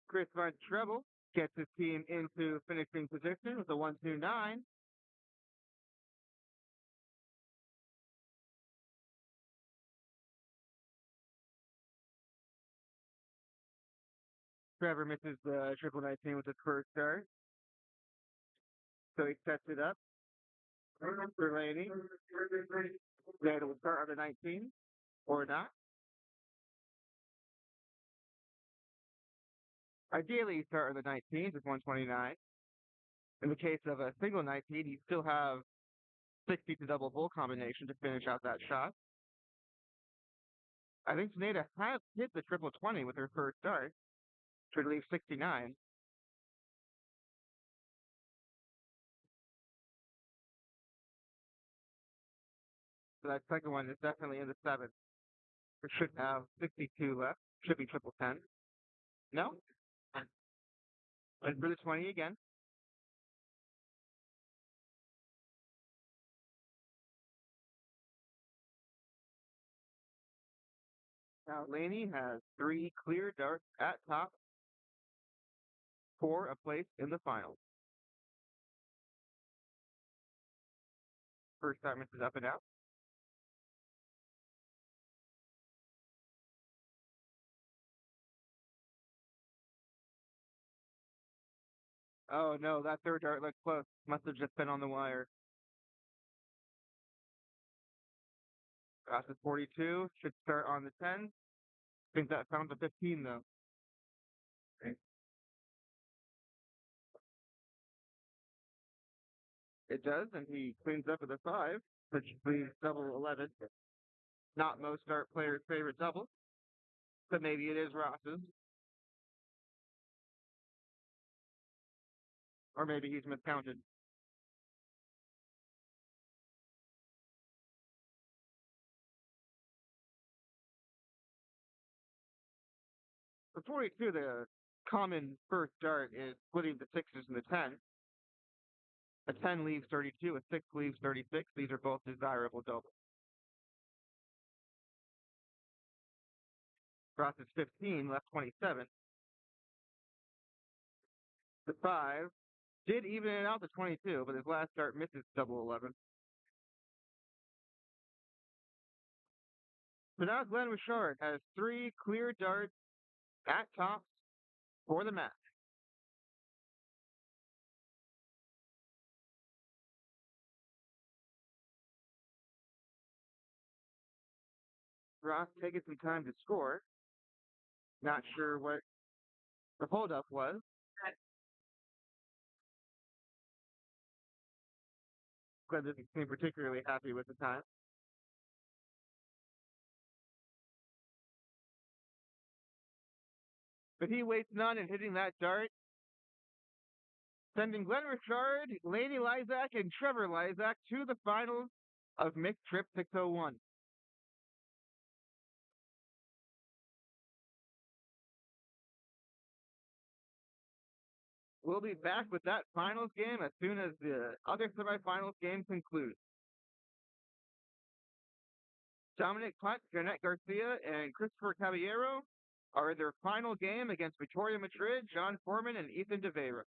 Chris finds treble, gets his team into finishing position with a 1-2-9. Trevor misses the triple 19 with his first start. So he sets it up for Laney. That will start on the 19 or not. Ideally, you start on the 19 with 129. In the case of a single 19, you still have 60 to double bull combination to finish out that shot. I think Taneda has hit the triple 20 with her first start, which would leave 69. So that second one is definitely in the 7th. It should have 62 left. Should be triple 10. No? And for the 20 again. Now Laney has 3 clear darts at top for a place in the finals. First time misses up and out. Oh no, that third dart looked close. Must have just been on the wire. Passes 42. Should start on the 10. Think that found the 15 though. Okay. It does, and he cleans up with a 5, which leaves double 11. Not most dart players' favorite double, but maybe it is Ross's. Or maybe he's miscounted. For 42, the common first dart is splitting the sixes and the 10. A 10 leaves 32, a 6 leaves 36. These are both desirable doubles. Ross is 15, left 27. The 5 did even it out to 22, but his last dart misses double 11. So now Glenn Richard has 3 clear darts at tops for the match. Ross taking some time to score. Not sure what the holdup was. Glenn doesn't seem particularly happy with the time. But he wastes none in hitting that dart, sending Glenn Richard, Lady Lysak, and Trevor Lysak to the finals of Mixed Trip 601. We'll be back with that finals game as soon as the other semifinals game concludes. Dominic Punt, Janet Garcia, and Christopher Caballero are in their final game against Victoria Madrid, John Foreman, and Ethan De Vera.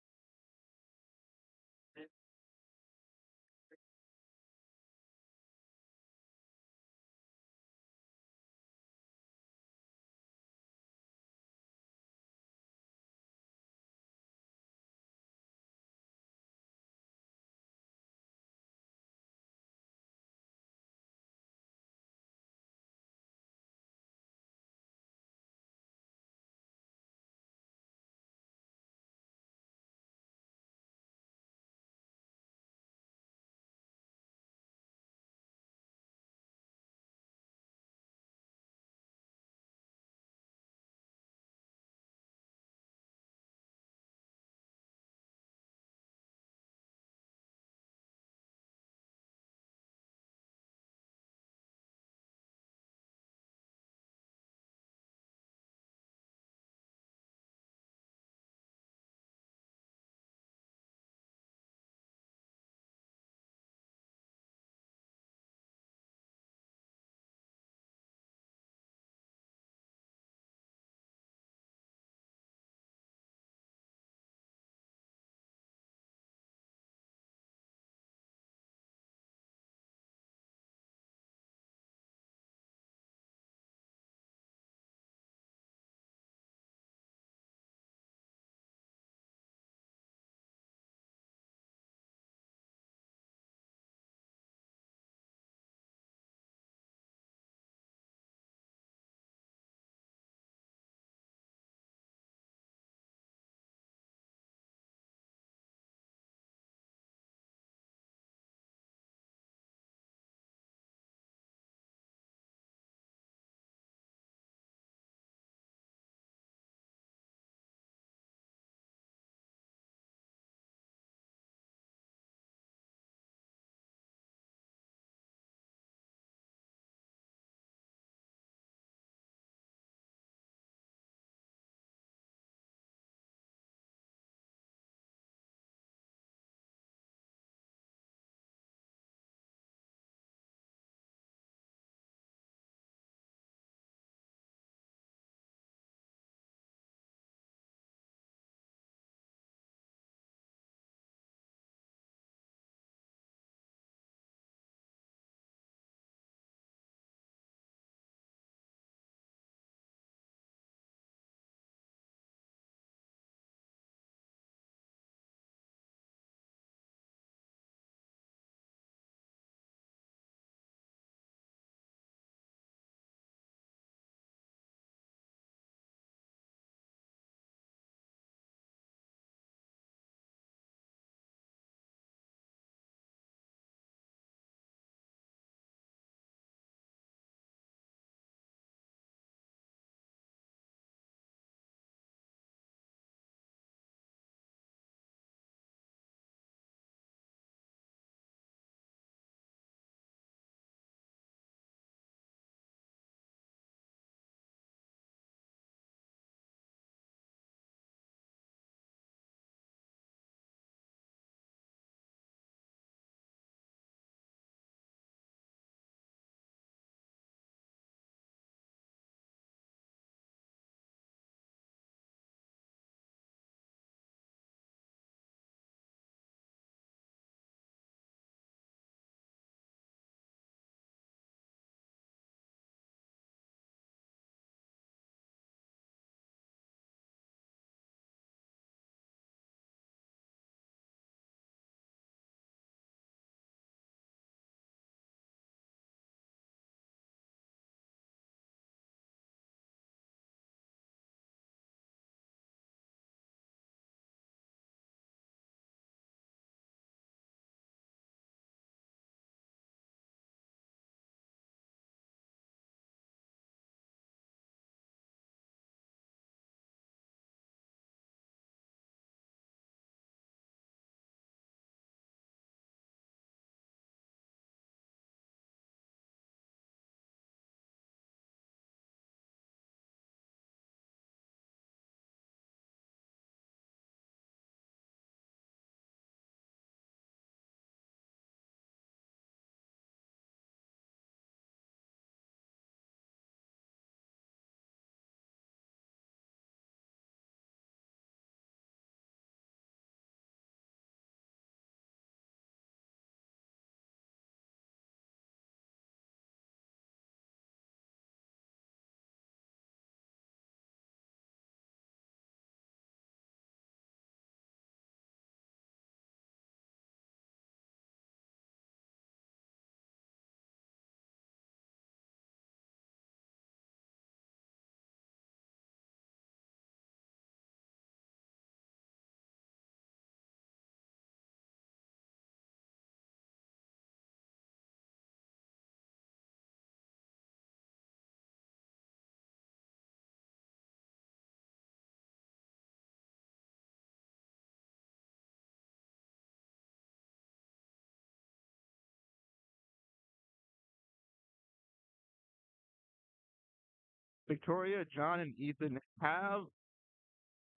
Victoria, John, and Ethan have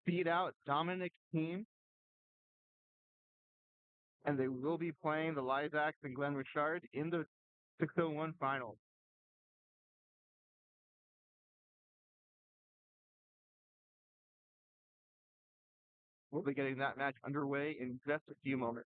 beat out Dominic's team, and they will be playing the Lizacs and Glenn Richard in the 601 final. We'll be getting that match underway in just a few moments.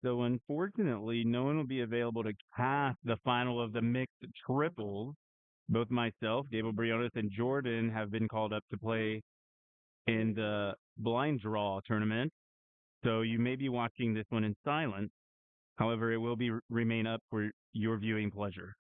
So unfortunately, no one will be available to cast the final of the mixed triples. Both myself, Gabriel Briones, and Jordan have been called up to play in the blind draw tournament. So you may be watching this one in silence. However, it will be remain up for your viewing pleasure.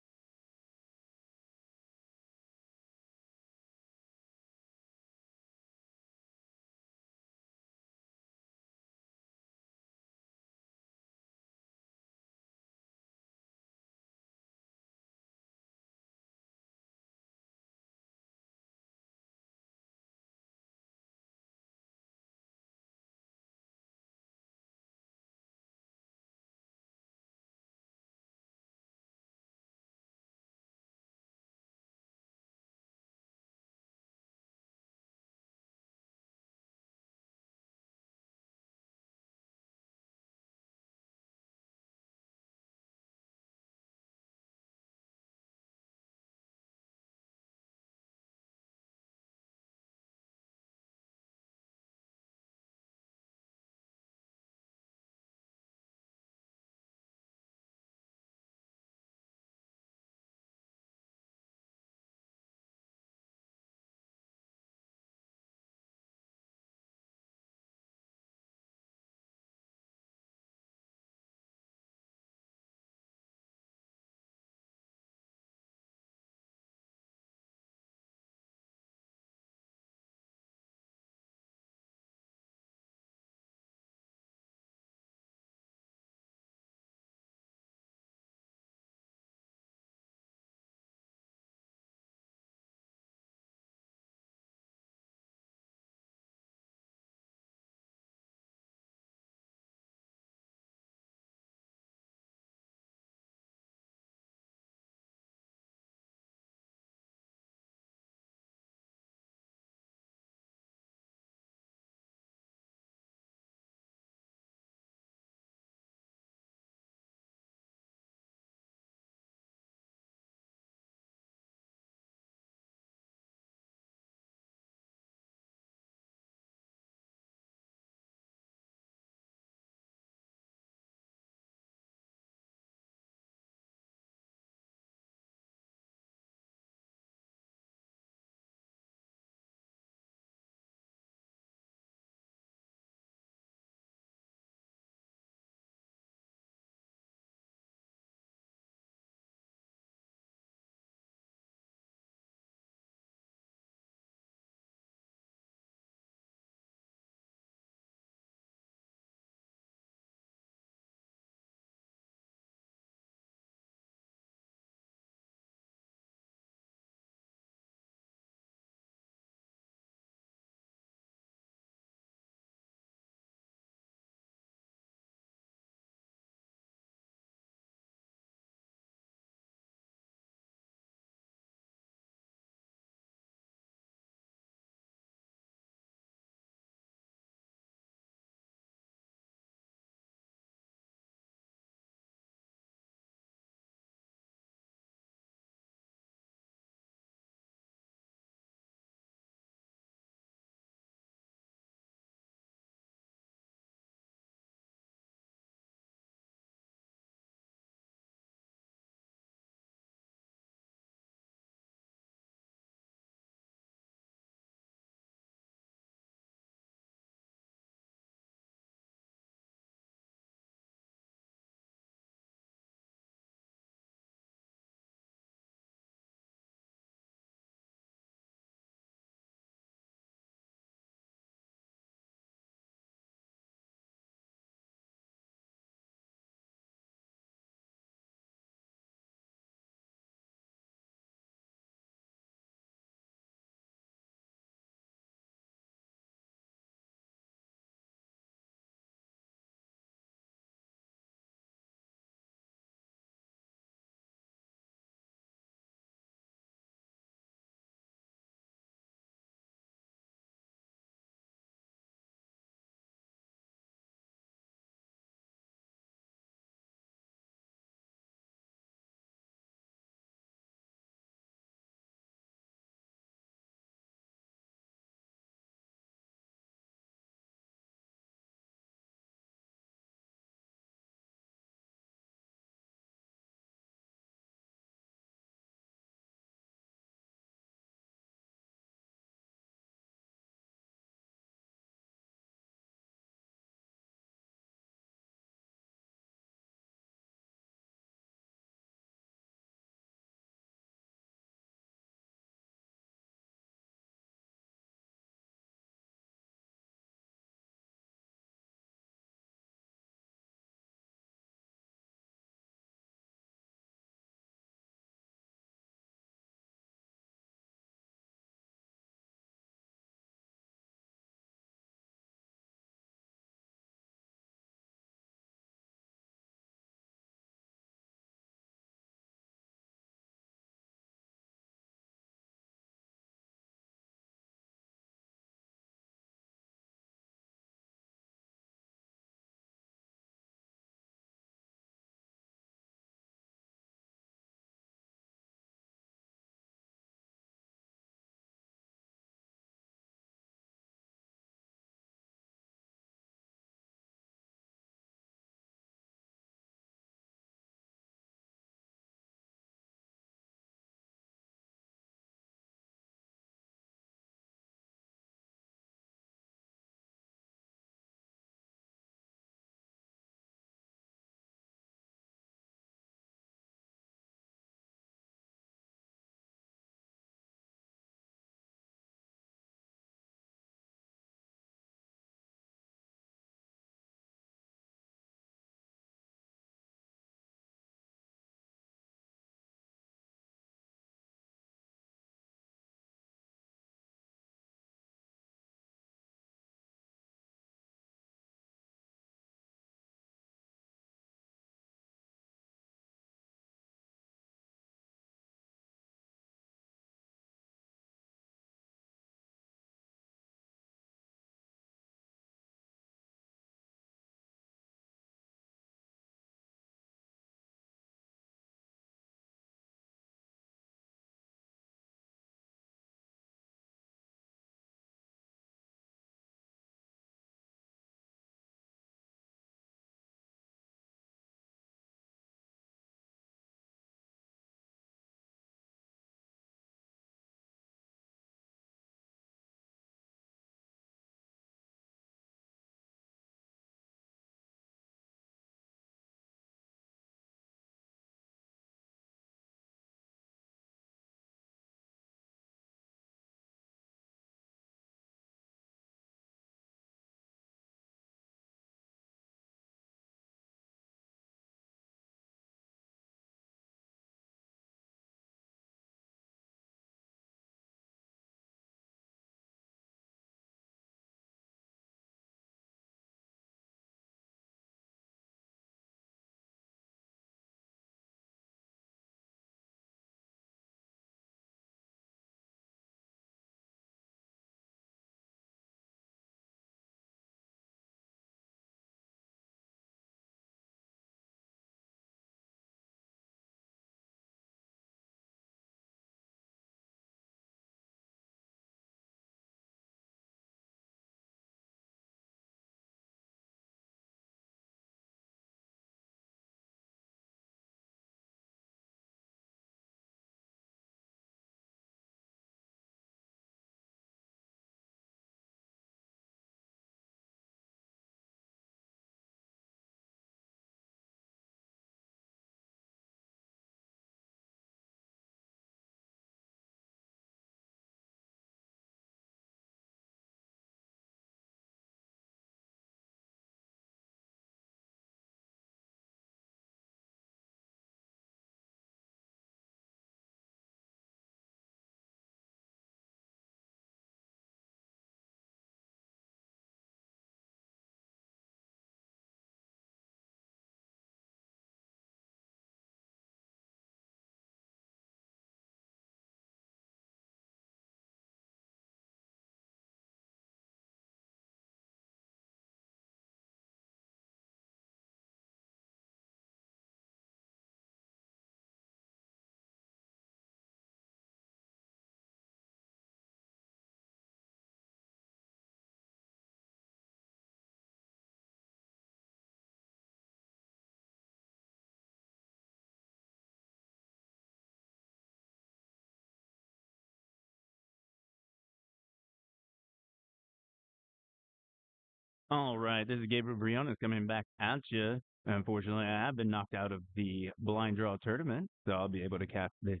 All right, this is Gabriel Briones coming back at you. Unfortunately, I have been knocked out of the blind draw tournament, so I'll be able to cast the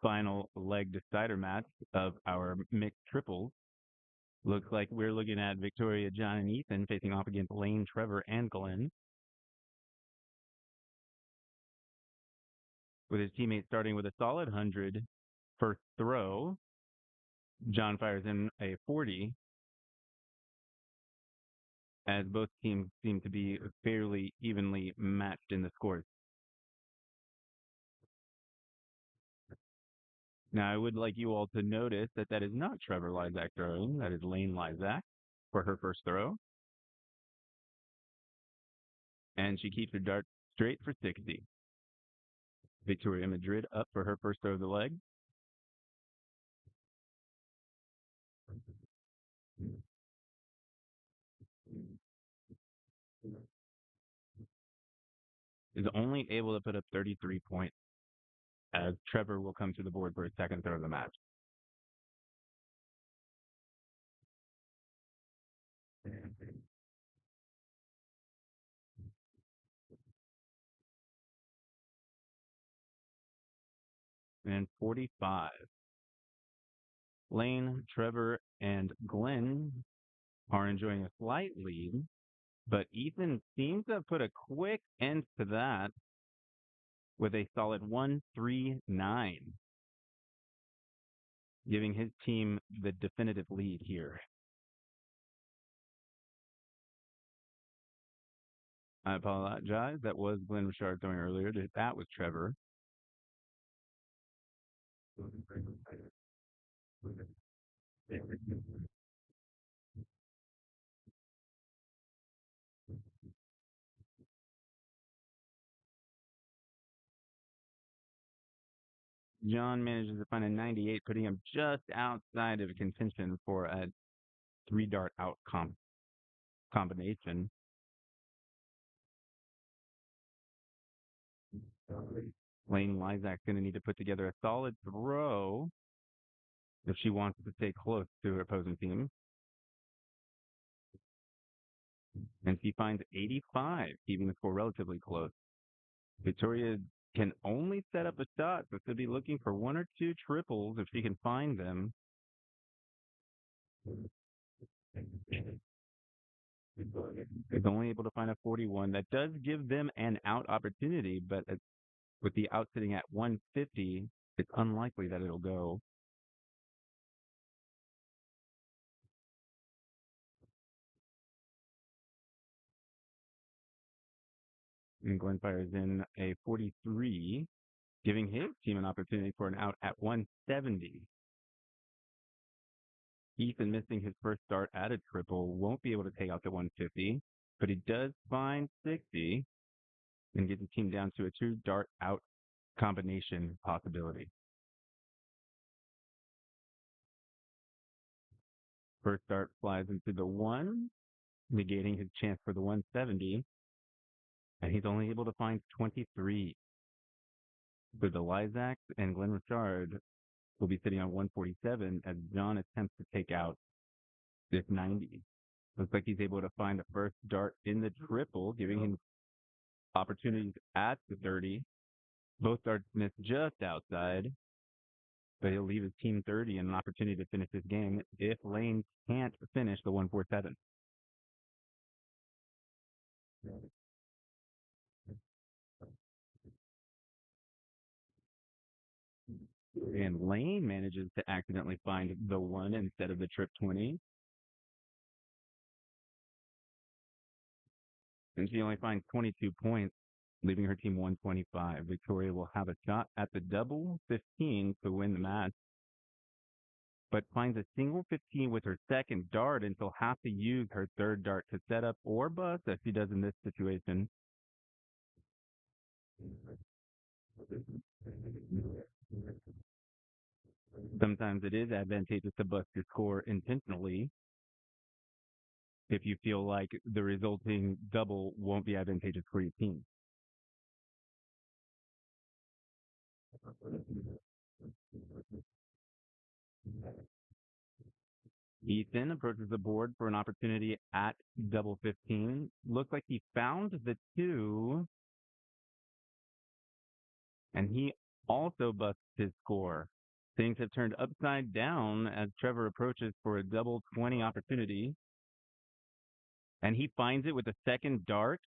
final leg decider match of our mixed triples. Looks like we're looking at Victoria, John, and Ethan facing off against Lane, Trevor, and Glenn. With his teammate starting with a solid 100 first throw, John fires in a 40, as both teams seem to be fairly evenly matched in the scores. Now, I would like you all to notice that that is not Trevor Lysak throwing. That is Lane Lysak for her first throw. And she keeps her dart straight for 60. Victoria Madrid up for her first throw of the leg. Is only able to put up 33 points, as Trevor will come to the board for his second throw of the match. And 45. Lane, Trevor, and Glenn are enjoying a slight lead, but Ethan seems to have put a quick end to that with a solid 1-3-9, giving his team the definitive lead here. I apologize. That was Glenn Richard throwing earlier. That was Trevor. John manages to find a 98, putting him just outside of contention for a 3-dart out combination. Lane Lysak's going to need to put together a solid throw if she wants to stay close to her opposing team. And she finds 85, keeping the score relatively close. Victoria can only set up a shot, but could be looking for 1 or 2 triples if she can find them. Is only able to find a 41. That does give them an out opportunity, but with the out sitting at 150, it's unlikely that it'll go. And Glenn fires in a 43, giving his team an opportunity for an out at 170. Ethan, missing his first start at a triple, won't be able to take out the 150, but he does find 60 and get the team down to a 2-dart out combination possibility. First dart flies into the 1, negating his chance for the 170, and he's only able to find 23. So the Lysaks and Glenn Richard will be sitting on 147 as John attempts to take out this 90. Looks like he's able to find the first dart in the triple, giving him opportunities at the 30. Both darts missed just outside, but he'll leave his team 30 and an opportunity to finish this game if Lane can't finish the 147. And Lane manages to accidentally find the 1 instead of the trip 20. And she only finds 22 points, leaving her team 125. Victoria will have a shot at the double 15 to win the match, but finds a single 15 with her second dart and she'll have to use her third dart to set up or bust, as she does in this situation. Sometimes it is advantageous to bust your score intentionally if you feel like the resulting double won't be advantageous for your team. Ethan approaches the board for an opportunity at double 15. Looks like he found the 2, and he also busts his score. Things have turned upside down as Trevor approaches for a double 20 opportunity, and he finds it with the second dart.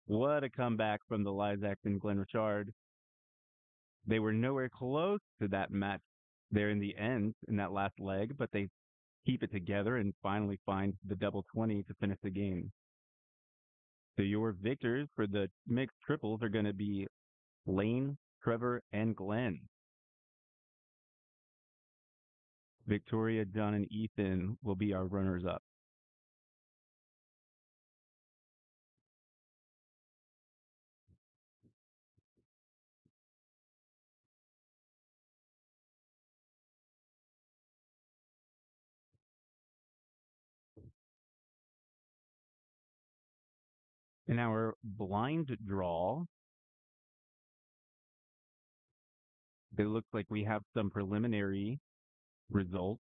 What a comeback from the Lizacs and Glenn Richard. They were nowhere close to that match there in the end, in that last leg, but they keep it together and finally find the double 20 to finish the game. So your victors for the mixed triples are going to be Lane, Trevor, and Glenn. Victoria, John, and Ethan will be our runners-up. In our blind draw, it looks like we have some preliminary results.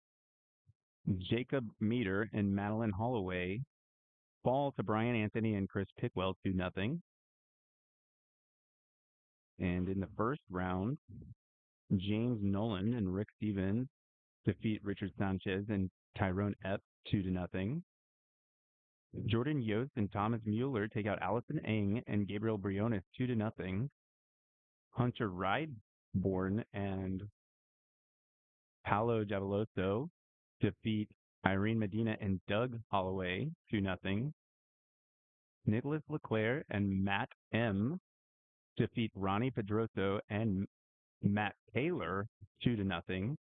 Jacob Meter and Madeline Holloway fall to Brian Anthony and Chris Pickwell 2-0. And in the first round, James Nolan and Rick Stevens defeat Richard Sanchez and Tyrone Epps 2-0. Jordan Yost and Thomas Mueller take out Allison Eng and Gabriel Briones 2-0. Hunter Rideborn and Paolo Javoloso defeat Irene Medina and Doug Holloway 2-0. Nicholas Leclerc and Matt M defeat Ronnie Pedroso and Matt Taylor 2-0.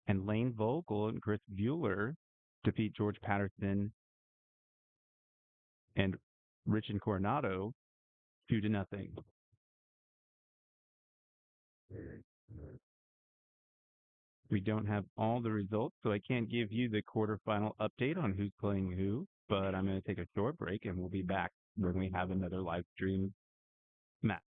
And Lane Vogel and Chris Bueller defeat George Patterson and Richard Coronado 2-0. We don't have all the results, so I can't give you the quarterfinal update on who's playing who, but I'm going to take a short break and we'll be back when we have another live stream match.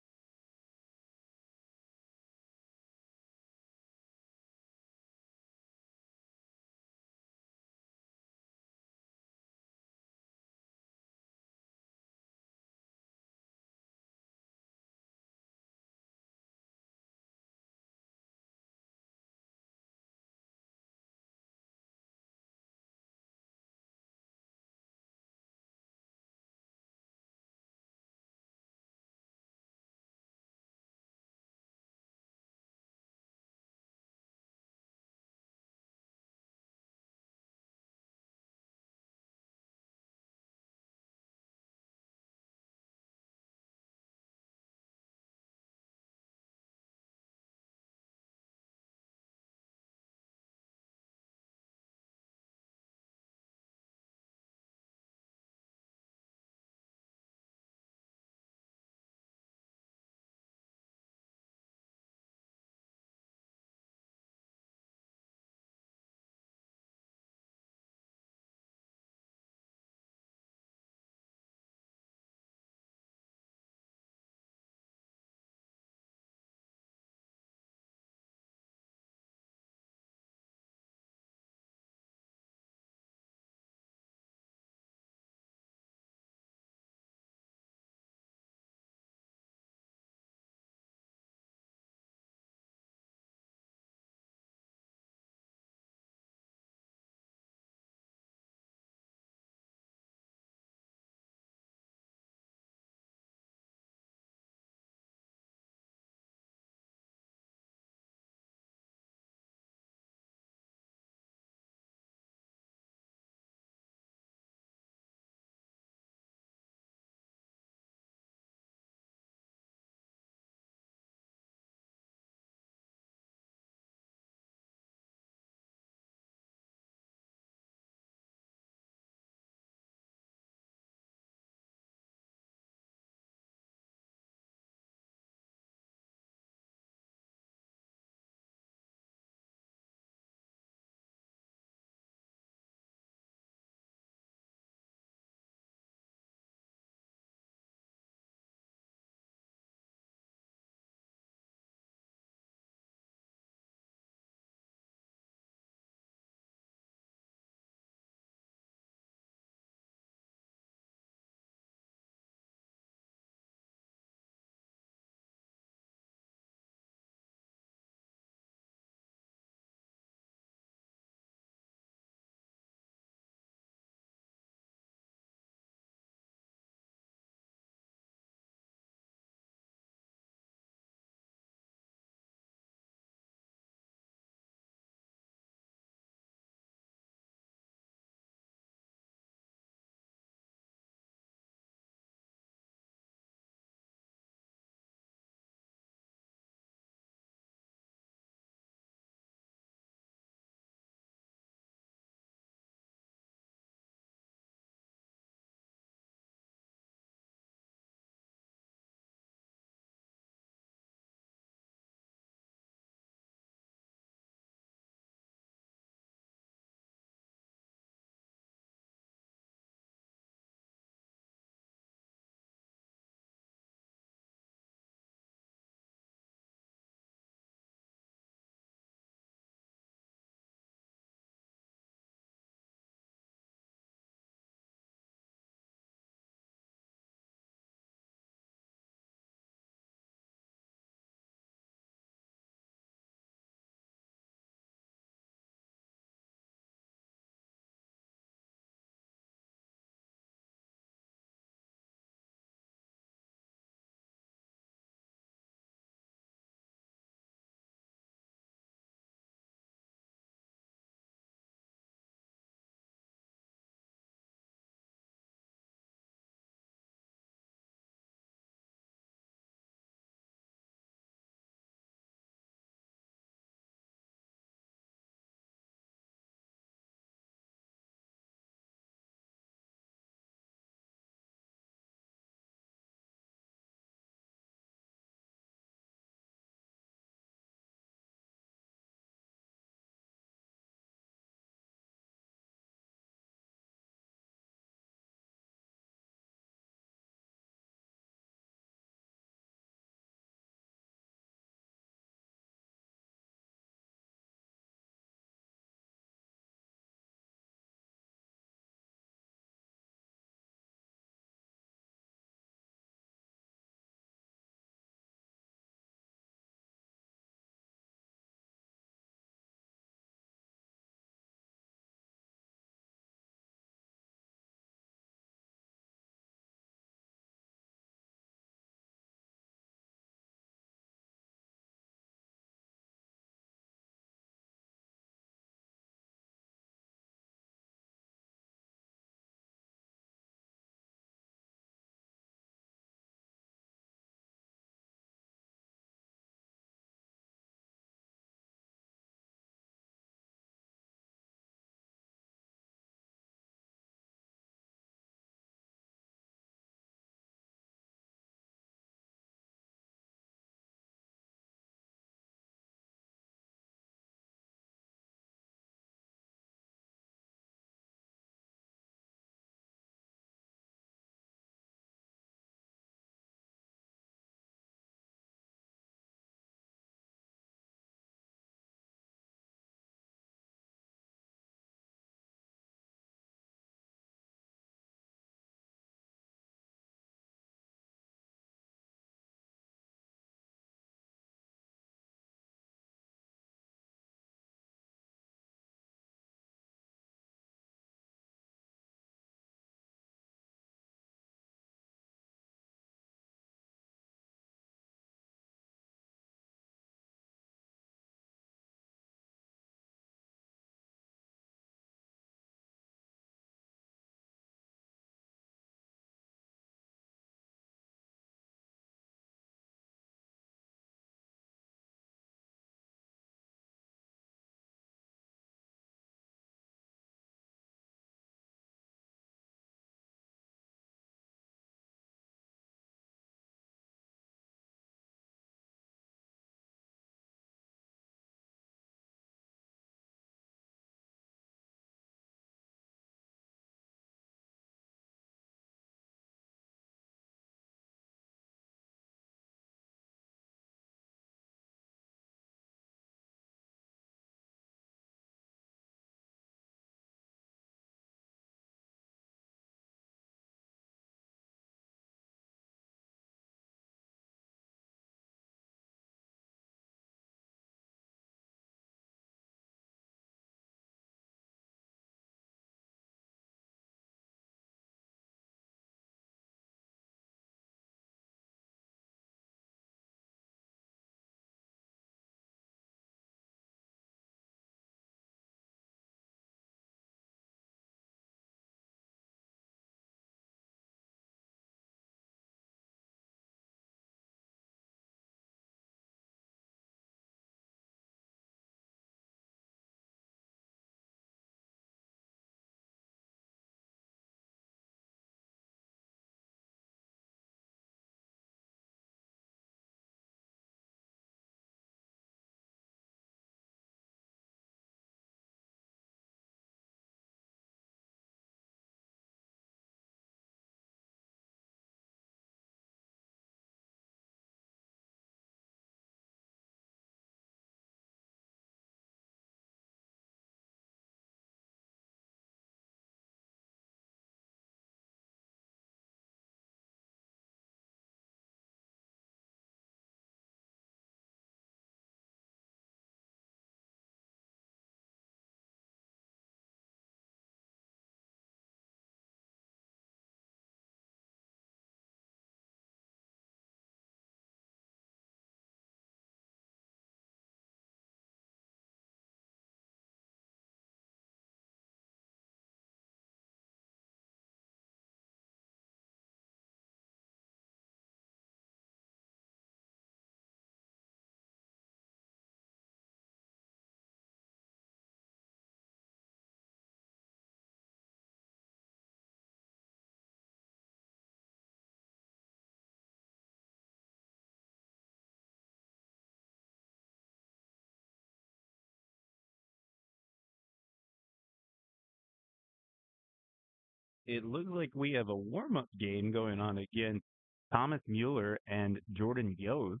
it looks like we have a warm-up game going on against Thomas Mueller and Jordan Yost.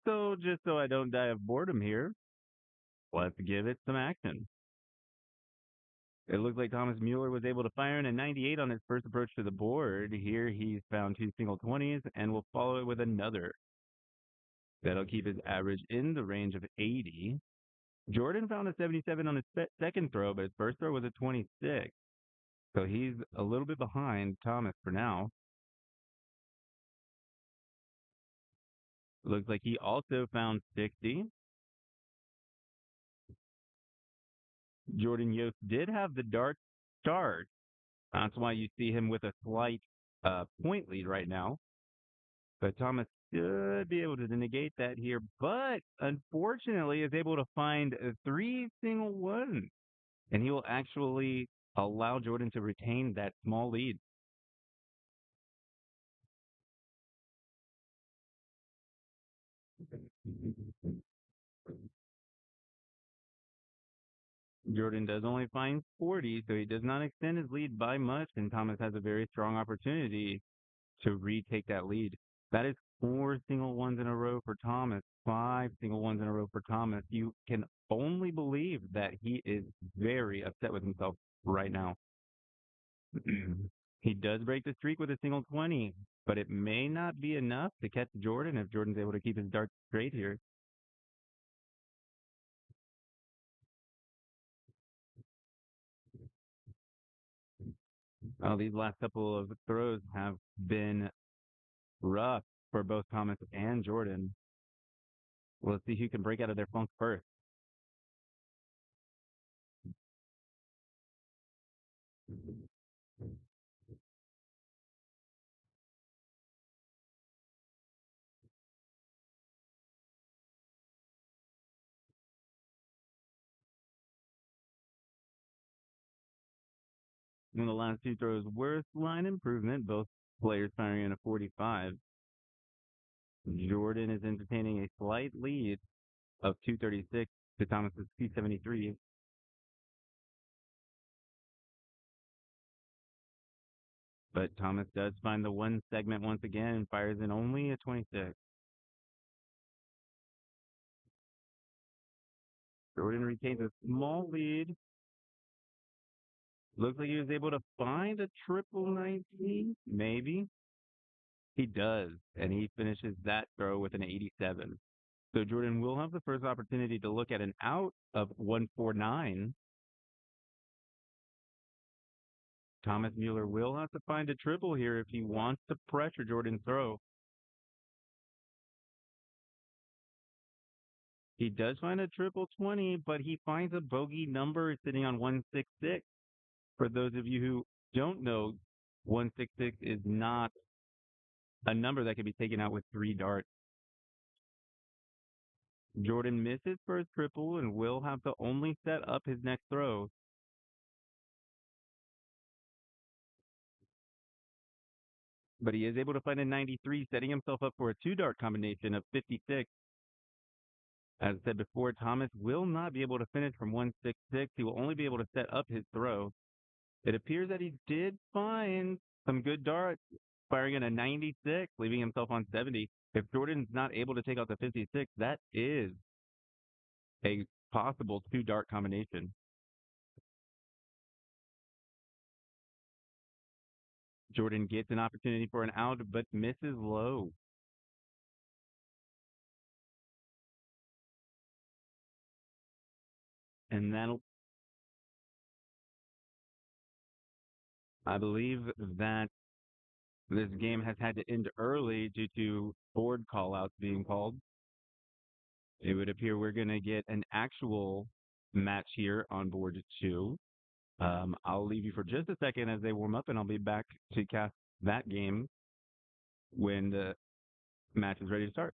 So just so I don't die of boredom here, let's give it some action. It looks like Thomas Mueller was able to fire in a 98 on his first approach to the board. Here he's found two single 20s and will follow it with another. That'll keep his average in the range of 80. Jordan found a 77 on his second throw, but his first throw was a 26. So he's a little bit behind Thomas for now. Looks like he also found 60. Jordan Yost did have the dark start. That's why you see him with a slight point lead right now. But Thomas should be able to negate that here, but unfortunately is able to find three single ones. And he will actually allow Jordan to retain that small lead. Jordan does only find 40, so he does not extend his lead by much, and Thomas has a very strong opportunity to retake that lead. That is four single ones in a row for Thomas, five single ones in a row for Thomas. You can only believe that he is very upset with himself right now. He does break the streak with a single 20, but it may not be enough to catch Jordan if Jordan's able to keep his dart straight here. These last couple of throws have been rough for both Thomas and Jordan. Let's see who can break out of their funk first. One of the last two throws were line improvement, both players firing in a 45. Jordan is entertaining a slight lead of 236 to Thomas's 273. But Thomas does find the one segment once again and fires in only a 26. Jordan retains a small lead. Looks like he was able to find a triple 19, maybe. He does, and he finishes that throw with an 87. So Jordan will have the first opportunity to look at an out of 149. Thomas Mueller will have to find a triple here if he wants to pressure Jordan's throw. He does find a triple 20, but he finds a bogey number sitting on 166. For those of you who don't know, 166 is not a number that can be taken out with three darts. Jordan misses first triple and will have to only set up his next throw. But he is able to find a 93, setting himself up for a two-dart combination of 56. As I said before, Thomas will not be able to finish from 166. He will only be able to set up his throw. It appears that he did find some good darts, firing in a 96, leaving himself on 70. If Jordan's not able to take out the 56, that is a possible two-dart combination. Jordan gets an opportunity for an out, but misses low. And that'll, I believe that this game has had to end early due to board callouts being called. It would appear we're going to get an actual match here on board two. I'll leave you for just a second as they warm up, and I'll be back to cast that game when the match is ready to start.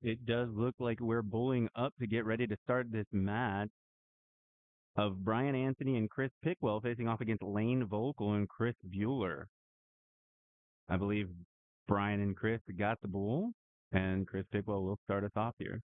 It does look like we're bowling up to get ready to start this match of Brian Anthony and Chris Pickwell facing off against Lane Volkel and Chris Bueller. I believe Brian and Chris got the bowl, and Chris Pickwell will start us off here.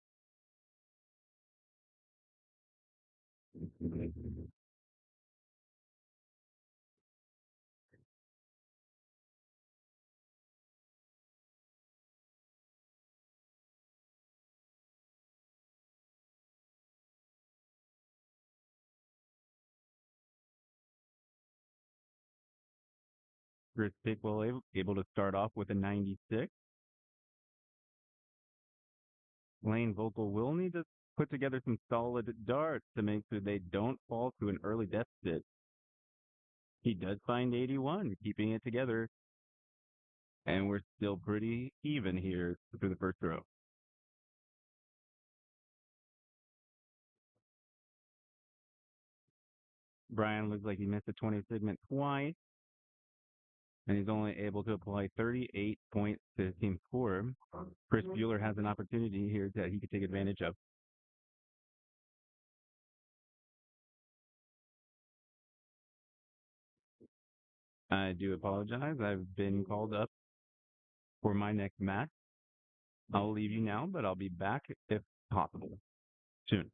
Chris Pickwell able to start off with a 96. Lane Volkel will need to put together some solid darts to make sure they don't fall to an early deficit. He does find 81, keeping it together, and we're still pretty even here through the first row. Brian looks like he missed the 20 segment twice, and he's only able to apply 38 points to his team score. Chris Bueller has an opportunity here that he could take advantage of. I do apologize. I've been called up for my next match. I'll leave you now, but I'll be back if possible soon.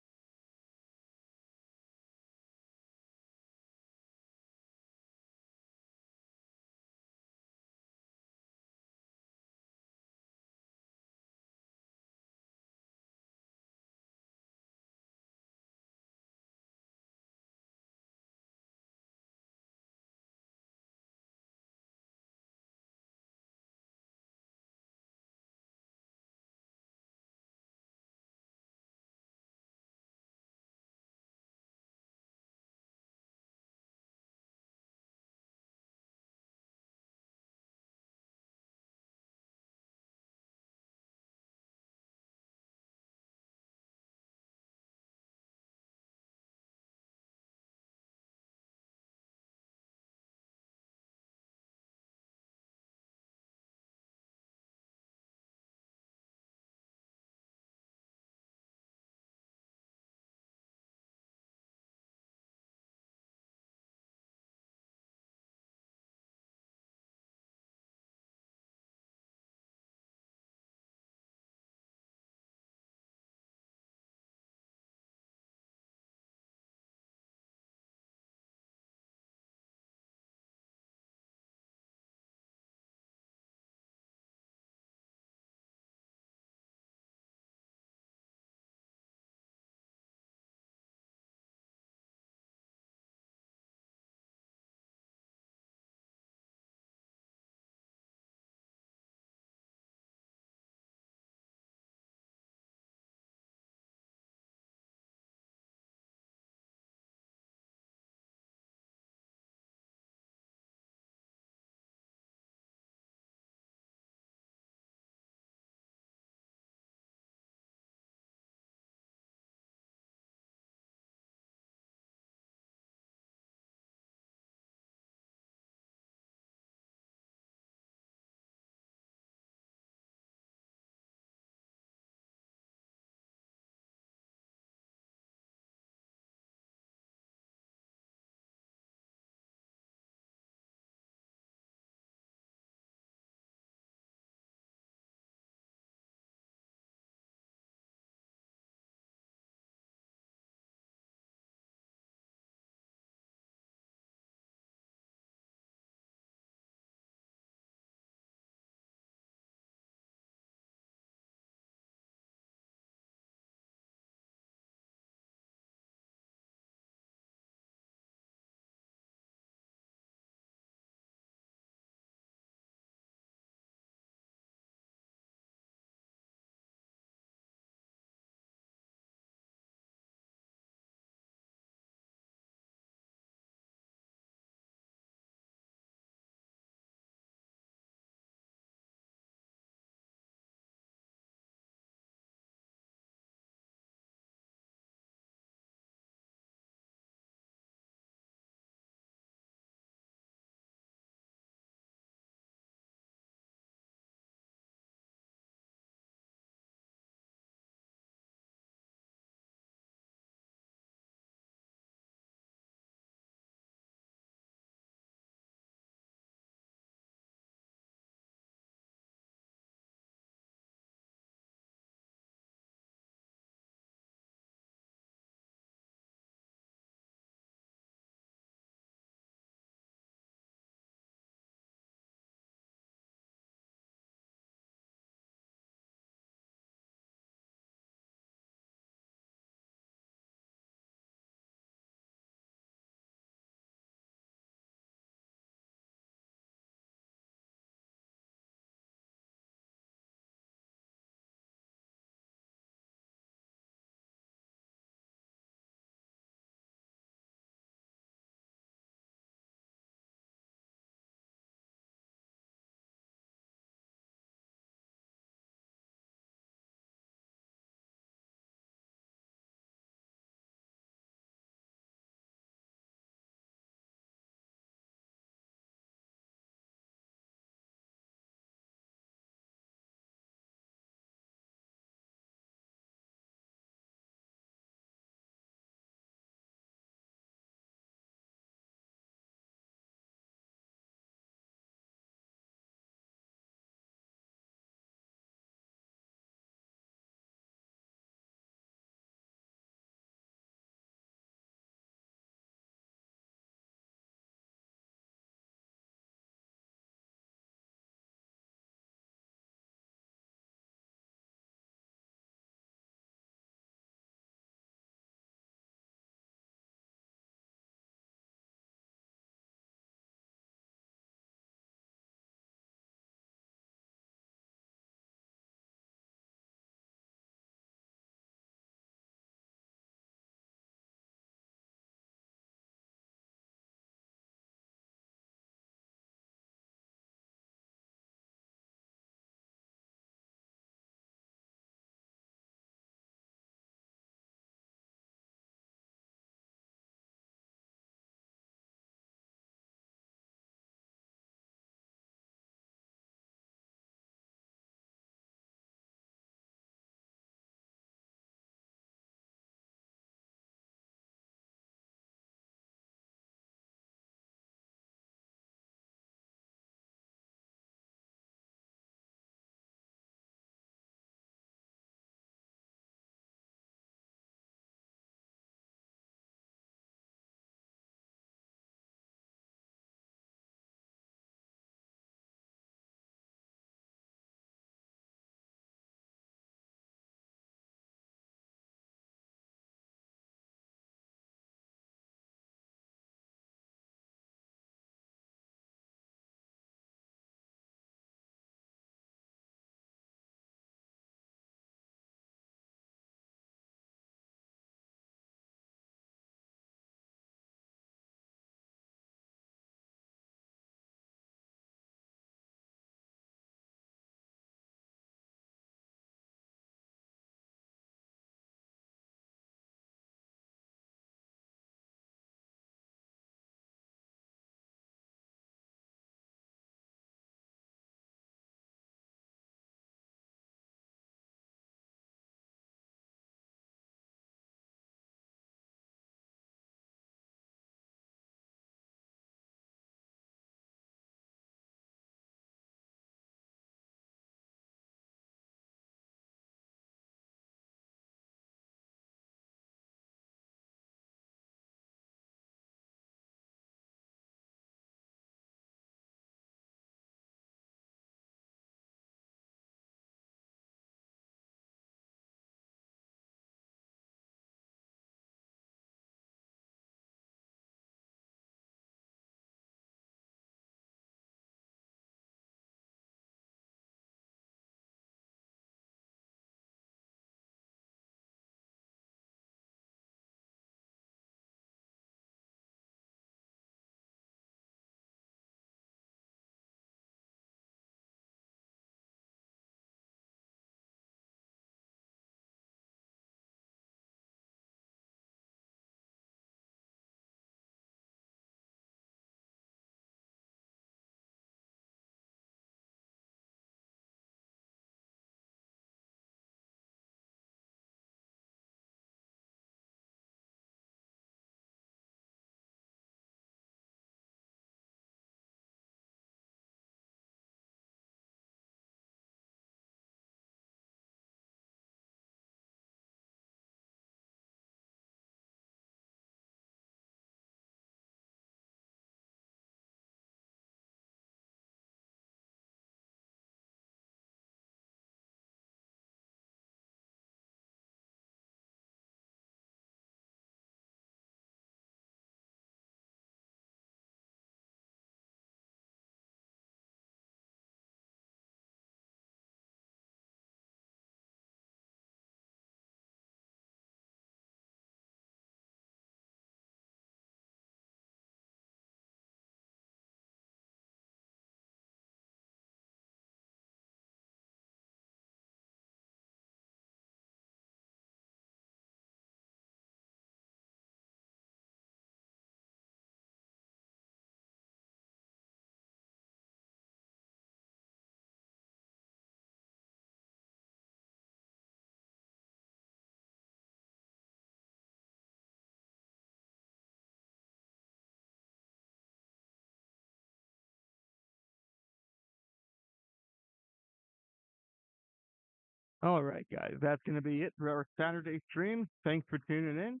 All right, guys, that's going to be it for our Saturday stream. Thanks for tuning in.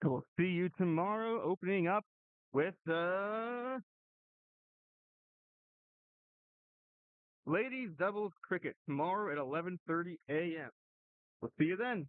We'll see you tomorrow, opening up with ladies doubles cricket tomorrow at 11:30 a.m. We'll see you then.